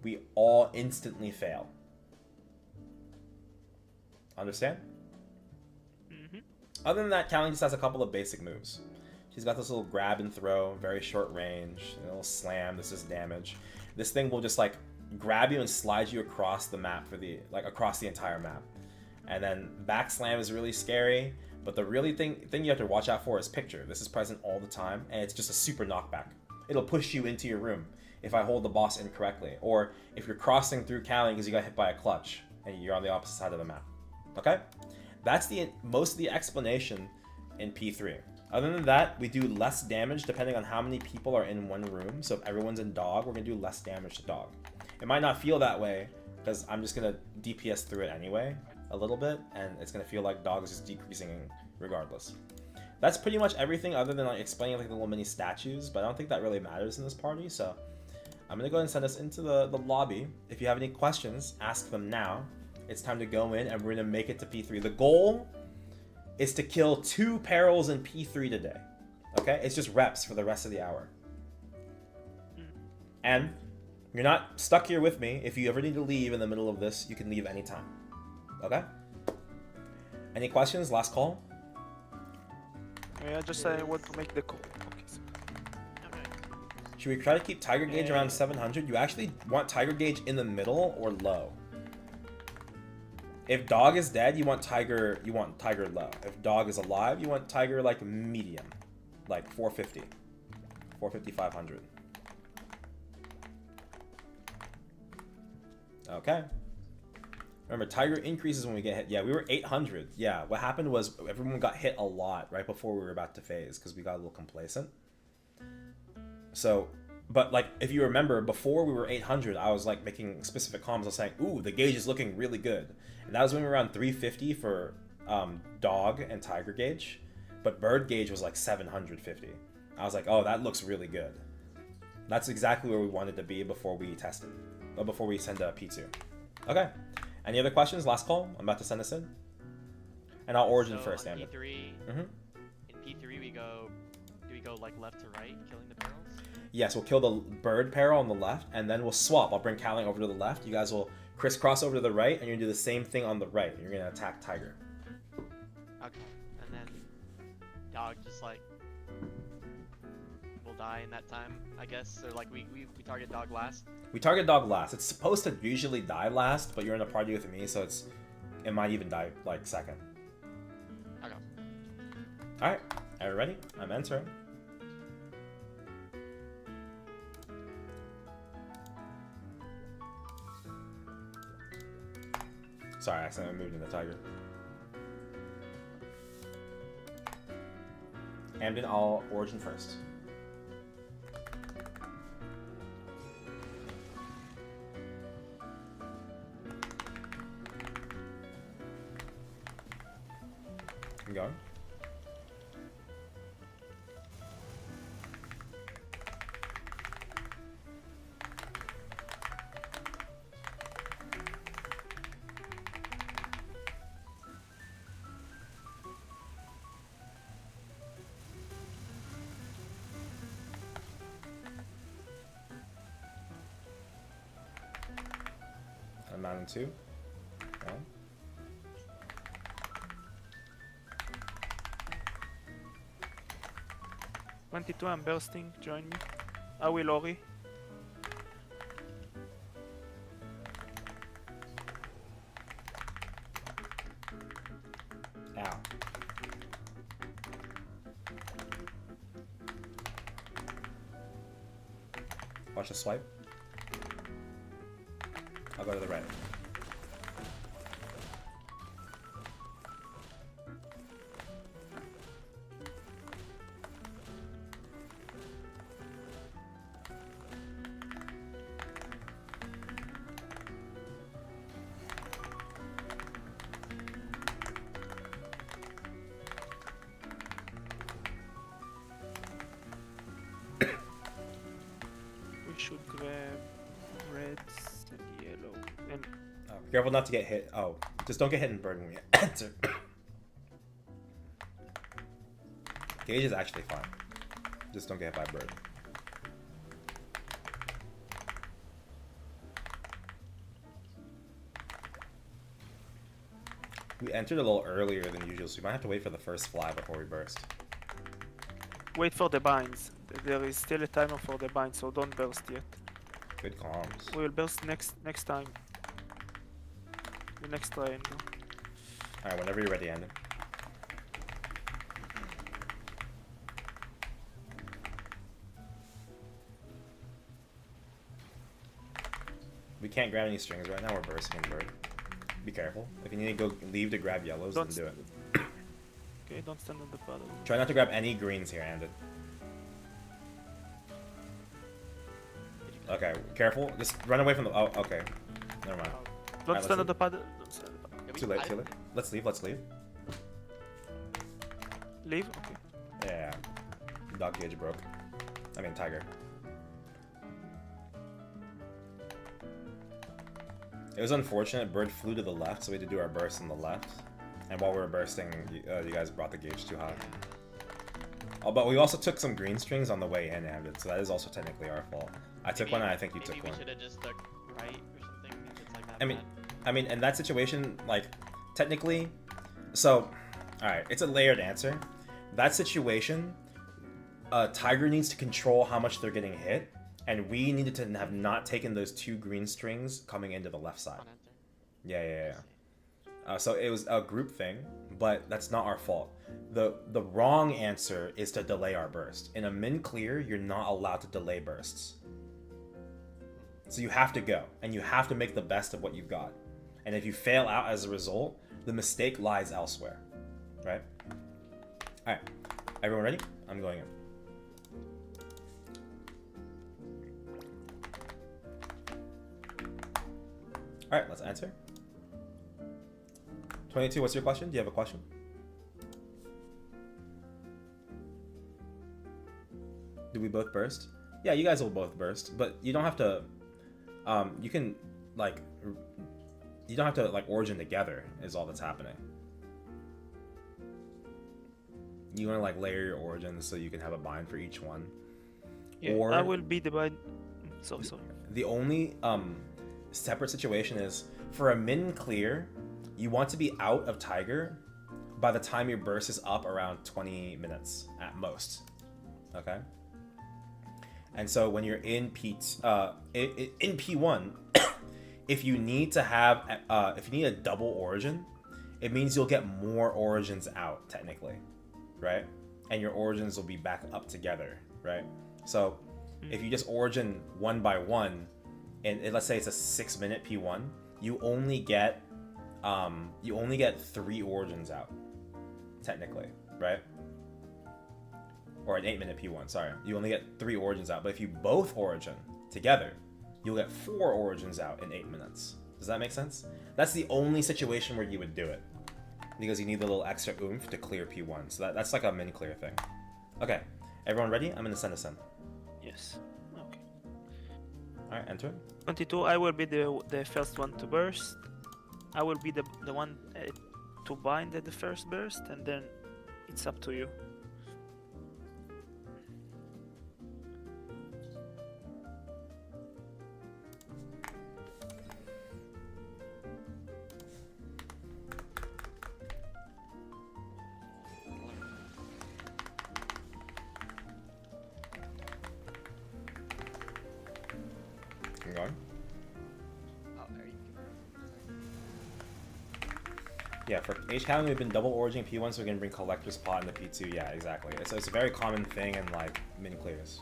we all instantly fail. Understand? Other than that, Kaling just has a couple of basic moves. She's got this little grab and throw, very short range, a little slam. This is damage. This thing will just like grab you and slide you across the map across the entire map. And then back slam is really scary, but the really thing you have to watch out for is picture. This is present all the time, and it's just a super knockback. It'll push you into your room if I hold the boss incorrectly, or if you're crossing through Kaling because you got hit by a clutch and you're on the opposite side of the map. Okay? That's most of the explanation in P3. Other than that, we do less damage depending on how many people are in one room. So if everyone's in dog, we're going to do less damage to dog. It might not feel that way because I'm just going to DPS through it anyway a little bit, and it's going to feel like dog is just decreasing regardless. That's pretty much everything other than like explaining like the little mini statues, but I don't think that really matters in this party. So I'm going to go ahead and send us into the lobby. If you have any questions, ask them now. It's time to go in and we're going to make it to P3. The goal is to kill 2 perils in P3 today. Okay? It's just reps for the rest of the hour. And you're not stuck here with me. If you ever need to leave in the middle of this, you can leave anytime. Okay? Any questions? Last call? Yeah, just I want to make the call. Okay. Should we try to keep Tiger Gauge around 700? You actually want Tiger Gauge in the middle or low. If dog is dead, you want Tiger low. If dog is alive, you want Tiger like medium. Like 450. 450, 500. Okay. Remember, Tiger increases when we get hit. Yeah, we were 800. Yeah, what happened was everyone got hit a lot right before we were about to phase because we got a little complacent. So, but like, if you remember, before we were 800, I was like making specific comments. I was saying, ooh, the gauge is looking really good. And that was when we were around 350 for dog and Tiger Gauge. But bird gauge was like 750. I was like, oh, that looks really good. That's exactly where we wanted to be before we tested. Or before we send a P2. Okay. Any other questions? Last call. I'm about to send us in. And I'll origin first, in Ambit. P3, in P3 do we go like left to right, killing the perils? Yes, we'll kill the bird peril on the left, and then we'll swap. I'll bring Kaling over to the left. You guys will crisscross over to the right, and you're going to do the same thing on the right. You're going to attack Tiger. Okay, and then dog just like will die in that time, I guess. So like we target dog last. We target dog last. It's supposed to usually die last, but you're in a party with me, so it might even die like second. Okay. All right, are you ready? I'm entering. Sorry, I accidentally moved into Tiger. Hamden, I'll origin first. I'm going. I'm mounting 2. Okay. $22, I'm bursting. Join me. I will Ori. Ow. Watch the swipe. I'll go to the right. We should grab reds and yellow. And Oh, be careful not to get hit. Oh, just don't get hit and burn when we enter. Gauge is actually fine. Just don't get hit by bird. We entered a little earlier than usual, so we might have to wait for the first fly before we burst. Wait for the binds. There is still a timer for the binds, so don't burst yet. Good comms. We will burst next time. The next triangle. Alright, whenever you're ready, Andy. We can't grab any strings right now, we're bursting in bird. Be careful. If you need to go leave to grab yellows, Don't then do it. Okay, don't stand on the paddle. Try not to grab any greens here, Andy. Okay, careful. Just run away from the... Oh, okay. Never mind. Don't Alright, stand on let's the paddle. Don't stand on the paddle. Too late, too late. Let's leave, let's leave. Leave? Okay. Yeah. Dog cage broke. I mean, tiger. It was unfortunate. Bird flew to the left, so we had to do our burst on the left. And while we were bursting, you guys brought the gauge too high. Oh, but we also took some green strings on the way in, Amdit, so that is also technically our fault. I took one, and I think you took one. Maybe we should have just stuck right or something if it's like that I mean, in that situation, like, technically, so, alright, it's a layered answer. That situation, Tiger needs to control how much they're getting hit, and we needed to have not taken those 2 green strings coming into the left side. Yeah. So it was a group thing, but that's not our fault. The wrong answer is to delay our burst. In a min clear, you're not allowed to delay bursts. So you have to go, and you have to make the best of what you've got. And if you fail out as a result, the mistake lies elsewhere, right? All right, everyone ready? I'm going in. All right, let's answer. 22, what's your question? Do you have a question? Do we both burst? Yeah, you guys will both burst, but you don't have to, you can, like, you don't have to, like, origin together is all that's happening. You want to, like, layer your origins so you can have a bind for each one. Yeah, or I will be the bind. Sorry. The only, separate situation is, for a min clear, you want to be out of Tiger by the time your burst is up around 20 minutes at most. Okay? And so when you're in in P1, if you need to have if you need a double origin, it means you'll get more origins out technically, right? And your origins will be back up together, right? So if you just origin one by one, and let's say it's a 6-minute P1, you only get 3 origins out, technically, right? Or an 8-minute P1, sorry. You only get 3 origins out, but if you both origin together, you'll get 4 origins out in 8 minutes. Does that make sense? That's the only situation where you would do it, because you need a little extra oomph to clear P1. So that's like a min clear thing. Okay, everyone ready? I'm gonna send us in. Yes. Okay. All right, enter. 22. I will be the first one to burst. I will be the one to bind at the first burst, and then it's up to you. Keep going. Oh, there you go. Yeah, for H Kaling, we've been double origining P1 so we can bring Collector's Pot into P2. Yeah, exactly. It's a very common thing in, like, min clears.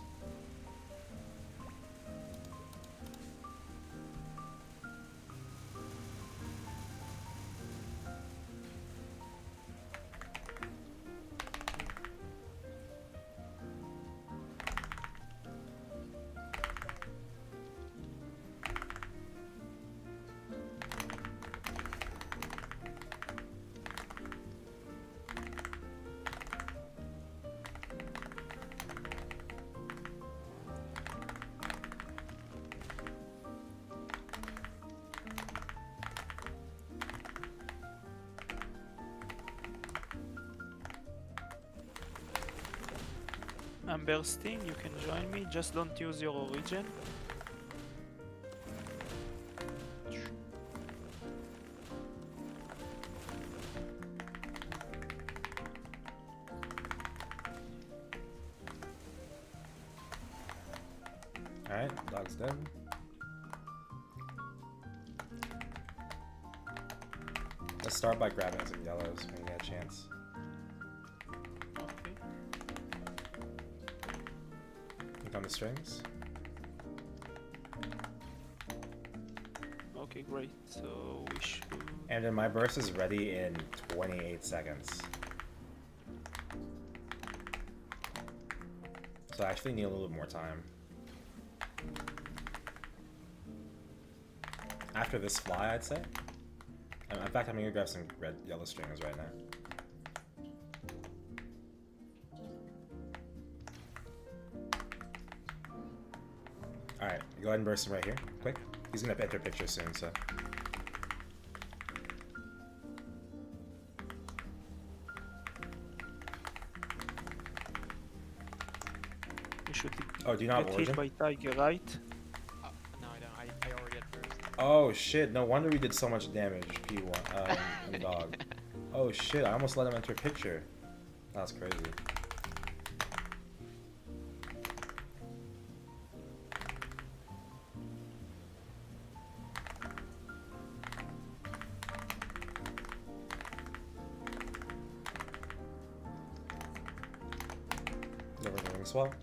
bursting, you can join me. Just don't use your origin. Alright, dog's dead. Let's start by grabbing some yellows when we get a chance. Okay. Look on the strings. Okay, great. So we should. And then my burst is ready in 28 seconds. So I actually need a little bit more time. After this fly, I'd say. In fact, I'm gonna grab some yellow strings right now. Alright, go ahead and burst him right here, quick. He's gonna enter picture soon, so. We should Oh, do you not get origin? hit by tiger, right? No, I don't. I already had first. Oh shit, no wonder we did so much damage, P1, in dog. Oh shit, I almost let him enter picture. That's crazy. Never swell.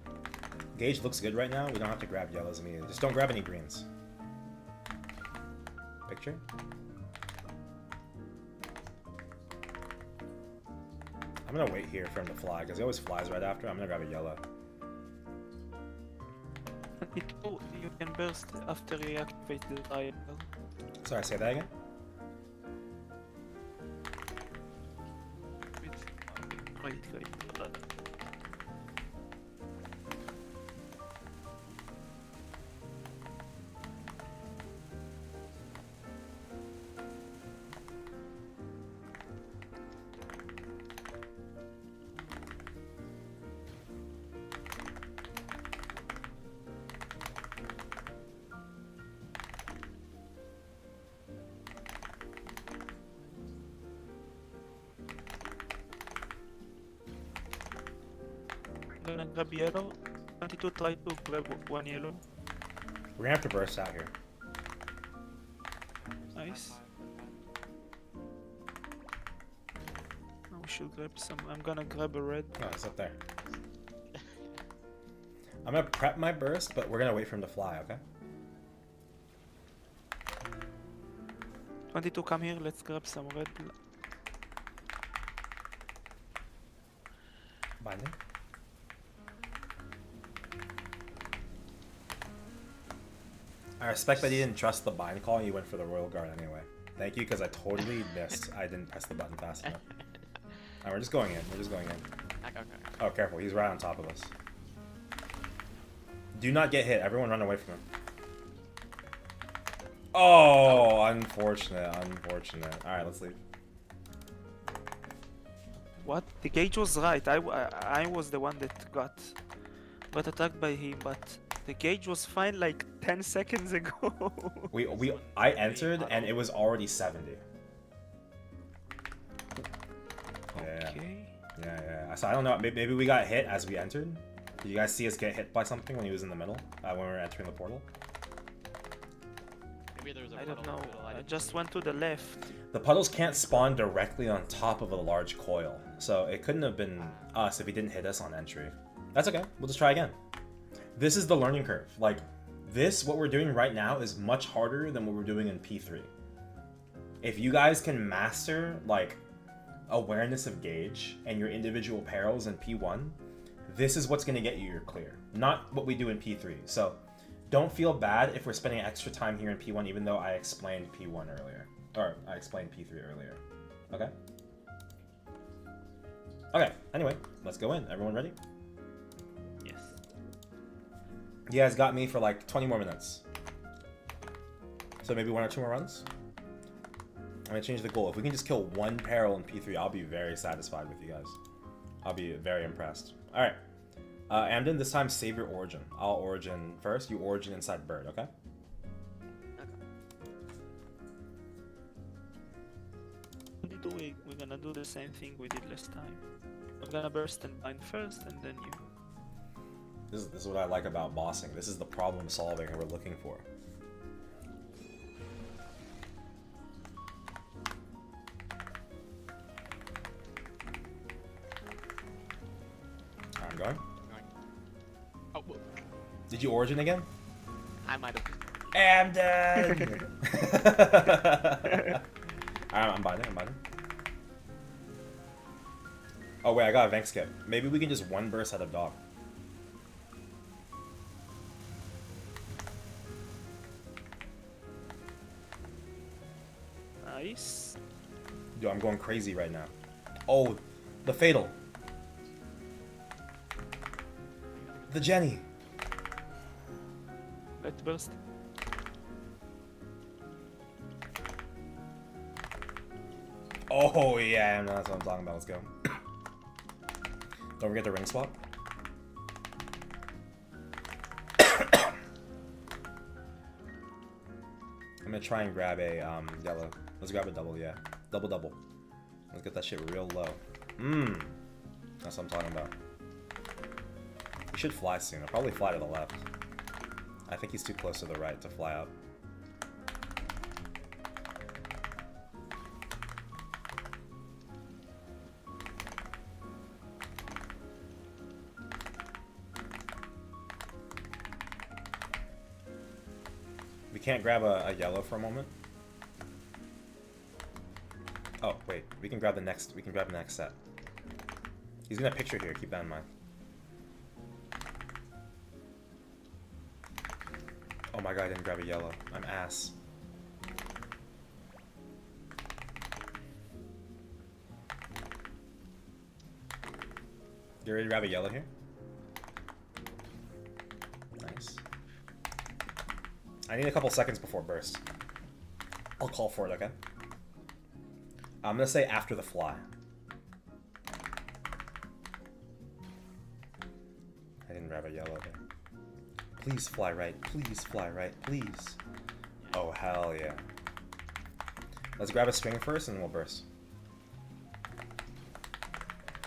Gauge looks good right now. We don't have to grab yellows immediately. Just don't grab any greens. Picture. I'm gonna wait here for him to fly because he always flies right after. I'm gonna grab a yellow. You can burst after you activate the triangle. Sorry, say that again. Great, great. I'm gonna grab yellow. 22 try to grab one yellow. We're gonna have to burst out here. Nice. Now we should grab some. I'm gonna grab a red. Oh, it's up there. I'm gonna prep my burst, but we're gonna wait for him to fly, okay? 22, come here. Let's grab some red. Binding. I respect that he didn't trust the bind call and he went for the Royal Guard anyway. Thank you, because I totally missed. I didn't press the button fast enough. Alright, we're just going in. We're just going in. Okay. Oh, careful. He's right on top of us. Do not get hit. Everyone run away from him. Oh, unfortunate. Unfortunate. Alright, let's leave. What? The gauge was right. I was the one that got attacked by him, but the gauge was fine like 10 seconds ago. I entered and it was already 70. Yeah. Okay. Yeah. So I don't know. Maybe we got hit as we entered. Did you guys see us get hit by something when he was in the middle? When we were entering the portal? Maybe there was a I don't puddle in know. the middle, I didn't just see. went to the left. The puddles can't spawn directly on top of a large coil. So it couldn't have been us if he didn't hit us on entry. That's okay. We'll just try again. This is the learning curve. Like, what we're doing right now is much harder than what we're doing in P3. If you guys can master, like, awareness of gauge and your individual perils in P1, this is what's going to get you your clear. Not what we do in P3. So, don't feel bad if we're spending extra time here in P1, even though I explained P1 earlier. Or, I explained P3 earlier. Okay? Okay, anyway, let's go in. Everyone ready? Yes. You guys got me for like 20 more minutes. So maybe 1 or 2 more runs? I'm gonna change the goal. If we can just kill 1 peril in P3, I'll be very satisfied with you guys. I'll be very impressed. Alright. Amden, this time save your origin. I'll origin first. You origin inside bird, okay? We're gonna do the same thing we did last time. We're gonna burst and bind first, and then you. This is what I like about bossing. This is the problem solving we're looking for. I'm going. Oh, whoa. Did you origin again? I might have. Amden! I'm binding, I'm binding. Oh wait, I got a Vank skip. Maybe we can just one burst out of dog. Nice. Dude, I'm going crazy right now. Oh, the fatal. The Jenny. Let's burst. Oh yeah, that's what I'm talking about. Let's go. Don't forget the ring swap. I'm gonna try and grab a yellow. Let's grab a double, yeah. Double. Let's get that shit real low. That's what I'm talking about. He should fly soon. I'll probably fly to the left. I think he's too close to the right to fly up. We can't grab a yellow for a moment. Oh wait, we can grab the next set. He's gonna picture here, keep that in mind. Oh my god, I didn't grab a yellow. I'm ass. You ready to grab a yellow here? Nice. I need a couple seconds before burst. I'll call for it, okay? I'm gonna say after the fly. I didn't grab a yellow there. Please fly right, please fly right, please. Oh, hell yeah. Let's grab a string first and we'll burst.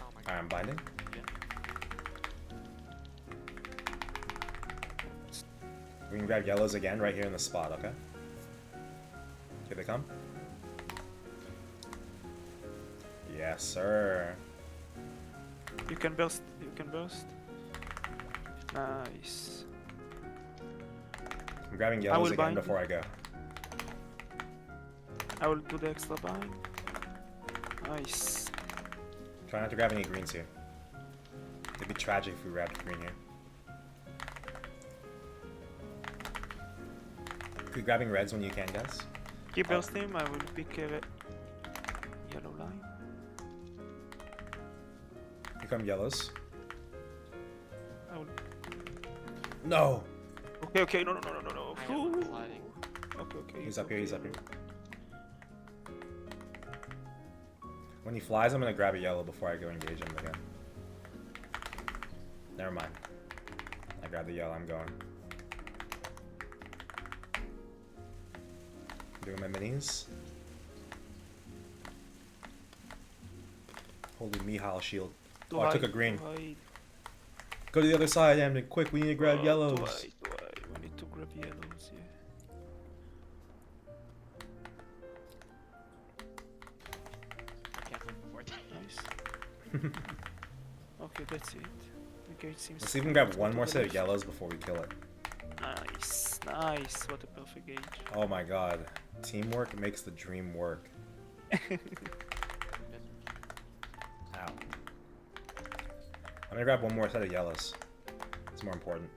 Alright, I'm binding. We can grab yellows again right here in the spot, okay? Here they come. Yes, sir. You can burst. You can burst. Nice. I'm grabbing yellows again bind. before I go. I will do the extra bind. Nice. Try not to grab any greens here. It'd be tragic if we grabbed green here. Keep grabbing reds when you can, guys. Keep bursting. I will pick a yellow line. Here come yellows. I will... No! Okay. No. I am Ooh. sliding. Okay. He's up here, he's up here. When he flies, I'm gonna grab a yellow before I go engage him again. Never mind. I grabbed the yellow, I'm going. Doing my minis. Holy Mihal shield. Oh, I took a green. Go to the other side, Amden. Quick, we need to grab yellows. We need to grab yellows, yeah. I can't look before that. Nice. Okay, that's it. The gate seems. Let's even grab one more set of yellows before we kill it. Nice. What a perfect gauge. Oh my god. Teamwork makes the dream work. Ow. I'm gonna grab one more set of yellows. It's more important.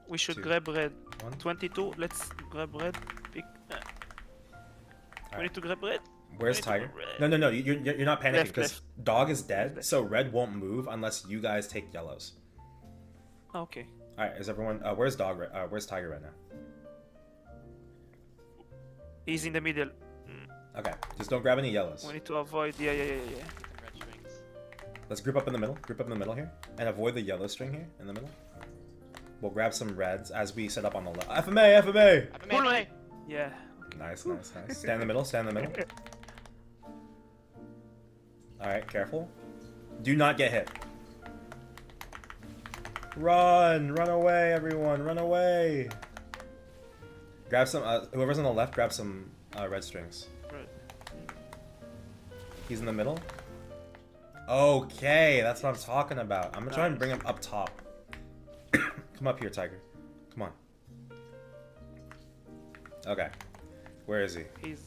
We should 2, grab red. 1. 22. Let's grab red. Pick. We need to grab red. Where's We need to Tiger? grab red. No. You're not panicking Left, because dog is dead, so red won't move unless you guys take yellows. Okay. All right, is everyone? Where's dog? Where's Tiger right now? He's in the middle. Okay, just don't grab any yellows. We need to avoid. Yeah. The red strings. Let's group up in the middle. Group up in the middle here. and avoid the yellow string here in the middle. We'll grab some reds as we set up on the left. FMA, FMA! FMA. Yeah. Nice, nice, nice. Stand in the middle, stand in the middle. Alright, careful. Do not get hit. Run! Run away, everyone! Run away! Grab some, whoever's on the left, grab some red strings. Right. He's in the middle. Okay, that's what I'm talking about. I'm gonna try and bring him up top. Come up here, Tiger. Come on. Okay. Where is he? He's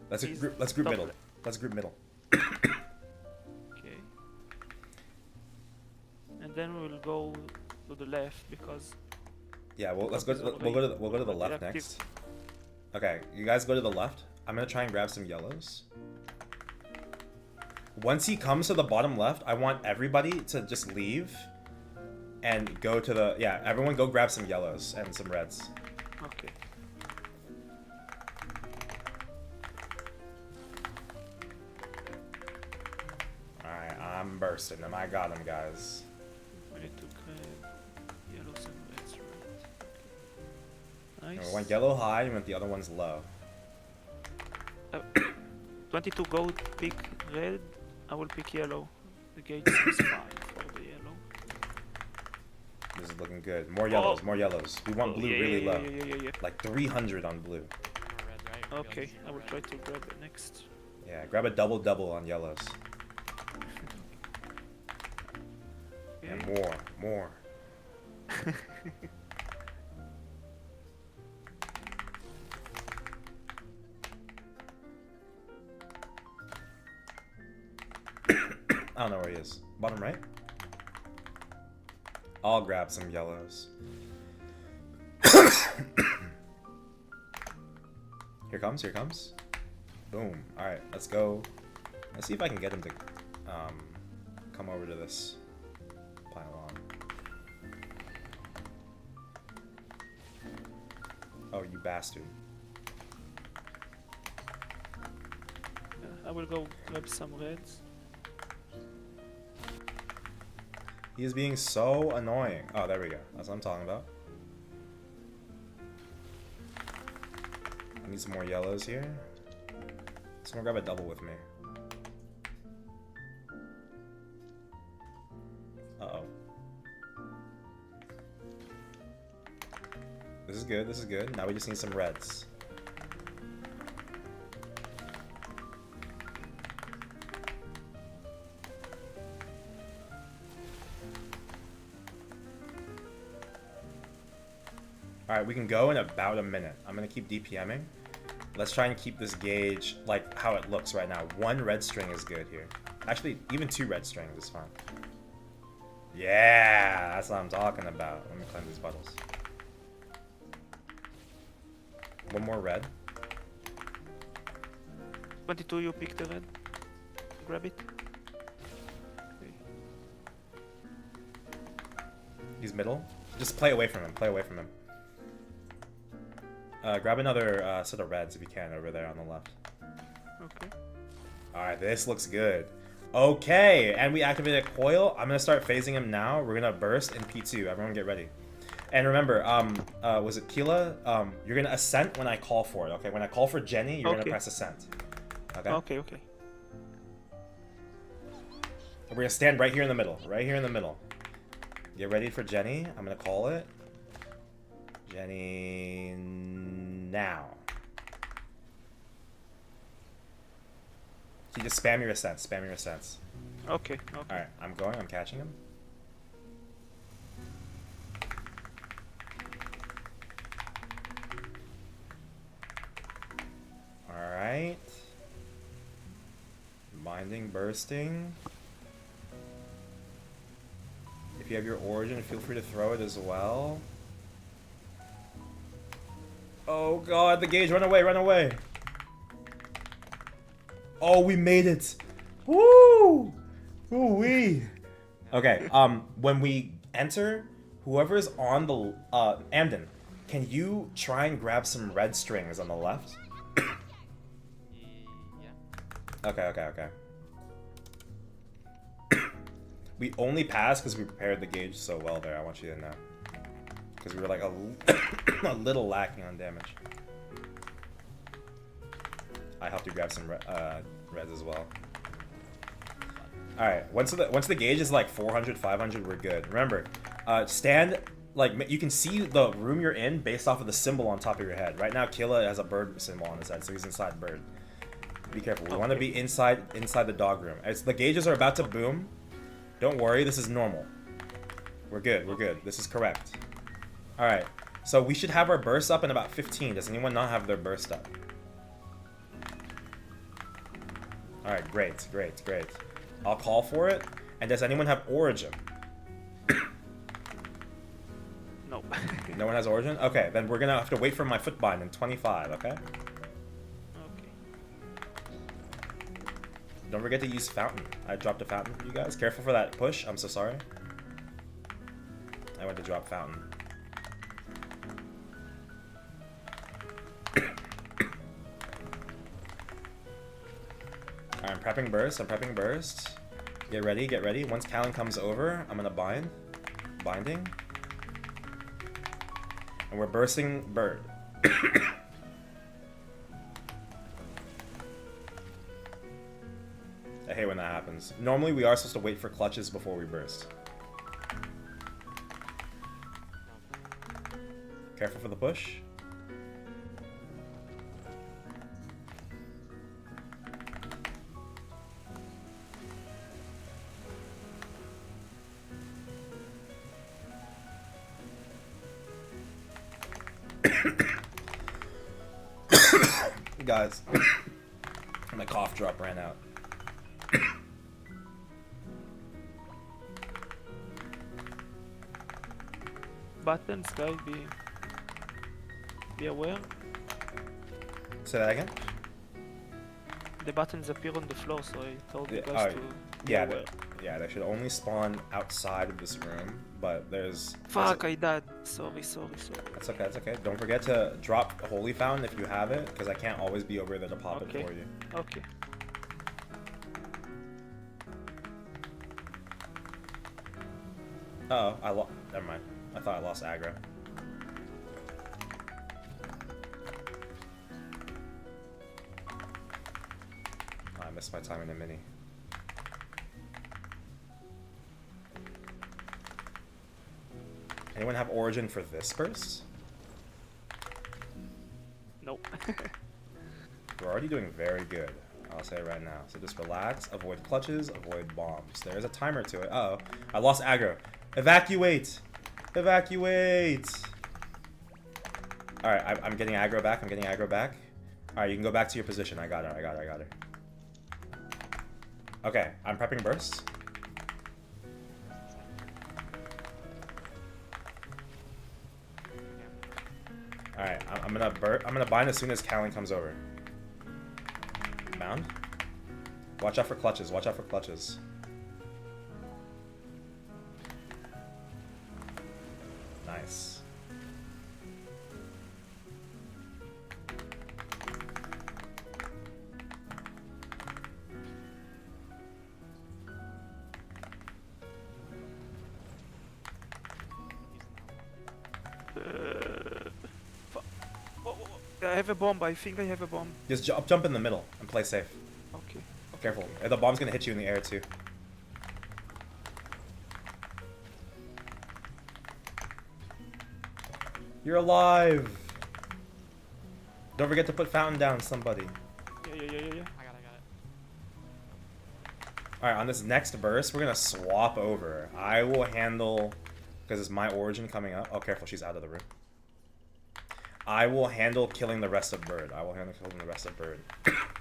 Let's He's group top middle. left. Let's group middle. okay. And then we'll go to the left because Yeah, well, let's go. We'll go to the left Active. next. Okay, you guys go to the left. I'm gonna try and grab some yellows. Once he comes to the bottom left, I want everybody to just leave and go to the everyone go grab some yellows and some reds. okay. Alright, I'm bursting him. I got him, guys. We need to grab yellows and reds, right? And Nice. we want yellow high, and we want the other ones low. 22 gold, pick red. I will pick yellow. The gauge is fine for the yellow. This is looking good. More yellows, more yellows. We want blue yeah, really yeah, low. Yeah. Like 300 on blue. Okay, I will try to grab it next. Yeah, grab a double on yellows. And Okay. more. I don't know where he is. Bottom right? I'll grab some yellows. Here comes. Boom. Alright, let's go. Let's see if I can get him to come over to this pylon. Oh, you bastard. I will go grab some reds. He is being so annoying. Oh, there we go. That's what I'm talking about. I need some more yellows here. Someone grab a double with me. Uh-oh. This is good, this is good. Now we just need some reds. Alright, we can go in about a minute. I'm gonna keep DPMing. Let's try and keep this gauge like how it looks right now. 1 red string is good here. Actually, even 2 red strings is fine. Yeah, that's what I'm talking about. Let me cleanse these bottles. 1 more red. 22, you pick the red. Grab it. Okay. He's middle. Just play away from him. Play away from him. Grab another set of reds if you can over there on the left. Okay. Alright, this looks good. Okay, and we activated coil. I'm gonna start phasing him now. We're gonna burst in P2. Everyone get ready. And remember, was it Pila? You're gonna ascent when I call for it, okay? When I call for Jenny, you're gonna Okay. press ascent. Okay? Okay. We're gonna stand right here in the middle. Right here in the middle. Get ready for Jenny. I'm gonna call it. Jenny now. So you just spam your ascents. Spam your ascents. Okay. Alright, I'm going. I'm catching him. Alright. Binding, bursting. If you have your origin, feel free to throw it as well. Oh god, the gauge, run away, run away! Oh, we made it! Woo! Woo-wee! Okay, when we enter, whoever's on the, Amden, can you try and grab some red strings on the left? Yeah. Okay. We only passed because we prepared the gauge so well there, I want you to know. Because we were like a little lacking on damage. I helped you grab some reds as well. Alright, once the gauge is like 400, 500, we're good. Remember, stand, like, you can see the room you're in based off of the symbol on top of your head. Right now, Killa has a bird symbol on his head, so he's inside bird. Be careful. We want to be inside the dog room. As the gauges are about to boom, don't worry, this is normal. We're good, we're good. This is correct. Alright, so we should have our burst up in about 15. Does anyone not have their burst up? Alright, great, great, great. I'll call for it. And does anyone have origin? No. No one has origin? Okay, then we're gonna have to wait for my footbind in 25, okay? Okay. Don't forget to use fountain. I dropped a fountain for you guys. Careful for that push. I'm so sorry. I went to drop fountain. Alright, I'm prepping burst. I'm prepping burst. Get ready, get ready. Once Kaling comes over, I'm gonna bind. Binding. And we're bursting bird. I hate when that happens. Normally we are supposed to wait for clutches before we burst. Careful for the push. Guys, my cough drop ran out. Buttons, guys, be aware. Say that again? The buttons appear on the floor, so I told you Yeah, guys to be yeah, aware. yeah, they should only spawn outside of this room, but there's... Fuck, I died. Sorry. That's okay, that's okay. Don't forget to drop Holy Fountain if you have it, because I can't always be over there to pop Okay. it for you. Okay. Uh-oh, never mind. I thought I lost aggro. Oh, I missed my time in the mini. Anyone have origin for this burst? Nope. We're already doing very good. I'll say it right now. So just relax, avoid clutches, avoid bombs. There's a timer to it. Uh-oh. I lost aggro. Evacuate! Evacuate! Alright, I'm getting aggro back. I'm getting aggro back. Alright, you can go back to your position. I got her. Okay, I'm prepping burst. Alright, I'm gonna bind as soon as Kaling comes over. Bound. Watch out for clutches. Watch out for clutches. Nice. I have a bomb. I think I have a bomb. Just jump in the middle and play safe. Okay. Careful. The bomb's gonna hit you in the air too. You're alive! Don't forget to put fountain down, somebody. Yeah. I got it. Alright, on this next burst, we're gonna swap over. I will handle... Because it's my origin coming up. Oh, careful, she's out of the room. I will handle killing the rest of bird.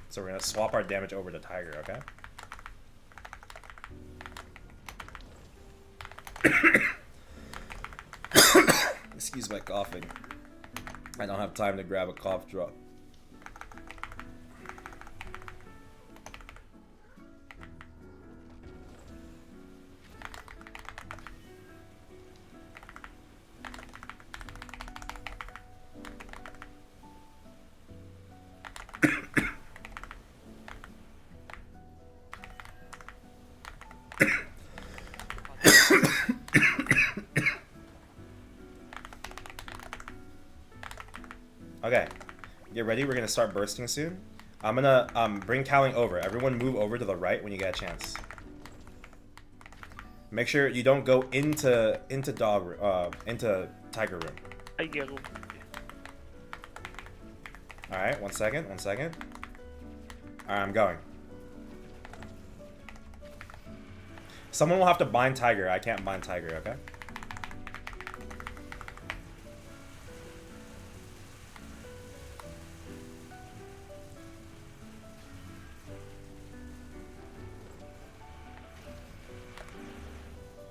So we're gonna swap our damage over to tiger, okay? Excuse my coughing. I don't have time to grab a cough drop. Okay. Get ready. We're gonna start bursting soon. I'm gonna bring Kaling over. Everyone move over to the right when you get a chance. Make sure you don't go into tiger room. Tiger room. All right, 1 second. All right, I'm going. Someone will have to bind tiger. I can't bind tiger. Okay.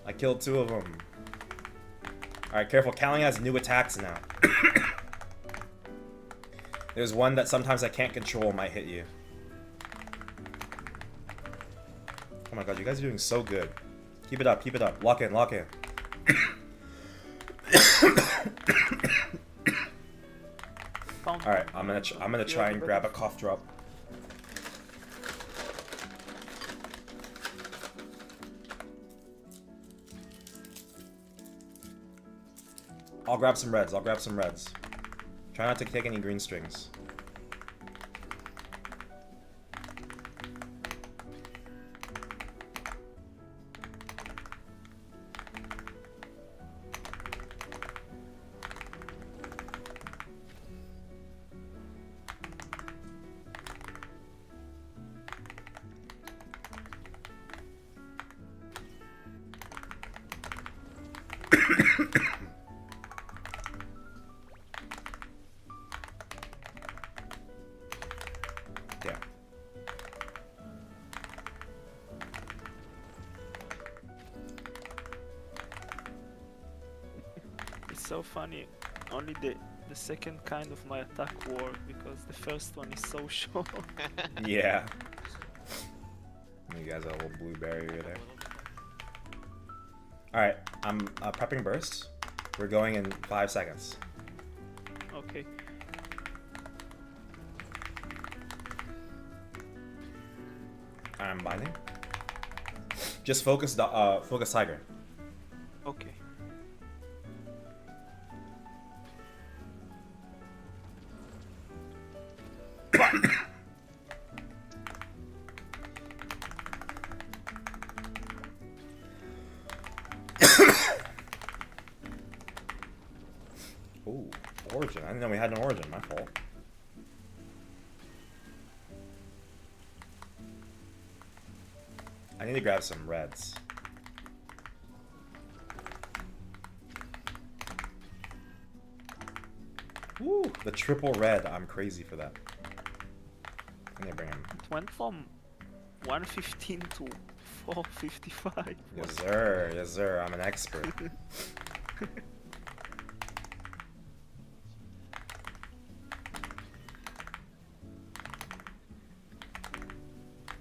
I killed 2 of them. Alright, careful. Kaling has new attacks now. There's one that sometimes I can't control, might hit you. Oh my god, you guys are doing so good. Keep it up, keep it up. Lock in, lock in. Alright, I'm gonna try and grab a cough drop. I'll grab some reds. Try not to take any green strings. So funny. Only the second kind of my attack worked because the first one is so short. Yeah. You guys have a little blueberry over there. Alright, I'm prepping burst. We're going in 5 seconds. Okay. I'm binding. Just focus tiger. Okay. Ooh, origin. I didn't know we had an origin. My fault. I need to grab some reds. Woo! The triple red. I'm crazy for that. I need to bring him. It went from 115 to 455. Yes, sir. Yes, sir. I'm an expert.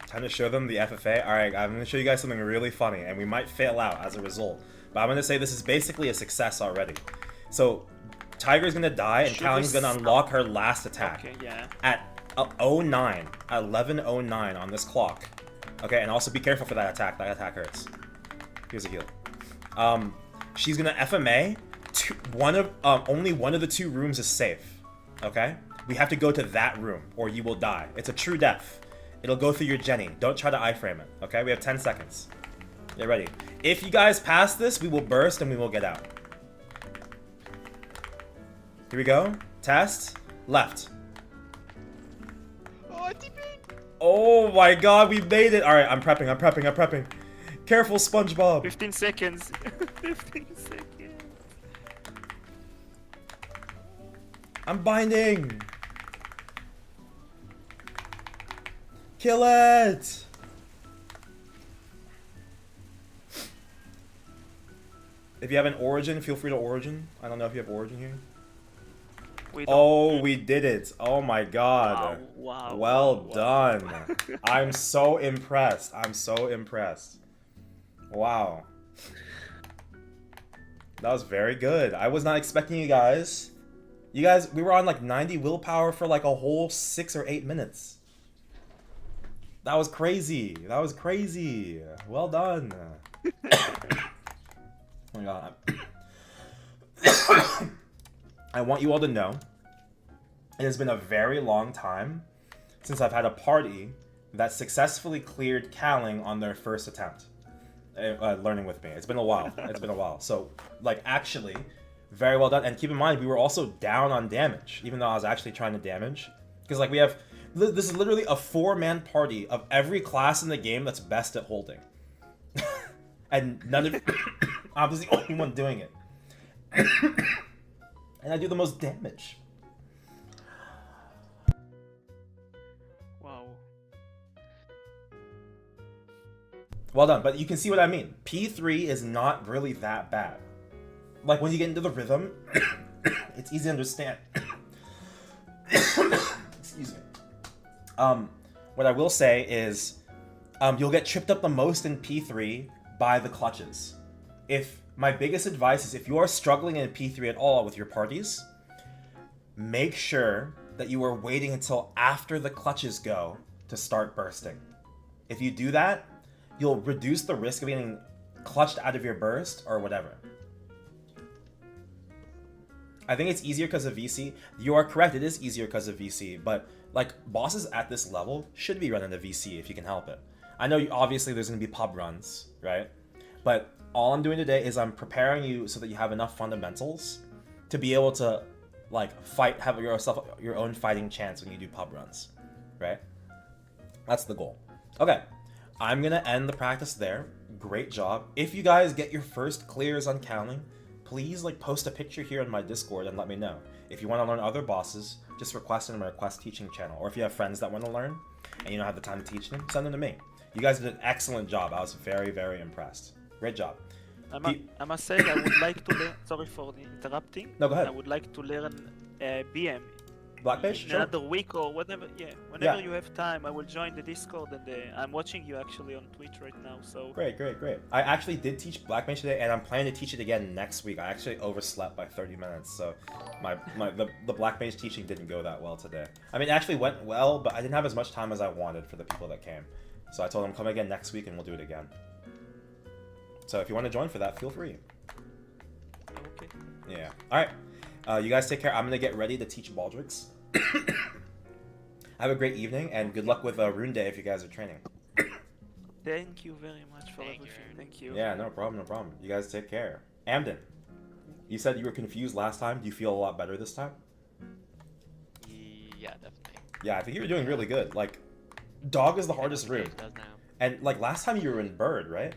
Time to show them the FFA. Alright, I'm going to show you guys something really funny, and we might fail out as a result. But I'm going to say this is basically a success already. So, Tiger's going to die, and Kaling's going to unlock her last attack. Okay, yeah. At 09, at 11:09 on this clock. Okay, and also be careful for that attack. That attack hurts. Here's a heal. She's going to FMA. Only one of the 2 rooms is safe. Okay? We have to go to that room, or you will die. It's a true death. It'll go through your Jenny. Don't try to iframe it, okay? We have 10 seconds. Get ready. If you guys pass this, we will burst and we will get out. Here we go. Test. Left. Oh, TP! Oh my god, we made it! Alright, I'm prepping. Careful, SpongeBob! 15 seconds. 15 seconds. I'm binding! Kill it! If you have an origin, feel free to origin. I don't know if you have origin here. We did it. Oh my god. Wow. Well done. I'm so impressed. Wow. That was very good. I was not expecting you guys. We were on like 90 willpower for like a whole 6 or 8 minutes. That was crazy. Well done. Oh my god. I want you all to know it has been a very long time since I've had a party that successfully cleared Kaling on their first attempt learning with me. It's been a while. It's been a while. So, like, actually, very well done. And keep in mind, we were also down on damage, even though I was actually trying to damage. Because, like, we have... This is literally a 4-man party of every class in the game that's best at holding. And none of... I was the only one doing it. And I do the most damage. Wow. Well done, but you can see what I mean. P3 is not really that bad. Like, when you get into the rhythm, it's easy to understand. Excuse me. What I will say is, you'll get tripped up the most in P3 by the clutches. My biggest advice is, if you are struggling in P3 at all with your parties, make sure that you are waiting until after the clutches go to start bursting. If you do that, you'll reduce the risk of getting clutched out of your burst or whatever. I think it's easier because of VC. You are correct, it is easier because of VC, but like, bosses at this level should be running the VC if you can help it. I know obviously there's going to be pub runs, right? But all I'm doing today is I'm preparing you so that you have enough fundamentals to be able to, like, have your own fighting chance when you do pub runs, right? That's the goal. Okay, I'm gonna end the practice there. Great job. If you guys get your first clears on Kaling, please, like, post a picture here on my Discord and let me know. If you want to learn other bosses, just request it in my request teaching channel. Or if you have friends that want to learn and you don't have the time to teach them, send them to me. You guys did an excellent job. I was very, very impressed. Great job. I must say, I would like to learn. Sorry for the interrupting. No, go ahead. I would like to learn BM. Black Mage? In Sure. another week or whatever. Yeah, whenever you have time, I will join the Discord, and I'm watching you actually on Twitch right now. So Great. I actually did teach Black Mage today, and I'm planning to teach it again next week. I actually overslept by 30 minutes, so the Black Mage teaching didn't go that well today. I mean, it actually went well, but I didn't have as much time as I wanted for the people that came. So I told them, come again next week, and we'll do it again. So if you want to join for that, feel free. okay. Yeah. All right. You guys take care. I'm gonna get ready to teach Baldrix. Have a great evening, and good luck with Rune Day if you guys are training. Thank you very much for everything. Thank you. Yeah, no problem. You guys take care. Amden, you said you were confused last time. Do you feel a lot better this time? Yeah, definitely. Yeah, I think you were doing really good. Like, Dog is the hardest rune. Does now. And, like, last time you were in Bird, right?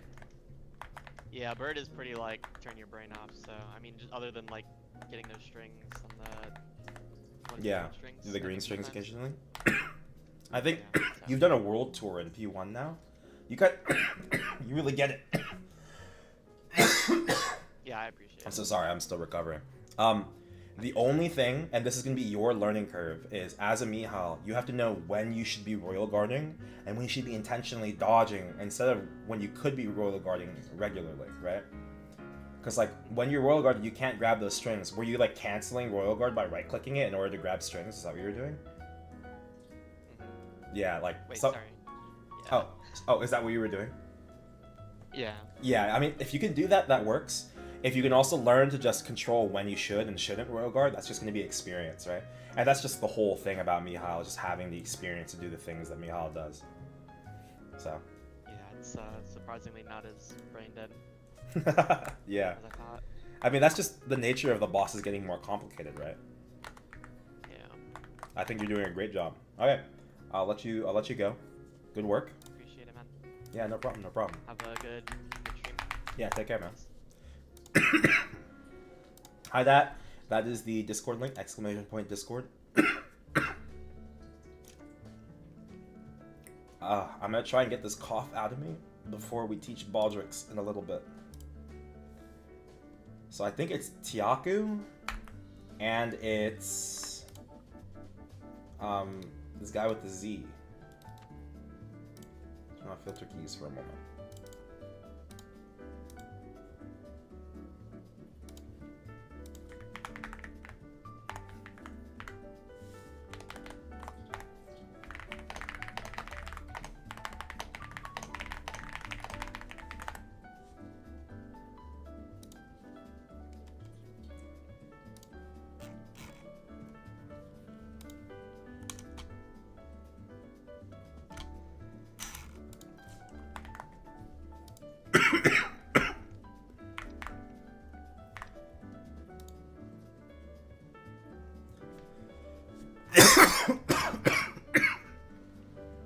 Yeah, Bird is pretty, like, turn your brain off, so, I mean, just other than, like, getting those strings on Yeah, strings, the green strings sometimes. occasionally. I think Yeah, so. you've done a world tour in P1 now. You really get it. Yeah, I appreciate it. I'm so sorry, I'm still recovering. The only thing, and this is going to be your learning curve, is as a Mihal, you have to know when you should be Royal Guarding and when you should be intentionally dodging instead of when you could be Royal Guarding regularly, right? Because, like, when you're Royal Guard, you can't grab those strings. Were you, like, canceling Royal Guard by right-clicking it in order to grab strings? Is that what you were doing? Mm-hmm. Yeah, like... Wait, sorry. Yeah. Oh, is that what you were doing? Yeah. Yeah, I mean, if you can do that, that works. If you can also learn to just control when you should and shouldn't Royal Guard, that's just going to be experience, right? And that's just the whole thing about Mihal, just having the experience to do the things that Mihal does. So. Yeah, it's surprisingly not as brain dead Yeah. as I thought. I mean, that's just the nature of the bosses getting more complicated, right? Yeah. I think you're doing a great job. Okay, I'll let you go. Good work. Appreciate it, man. Yeah, no problem. Have a good stream. Yeah, take care, man. Hi, that is the Discord link, !Discord. I'm gonna try and get this cough out of me before we teach Baldrix in a little bit. So I think it's Tiaku, and it's this guy with the Z. Turn off filter keys for a moment.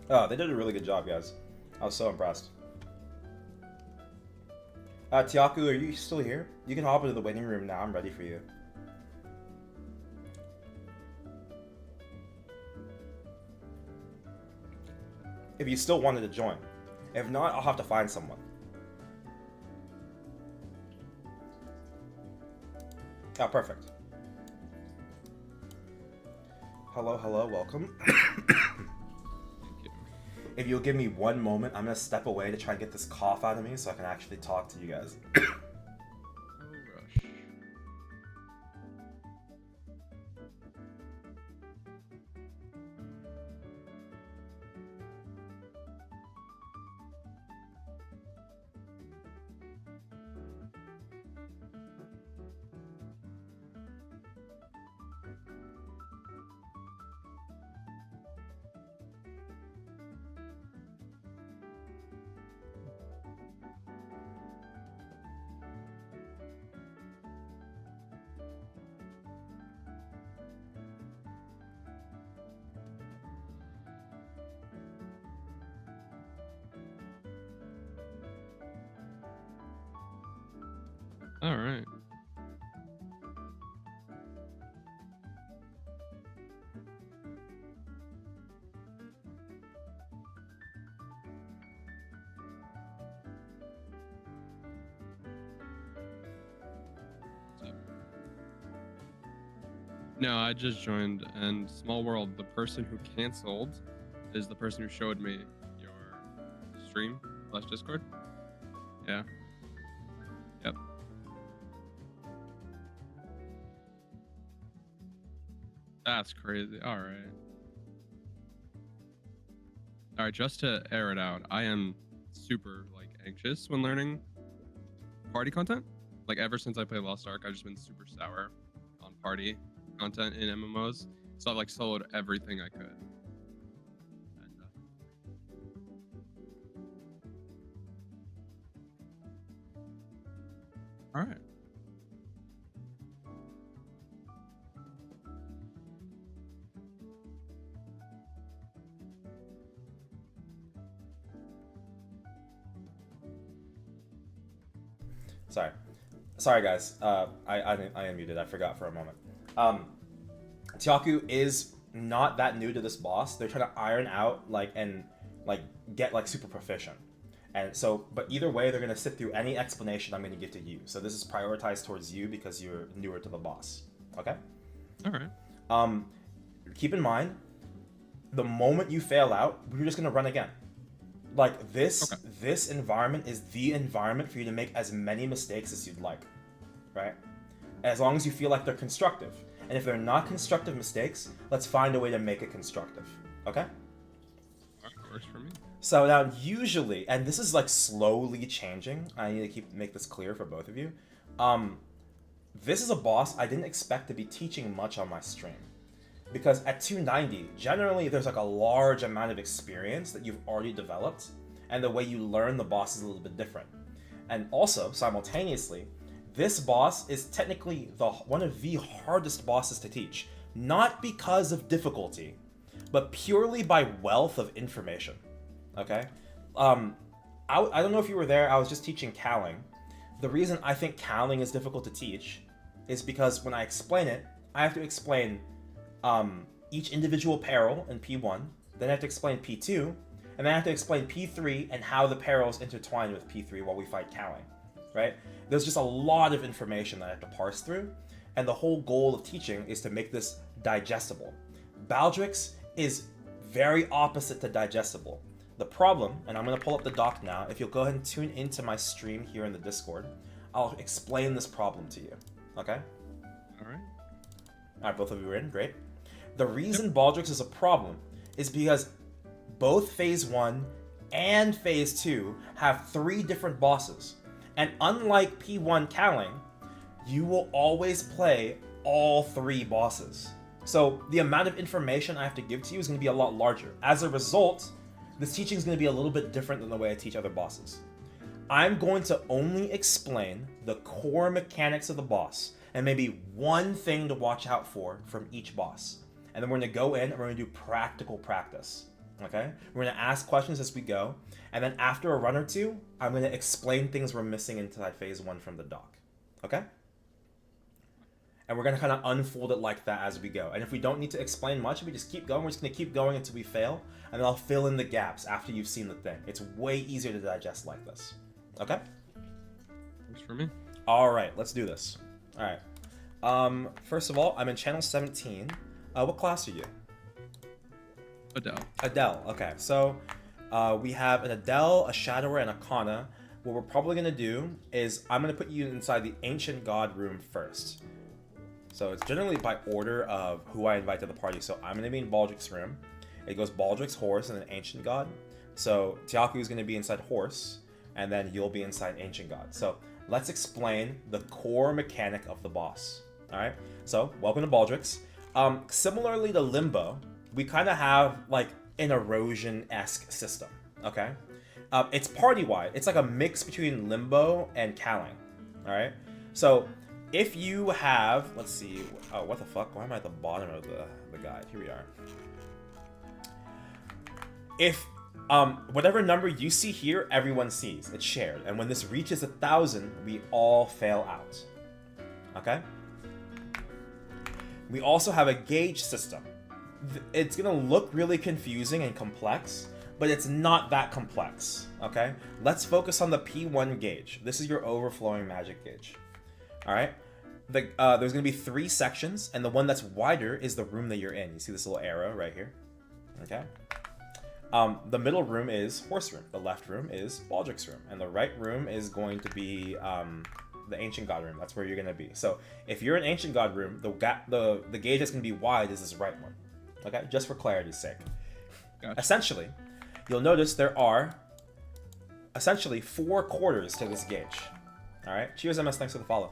Oh, they did a really good job, guys. I was so impressed. Tiaku, are you still here? You can hop into the waiting room now. I'm ready for you. If you still wanted to join. If not, I'll have to find someone. Oh, perfect. Hello, hello, welcome. If you'll give me one moment, I'm gonna step away to try and get this cough out of me so I can actually talk to you guys. All right. No, I just joined, and small world, the person who canceled is the person who showed me your stream / Discord. Yeah. Yep. That's crazy. All right. All right, just to air it out, I am super like anxious when learning party content. Like ever since I played Lost Ark, I've just been super sour on party content in MMOs. So I've like soloed everything I could. And, all right. Sorry guys. I unmuted. I forgot for a moment. Tiaku is not that new to this boss. They're trying to iron out and get super proficient. And so, but either way, they're gonna sit through any explanation I'm gonna give to you. So this is prioritized towards you because you're newer to the boss. Okay? All right. Keep in mind, the moment you fail out, we're just gonna run again. Like this environment is the environment for you to make as many mistakes as you'd like, right? As long as you feel like they're constructive. And if they're not constructive mistakes, let's find a way to make it constructive, okay? Works for me. So now usually, and this is like slowly changing, I need to make this clear for both of you. This is a boss I didn't expect to be teaching much on my stream. Because at 290, generally there's like a large amount of experience that you've already developed, and the way you learn the boss is a little bit different. And also, simultaneously, this boss is technically one of the hardest bosses to teach. Not because of difficulty, but purely by wealth of information. Okay? I don't know if you were there, I was just teaching Kaling. The reason I think Kaling is difficult to teach is because when I explain it, I have to explain each individual peril in P1, then I have to explain P2, and then I have to explain P3 and how the perils intertwine with P3 while we fight Kaling, right? There's just a lot of information that I have to parse through, and the whole goal of teaching is to make this digestible. Baldrix is very opposite to digestible. The problem, and I'm going to pull up the doc now, if you'll go ahead and tune into my stream here in the Discord, I'll explain this problem to you, okay? Alright. Alright, both of you are in, great. The reason Baldrix is a problem is because both Phase 1 and Phase 2 have 3 different bosses. And unlike P1 Kaling, you will always play all 3 bosses. So the amount of information I have to give to you is going to be a lot larger. As a result, this teaching is going to be a little bit different than the way I teach other bosses. I'm going to only explain the core mechanics of the boss, and maybe one thing to watch out for from each boss. And then we're going to go in and we're going to do practical practice. Okay? We're going to ask questions as we go. And then after a run or two, I'm going to explain things we're missing inside phase 1 from the doc. Okay? And we're going to kind of unfold it like that as we go. And if we don't need to explain much, we just keep going. We're just going to keep going until we fail. And then I'll fill in the gaps after you've seen the thing. It's way easier to digest like this. Okay? Works for me. All right, let's do this. All right. First of all, I'm in channel 17. What class are you? Adele. Adele. Okay, so we have an Adele, a Shadower, and a Kanna. What we're probably going to do is I'm going to put you inside the Ancient God room first. So it's generally by order of who I invite to the party. So I'm going to be in Baldrix room. It goes Baldrix, Horse, and then Ancient God. So Tiaku is going to be inside Horse, and then you'll be inside Ancient God. So let's explain the core mechanic of the boss. All right. So welcome to Baldrix. Similarly to Limbo, we kind of have like an erosion-esque system. Okay. It's party-wide. It's like a mix between Limbo and Kaling. All right. So if you have, let's see. Oh, what the fuck? Why am I at the bottom of the guide? Here we are. If whatever number you see here, everyone sees. It's shared. And when this reaches 1,000, we all fail out. Okay? We also have a gauge system. It's going to look really confusing and complex, but it's not that complex. Okay? Let's focus on the P1 gauge. This is your overflowing magic gauge. Alright? There's going to be 3 sections, and the one that's wider is the room that you're in. You see this little arrow right here? Okay? The middle room is Horse room. The left room is Baldrix room. And the right room is going to be the Ancient God room. That's where you're going to be. So if you're in Ancient God room, the gauge that's going to be wide is this right one. Okay? Just for clarity's sake. Gotcha. Essentially, you'll notice there are essentially 4 quarters to this gauge. Alright? Cheers, MS. Thanks for the follow.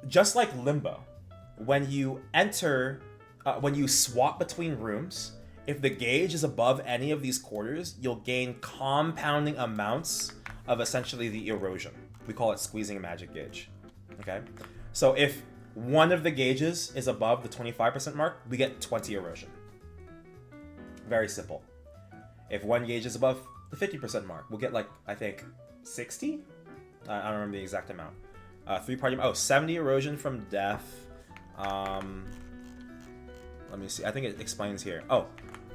Just like Limbo, when you enter... when you swap between rooms, if the gauge is above any of these quarters, you'll gain compounding amounts of essentially the erosion. We call it squeezing a magic gauge. Okay? So if one of the gauges is above the 25% mark, we get 20 erosion. Very simple. If one gauge is above the 50% mark, we'll get like, I think, 60? I don't remember the exact amount. 70 erosion from death. Let me see. I think it explains here. Oh,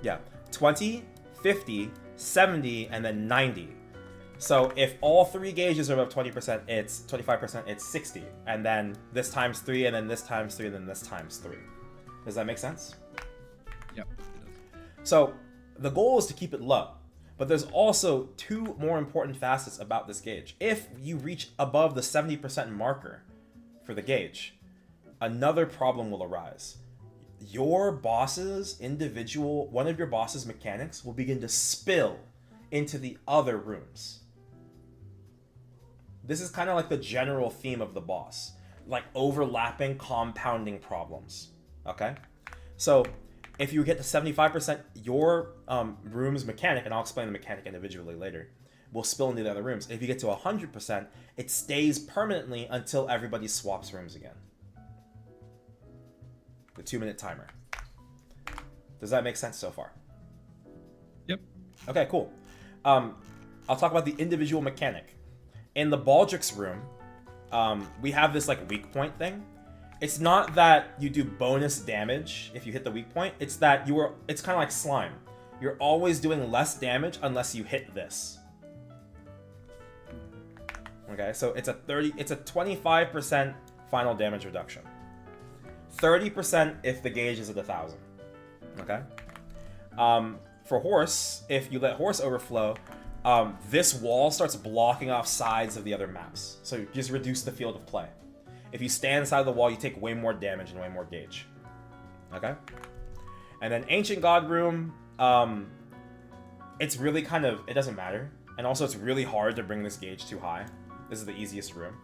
yeah. 20, 50, 70, and then 90. So if all 3 gauges are above 20%, it's 25%, it's 60. And then this times 3, and then this times 3, and then this times 3. Does that make sense? Yep, it does. So the goal is to keep it low. But there's also 2 more important facets about this gauge. If you reach above the 70% marker for the gauge, another problem will arise. Your boss's one of your boss's mechanics will begin to spill into the other rooms. This is kind of like the general theme of the boss, like overlapping, compounding problems. Okay? So if you get to 75%, your room's mechanic, and I'll explain the mechanic individually later, will spill into the other rooms. If you get to 100%, it stays permanently until everybody swaps rooms again. The 2-minute timer. Does that make sense so far? Yep. Okay, cool. I'll talk about the individual mechanic. In the Baldrix room, we have this like weak point thing. It's not that you do bonus damage if you hit the weak point. It's that it's kind of like slime. You're always doing less damage unless you hit this. Okay, so it's a 25% final damage reduction. 30% if the gauge is at 1,000. Okay? For Horse, if you let Horse overflow, this wall starts blocking off sides of the other maps. So you just reduce the field of play. If you stand inside the wall, you take way more damage and way more gauge. Okay? And then Ancient God Room, it's really kind of, it doesn't matter. And also it's really hard to bring this gauge too high. This is the easiest room.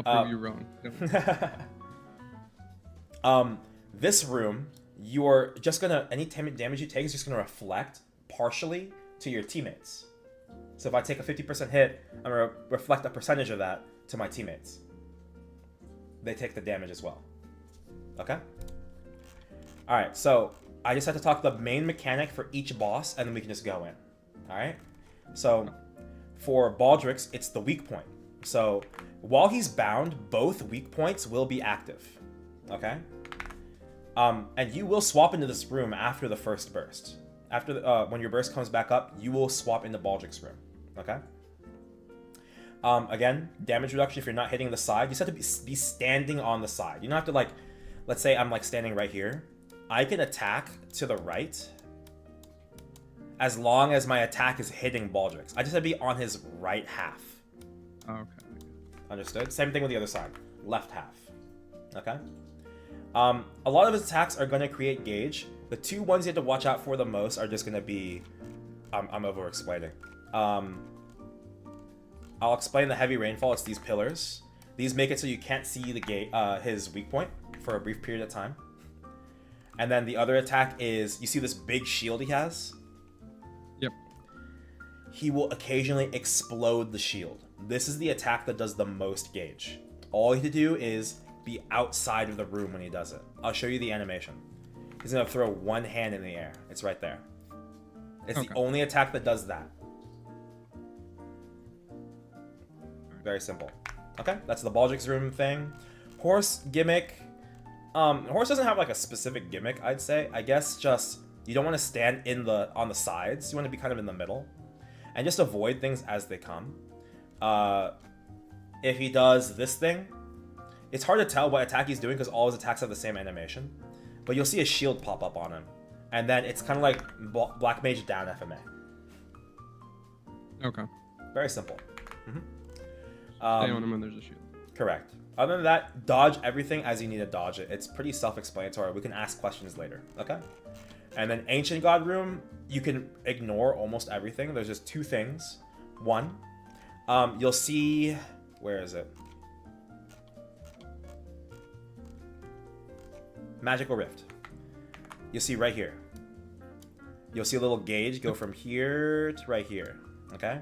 I'll prove you wrong. This room, you're just gonna, any damage you take is just gonna reflect partially to your teammates. So if I take a 50% hit, I'm gonna reflect a percentage of that to my teammates. They take the damage as well. Okay? All right, so I just have to talk the main mechanic for each boss, and then we can just go in. All right. So for Baldrix, it's the weak point. So while he's bound, both weak points will be active. Okay. And you will swap into this room after the first burst. After when your burst comes back up, you will swap into Baldrix room. Okay. Again, damage reduction if you're not hitting the side. You just have to be standing on the side. You don't have to, like, let's say I'm like standing right here. I can attack to the right as long as my attack is hitting Baldrix. I just have to be on his right half. Okay. Understood? Same thing with the other side. Left half. Okay? A lot of his attacks are going to create gauge. The two ones you have to watch out for the most are just going to be... I'm over-explaining. I'll explain the heavy rainfall. It's these pillars. These make it so you can't see the his weak point for a brief period of time. And then the other attack is, you see this big shield he has? Yep. He will occasionally explode the shield. This is the attack that does the most gauge. All you have to do is be outside of the room when he does it. I'll show you the animation. He's going to throw one hand in the air. It's right there. It's the only attack that does that. Very simple. Okay, that's the Baldrix room thing. Horse gimmick. Horse doesn't have like a specific gimmick, I'd say. I guess just you don't want to stand on the sides. You want to be kind of in the middle, and just avoid things as they come. If he does this thing, it's hard to tell what attack he's doing because all his attacks have the same animation. But you'll see a shield pop up on him, and then it's kind of like Black Mage down FMA. Okay. Very simple. Stay on him when there's a shield. Correct. Other than that, dodge everything as you need to dodge it. It's pretty self-explanatory. We can ask questions later, okay? And then Ancient God Room, you can ignore almost everything. There's just two things. One, you'll see... Where is it? Magical Rift. You'll see right here. You'll see a little gauge go from here to right here, okay?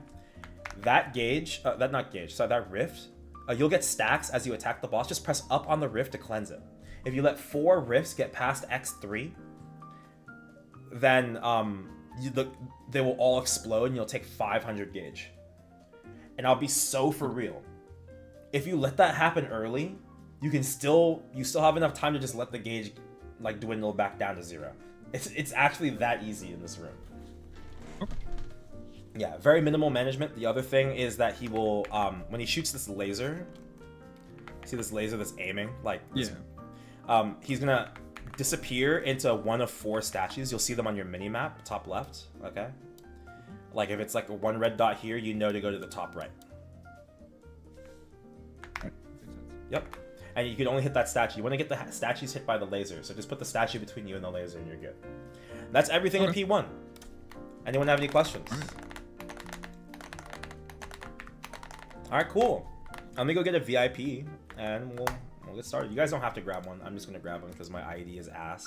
That gauge, that rift, you'll get stacks as you attack the boss. Just press up on the rift to cleanse it. If you let 4 rifts get past X3, then they will all explode and you'll take 500 gauge. And I'll be so for real. If you let that happen early, you still have enough time to just let the gauge like dwindle back down to 0. It's actually that easy in this room. Yeah, very minimal management. The other thing is that he will, when he shoots this laser, see this laser that's aiming? Like, yeah. He's gonna disappear into one of 4 statues. You'll see them on your mini-map, top left, okay? Like, if it's like a 1 red dot here, you know to go to the top right. Right. Yep. And you can only hit that statue. You want to get the statues hit by the laser, so just put the statue between you and the laser and you're good. That's everything in P1. Anyone have any questions? Alright, cool. Let me go get a VIP, and we'll get started. You guys don't have to grab one. I'm just going to grab one because my ID is ass.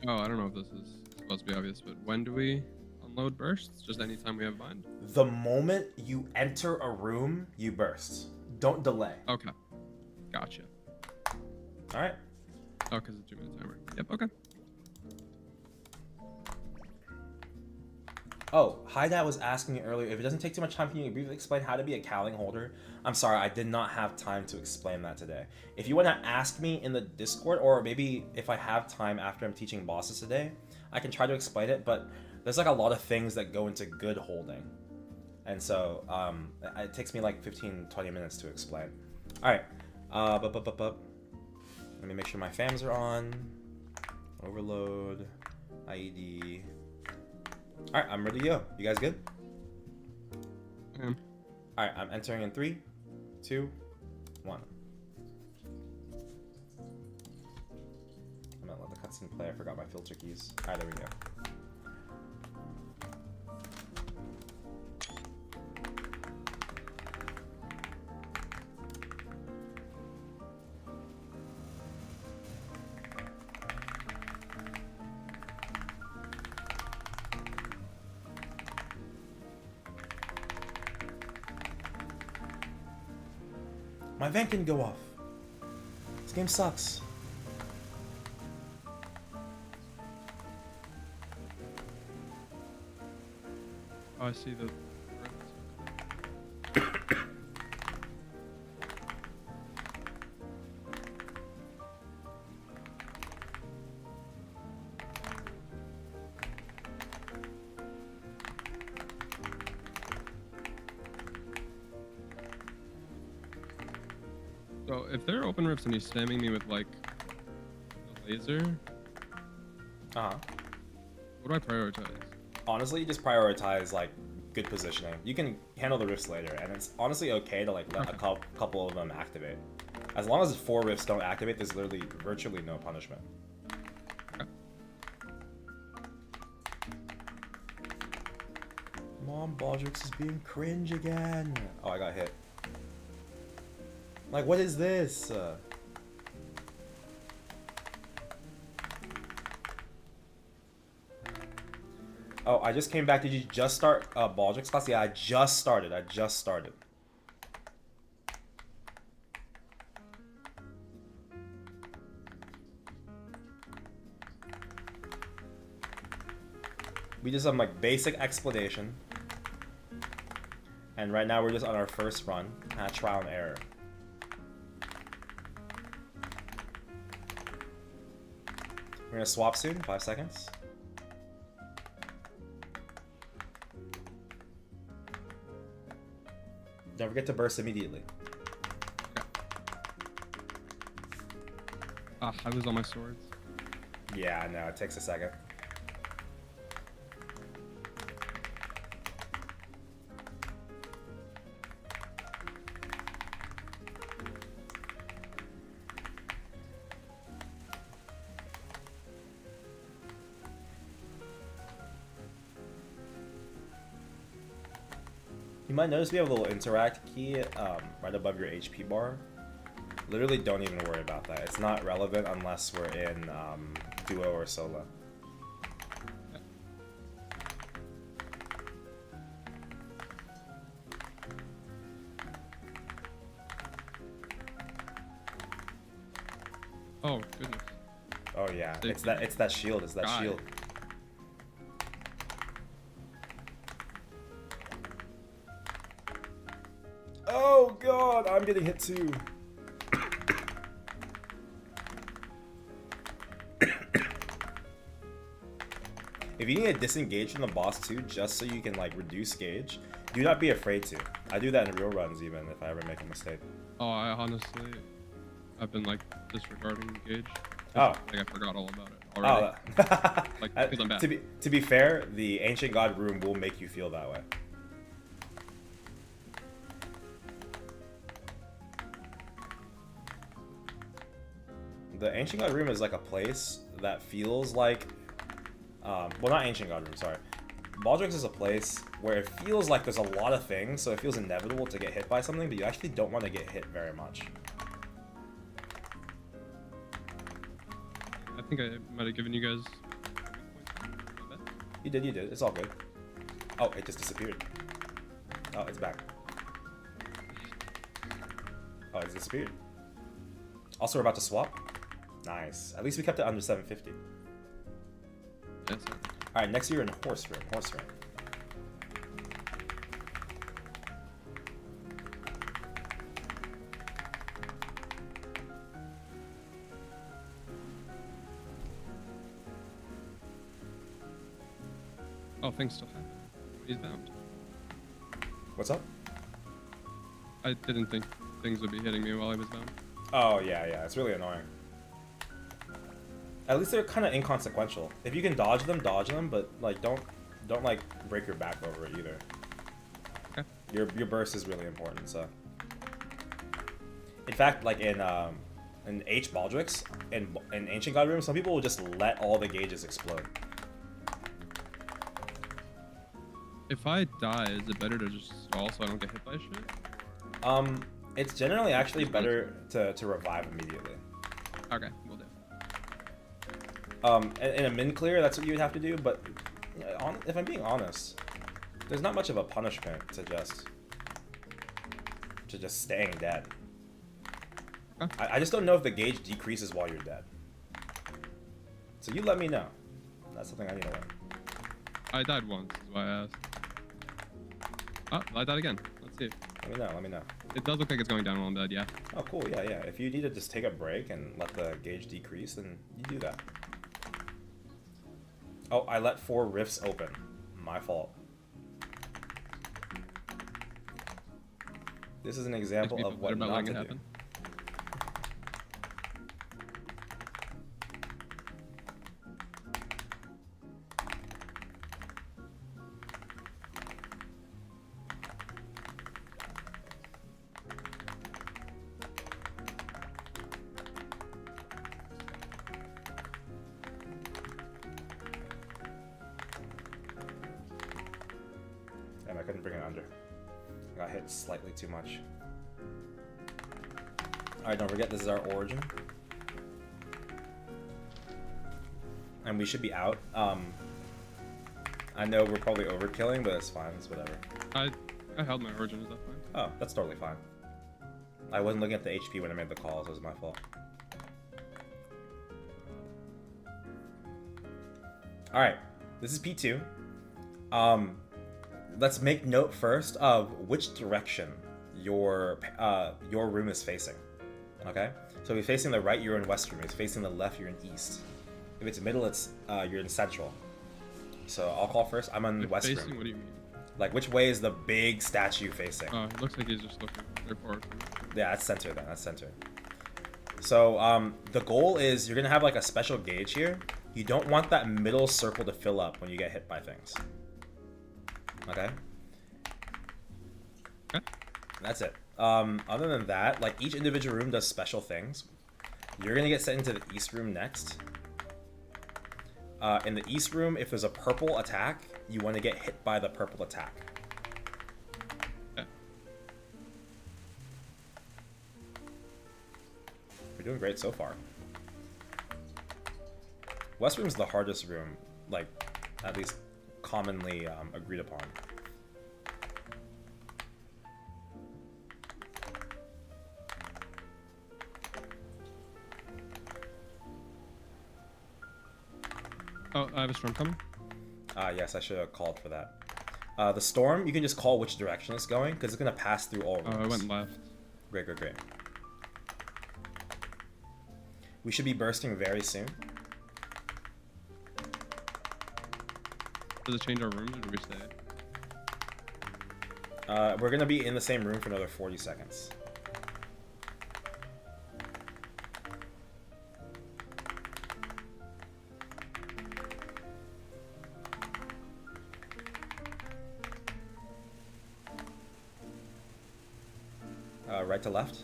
Oh, I don't know if this is supposed to be obvious, but when do we unload bursts? Just anytime we have bind? The moment you enter a room, you burst. Don't delay. Okay. Gotcha. Alright. Oh, because it's a 2-minute timer. Yep, okay. Oh, Hideout was asking me earlier, if it doesn't take too much time, can you briefly explain how to be a Kaling holder? I'm sorry, I did not have time to explain that today. If you want to ask me in the Discord, or maybe if I have time after I'm teaching bosses today, I can try to explain it, but there's like a lot of things that go into good holding. And so, it takes me like 15-20 minutes to explain. Alright, let me make sure my FAMs are on. Overload, IED. Alright, I'm ready to go. You guys good? Alright, I'm entering in 3, 2, 1. I'm gonna let the cutscene play. I forgot my filter keys. Alright, there we go. My vent can go off. This game sucks. Oh, I see the. So if there are open rifts and he's spamming me with like a laser, Uh-huh. what do I prioritize? Honestly, you just prioritize like good positioning. You can handle the rifts later, and it's honestly okay to like let a couple of them activate. As long as 4 rifts don't activate, there's literally virtually no punishment. Okay. Mom, Baldrix is being cringe again. Oh, I got hit. Like, what is this? Oh, I just came back. Did you just start Baldrix class? Yeah, I just started. We did some like basic explanation. And right now we're just on our first run. Trial and error. We're gonna swap soon, 5 seconds. Don't forget to burst immediately. Ah, I lose all my swords. Yeah, no, it takes a second. You might notice we have a little interact key right above your HP bar. Literally don't even worry about that. It's not relevant unless we're in duo or solo. Oh goodness. Oh yeah, it's that shield. It's that shield. Oh god, I'm getting hit too. If you need to disengage from the boss too, just so you can like reduce gauge, do not be afraid to. I do that in real runs even if I ever make a mistake. Oh, I've been like disregarding gauge. Oh. Like I forgot all about it already. Oh. Like because I'm bad. To be fair, the Ancient God room will make you feel that way. The Ancient God room is like a place that feels like, well, not Ancient God room, sorry. Baldrix is a place where it feels like there's a lot of things, so it feels inevitable to get hit by something, but you actually don't want to get hit very much. I think I might have given you guys. You did. It's all good. Oh, it just disappeared. Oh, it's back. Oh, it disappeared. Also, we're about to swap. Nice. At least we kept it under 750. Yes, sir. Alright, next you're in horse room. Oh, things still happen. He's bound. What's up? I didn't think things would be hitting me while I was bound. Oh, yeah, it's really annoying. At least they're kind of inconsequential. If you can dodge them, but like don't like break your back over it either. Okay. Your burst is really important, so. In fact, like in H Baldrix, in Ancient God room, some people will just let all the gauges explode. If I die, is it better to just stall so I don't get hit by shit? It's generally actually better to revive immediately. Okay, we'll do. In a min clear, that's what you would have to do, but if I'm being honest, there's not much of a punishment to just staying dead. I just don't know if the gauge decreases while you're dead. So you let me know. That's something I need to learn. I died once, is why I asked. Oh, I died again. Let's see. Let me know. It does look like it's going down while I'm dead, yeah. Oh, cool. Yeah. If you need to just take a break and let the gauge decrease, then you do that. Oh, I let 4 rifts open. My fault. This is an example of what not to do. And I couldn't bring it under. Got hit slightly too much. Alright, don't forget this is our origin. And we should be out. I know we're probably overkilling, but it's fine, it's whatever. I held my origin, is that fine? Oh, that's totally fine. I wasn't looking at the HP when I made the calls, it was my fault. Alright, this is P2. Let's make note first of which direction your room is facing. Okay? So if you're facing the right, you're in west room. If it's facing the left, you're in east. If it's middle, it's you're in central. So I'll call first. I'm on the west facing, room. what do you mean? Like, which way is the big statue facing? Oh, it looks like he's just looking forward. Yeah, that's center then. That's center. So the goal is you're gonna have like a special gauge here. You don't want that middle circle to fill up when you get hit by things. Okay. Okay. That's it. Other than that, like each individual room does special things. You're gonna get sent into the east room next. In the east room, if there's a purple attack, you want to get hit by the purple attack. Okay. We're doing great so far. West room's the hardest room, like at least commonly agreed upon. Oh, I have a storm coming. Yes, I should have called for that. The storm, you can just call which direction it's going, because it's going to pass through all rooms. Oh, I went left. Great. We should be bursting very soon. Does it change our rooms, or do we stay? We're going to be in the same room for another 40 seconds. Right to left.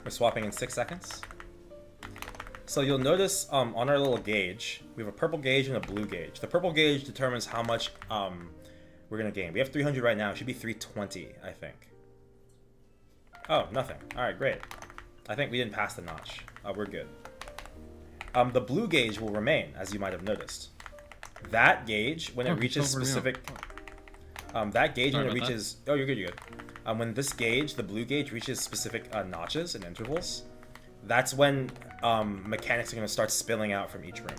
We're swapping in 6 seconds. So you'll notice on our little gauge, we have a purple gauge and a blue gauge. The purple gauge determines how much we're going to gain. We have 300 right now. It should be 320, I think. Oh, nothing. Alright, great. I think we didn't pass the notch. We're good. The blue gauge will remain, as you might have noticed. That gauge, when it reaches specific... that gauge, when it reaches... Oh, you're good. When this gauge, the blue gauge, reaches specific notches and intervals, that's when mechanics are going to start spilling out from each room.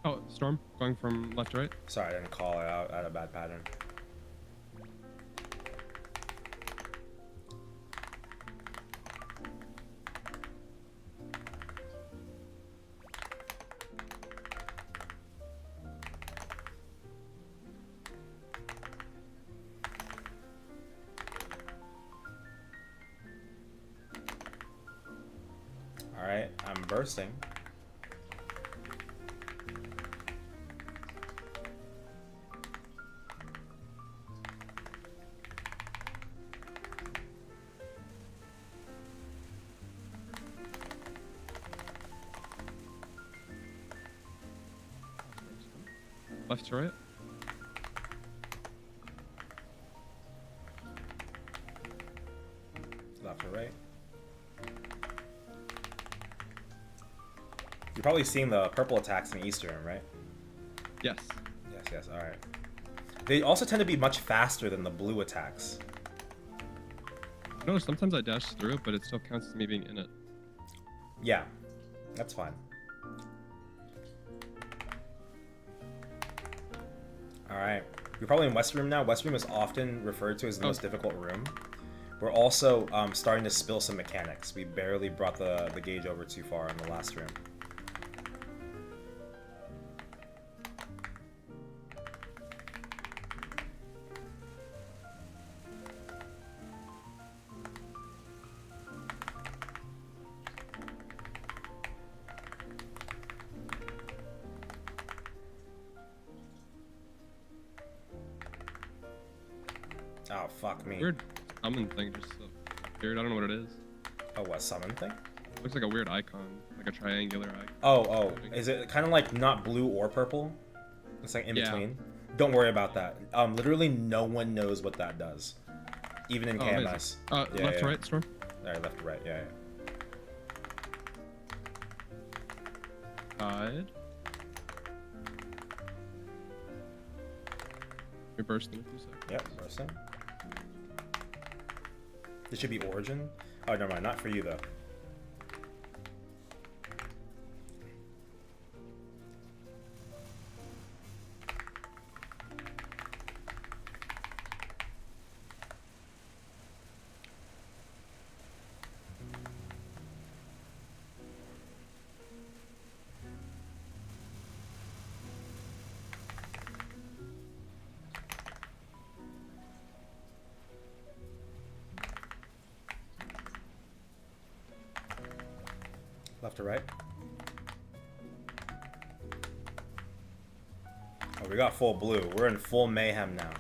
Oh, storm going from left to right. Sorry, I didn't call it out. I had a bad pattern. Alright, I'm bursting. Left to right. Left or right. You're probably seeing the purple attacks in Eastern, right? Yes. Yes, alright. They also tend to be much faster than the blue attacks. No, sometimes I dash through it, but it still counts as me being in it. Yeah, that's fine. Alright. You're probably in West Room now. West Room is often referred to as the most difficult room. We're also starting to spill some mechanics. We barely brought the gauge over too far in the last room. Oh, fuck me. Weird summon thing just appeared. I don't know what it is. Oh, what, summon thing? Looks like a weird icon, like a triangular icon. Oh. Is it kind of like not blue or purple? It's like in between? Don't worry about that. Literally no one knows what that does. Even in KMS. Left to right, Storm? Alright, left to right, yeah. Side. You're bursting in 2 seconds. Yep, bursting. This should be Origin. Oh, never mind. Not for you, though. Left to right. Oh, we got full blue. We're in full mayhem now.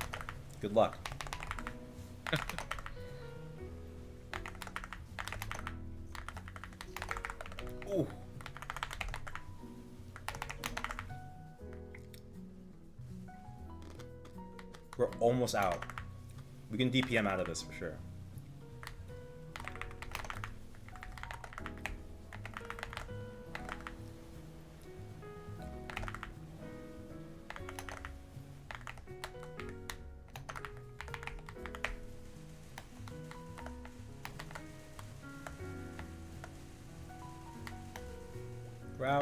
Good luck. Ooh. We're almost out. We can DPM out of this for sure.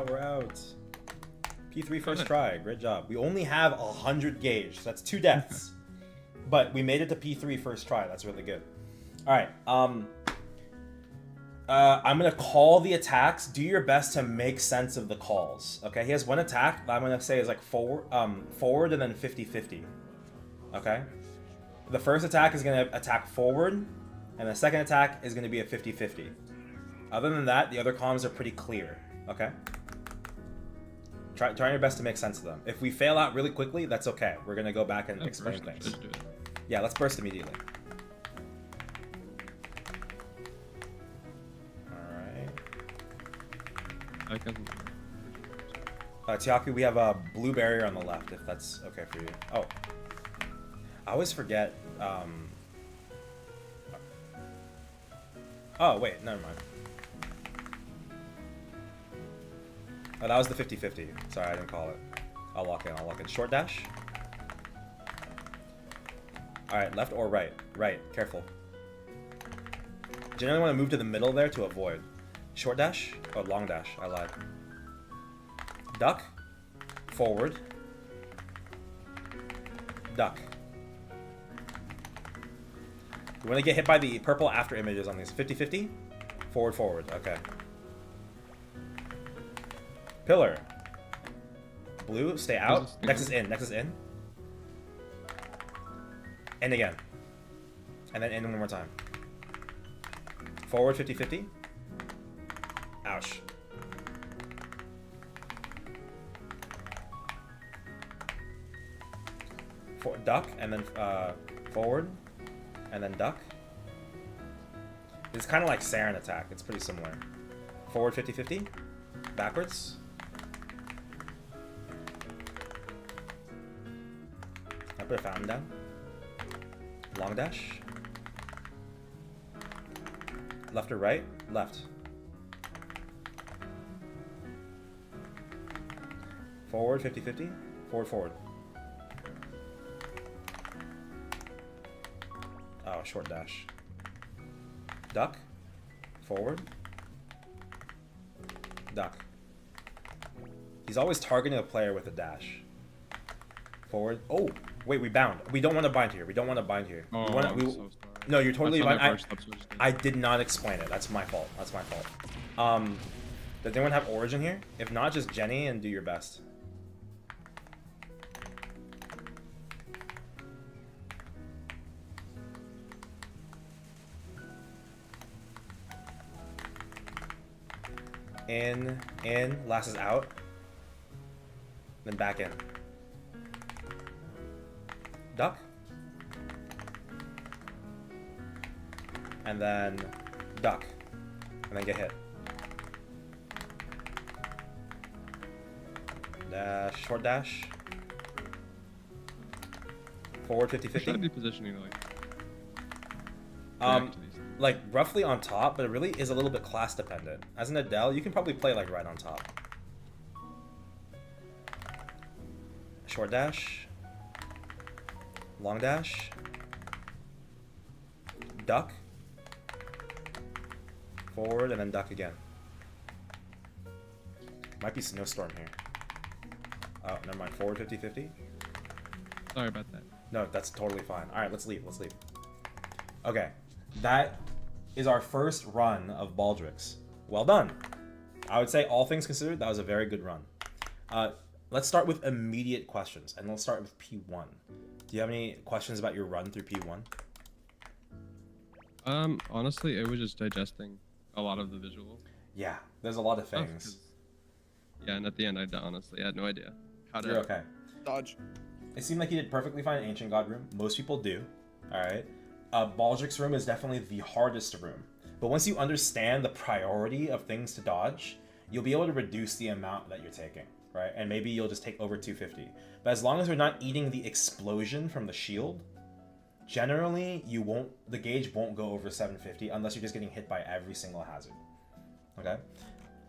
We're out. P3 first try. Great job. We only have 100 gauge. So that's 2 deaths. But we made it to P3 first try. That's really good. Alright. I'm going to call the attacks. Do your best to make sense of the calls. Okay? He has 1 attack that I'm going to say is like forward and then 50-50. Okay? The first attack is going to attack forward. And the second attack is going to be a 50-50. Other than that, the other comms are pretty clear. Okay? Try your best to make sense of them. If we fail out really quickly, that's okay. We're gonna go back and explain things. Yeah, let's burst immediately. Alright. Tiaku, we have a blue barrier on the left, if that's okay for you. Oh. I always forget, Oh, wait, never mind. Oh, that was the 50-50. Sorry, I didn't call it. I'll lock in. Short dash. Alright, left or right? Right, careful. Generally want to move to the middle there to avoid. Short dash? Oh, long dash. I lied. Duck. Forward. Duck. You want to get hit by the purple after images on these. 50-50? Forward. Okay. Pillar. Blue, stay out. Next is in. In again. And then in one more time. Forward 50-50. Ouch. duck, and then forward, and then duck. It's kind of like Saren attack. It's pretty similar. Forward 50-50, backwards. I put a fountain down. Long dash. Left or right? Left. Forward 50-50, forward, forward. Oh, short dash. Duck, forward, duck. He's always targeting a player with a dash. Forward. Oh, wait, we bound. We don't want to bind here. We don't want to bind here. Oh, we wanna, I'm so sorry. No, you're totally That's fine. not my first episode, just I did not explain it. That's my fault. That's my fault. Does anyone have origin here? If not, just Jenny and do your best. In, last is out. Then back in. Duck. And then duck. And then get hit. Dash, short dash. Forward 50-50. Should I be positioning like? Like roughly on top, but it really is a little bit class dependent. As an Adele, you can probably play like right on top. Short dash. Long dash. Duck. Forward and then duck again. Might be snowstorm here. Oh, never mind. Forward 50-50. Sorry about that. No, that's totally fine. All right, let's leave. Let's leave. Okay, that is our first run of Baldrix. Well done. I would say, all things considered, that was a very good run. Let's start with immediate questions, and let's start with P1. Do you have any questions about your run through P1? Honestly, it was just digesting a lot of the visual. Yeah, there's a lot of stuff, things. 'cause- Yeah, and at the end, I honestly had no idea how to You're okay. Dodge. It seemed like you did perfectly fine in Ancient God room. Most people do. Alright. Baldrix room is definitely the hardest room. But once you understand the priority of things to dodge, you'll be able to reduce the amount that you're taking, right? And maybe you'll just take over 250. But as long as you're not eating the explosion from the shield, generally the gauge won't go over 750 unless you're just getting hit by every single hazard. Okay?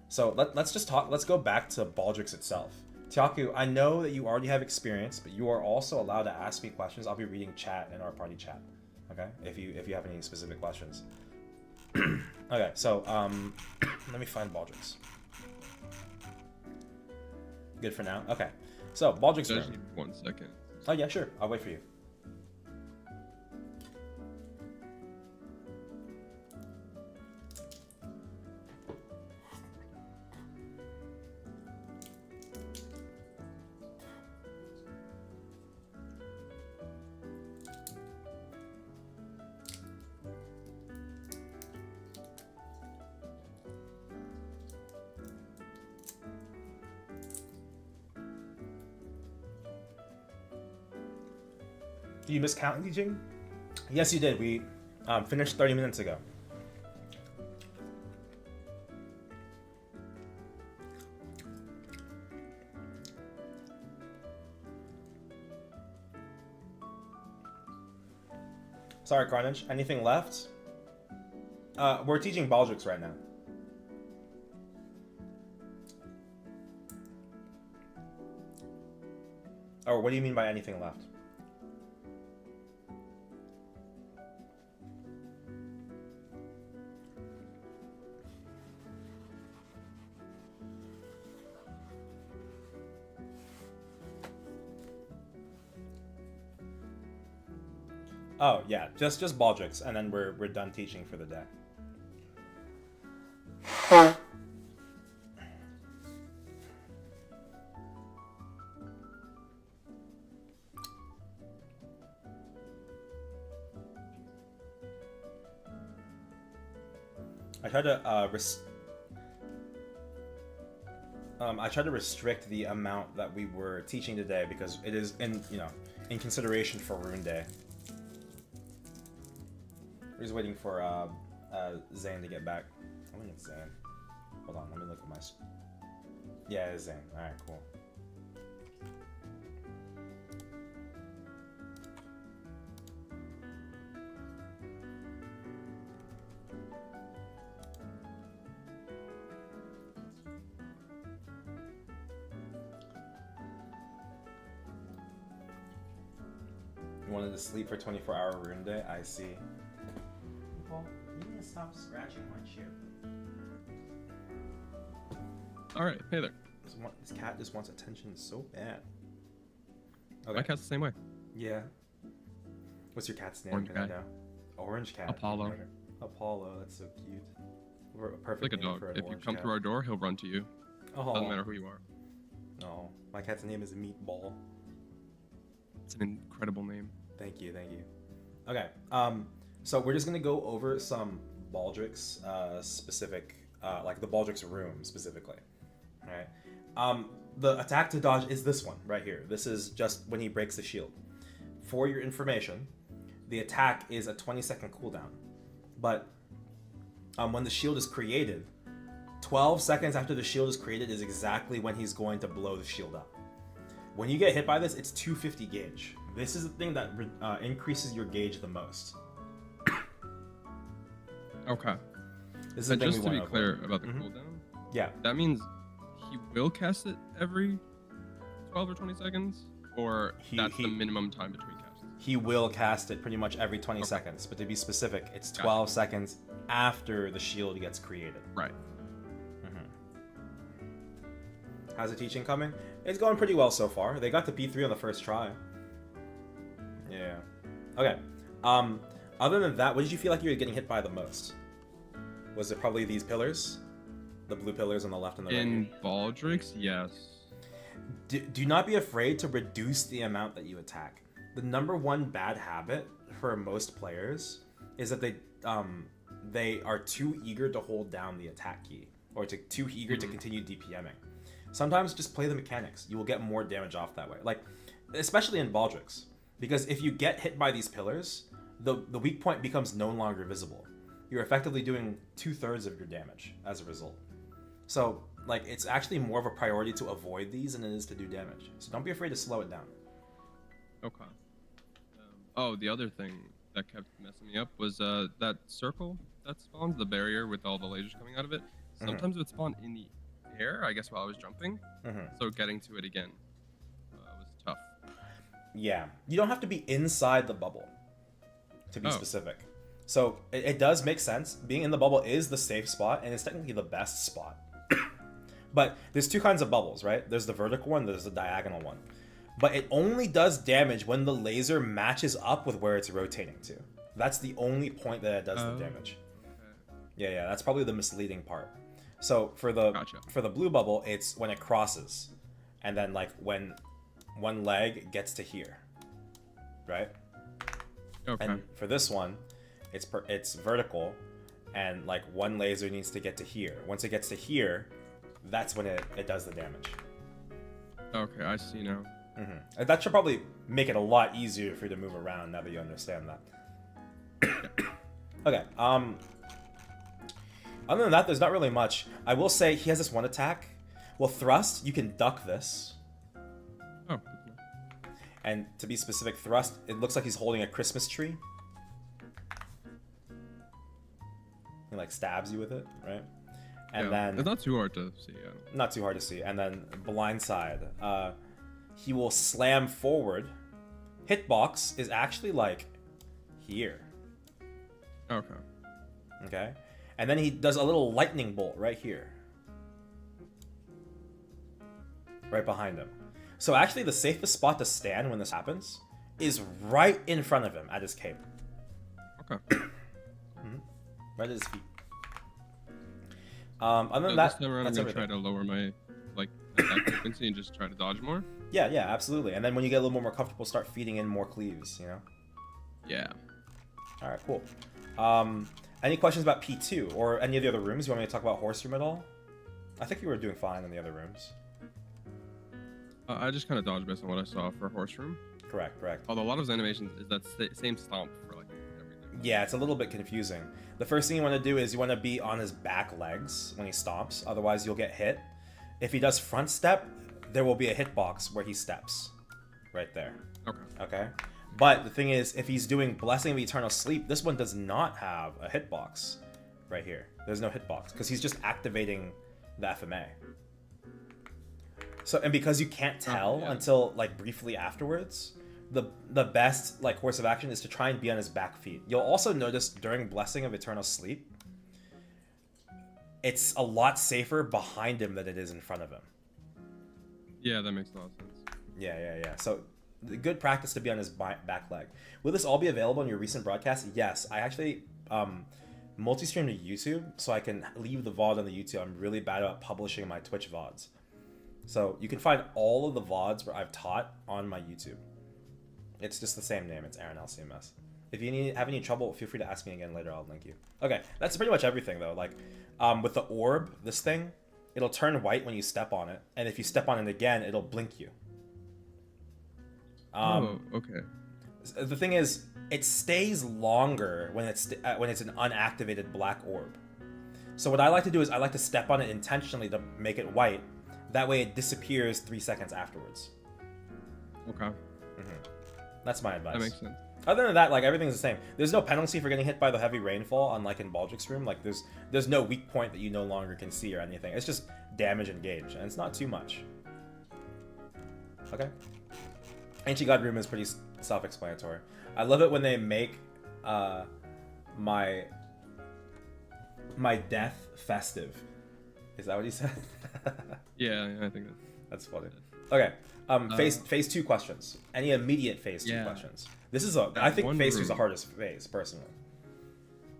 So let's go back to Baldrix itself. Tiaku, I know that you already have experience, but you are also allowed to ask me questions. I'll be reading chat in our party chat. Okay? If you have any specific questions. Okay, so let me find Baldrix. Good for now. Okay. So Baldrix Just room. 1 second. Oh yeah, sure. I'll wait for you. Did you miss count teaching? Yes, you did. We finished 30 minutes ago. Sorry, Carnage. Anything left? We're teaching Baldrix right now. Or what do you mean by anything left? Oh yeah, just Baldrix, and then we're done teaching for the day. I tried to I tried to restrict the amount that we were teaching today because it is in consideration for Rune Day. We're just waiting for Zane to get back. I think it's Zane. Hold on, let me look at my. Yeah, it's Zane. All right, cool. You wanted to sleep for 24-hour Rune Day? I see. Well, you need to stop scratching my chip. All right, hey there. This cat just wants attention so bad. Okay. My cat's the same way. Yeah. What's your cat's name? Orange Can I cat. know? Orange cat. Apollo. Apollo, that's so cute. We're a perfect Like a name dog. for an If you orange come cat. through our door, he'll run to you. Oh. Doesn't matter who you are. No, my cat's name is Meatball. It's an incredible name. Thank you, thank you. Okay, so we're just gonna go over some Baldrix specific, like the Baldrix room specifically. All right. The attack to dodge is this one right here. This is just when he breaks the shield. For your information, the attack is a 20-second cooldown, but when the shield is created, 12 seconds after the shield is created is exactly when he's going to blow the shield up. When you get hit by this, it's 250 gauge. This is the thing that increases your gauge the most. Okay. This is the thing Just we to be wanna clear avoid. about the Mhm. cooldown, Yeah. that means he will cast it every 12 or 20 seconds, or that's the minimum time between casts. He will cast it pretty much every 20 Okay. seconds, but to be specific, it's Gotcha. 12 seconds after the shield gets created. Right. How's the teaching coming? It's going pretty well so far. They got to P3 on the first try. Yeah. Okay. Other than that, what did you feel like you were getting hit by the most? Was it probably these pillars? The blue pillars on the left and the right? In Baldrix, yes. Do not be afraid to reduce the amount that you attack. The number one bad habit for most players is that they are too eager to hold down the attack key, or too eager to continue DPMing. Sometimes just play the mechanics. You will get more damage off that way. Like, especially in Baldrix. Because if you get hit by these pillars, the weak point becomes no longer visible. You're effectively doing 2/3 of your damage as a result. So, like, it's actually more of a priority to avoid these than it is to do damage. So don't be afraid to slow it down. Okay. Oh, the other thing that kept messing me up was that circle that spawns, the barrier with all the lasers coming out of it. Sometimes it would spawn in the air, I guess, while I was jumping. So getting to it again was tough. Yeah. You don't have to be inside the bubble, to be specific. So it does make sense. Being in the bubble is the safe spot, and it's technically the best spot. But there's two kinds of bubbles, right? There's the vertical one, there's the diagonal one. But it only does damage when the laser matches up with where it's rotating to. That's the only point that it does the damage. Yeah, that's probably the misleading part. So for the blue bubble, it's when it crosses, and then like when one leg gets to here, right? Okay. And for this one, it's vertical, and like one laser needs to get to here. Once it gets to here, that's when it does the damage. Okay, I see now. And that should probably make it a lot easier for you to move around now that you understand that. Okay. Other than that, there's not really much. I will say he has this one attack. Well, thrust, you can duck this. Oh. And to be specific, thrust, it looks like he's holding a Christmas tree. He like stabs you with it, right? And then it's not too hard to see. Yeah. Not too hard to see. And then blindside, he will slam forward. Hitbox is actually like here. Okay. Okay. And then he does a little lightning bolt right here. Right behind him. So actually the safest spot to stand when this happens is right in front of him at his cape. Okay. Right at his feet. Other than that, this time around, I'm that's gonna everything. try to lower my attack frequency and just try to dodge more. Yeah, absolutely. And then when you get a little more comfortable, start feeding in more cleaves, you know? Yeah. Alright, cool. Any questions about P2 or any of the other rooms? You want me to talk about Horse Room at all? I think you were doing fine in the other rooms. I just kind of dodged based on what I saw for horse room. Correct, correct. Although a lot of his animations is that same stomp for like everything. Yeah, it's a little bit confusing. The first thing you want to do is you want to be on his back legs when he stomps, otherwise you'll get hit. If he does front step, there will be a hitbox where he steps. Right there. Okay. Okay? But the thing is, if he's doing Blessing of Eternal Sleep, this one does not have a hitbox right here. There's no hitbox, because he's just activating the FMA. So, and because you can't tell until, like, briefly afterwards, the best, like, course of action is to try and be on his back feet. You'll also notice during Blessing of Eternal Sleep, it's a lot safer behind him than it is in front of him. Yeah, that makes a lot of sense. Yeah. So, the good practice to be on his back leg. Will this all be available in your recent broadcast? Yes. I actually multi-stream to YouTube, so I can leave the VOD on the YouTube. I'm really bad about publishing my Twitch VODs. So, you can find all of the VODs where I've taught on my YouTube. It's just the same name. It's Aaron LCMS. If you have any trouble, feel free to ask me again later. I'll link you. Okay, that's pretty much everything, though. Like, with the orb, this thing, it'll turn white when you step on it. And if you step on it again, it'll blink you. Okay. The thing is, it stays longer when it's an unactivated black orb. So what I like to do is I like to step on it intentionally to make it white. That way it disappears 3 seconds afterwards. Okay. That's my advice. That makes sense. Other than that, like, everything's the same. There's no penalty for getting hit by the heavy rainfall, unlike in Baldrix room. Like, there's no weak point that you no longer can see or anything. It's just damage and gauge, and it's not too much. Okay. Ancient God room is pretty self-explanatory. I love it when they make my death festive. Is that what he said? Yeah, I think that's funny. Okay. Phase 2 questions. Any immediate phase 2 questions? This is I think phase 2 is the hardest phase, personally.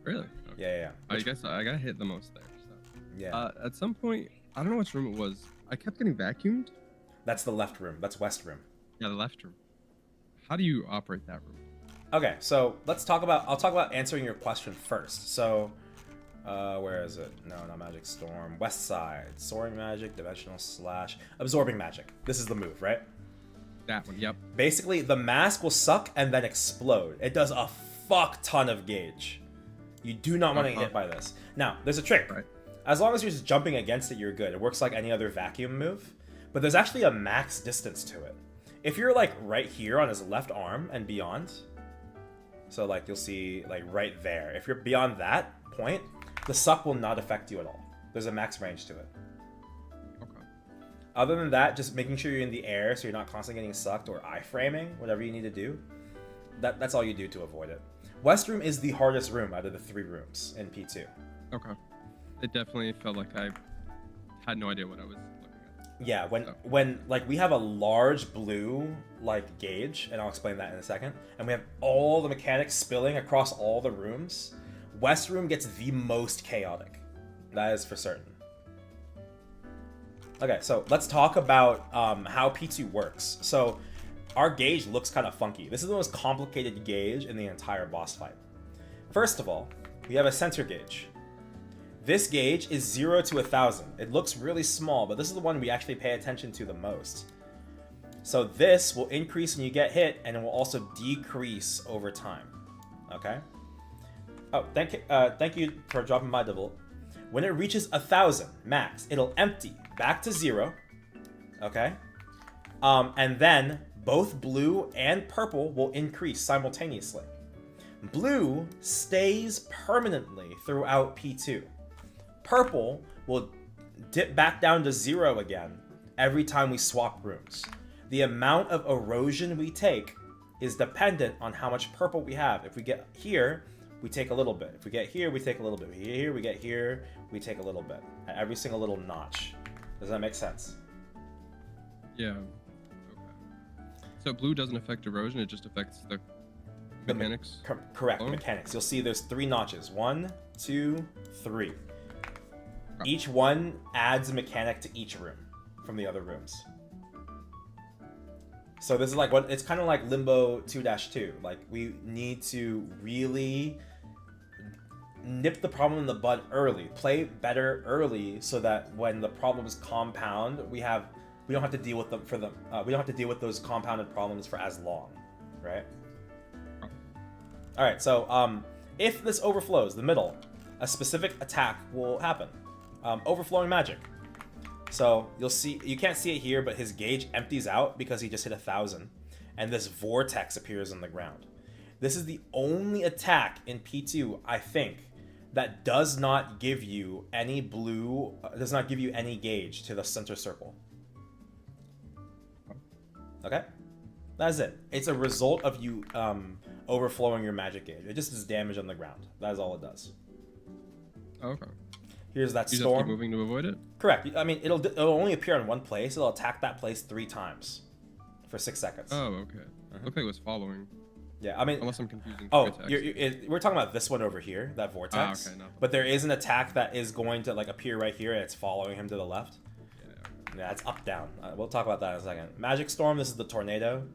Really? Okay. Yeah. I guess I got hit the most there. So. Yeah. At some point, I don't know which room it was. I kept getting vacuumed. That's the left room. That's west room. Yeah, the left room. How do you operate that room? Okay, so I'll talk about answering your question first. So, where is it? No, not Magic Storm. West side. Soaring Magic, Dimensional Slash, Absorbing Magic. This is the move, right? That one, yep. Basically, the mask will suck and then explode. It does a fuck ton of gauge. You do not want to get hit by this. Now, there's a trick. Right. As long as you're just jumping against it, you're good. It works like any other vacuum move. But there's actually a max distance to it. If you're, like, right here on his left arm and beyond, so, like, you'll see, like, right there. If you're beyond that point, the suck will not affect you at all. There's a max range to it. Okay. Other than that, just making sure you're in the air so you're not constantly getting sucked or iframing, whatever you need to do. That's all you do to avoid it. West room is the hardest room out of the 3 rooms in P2. Okay. It definitely felt like I had no idea what I was looking at. Yeah, when like we have a large blue like gauge, and I'll explain that in a second, and we have all the mechanics spilling across all the rooms, West room gets the most chaotic. That is for certain. Okay, so let's talk about how P2 works. So our gauge looks kind of funky. This is the most complicated gauge in the entire boss fight. First of all, we have a center gauge. This gauge is 0 to 1,000. It looks really small, but this is the one we actually pay attention to the most. So this will increase when you get hit, and it will also decrease over time. Okay? Oh, thank you for dropping my double. When it reaches 1,000 max, it'll empty back to 0. Okay? And then both blue and purple will increase simultaneously. Blue stays permanently throughout P2. Purple will dip back down to 0 again every time we swap rooms. The amount of erosion we take is dependent on how much purple we have. If we get here, we take a little bit. If we get here, we take a little bit. Here, we get here, we take a little bit. At every single little notch. Does that make sense? Yeah. Okay. So blue doesn't affect erosion, it just affects the mechanics? Correct, mechanics. You'll see there's 3 notches. 1, 2, 3. Each one adds a mechanic to each room from the other rooms. So this is like what it's kind of like Limbo 2-2. Like we need to really nip the problem in the bud early. Play better early so that when the problems compound, we don't have to deal with them we don't have to deal with those compounded problems for as long, right? All right, so if this overflows the middle, a specific attack will happen. Overflowing magic. So you'll see, you can't see it here, but his gauge empties out because he just hit 1,000, and this vortex appears on the ground. This is the only attack in P2, I think, that does not give you any blue, does not give you any gauge to the center circle. Okay? That's it. It's a result of you overflowing your magic gauge. It just does damage on the ground. That is all it does. Okay. Here's that You just storm. keep moving to avoid it? Correct. I mean, it'll only appear in one place. It'll attack that place 3 times for 6 seconds. Oh, okay. Looked like it was following. Yeah, I mean... Unless I'm confusing. Oh, attacks. we're talking about this one over here, that vortex. Okay, no. But there is an attack that is going to like appear right here, and it's following him to the left. Yeah, it's up, down. We'll talk about that in a second. Magic Storm, this is the tornado.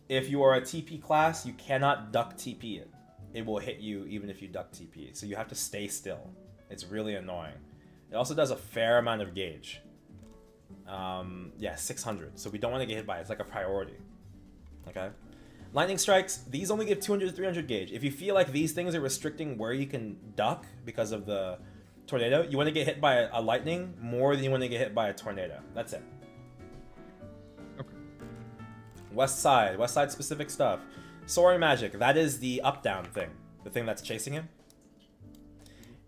If you are a TP class, you cannot duck TP it. It will hit you even if you duck TP. So you have to stay still. It's really annoying. It also does a fair amount of gauge. Yeah, 600. So we don't want to get hit by it. It's like a priority. Okay? Lightning strikes, these only give 200 to 300 gauge. If you feel like these things are restricting where you can duck because of the tornado, you want to get hit by a lightning more than you want to get hit by a tornado. That's it. Okay. West side specific stuff. Soaring magic, that is the up-down thing. The thing that's chasing him.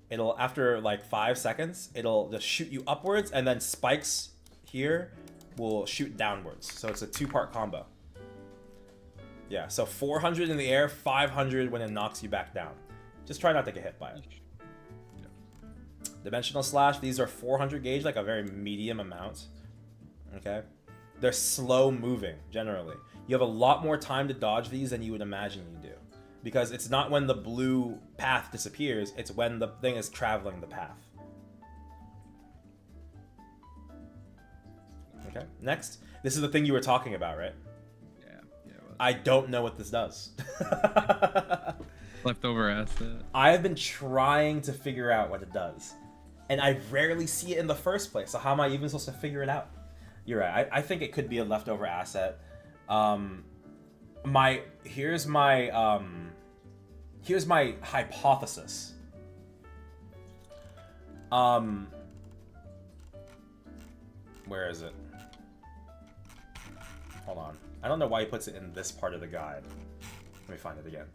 It'll, after like 5 seconds, it'll just shoot you upwards, and then spikes here will shoot downwards. So it's a 2-part combo. Yeah, so 400 in the air, 500 when it knocks you back down. Just try not to get hit by it. Dimensional slash, these are 400 gauge, like a very medium amount. Okay? They're slow moving, generally. You have a lot more time to dodge these than you would imagine you do. Because it's not when the blue path disappears, it's when the thing is traveling the path. Okay, next. This is the thing you were talking about, right? Yeah. I don't know what this does. Leftover asset. I have been trying to figure out what it does. And I rarely see it in the first place, so how am I even supposed to figure it out? You're right, I think it could be a leftover asset. Here's my hypothesis. Where is it? Hold on. I don't know why he puts it in this part of the guide. Let me find it again.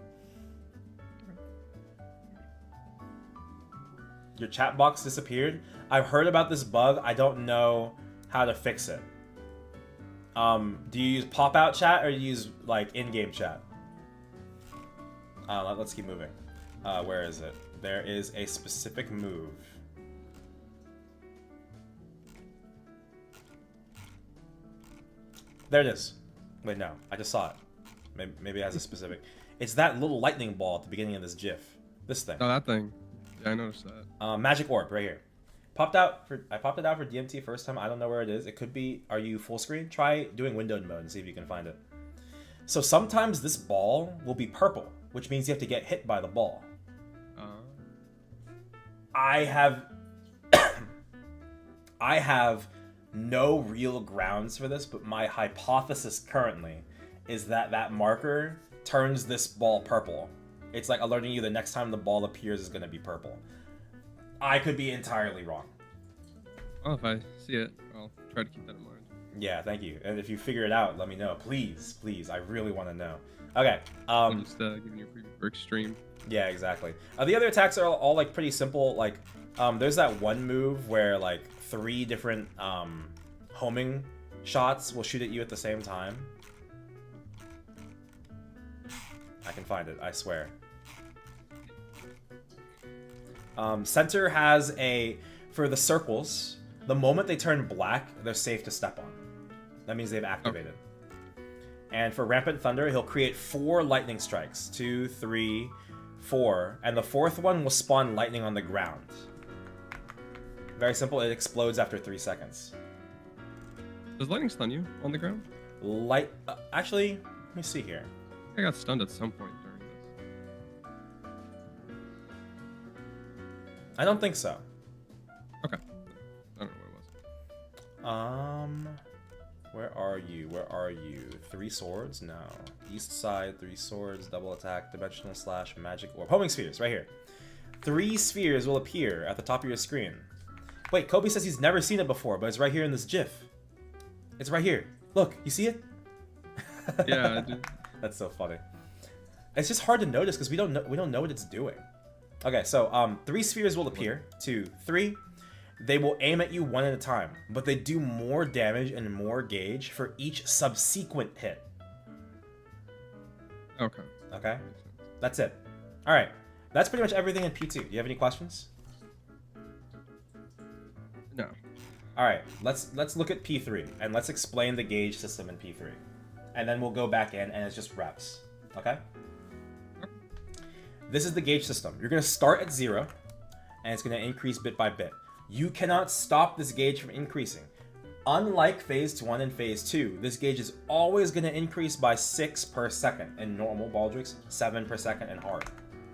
Your chat box disappeared. I've heard about this bug. I don't know how to fix it. Do you use pop-out chat or do you use like in-game chat? Let's keep moving. Where is it? There is a specific move. There it is. Wait, no. I just saw it. Maybe it has a specific... It's that little lightning ball at the beginning of this GIF. This thing. Oh, that thing. Yeah, I noticed that. Magic orb, right here. I popped it out for DMT first time. I don't know where it is. It could be... Are you full screen? Try doing windowed mode and see if you can find it. So sometimes this ball will be purple, which means you have to get hit by the ball. I have no real grounds for this, but my hypothesis currently is that that marker turns this ball purple. It's like alerting you the next time the ball appears is going to be purple. I could be entirely wrong. Well, if I see it, I'll try to keep that in mind. Yeah, thank you. And if you figure it out, let me know. Please, please. I really want to know. Okay. I'm just giving you a preview for extreme. Yeah, exactly. The other attacks are all like pretty simple. Like, there's that one move where like 3 different homing shots will shoot at you at the same time. I can find it, I swear. Center has a... For the circles, the moment they turn black, they're safe to step on. That means they've activated. Okay. And for Rampant Thunder, he'll create 4 lightning strikes. 2, 3, 4. And the 4th one will spawn lightning on the ground. Very simple, it explodes after 3 seconds. Does lightning stun you on the ground? Actually, let me see here. I got stunned at some point during I don't think so. Okay. I don't know what it was. Where are you? Where are you? 3 swords? No. East side, 3 swords, double attack, dimensional slash, magic orb. Homing spheres, right here. 3 spheres will appear at the top of your screen. Wait, Kobe says he's never seen it before, but it's right here in this GIF. It's right here. Look, you see it? Yeah, I do. That's so funny. It's just hard to notice because we don't know what it's doing. Okay, so 3 spheres will appear. 2, 3. They will aim at you one at a time, but they do more damage and more gauge for each subsequent hit. Okay. Okay? That's it. Alright. That's pretty much everything in P2. Do you have any questions? No. Alright, let's look at P3 and let's explain the gauge system in P3. And then we'll go back in and it's just reps. Okay? This is the gauge system. You're going to start at 0 and it's going to increase bit by bit. You cannot stop this gauge from increasing. Unlike phase 1 and phase 2, this gauge is always going to increase by 6 per second in normal Baldrix, 7 per second in hard.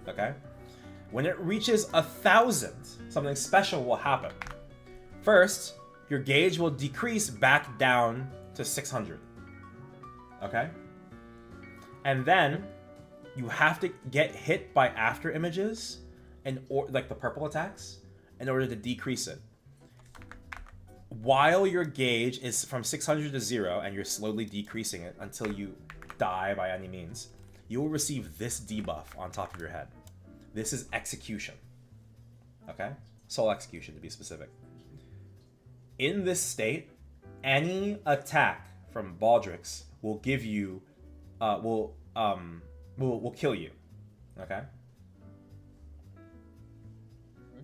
Okay? When it reaches 1,000, something special will happen. First, your gauge will decrease back down to 600. Okay? And then you have to get hit by after images or like the purple attacks in order to decrease it. While your gauge is from 600 to 0 and you're slowly decreasing it until you die by any means, you will receive this debuff on top of your head. This is execution. Okay? Soul execution to be specific. In this state, any attack from Baldrix will give you will kill you. Okay?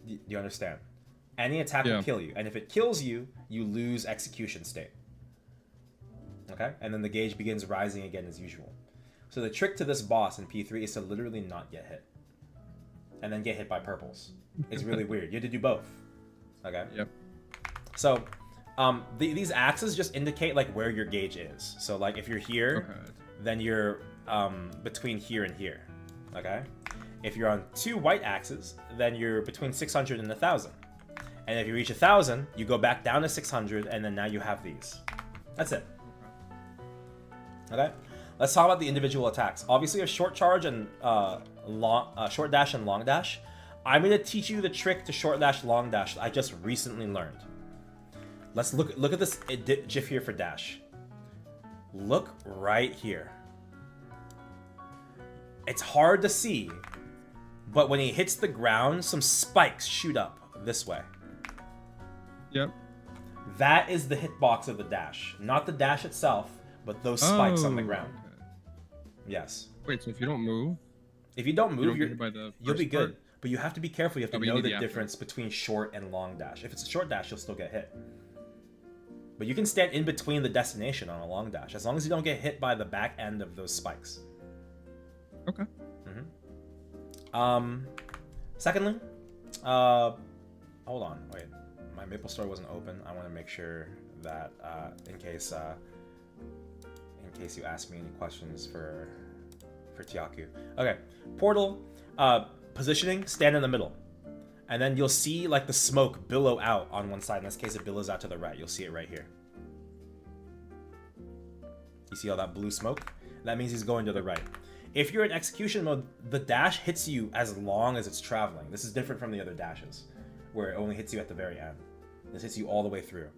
Do you understand? Any attack will kill you, and if it kills you, you lose execution state. Okay? And then the gauge begins rising again as usual. So the trick to this boss in P3 is to literally not get hit. And then get hit by purples. It's really weird. You have to do both. Okay? Yep. So, these axes just indicate like where your gauge is. So like if you're here, then you're between here and here. Okay? If you're on 2 white axes, then you're between 600 and 1,000. And if you reach 1,000, you go back down to 600, and then now you have these. That's it. Okay? Let's talk about the individual attacks. Obviously, a short charge and short dash and long dash. I'm going to teach you the trick to short dash, long dash that I just recently learned. Let's look at this GIF here for dash. Look right here. It's hard to see, but when he hits the ground, some spikes shoot up this way. Yep. That is the hitbox of the dash. Not the dash itself, but those spikes on the ground. Okay. Yes. Wait, so if you don't move? If you don't move, you'll be good. Part. But you have to be careful. You have to you know need the the difference between short and long dash. If it's a short dash, you'll still get hit. But you can stand in between the destination on a long dash, as long as you don't get hit by the back end of those spikes. Okay. Secondly, hold on, wait. My Maple Store wasn't open. I want to make sure that in case you ask me any questions for Tiaku. Okay, portal positioning. Stand in the middle, and then you'll see like the smoke billow out on one side. In this case, it billows out to the right. You'll see it right here. You see all that blue smoke? That means he's going to the right. If you're in execution mode, the dash hits you as long as it's traveling. This is different from the other dashes, where it only hits you at the very end. This hits you all the way through.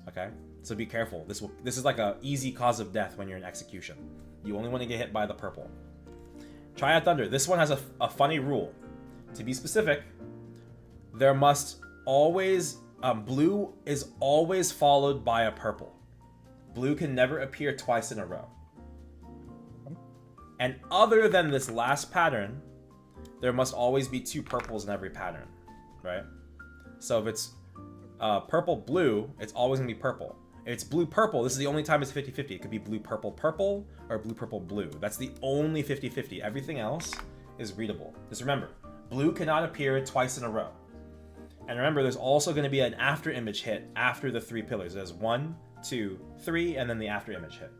Okay? So be careful. This is like a easy cause of death when you're in execution. You only want to get hit by the purple. Triad Thunder. This one has a funny rule. To be specific, there must always... blue is always followed by a purple. Blue can never appear twice in a row. And other than this last pattern, there must always be 2 purples in every pattern, right? So if it's purple-blue, it's always going to be purple. If it's blue-purple, this is the only time it's 50-50. It could be blue-purple-purple or blue-purple-blue. That's the only 50-50. Everything else is readable. Just remember, blue cannot appear twice in a row. And remember, there's also going to be an after-image hit after the 3 pillars. There's 1, 2, 3, and then the after-image hit.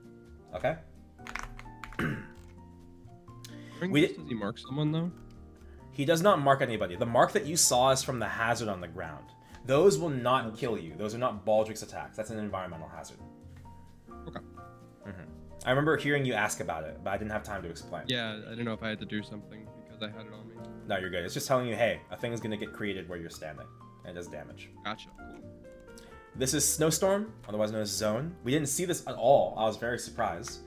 Okay? Does he mark someone though? He does not mark anybody. The mark that you saw is from the hazard on the ground. Those will not kill you. Those are not Baldrix attacks. That's an environmental hazard. Okay. I remember hearing you ask about it, but I didn't have time to explain. Yeah, I didn't know if I had to do something because I had it on me. No, you're good. It's just telling you, hey, a thing is going to get created where you're standing, and it does damage. Gotcha. Cool. This is Snowstorm, otherwise known as Zone. We didn't see this at all. I was very surprised.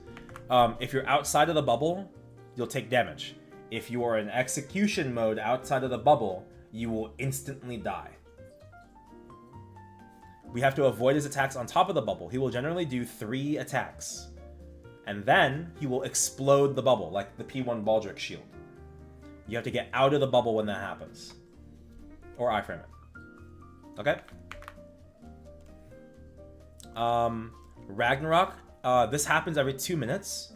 If you're outside of the bubble, you'll take damage. If you are in execution mode outside of the bubble, you will instantly die. We have to avoid his attacks on top of the bubble. He will generally do 3 attacks. And then he will explode the bubble, like the P1 Baldrix shield. You have to get out of the bubble when that happens. Or iframe it. Okay? Ragnarok. This happens every 2 minutes.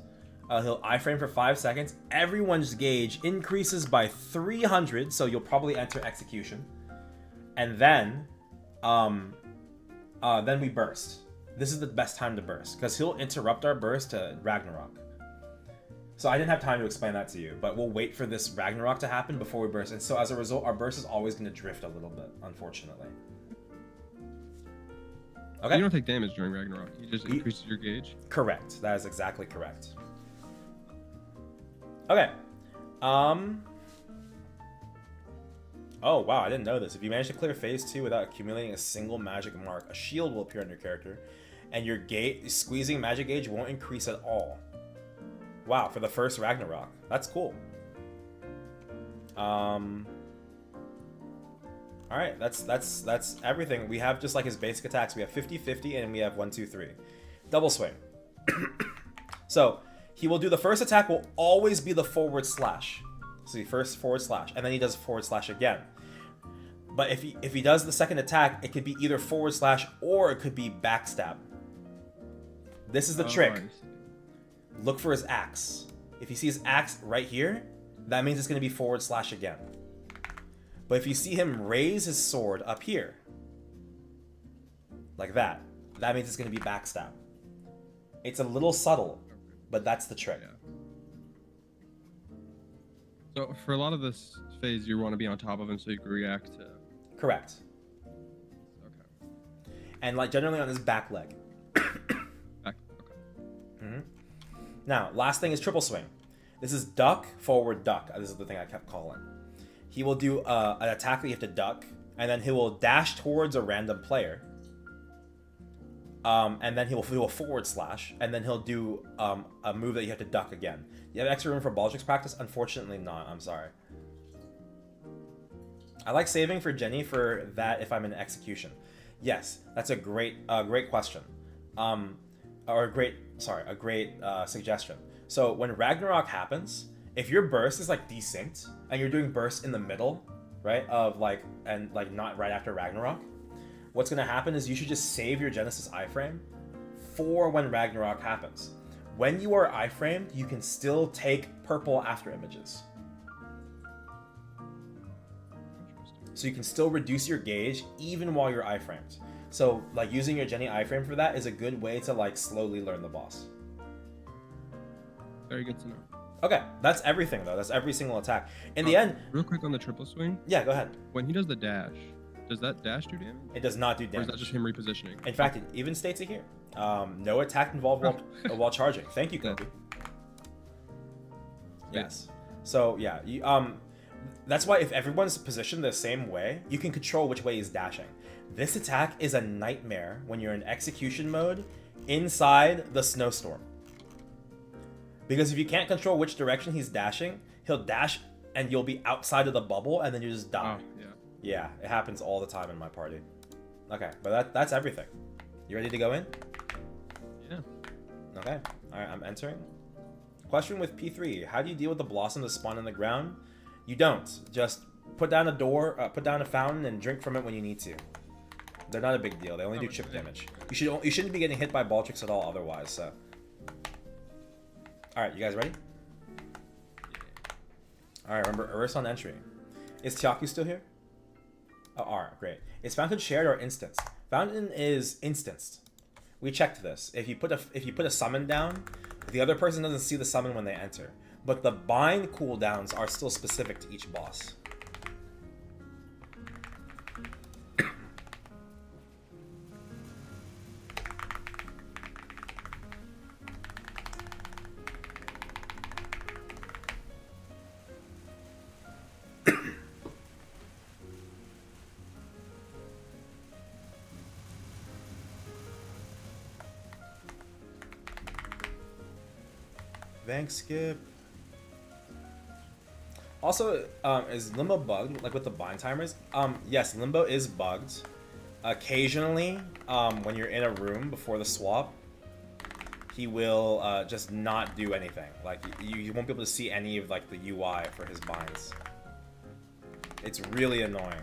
He'll iframe for 5 seconds. Everyone's gauge increases by 300, so you'll probably enter execution. And then we burst. This is the best time to burst, because he'll interrupt our burst to Ragnarok. So I didn't have time to explain that to you, but we'll wait for this Ragnarok to happen before we burst. And so as a result, our burst is always going to drift a little bit, unfortunately. Okay? You don't take damage during Ragnarok. You just increases your gauge. Correct. That is exactly correct. Okay. Oh, wow, I didn't know this. If you manage to clear phase 2 without accumulating a single magic mark, a shield will appear on your character, and your squeezing magic gauge won't increase at all. Wow, for the first Ragnarok. That's cool. Alright, that's everything. We have just like his basic attacks. We have 50-50 and we have 1-2-3. Double swing. So, he will do the first attack will always be the forward slash. So he first forward slash, and then he does forward slash again. But if he does the second attack, it could be either forward slash or it could be backstab. This is the trick. Look for his axe. If you see his axe right here, that means it's going to be forward slash again. But if you see him raise his sword up here, like that means it's going to be backstab. It's a little subtle, but that's the trick. Yeah. So for a lot of this phase, you want to be on top of him so you can react to... Correct. Okay. And like generally on his back leg. Back. Okay. Now, last thing is triple swing. This is duck, forward, duck. This is the thing I kept calling. He will do an attack that you have to duck, and then he will dash towards a random player. And then he will do a forward slash, and then he'll do a move that you have to duck again. You have extra room for Baldrix practice? Unfortunately not, I'm sorry. I like saving for Jenny for that if I'm in execution. Yes, that's a great question. A great suggestion. So when Ragnarok happens, if your burst is like desynced and you're doing burst in the middle, right, of not right after Ragnarok, what's gonna happen is you should just save your Genesis iframe for when Ragnarok happens. When you are iframed, you can still take purple after images. So you can still reduce your gauge even while you're iframed. So like using your Jenny iframe for that is a good way to like slowly learn the boss. Very good to know. Okay, that's everything though. That's every single attack. In the end, real quick on the triple swing. Yeah, go ahead. When he does the dash, does that dash do damage? It does not do damage. Or is that just him repositioning? In fact, it even states it here. No attack involved while charging. Thank you, Kobe. Yes. So yeah, that's why if everyone's positioned the same way, you can control which way he's dashing. This attack is a nightmare when you're in execution mode inside the snowstorm. Because if you can't control which direction he's dashing, he'll dash and you'll be outside of the bubble and then you just die. Oh, yeah. Yeah, it happens all the time in my party. Okay, but that's everything. You ready to go in? Yeah. Okay, alright, I'm entering. Question with P3, how do you deal with the blossom that spawn in the ground? You don't. Just put down put down a fountain and drink from it when you need to. They're not a big deal, they only do chip damage. You shouldn't be getting hit by Baldrix at all otherwise, so. Alright, you guys ready? Alright, remember, Urus on entry. Is Tiaku still here? Oh, alright, great. Is Fountain shared or instanced? Fountain is instanced. We checked this. If you put a summon down, the other person doesn't see the summon when they enter. But the bind cooldowns are still specific to each boss. Thanks, Skip. Also, is Limbo bugged, like with the bind timers? Yes, Limbo is bugged. Occasionally, when you're in a room before the swap, he will just not do anything. Like, you won't be able to see any of, like, the UI for his binds. It's really annoying.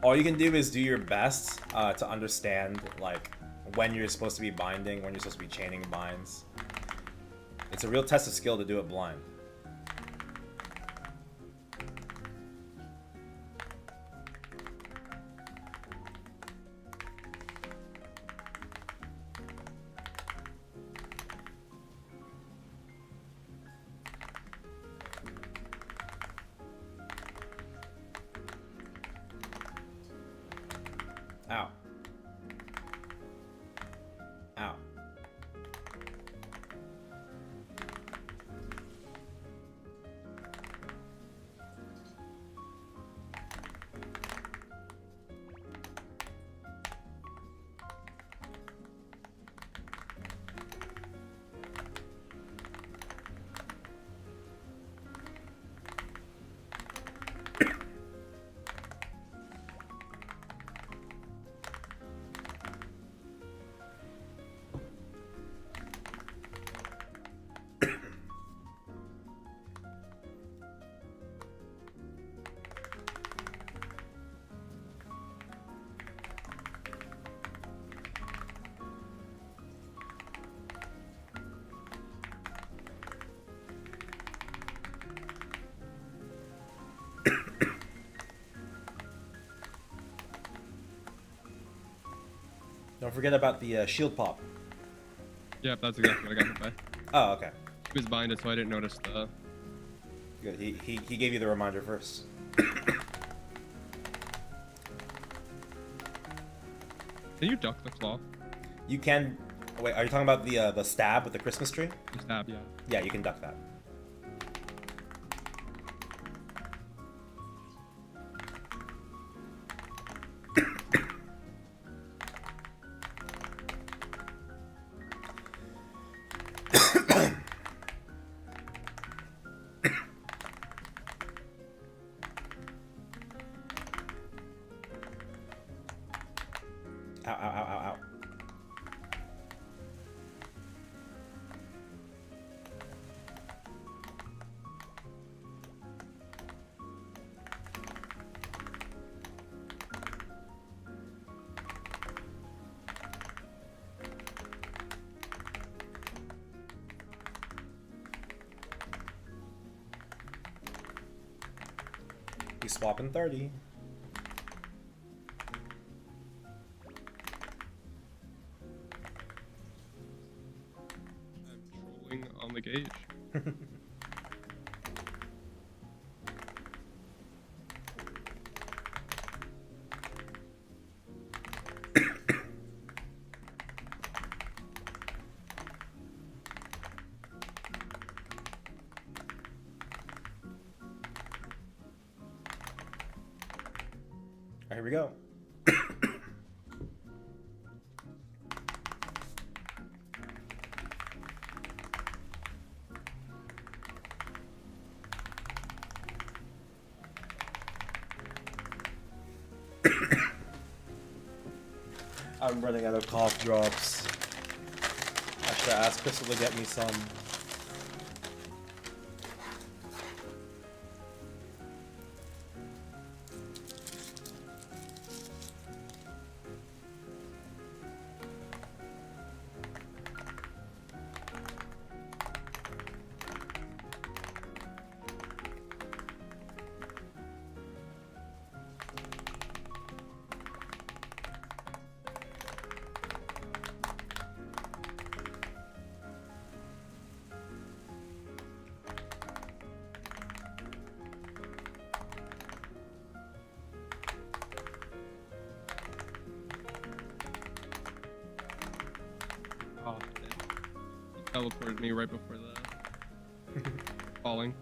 All you can do is do your best to understand, like, when you're supposed to be binding, when you're supposed to be chaining binds. It's a real test of skill to do it blind. Ow. Ow. Don't forget about the shield pop. Yeah, that's exactly what I got hit by. Oh, okay. He was binded, so I didn't notice the... Good. He gave you the reminder first. Can you duck the claw? You can... Wait, are you talking about the stab with the Christmas tree? The stab, yeah. Yeah, you can duck that. Ow, ow, ow, ow, ow. He's swapping 30. I'm trolling on the gauge. Alright, here we go. I'm running out of cough drops. I should ask Crystal to get me some. Oh, he teleported me right before the falling.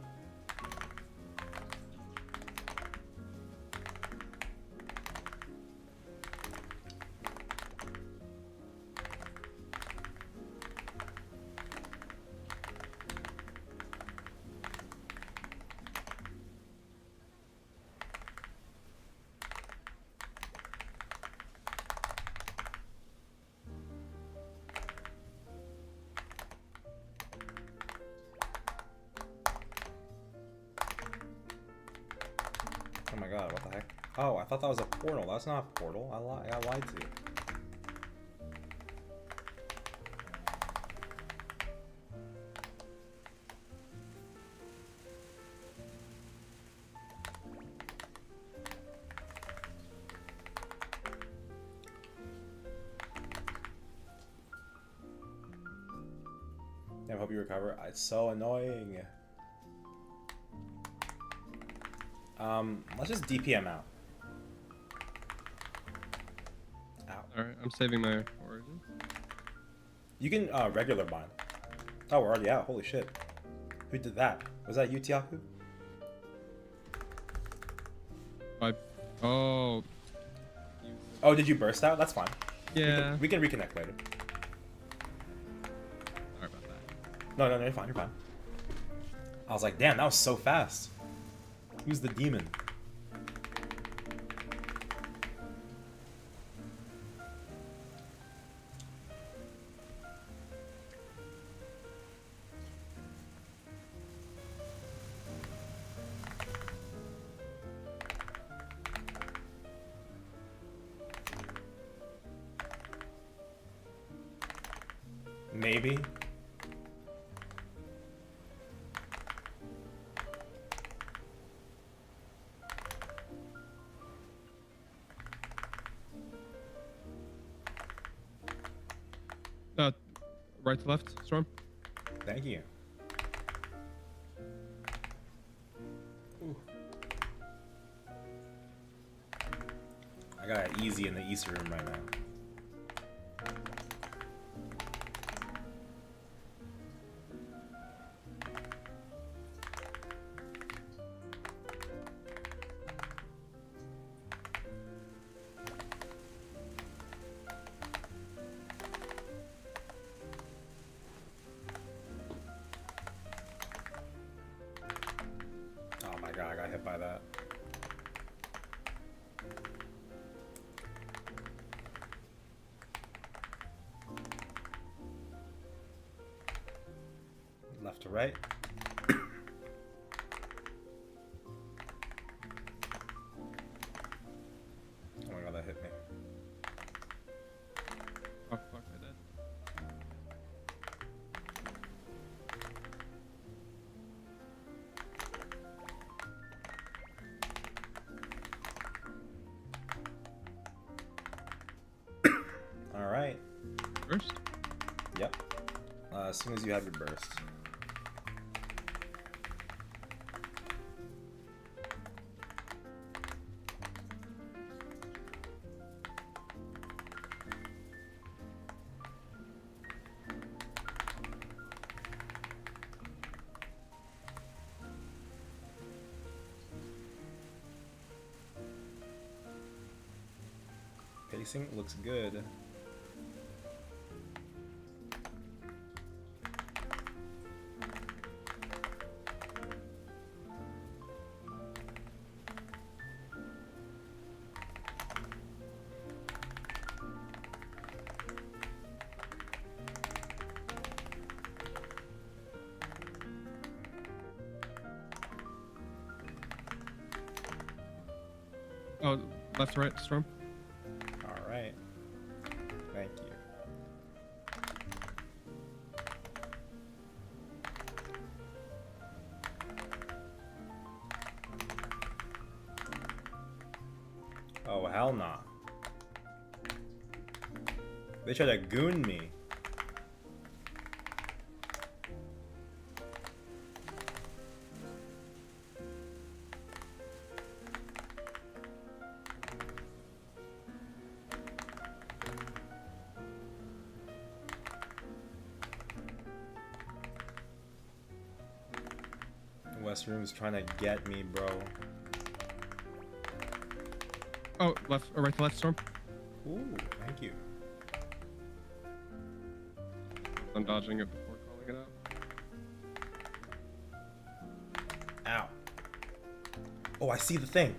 Oh, I thought that was a portal. That's not a portal. I lied to you. I hope you recover. It's so annoying. Let's just DPM out. Ow. Alright, I'm saving my origin. You can regular bind. Oh, we're already out. Holy shit. Who did that? Was that you, Tiaku? Oh. Oh, did you burst out? That's fine. Yeah. We can reconnect later. Sorry about that. No, you're fine, you're fine. I was like, damn, that was so fast. Who's the demon? Maybe. Right to left, Storm. Thank you. Ooh. I got it easy in the East room right now. Oh my god, I got hit by that. Left to right. Oh my god, that hit me. Oh fuck, I did. Alright. First? Yep. As soon as you have your burst. Pacing looks good. Oh, left to right, Storm. Alright. Thank you. Oh, hell nah. They tried to goon me. West Room's trying to get me, bro. Oh, left or right to left, Storm. Ooh, thank you. I'm dodging it before calling it out. Ow. Oh, I see the thing.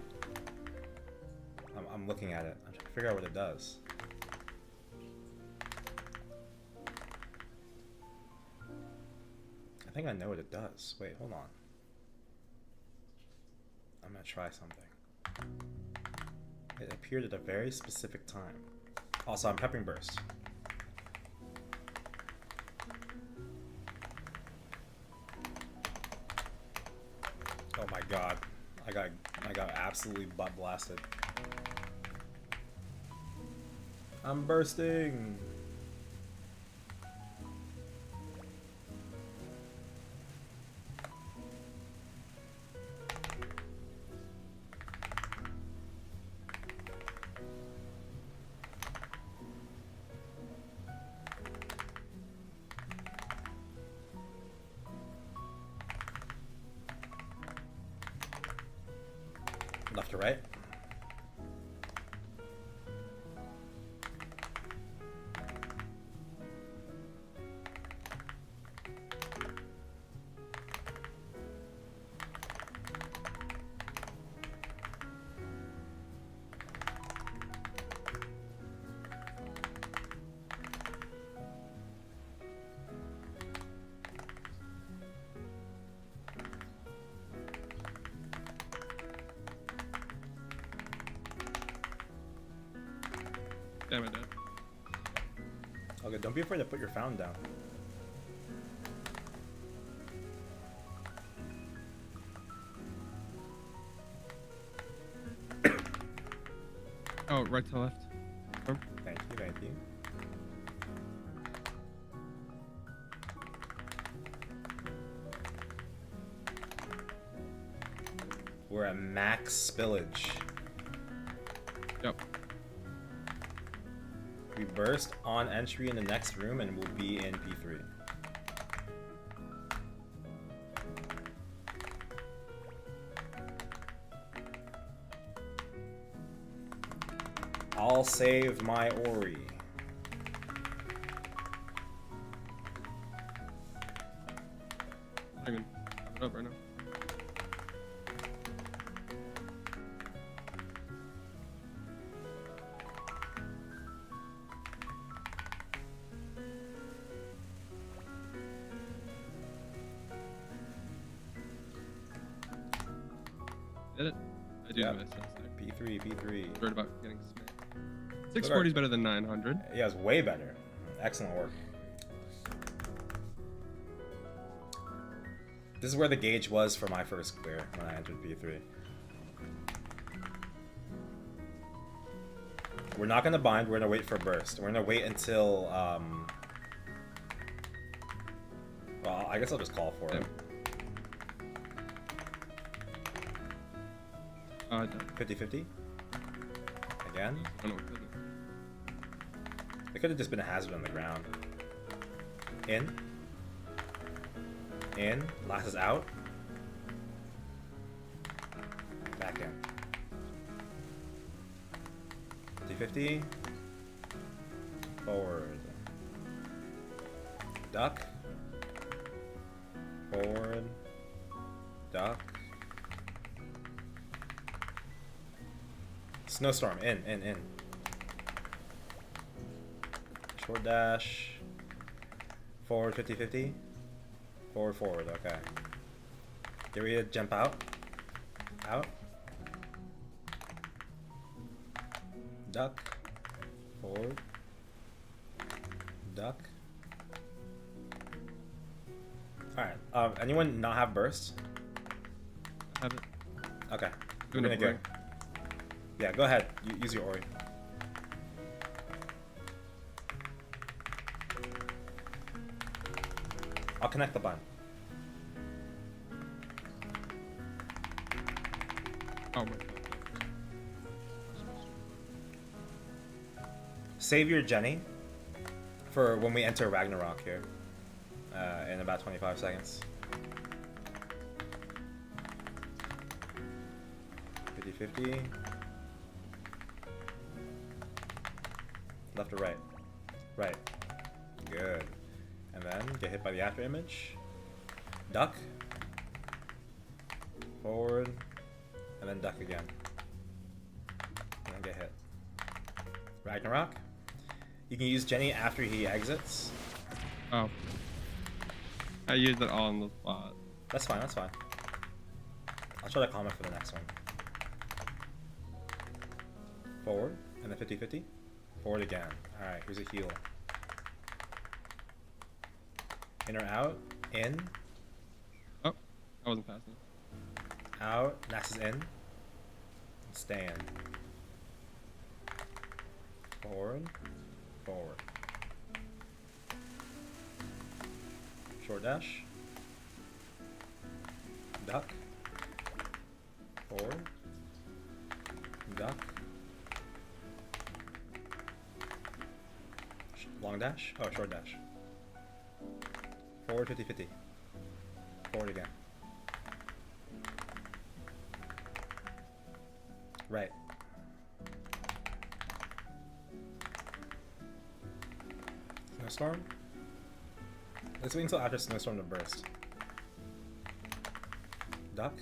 I'm looking at it. I'm trying to figure out what it does. I think I know what it does. Wait, hold on. I'm gonna try something. It appeared at a very specific time. Also, I'm peppering burst. Oh my god. I got absolutely butt blasted. I'm bursting. Left to right. Damn it, Dad. Okay, don't be afraid to put your fountain down. Oh, right to left. Thank you, thank you. We're at max spillage. Yep. We burst on entry in the next room and we'll be in P3. I'll save my Ori. Not even it up right now. Did it? I do Yep. miss that. P3, P3. Worried about getting smacked. 640 is better than 900. Yeah, it's way better. Excellent work. This is where the gauge was for my first clear when I entered P3. We're not gonna bind, we're gonna wait for burst. We're gonna wait until, well, I guess I'll just call for it. 50-50? Again? Oh, no, it doesn't. It could have just been a hazard on the ground. In. In. Last is out. Back in. 50-50. Forward. Duck. Forward. Duck. Snowstorm. In. Short dash. Forward 50-50. Forward, okay. Get ready to jump out. Out. Duck. Forward. Duck. Alright, anyone not have burst? Have it. Okay. Doing We're it gonna go. Yeah, go ahead. Use your Ori. I'll connect the bind. Oh my. Save your Jenny for when we enter Ragnarok here in about 25 seconds. 50-50. Left or right? Right. Good. And then get hit by the after image. Duck. Forward. And then duck again. And then get hit. Ragnarok. You can use Jenny after he exits. Oh. I used it all on the spot. That's fine, that's fine. I'll try to comment for the next one. Forward, and then 50-50. Forward again. Alright, here's a heal. In or out? In. Oh, I wasn't fast enough. Out. Next is in. Stand. Forward. Forward. Short dash. Duck. Forward. Duck. Long dash? Oh, short dash. Forward 50-50. Forward again. Right. Snowstorm? Let's wait until after snowstorm to burst. Duck.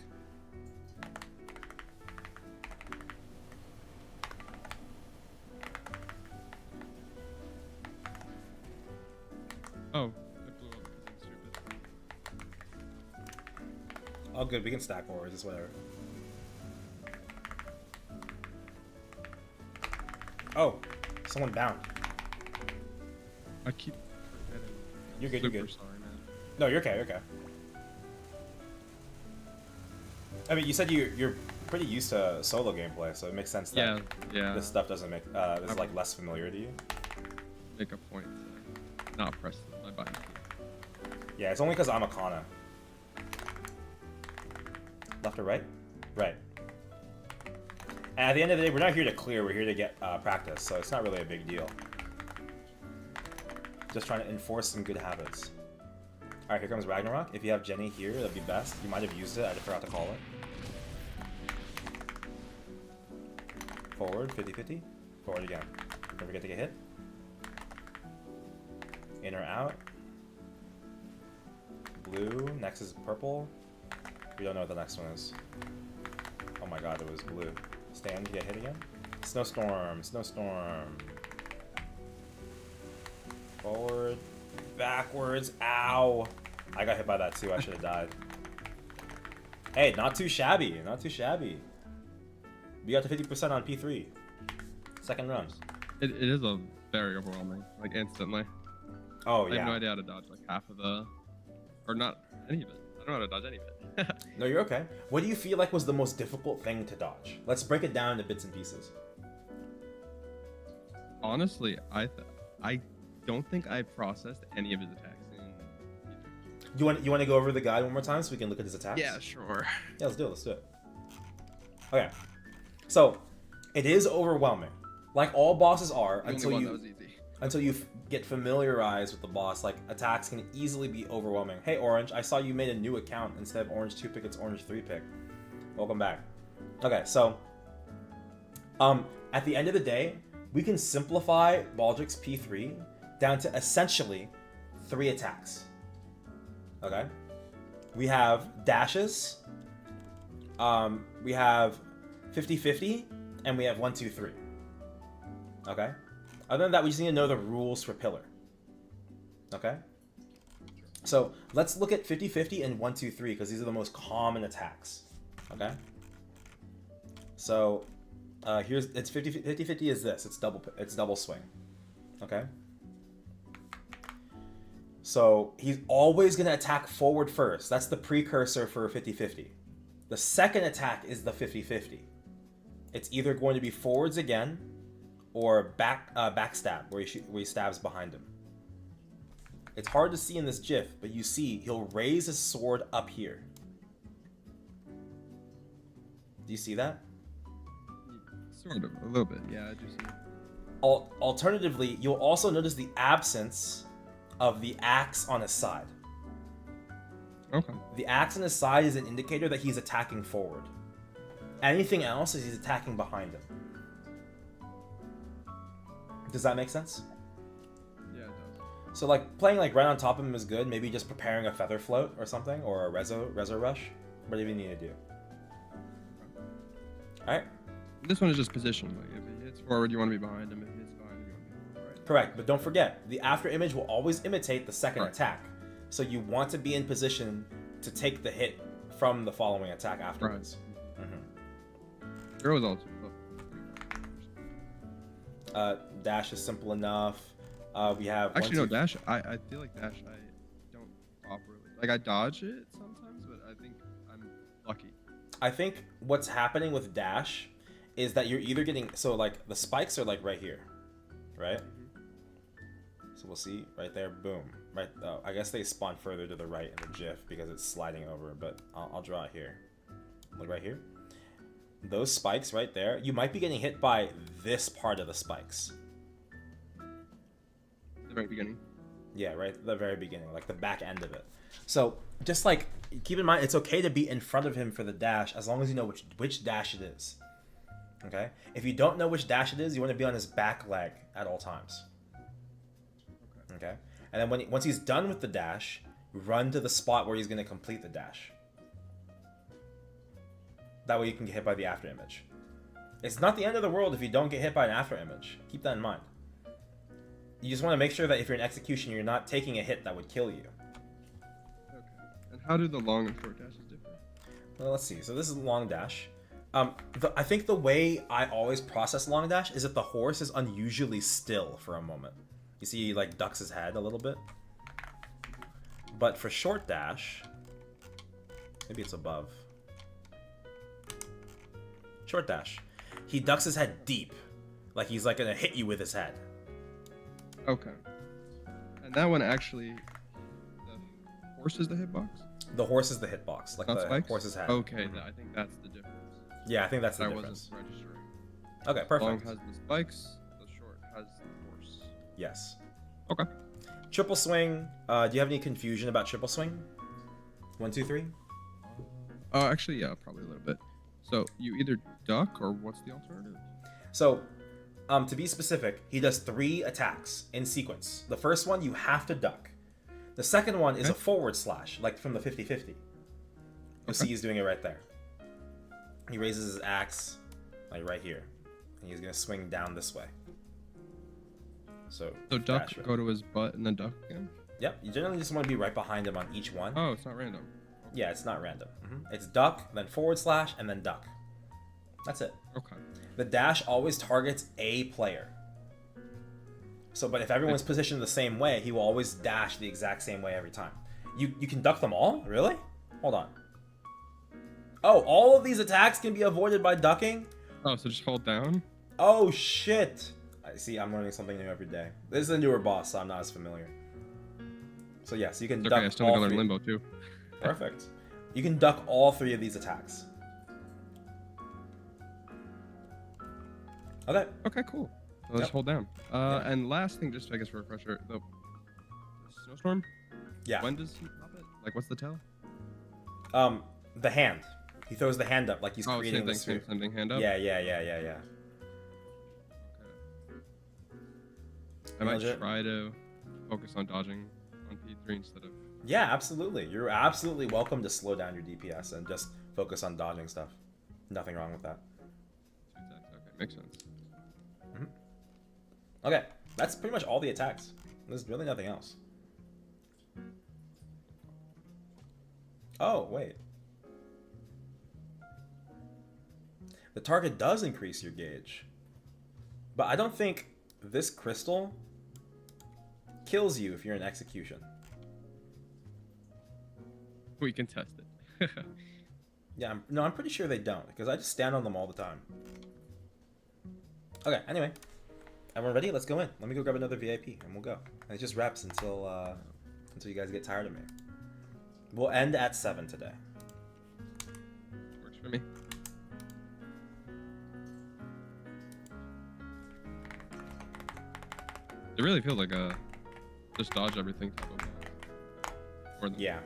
Oh, it blew up because I'm stupid. All good, we can stack forwards, it's whatever. Oh, someone bound. I keep forgetting. You're good, Super you're good. sorry, man. No, you're okay, you're okay. I mean, you said you're pretty used to solo gameplay, so it makes sense that Yeah. this stuff doesn't make is like less familiar to you. Make a point to not press my button. Yeah, it's only because I'm a Kanna. Left or right? Right. And at the end of the day, we're not here to clear, we're here to get practice, so it's not really a big deal. Just trying to enforce some good habits. Alright, here comes Ragnarok. If you have Jenny here, that'd be best. You might have used it, I just forgot to call it. Forward, 50-50. Forward again. Don't forget to get hit. In or out. Blue. Next is purple. We don't know what the next one is. Oh my god, it was blue. Stand, get hit again. Snowstorm, snowstorm. Forward. Backwards. Ow. I got hit by that too. I should have died. Hey, not too shabby. Not too shabby. We got to 50% on P3. Second run. It is a very overwhelming, like instantly. Oh, I yeah. have no idea how to dodge like half of the, or not any of it. I don't know how to dodge any of it. No, you're okay. What do you feel like was the most difficult thing to dodge? Let's break it down into bits and pieces. Honestly, I don't think I processed any of his attacks in. You want to go over the guide one more time so we can look at his attacks? Yeah, sure. Yeah, let's do it. Let's do it. Okay. So, it is overwhelming. Like all bosses are The only one that was easy. until you get familiarized with the boss. Like attacks can easily be overwhelming. Hey Orange, I saw you made a new account instead of Orange 2 pick, it's Orange 3 pick. Welcome back. Okay, so at the end of the day, we can simplify Baldrix P3 down to essentially 3 attacks. Okay? We have dashes, we have 50-50, and we have 1-2-3. Okay? Other than that, we just need to know the rules for pillar. Okay? So let's look at 50-50 and 1-2-3 because these are the most common attacks. Okay? So here's it's 50-50 is this. It's double swing. Okay? So he's always going to attack forward first. That's the precursor for 50-50. The second attack is the 50-50. It's either going to be forwards again or backstab, where he stabs behind him. It's hard to see in this GIF, but you see he'll raise his sword up here. Do you see that? Sort of, a little bit. Yeah, I do see. Alternatively, you'll also notice the absence of the axe on his side. Okay. The axe on his side is an indicator that he's attacking forward. Anything else is he's attacking behind him. Does that make sense? Yeah, it does. So like playing like right on top of him is good. Maybe just preparing a feather float or something, or a rezo rush. What do you need to do? All right. This one is just position. Like if he hits forward, you want to be behind him. If he hits behind, you want to be right. Correct, but don't forget the after image will always imitate the second Right. attack. So you want to be in position to take the hit from the following attack afterwards. There was also. Dash is simple enough. We have Actually, no, dash. I feel like dash. I don't properly. Like I dodge it sometimes, but I think I'm lucky. I think what's happening with dash is that you're either getting like the spikes are like right here, right? So we'll see right there. Boom. Right. Oh, I guess they spawn further to the right in the GIF because it's sliding over, but I'll draw it here. Look right here. Those spikes right there, you might be getting hit by this part of the spikes. The very beginning. Yeah, right at the very beginning, like the back end of it. So just like keep in mind, it's okay to be in front of him for the dash as long as you know which dash it is. Okay? If you don't know which dash it is, you want to be on his back leg at all times. Okay? And then once he's done with the dash, run to the spot where he's going to complete the dash. That way you can get hit by the after image. It's not the end of the world if you don't get hit by an after image. Keep that in mind. You just want to make sure that if you're in execution, you're not taking a hit that would kill you. Okay. And how do the long and short dashes differ? Well, let's see. So this is long dash. I think the way I always process long dash is that the horse is unusually still for a moment. You see, he like ducks his head a little bit. But for short dash, maybe it's above. Short dash, he ducks his head deep, like he's like gonna hit you with his head. Okay. And that one actually, the horse is the hitbox? The horse is the hitbox, like Not the spikes? horse's head. Okay, I think that's the difference. Yeah, I think that's the I difference. wasn't registering. Okay, perfect. Long has the spikes, the short has the horse. Yes. Okay. Triple swing. Do you have any confusion about triple swing? 1, 2, 3. Actually, yeah, probably a little bit. So you either duck or what's the alternative? So, to be specific, he does 3 attacks in sequence. The first one you have to duck. The second one is a forward slash, like from the 50-50. You see he's doing it right there. He raises his axe, like right here. And he's gonna swing down this way. So duck, dash, go to his butt, and then duck again? Yep, you generally just want to be right behind him on each one. Oh, it's not random. Yeah, it's not random. It's duck, then forward slash, and then duck. That's it. Okay. The dash always targets a player. So, but if everyone's positioned the same way, he will always dash the exact same way every time. You can duck them all? Really? Hold on. Oh, all of these attacks can be avoided by ducking? Oh, so just hold down? Oh, shit. I see, I'm learning something new every day. This is a newer boss, so I'm not as familiar. So yes, you can It's duck okay, I still all got to learn 3. Limbo too. Perfect. You can duck all 3 of these attacks. Okay. Okay, cool. So let's hold down. And last thing, just I guess for a refresher, the snowstorm? Yeah. When does he pop it? Like, what's the tell? The hand. He throws the hand up like he's Oh, creating same the thing, sphere. same thing, hand up? Yeah. Okay. I might Legit. try to focus on dodging on P3 instead of... Yeah, absolutely. You're absolutely welcome to slow down your DPS and just focus on dodging stuff. Nothing wrong with that. 2 attacks. Okay, makes sense. Okay, that's pretty much all the attacks. There's really nothing else. Oh, wait. The target does increase your gauge. But I don't think this crystal kills you if you're in execution. We can test it. Yeah, I'm pretty sure they don't, because I just stand on them all the time. Okay, anyway. Everyone ready? Let's go in. Let me go grab another VIP, and we'll go. And it just reps until you guys get tired of me. We'll end at 7 today. Works for me. It really feels like just dodge everything to go down. Or Yeah.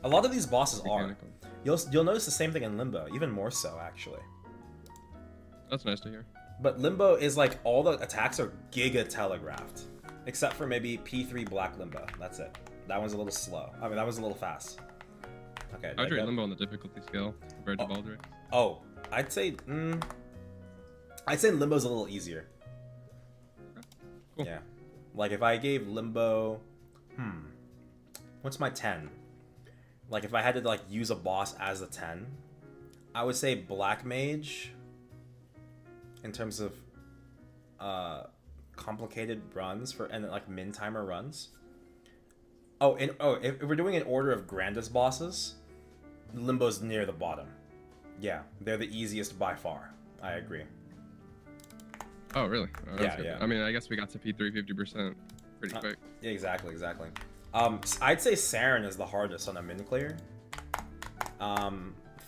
A lot of these bosses are. mechanical. You'll notice the same thing in Limbo, even more so, actually. That's nice to hear. But Limbo is like all the attacks are giga telegraphed. Except for maybe P3 Black Limbo. That's it. That one's a little slow. I mean, that one's a little fast. Okay. I'd rate Limbo on the difficulty scale compared to Baldrix. Oh, I'd say Limbo's a little easier. Cool. Yeah. Like if I gave Limbo what's my 10? Like if I had to like use a boss as a 10, I would say Black Mage in terms of complicated runs for and like min timer runs. If we're doing an order of grandest bosses, Limbo's near the bottom. Yeah, they're the easiest by far. I agree. Oh, really? Oh, that's Yeah, good. yeah. I mean, I guess we got to P3 50% pretty quick. Yeah, exactly. I'd say Saren is the hardest on a min clear.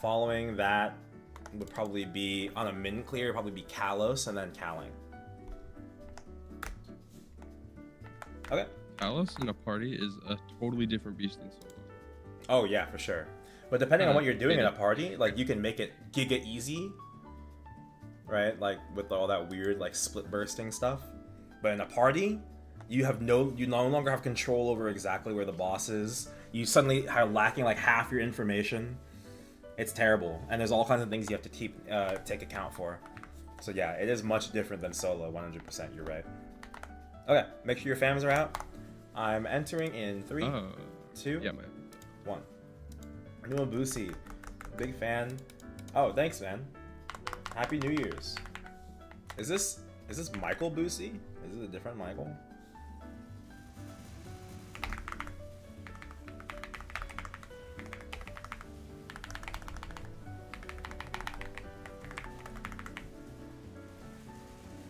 Following that would probably be on a min clear, probably be Kalos and then Kaling. Okay. Kalos in a party is a totally different beast than solo. Oh yeah, for sure. But depending on what you're doing in a maybe. party, like you can make it giga easy, right? Like with all that weird like split bursting stuff. But in a party, you no longer have control over exactly where the boss is. You suddenly are lacking like half your information. It's terrible, and there's all kinds of things you have to take account for. So yeah, it is much different than solo. 100%, you're right. Okay, make sure your fams are out. I'm entering in 3, 2, Yeah, man. 1. Numa Boosie, big fan. Oh, thanks, man. Happy New Year's. Is this Michael Boosie? Is it a different Michael?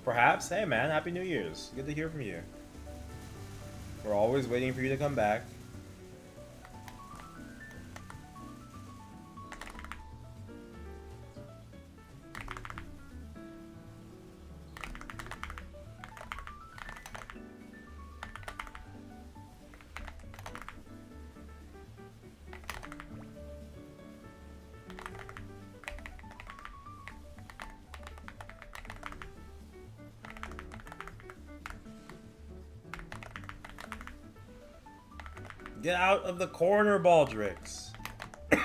Perhaps. Hey, man. Happy New Year's. Good to hear from you. We're always waiting for you to come back. Get out of the corner, Baldrix. I'm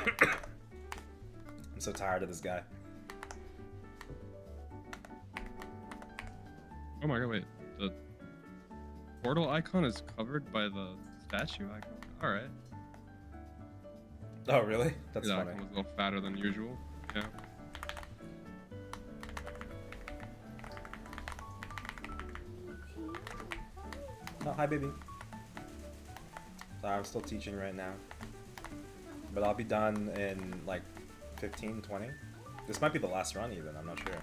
so tired of this guy. Oh my god, wait. The portal icon is covered by the statue icon? Alright. Oh, really? That's The funny. icon was a little fatter than usual. Yeah. Oh, hi, baby. Sorry, I'm still teaching right now. But I'll be done in like 15, 20. This might be the last run even, I'm not sure.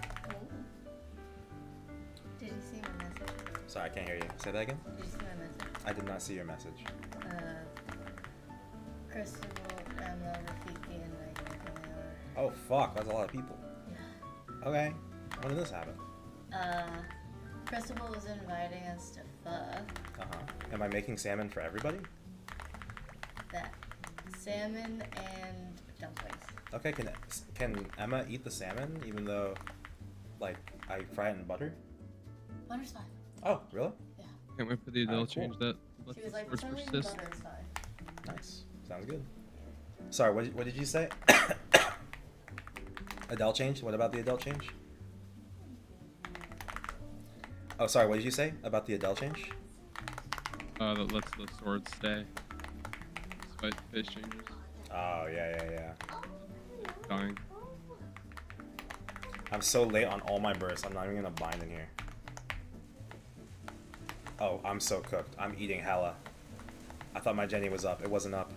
Did you see my message? Sorry, I can't hear you. Say that again? Did you see my message? I did not see your message. Crystal, Emma, Rafiki, and Megan. Oh, fuck, that's a lot of people. Yeah. Okay. When did this happen? Crystal was inviting us to fuck. Am I making salmon for everybody? That salmon and dumplings. Okay, can Emma eat the salmon even though, like, I fry it in butter? Butter's fine. Oh, really? Yeah. Can't wait for the Adele Cool. change that. Let She the was like, swords "Totally persist. butter's fine." Nice. Sounds good. Sorry, what did you say? Adele change? What about the Adele change? Oh, sorry, what did you say about the Adele change? That lets the swords stay. Despite face changes. Oh, yeah. Dying. I'm so late on all my bursts, I'm not even gonna bind in here. Oh, I'm so cooked. I'm eating hella. I thought my Jenny was up. It wasn't up.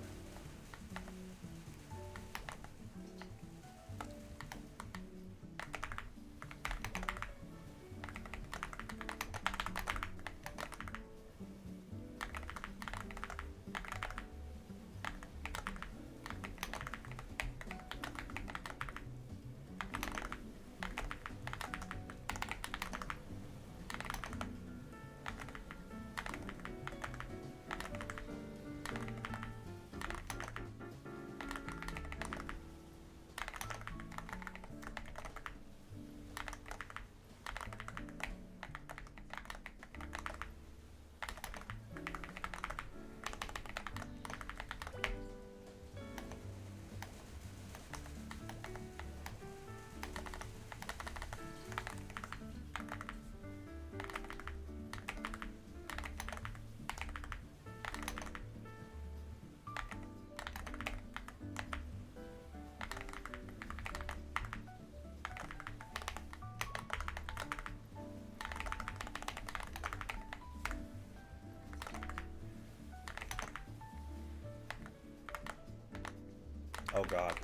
Oh god.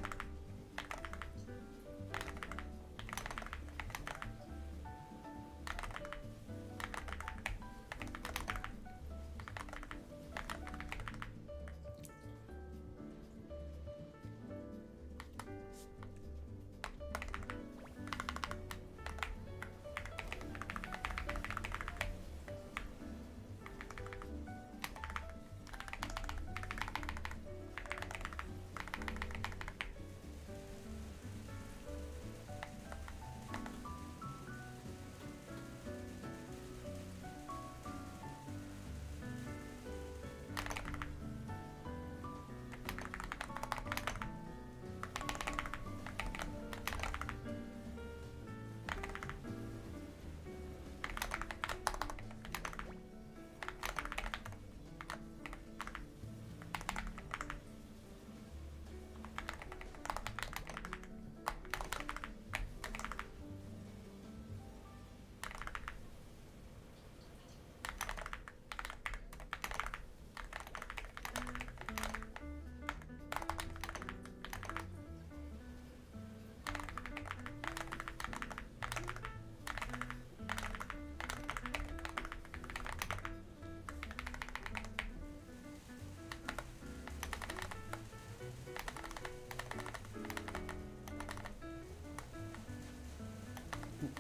Ooh,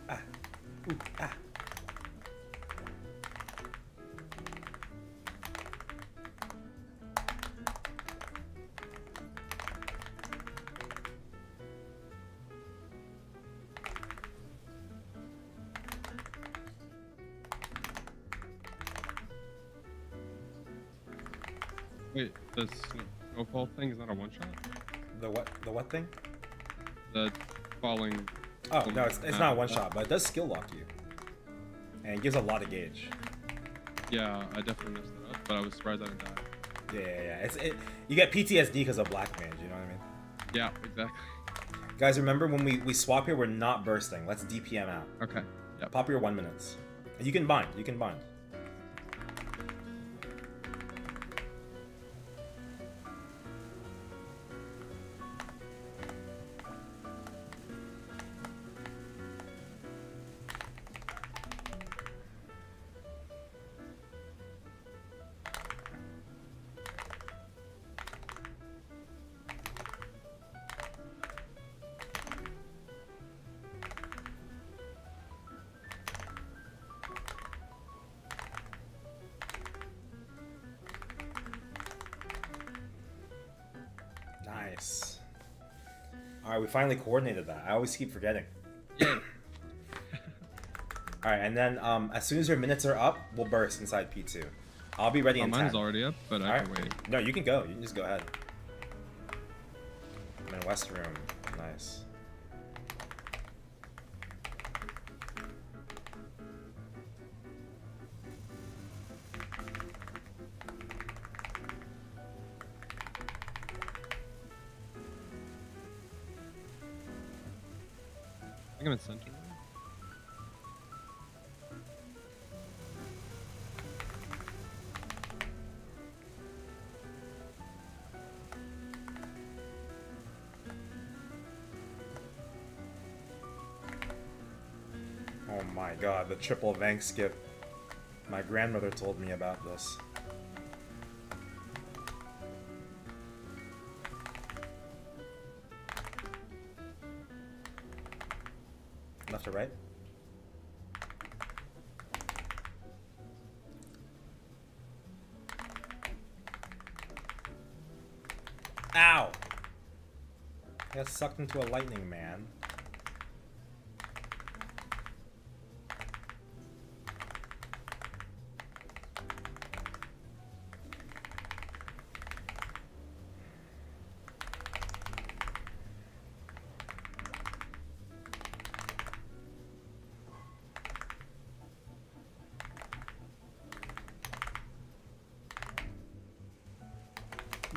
ah. Ooh, ah. Wait, the snowfall thing is not a one shot? The what? The what thing? The falling. Oh no, it's not a one shot, but it does skill lock you, and it gives a lot of gauge. Yeah, I definitely messed that up, but I was surprised I didn't die. Yeah. You get PTSD because of black mage. You know what I mean? Yeah, exactly. Guys, remember when we swap here, we're not bursting. Let's DPM out. Okay. Yep. Pop your 1 minutes. You can bind. You can bind. Nice. Alright, we finally coordinated that. I always keep forgetting. Yeah. Alright, and then as soon as your minutes are up, we'll burst inside P2. I'll be ready in 10. Mine's already up, but I can wait. No, you can go. You can just go ahead. I'm in West Room. Nice. I think I'm in center. Oh my god, the triple Vank skip. My grandmother told me about this. Left or right? Ow! I got sucked into a lightning man.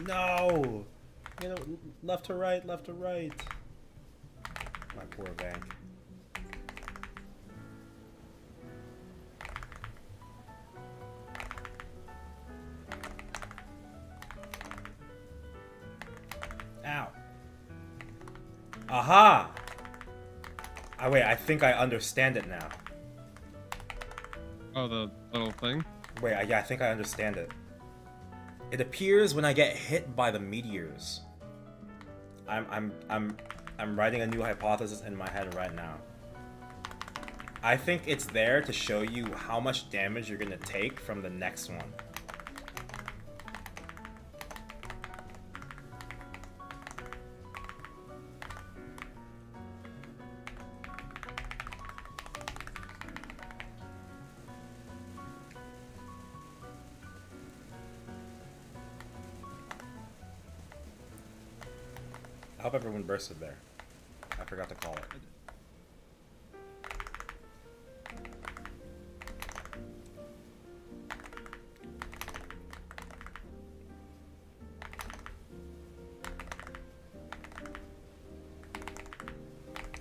No! You know, left to right, left to right. My poor Vank. Ow. Aha! Wait, I think I understand it now. Oh, the little thing? Wait, yeah, I think I understand it. It appears when I get hit by the meteors. I'm writing a new hypothesis in my head right now. I think it's there to show you how much damage you're gonna take from the next one. I hope everyone bursted there. I forgot to call it.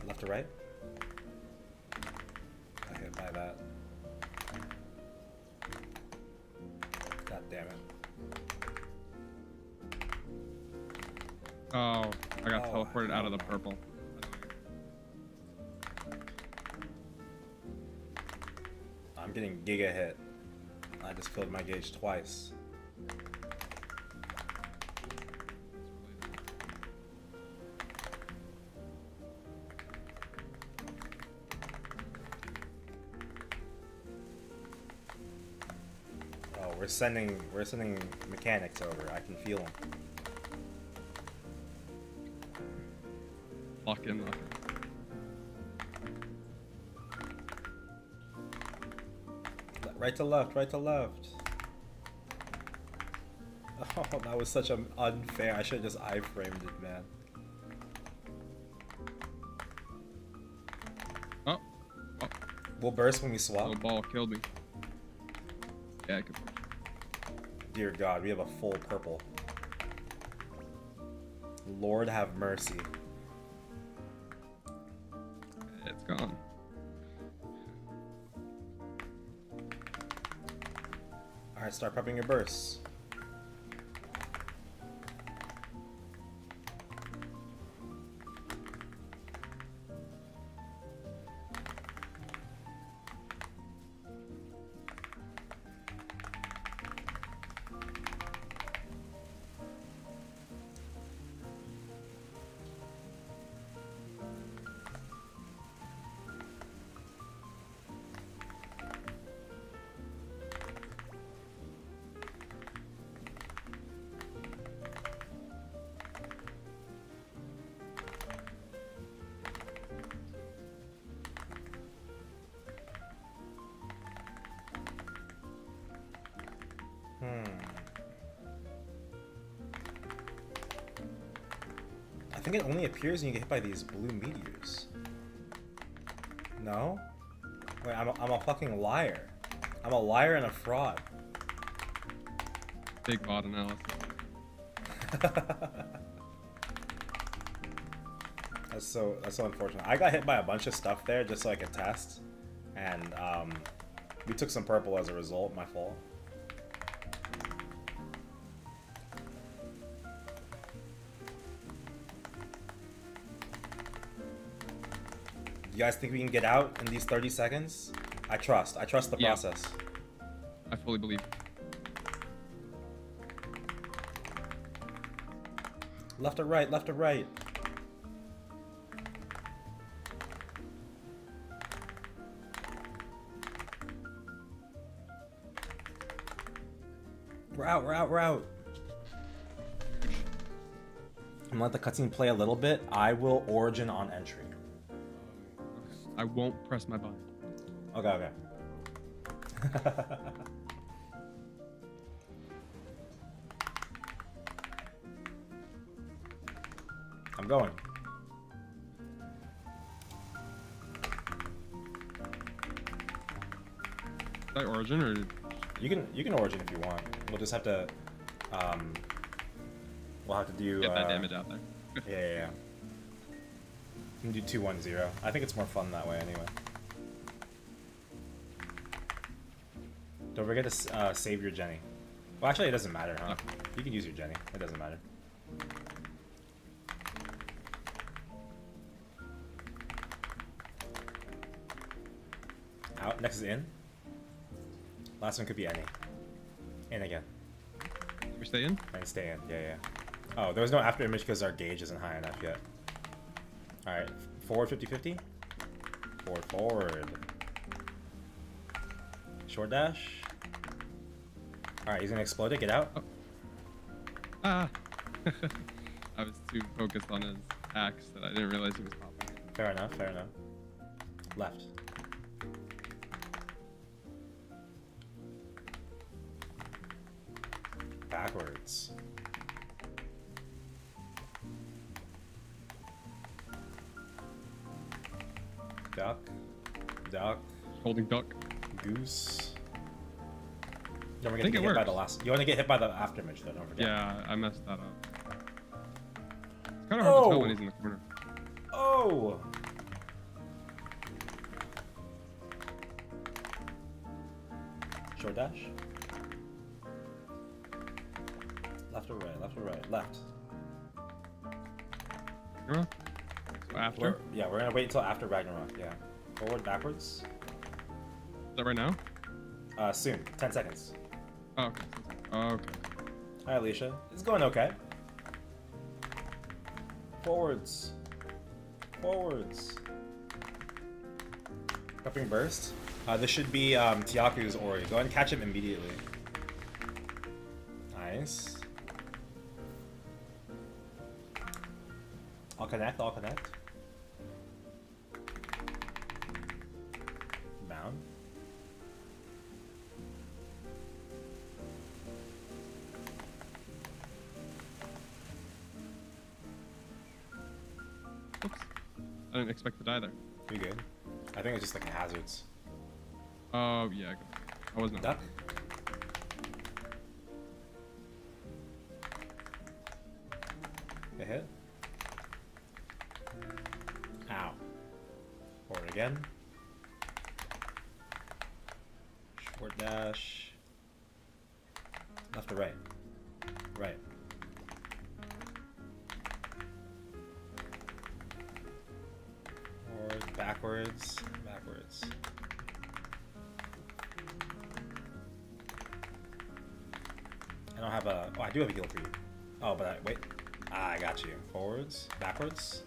Left to right? I hit by that. God damn it. Oh, I got Oh, teleported out of the purple. I'm getting giga hit. I just filled my gauge twice. Oh, we're sending mechanics over. I can feel them. Lock in, lock in. Right to left, right to left. Oh, that was such an unfair. I should have just iframed it, man. Oh. Oh, We'll burst when we swap. little ball killed me. Yeah, I could. Dear God, we have a full purple. Lord have mercy. It's gone. Alright, start prepping your bursts. I think it only appears when you get hit by these blue meteors. No? Wait, I'm a fucking liar. I'm a liar and a fraud. Big bot analysis. That's so unfortunate. I got hit by a bunch of stuff there just so I could test, and we took some purple as a result. My fault. You guys think we can get out in these 30 seconds? I trust the Yeah. process. I fully believe. Left or right, left or right. We're out, we're out, we're out. I'm gonna let the cutscene play a little bit. I will origin on entry. I won't press my button. Okay, okay. I'm going. Is that origin or? You can origin if you want. We'll just have to we'll have to do Get that damage out there. yeah. You can do 2-1-0. I think it's more fun that way anyway. Don't forget to save your Jenny. Well, actually, it doesn't matter, huh? You can use your Jenny. It doesn't matter. next is in. Last one could be any. In again. We stay in? And stay in. Yeah, yeah. Oh, there was no after image because our gauge isn't high enough yet. Alright, forward 50-50. Forward. Short dash. Alright, he's gonna explode it. Get out. Oh. Ah! I was too focused on his axe that I didn't realize he was popping. Fair enough, fair enough. Left. Backwards. Duck. Duck. Holding duck. Goose. Don't forget I think to it get hit by works. the last. You want to get hit by the after image though, don't forget. Yeah, I messed that up. It's kind of hard to tell when he's in the corner. Oh! Short dash. Left or right? Left or right? Left. So after? We're gonna wait until after Ragnarok. Yeah. Forward, backwards. Is that right now? Soon. 10 seconds. Oh, okay. Oh, okay. Hi, Alicia. It's going okay. Forwards. Forwards. Cupping burst. This should be Tiaku's Ori. Go ahead and catch him immediately. Nice. I'll connect, I'll connect. Bound. Oops. I didn't expect to die there. You good? I think it's just like hazards. Oh, yeah. I wasn't. Duck. Get hit. Ow. Forward again. Short dash. Left to right. Right. Forward, backwards, backwards. I don't have a... Oh, I do have a heal for you. Oh, but wait. Ah, I got you. Forwards, backwards.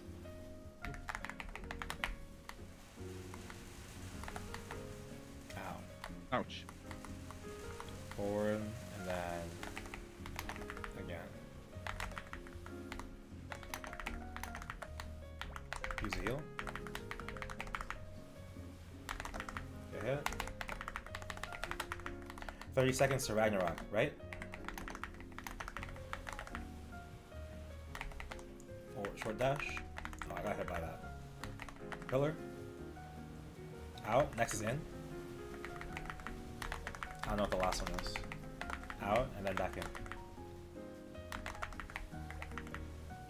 Ow. Ouch. Forward, and then... again. Use a heal. Get hit. 30 seconds to Ragnarok, right? Forward, short dash. Oh, I got hit by that. Pillar. Out. Next is in. I don't know what the last one is. Out, and then back in.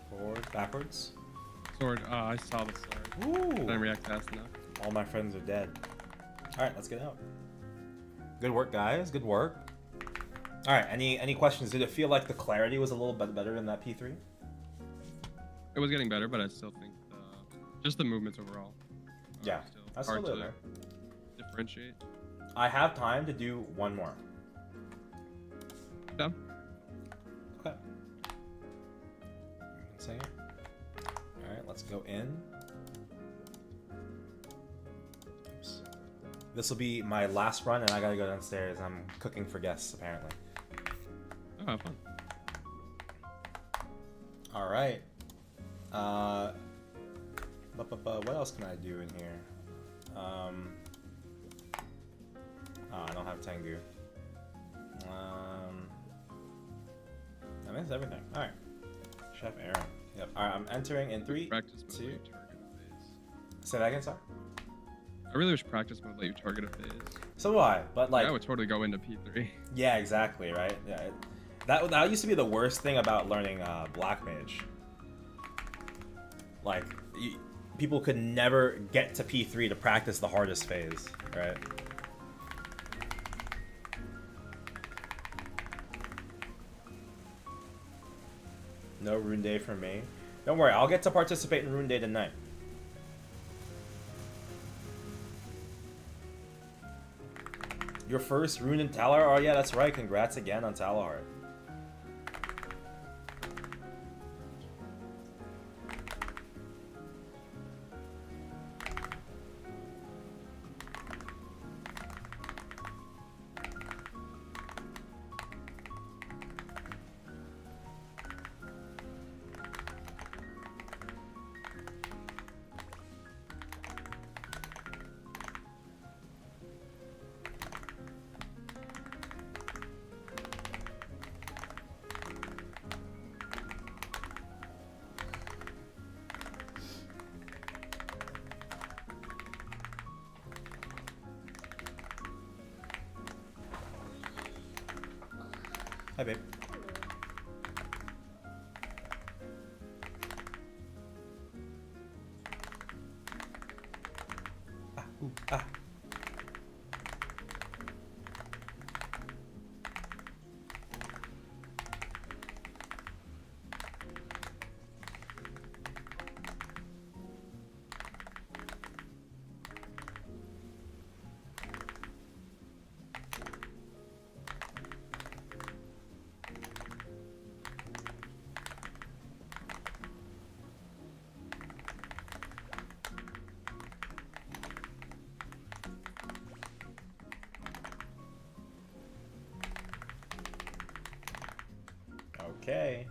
Forward, backwards. Sword. I saw the sword. Ooh! Didn't react fast enough. All my friends are dead. Alright, let's get out. Good work, guys. Good work. Alright, any questions? Did it feel like the clarity was a little bit better in that P3? It was getting better, but I still think just the movements overall. Yeah, still that's hard still to there. differentiate. I have time to do one more. Yeah. Okay. 1 second. Alright, let's go in. Oops. This will be my last run, and I gotta go downstairs. I'm cooking for guests, apparently. Oh, have fun. Alright. What else can I do in here? Oh, I don't have Tengu. I missed everything. Alright. Chef Aaron. Yep. Alright, I'm entering in 3, Practice mode 2. let you target a phase. Say that again, sorry? I really wish practice mode let you target a phase. So do I, but like... I would totally go into P3. Yeah, exactly, right? Yeah. That used to be the worst thing about learning Black Mage. Like, people could never get to P3 to practice the hardest phase, right? No Rune Day for me. Don't worry, I'll get to participate in Rune Day tonight. Your first rune in Talar? Oh yeah, that's right. Congrats again on Talar. Hi, babe. Ah, ooh, ah. Okay.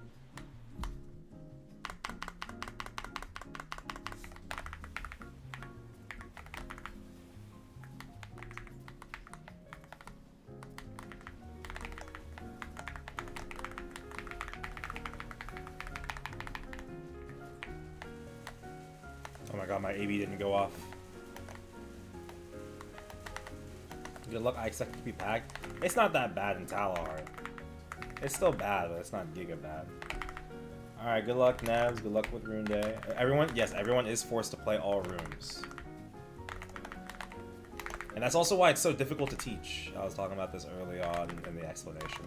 Oh my god, my AB didn't go off. Good luck, I expect it to be packed. It's not that bad in Talar. It's still bad, but it's not giga bad. Alright, good luck, Navs. Good luck with Rune Day. Everyone, yes, everyone is forced to play all rooms. And that's also why it's so difficult to teach. I was talking about this early on in the explanation.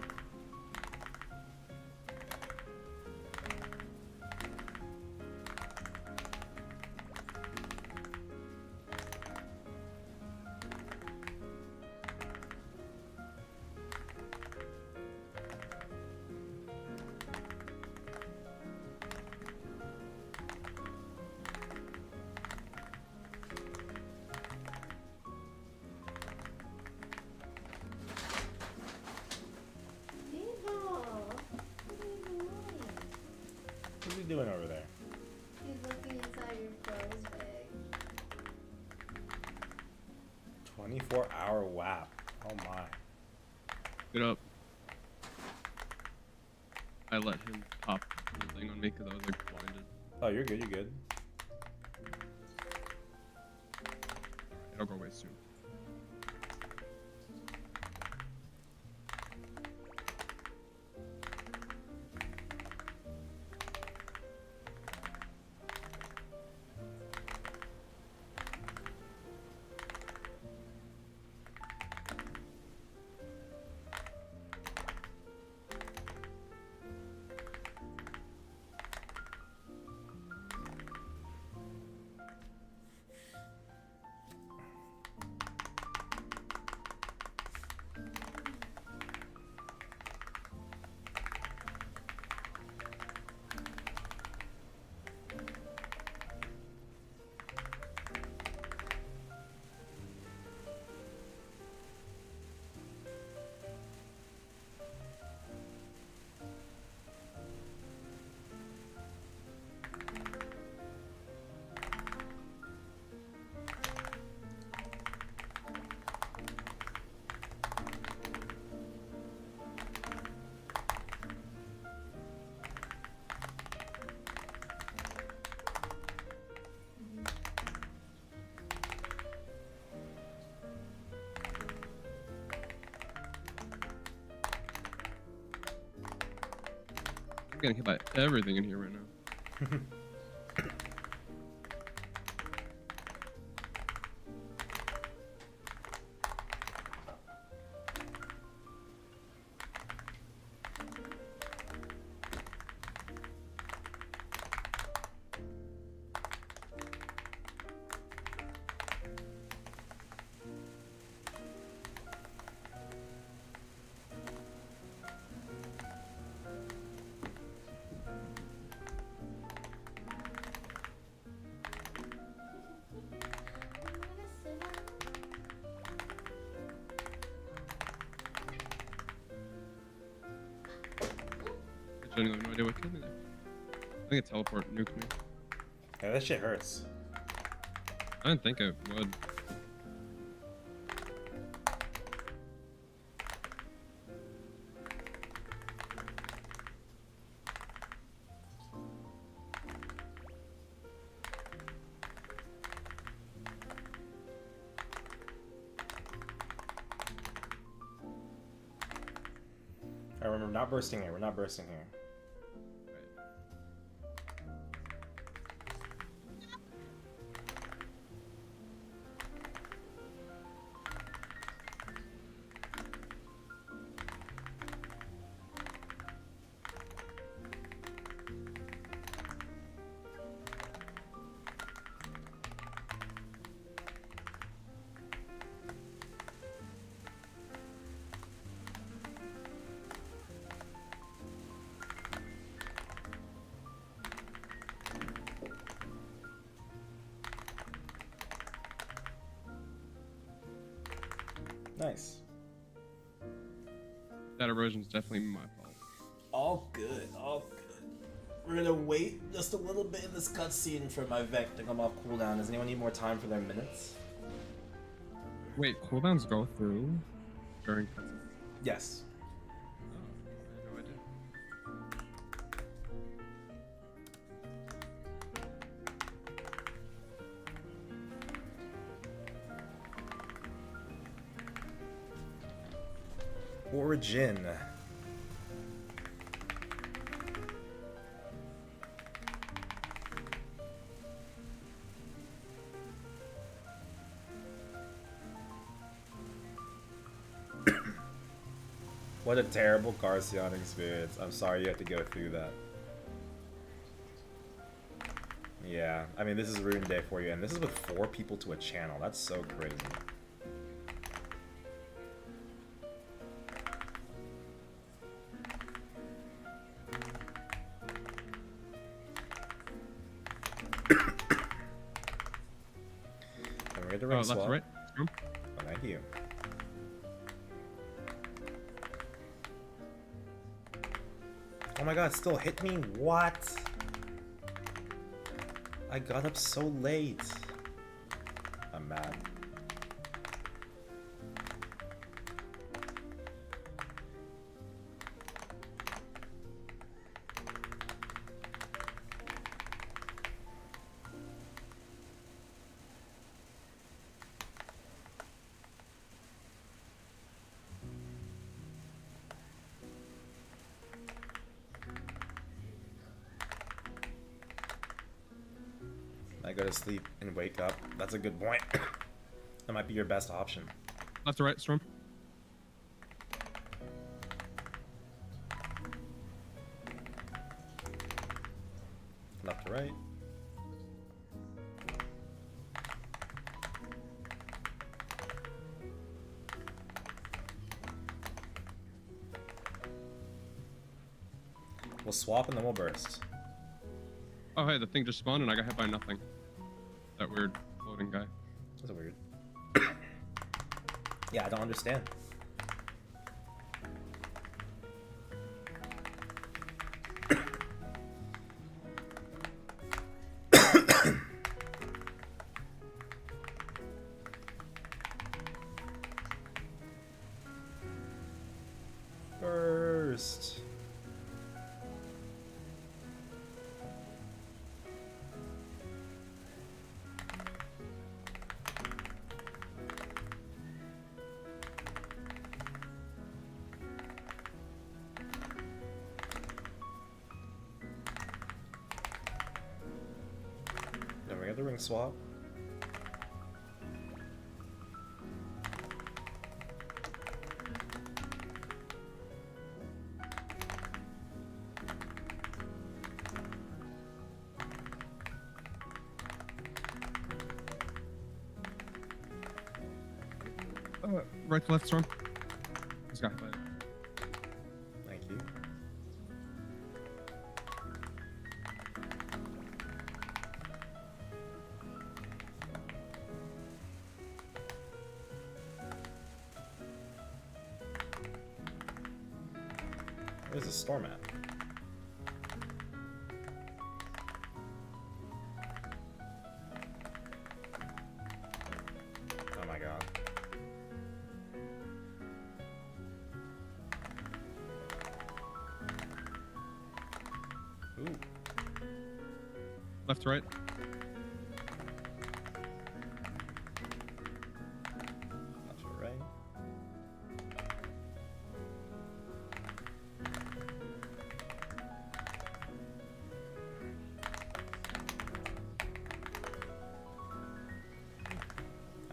What's he doing over there? He's looking inside your froze bag. 24-hour WAP. Oh my. Get up. I let him pop the thing on me because I was like blinded. Oh, you're good, you're good. It'll go away soon. I'm getting hit by everything in here right now. genuinely no idea what killed me there. I think a teleport nuked me. Yeah, that shit hurts. I didn't think it would. I remember, we're not bursting here. We're not bursting here. Nice. That erosion's definitely my fault. All good, all good. We're gonna wait just a little bit in this cutscene for my Vec to come off cooldown. Does anyone need more time for their minutes? Wait, cooldowns go through during cutscenes? Yes. Oh, I had no idea. Origin. What a terrible Garcion experience. I'm sorry you had to go through that. Yeah, I mean, this is Rune Day for you, and this is with 4 people to a channel. That's so crazy. And we're at the ring Left swap. to right. Oh, thank you. Oh my god, still hit me? What? I got up so late. I'm mad. I go to sleep and wake up. That's a good point. That might be your best option. Left to right, Storm. Left to right. We'll swap and then we'll burst. Oh, hey, the thing just spawned and I got hit by nothing. That weird floating guy. That's weird. Yeah, I don't understand. Burst. Then we got the ring swap. Right to left, Storm. This guy. Thank you. Where's the storm at? Left to right. Left to right.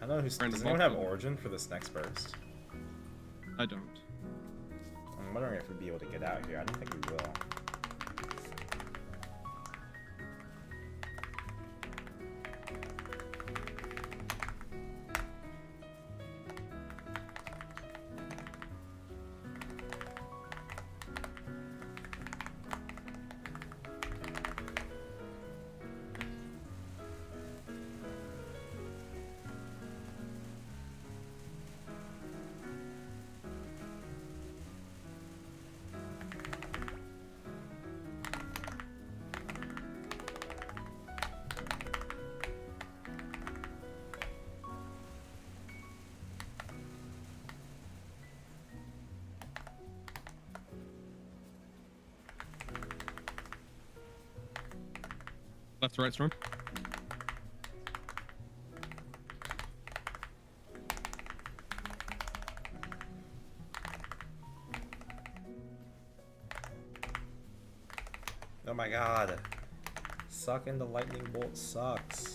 I don't know who's. Random Does anyone have bubble. origin for this next burst? I don't. I'm wondering if we'd be able to get out here. I don't think we will. Left to right, Storm. Oh my god. Sucking the lightning bolt sucks.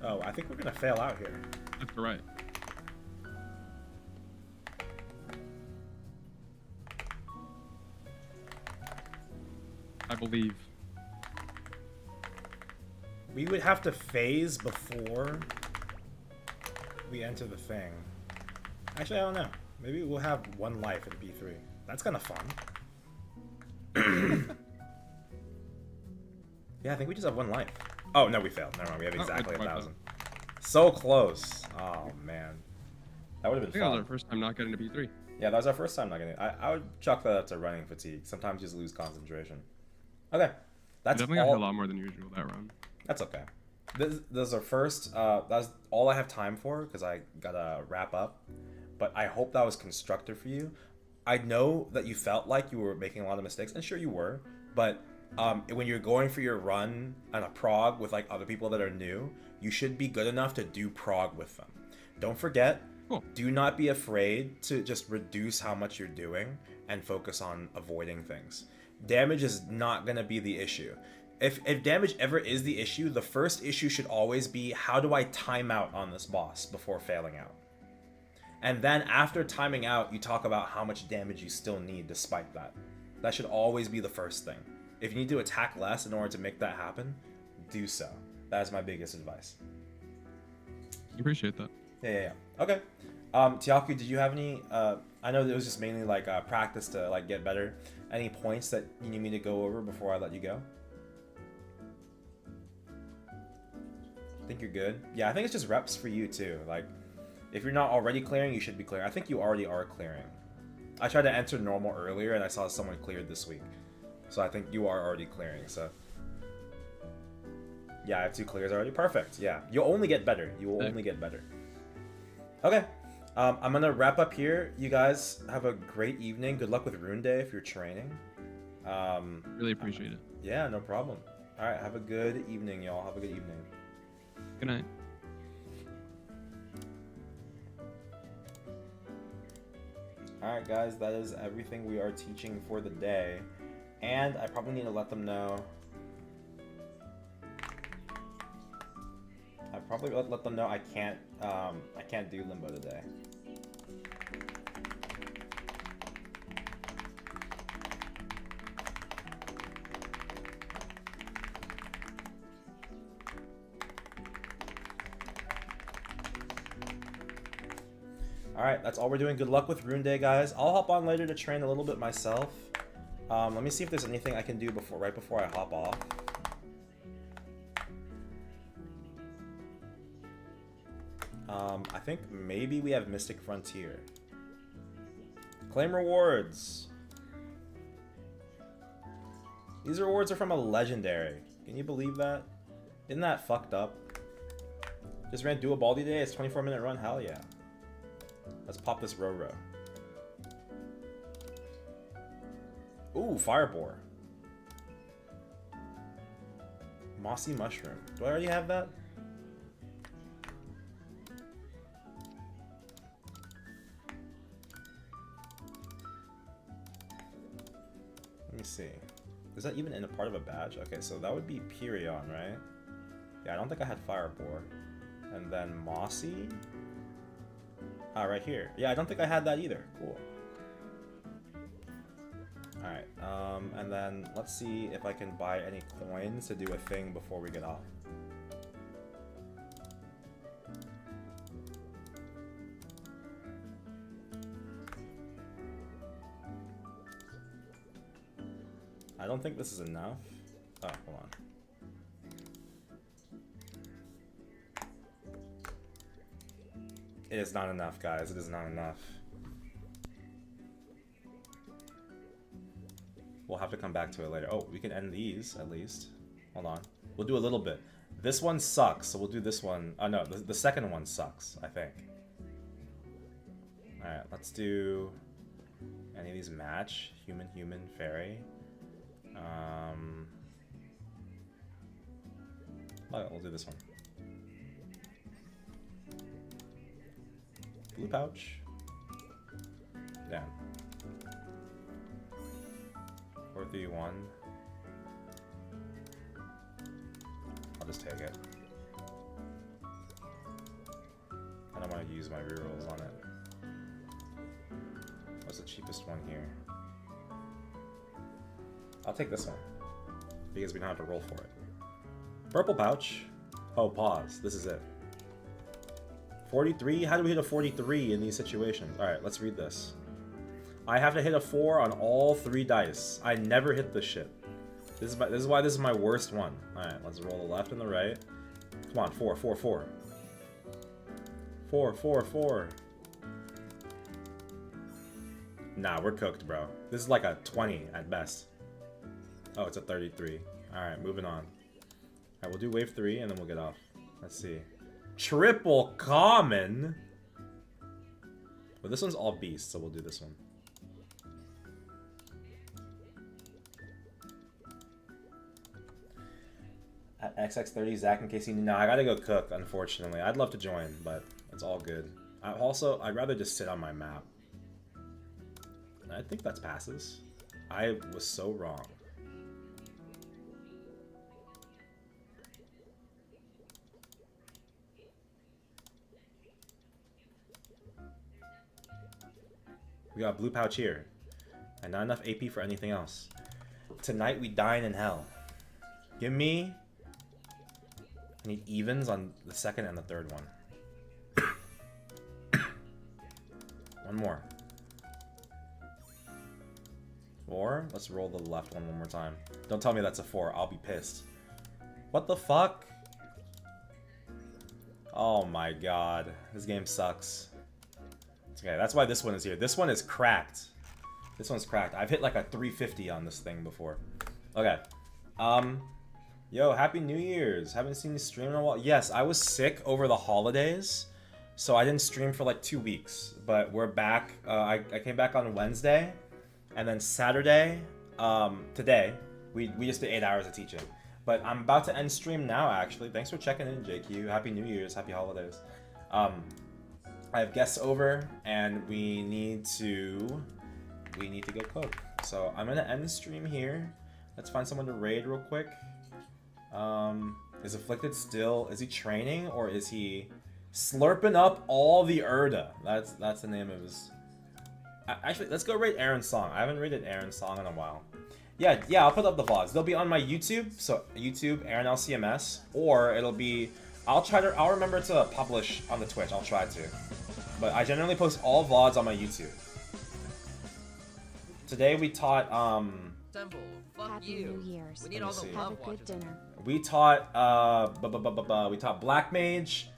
Oh, I think we're gonna fail out here. Left to right. I believe. We would have to phase before we enter the thing. Actually, I don't know. Maybe we'll have one life at B3. That's kind of fun. Yeah, I think we just have one life. Oh, no, we failed. Never mind. We have exactly it's 1,000. So close. Oh, man. That would have I been think that was fun. our first time not getting to B3. Yeah, that was our first time not getting it. I would chalk that up to running fatigue. Sometimes you just lose concentration. Okay. That's Definitely got all. hit a lot more than usual that round. That's okay. This is our first. That's all I have time for because I gotta wrap up. But I hope that was constructive for you. I know that you felt like you were making a lot of mistakes, and sure you were. But when you're going for your run on a prog with like other people that are new, you should be good enough to do prog with them. Don't forget. Cool. Do not be afraid to just reduce how much you're doing and focus on avoiding things. Damage is not going to be the issue. If damage ever is the issue, the first issue should always be how do I time out on this boss before failing out. And then after timing out, you talk about how much damage you still need despite that. That should always be the first thing. If you need to attack less in order to make that happen, do so. That is my biggest advice. Appreciate that. Yeah. Okay. Tiaku, did you have any? I know that it was just mainly like practice to like get better. Any points that you need me to go over before I let you go? I think you're good. Yeah, I think it's just reps for you too. Like, if you're not already clearing, you should be clearing. I think you already are clearing. I tried to enter normal earlier and I saw someone cleared this week, so I think you are already clearing. So. Yeah, I have 2 clears already. Perfect. Yeah, you'll only get better. You will only get better. Okay. I'm gonna wrap up here. You guys have a great evening. Good luck with Rune Day if you're training. Really appreciate it. Yeah, no problem. All right, have a good evening, y'all. Have a good evening. Good night. All right, guys, that is everything we are teaching for the day, and I probably need to let them know. I probably let them know I can't do Limbo today. Alright, that's all we're doing. Good luck with Rune Day, guys. I'll hop on later to train a little bit myself. Let me see if there's anything I can do right before I hop off. I think maybe we have Mystic Frontier. Claim rewards. These rewards are from a legendary. Can you believe that? Isn't that fucked up? Just ran do a Baldy day. It's 24-minute run. Hell yeah. Let's pop this Roro. Ooh, Firebore. Mossy Mushroom. Do I already have that? Let me see. Is that even in a part of a badge? Okay, so that would be Pirion, right? Yeah, I don't think I had Firebore. And then Mossy? Ah, right here. Yeah, I don't think I had that either. Cool. Alright, and then let's see if I can buy any coins to do a thing before we get off. I don't think this is enough. Oh, hold on. It is not enough, guys. It is not enough. We'll have to come back to it later. Oh, we can end these, at least. Hold on. We'll do a little bit. This one sucks, so we'll do this one. Oh, no, the second one sucks, I think. Alright, let's do... any of these match. Human, fairy. Oh, we'll do this one. Blue pouch. Down. 431. I'll just take it. I don't want to use my rerolls on it. What's the cheapest one here? I'll take this one. Because we don't have to roll for it. Purple pouch. Oh, pause. This is it. 43? How do we hit a 43 in these situations? Alright, let's read this. I have to hit a 4 on all 3 dice. I never hit this shit. This is why this is my worst one. Alright, let's roll the left and the right. Come on, 4, 4, 4. 4, 4, 4. Nah, we're cooked, bro. This is like a 20 at best. Oh, it's a 33. Alright, moving on. Alright, we'll do wave 3 and then we'll get off. Let's see. Triple common? Well, this one's all beast, so we'll do this one. At XX30, Zach and Casey. No, I gotta go cook, unfortunately. I'd love to join, but it's all good. I'd rather just sit on my map. I think that's passes. I was so wrong. We got blue pouch here. And not enough AP for anything else. Tonight we dine in hell. Give me... I need evens on the second and the third one. One more. 4. Let's roll the left one more time. Don't tell me that's a 4. I'll be pissed. What the fuck? Oh my god. This game sucks. Okay, that's why this one is here. This one is cracked. This one's cracked. I've hit like a 350 on this thing before. Okay. Yo, Happy New Year's. Haven't seen you stream in a while. Yes, I was sick over the holidays, so I didn't stream for like 2 weeks. But we're back. I came back on Wednesday, and then Saturday, today, we just did 8 hours of teaching. But I'm about to end stream now, actually. Thanks for checking in, JQ. Happy New Year's. Happy holidays. I have guests over, and we need to go cook. So I'm gonna end the stream here. Let's find someone to raid real quick. Is Afflicted still? Is he training or is he slurping up all the Erda? That's the name of his. Actually, let's go raid Aaron's song. I haven't raided Aaron's song in a while. Yeah. I'll put up the vlogs. They'll be on my YouTube. So YouTube Aaron LCMS, or it'll be. I'll remember to publish on the Twitch. I'll try to. But I generally post all vlogs on my YouTube. Today we taught temple. Fuck Happy you. New Year's. We need Let all me the see. Have a love good watches. dinner. We taught we taught Black Mage,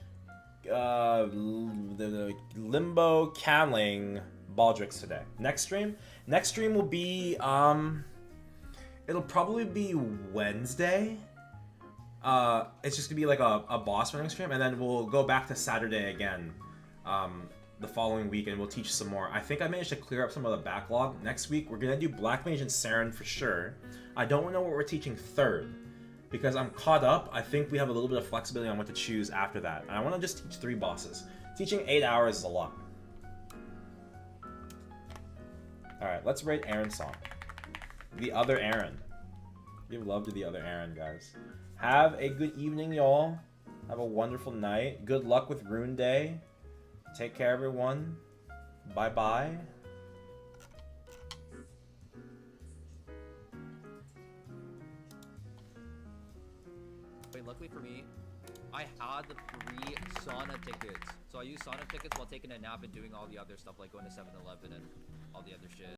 the Limbo, Kaling, Baldrix today. Next stream will be it'll probably be Wednesday. It's just gonna be like a boss running stream, and then we'll go back to Saturday again, the following week, and we'll teach some more. I think I managed to clear up some of the backlog. Next week we're gonna do Black Mage and Saren for sure. I don't know what we're teaching third, because I'm caught up. I think we have a little bit of flexibility on what to choose after that. And I want to just teach 3 bosses. Teaching 8 hours is a lot. Alright, let's rate Aaron's song. The Other Aaron. Give love to the other Aaron, guys. Have a good evening, y'all. Have a wonderful night. Good luck with Rune Day. Take care, everyone. Bye-bye. Wait, luckily for me, I had the free sauna tickets. So I used sauna tickets while taking a nap and doing all the other stuff like going to 7-Eleven and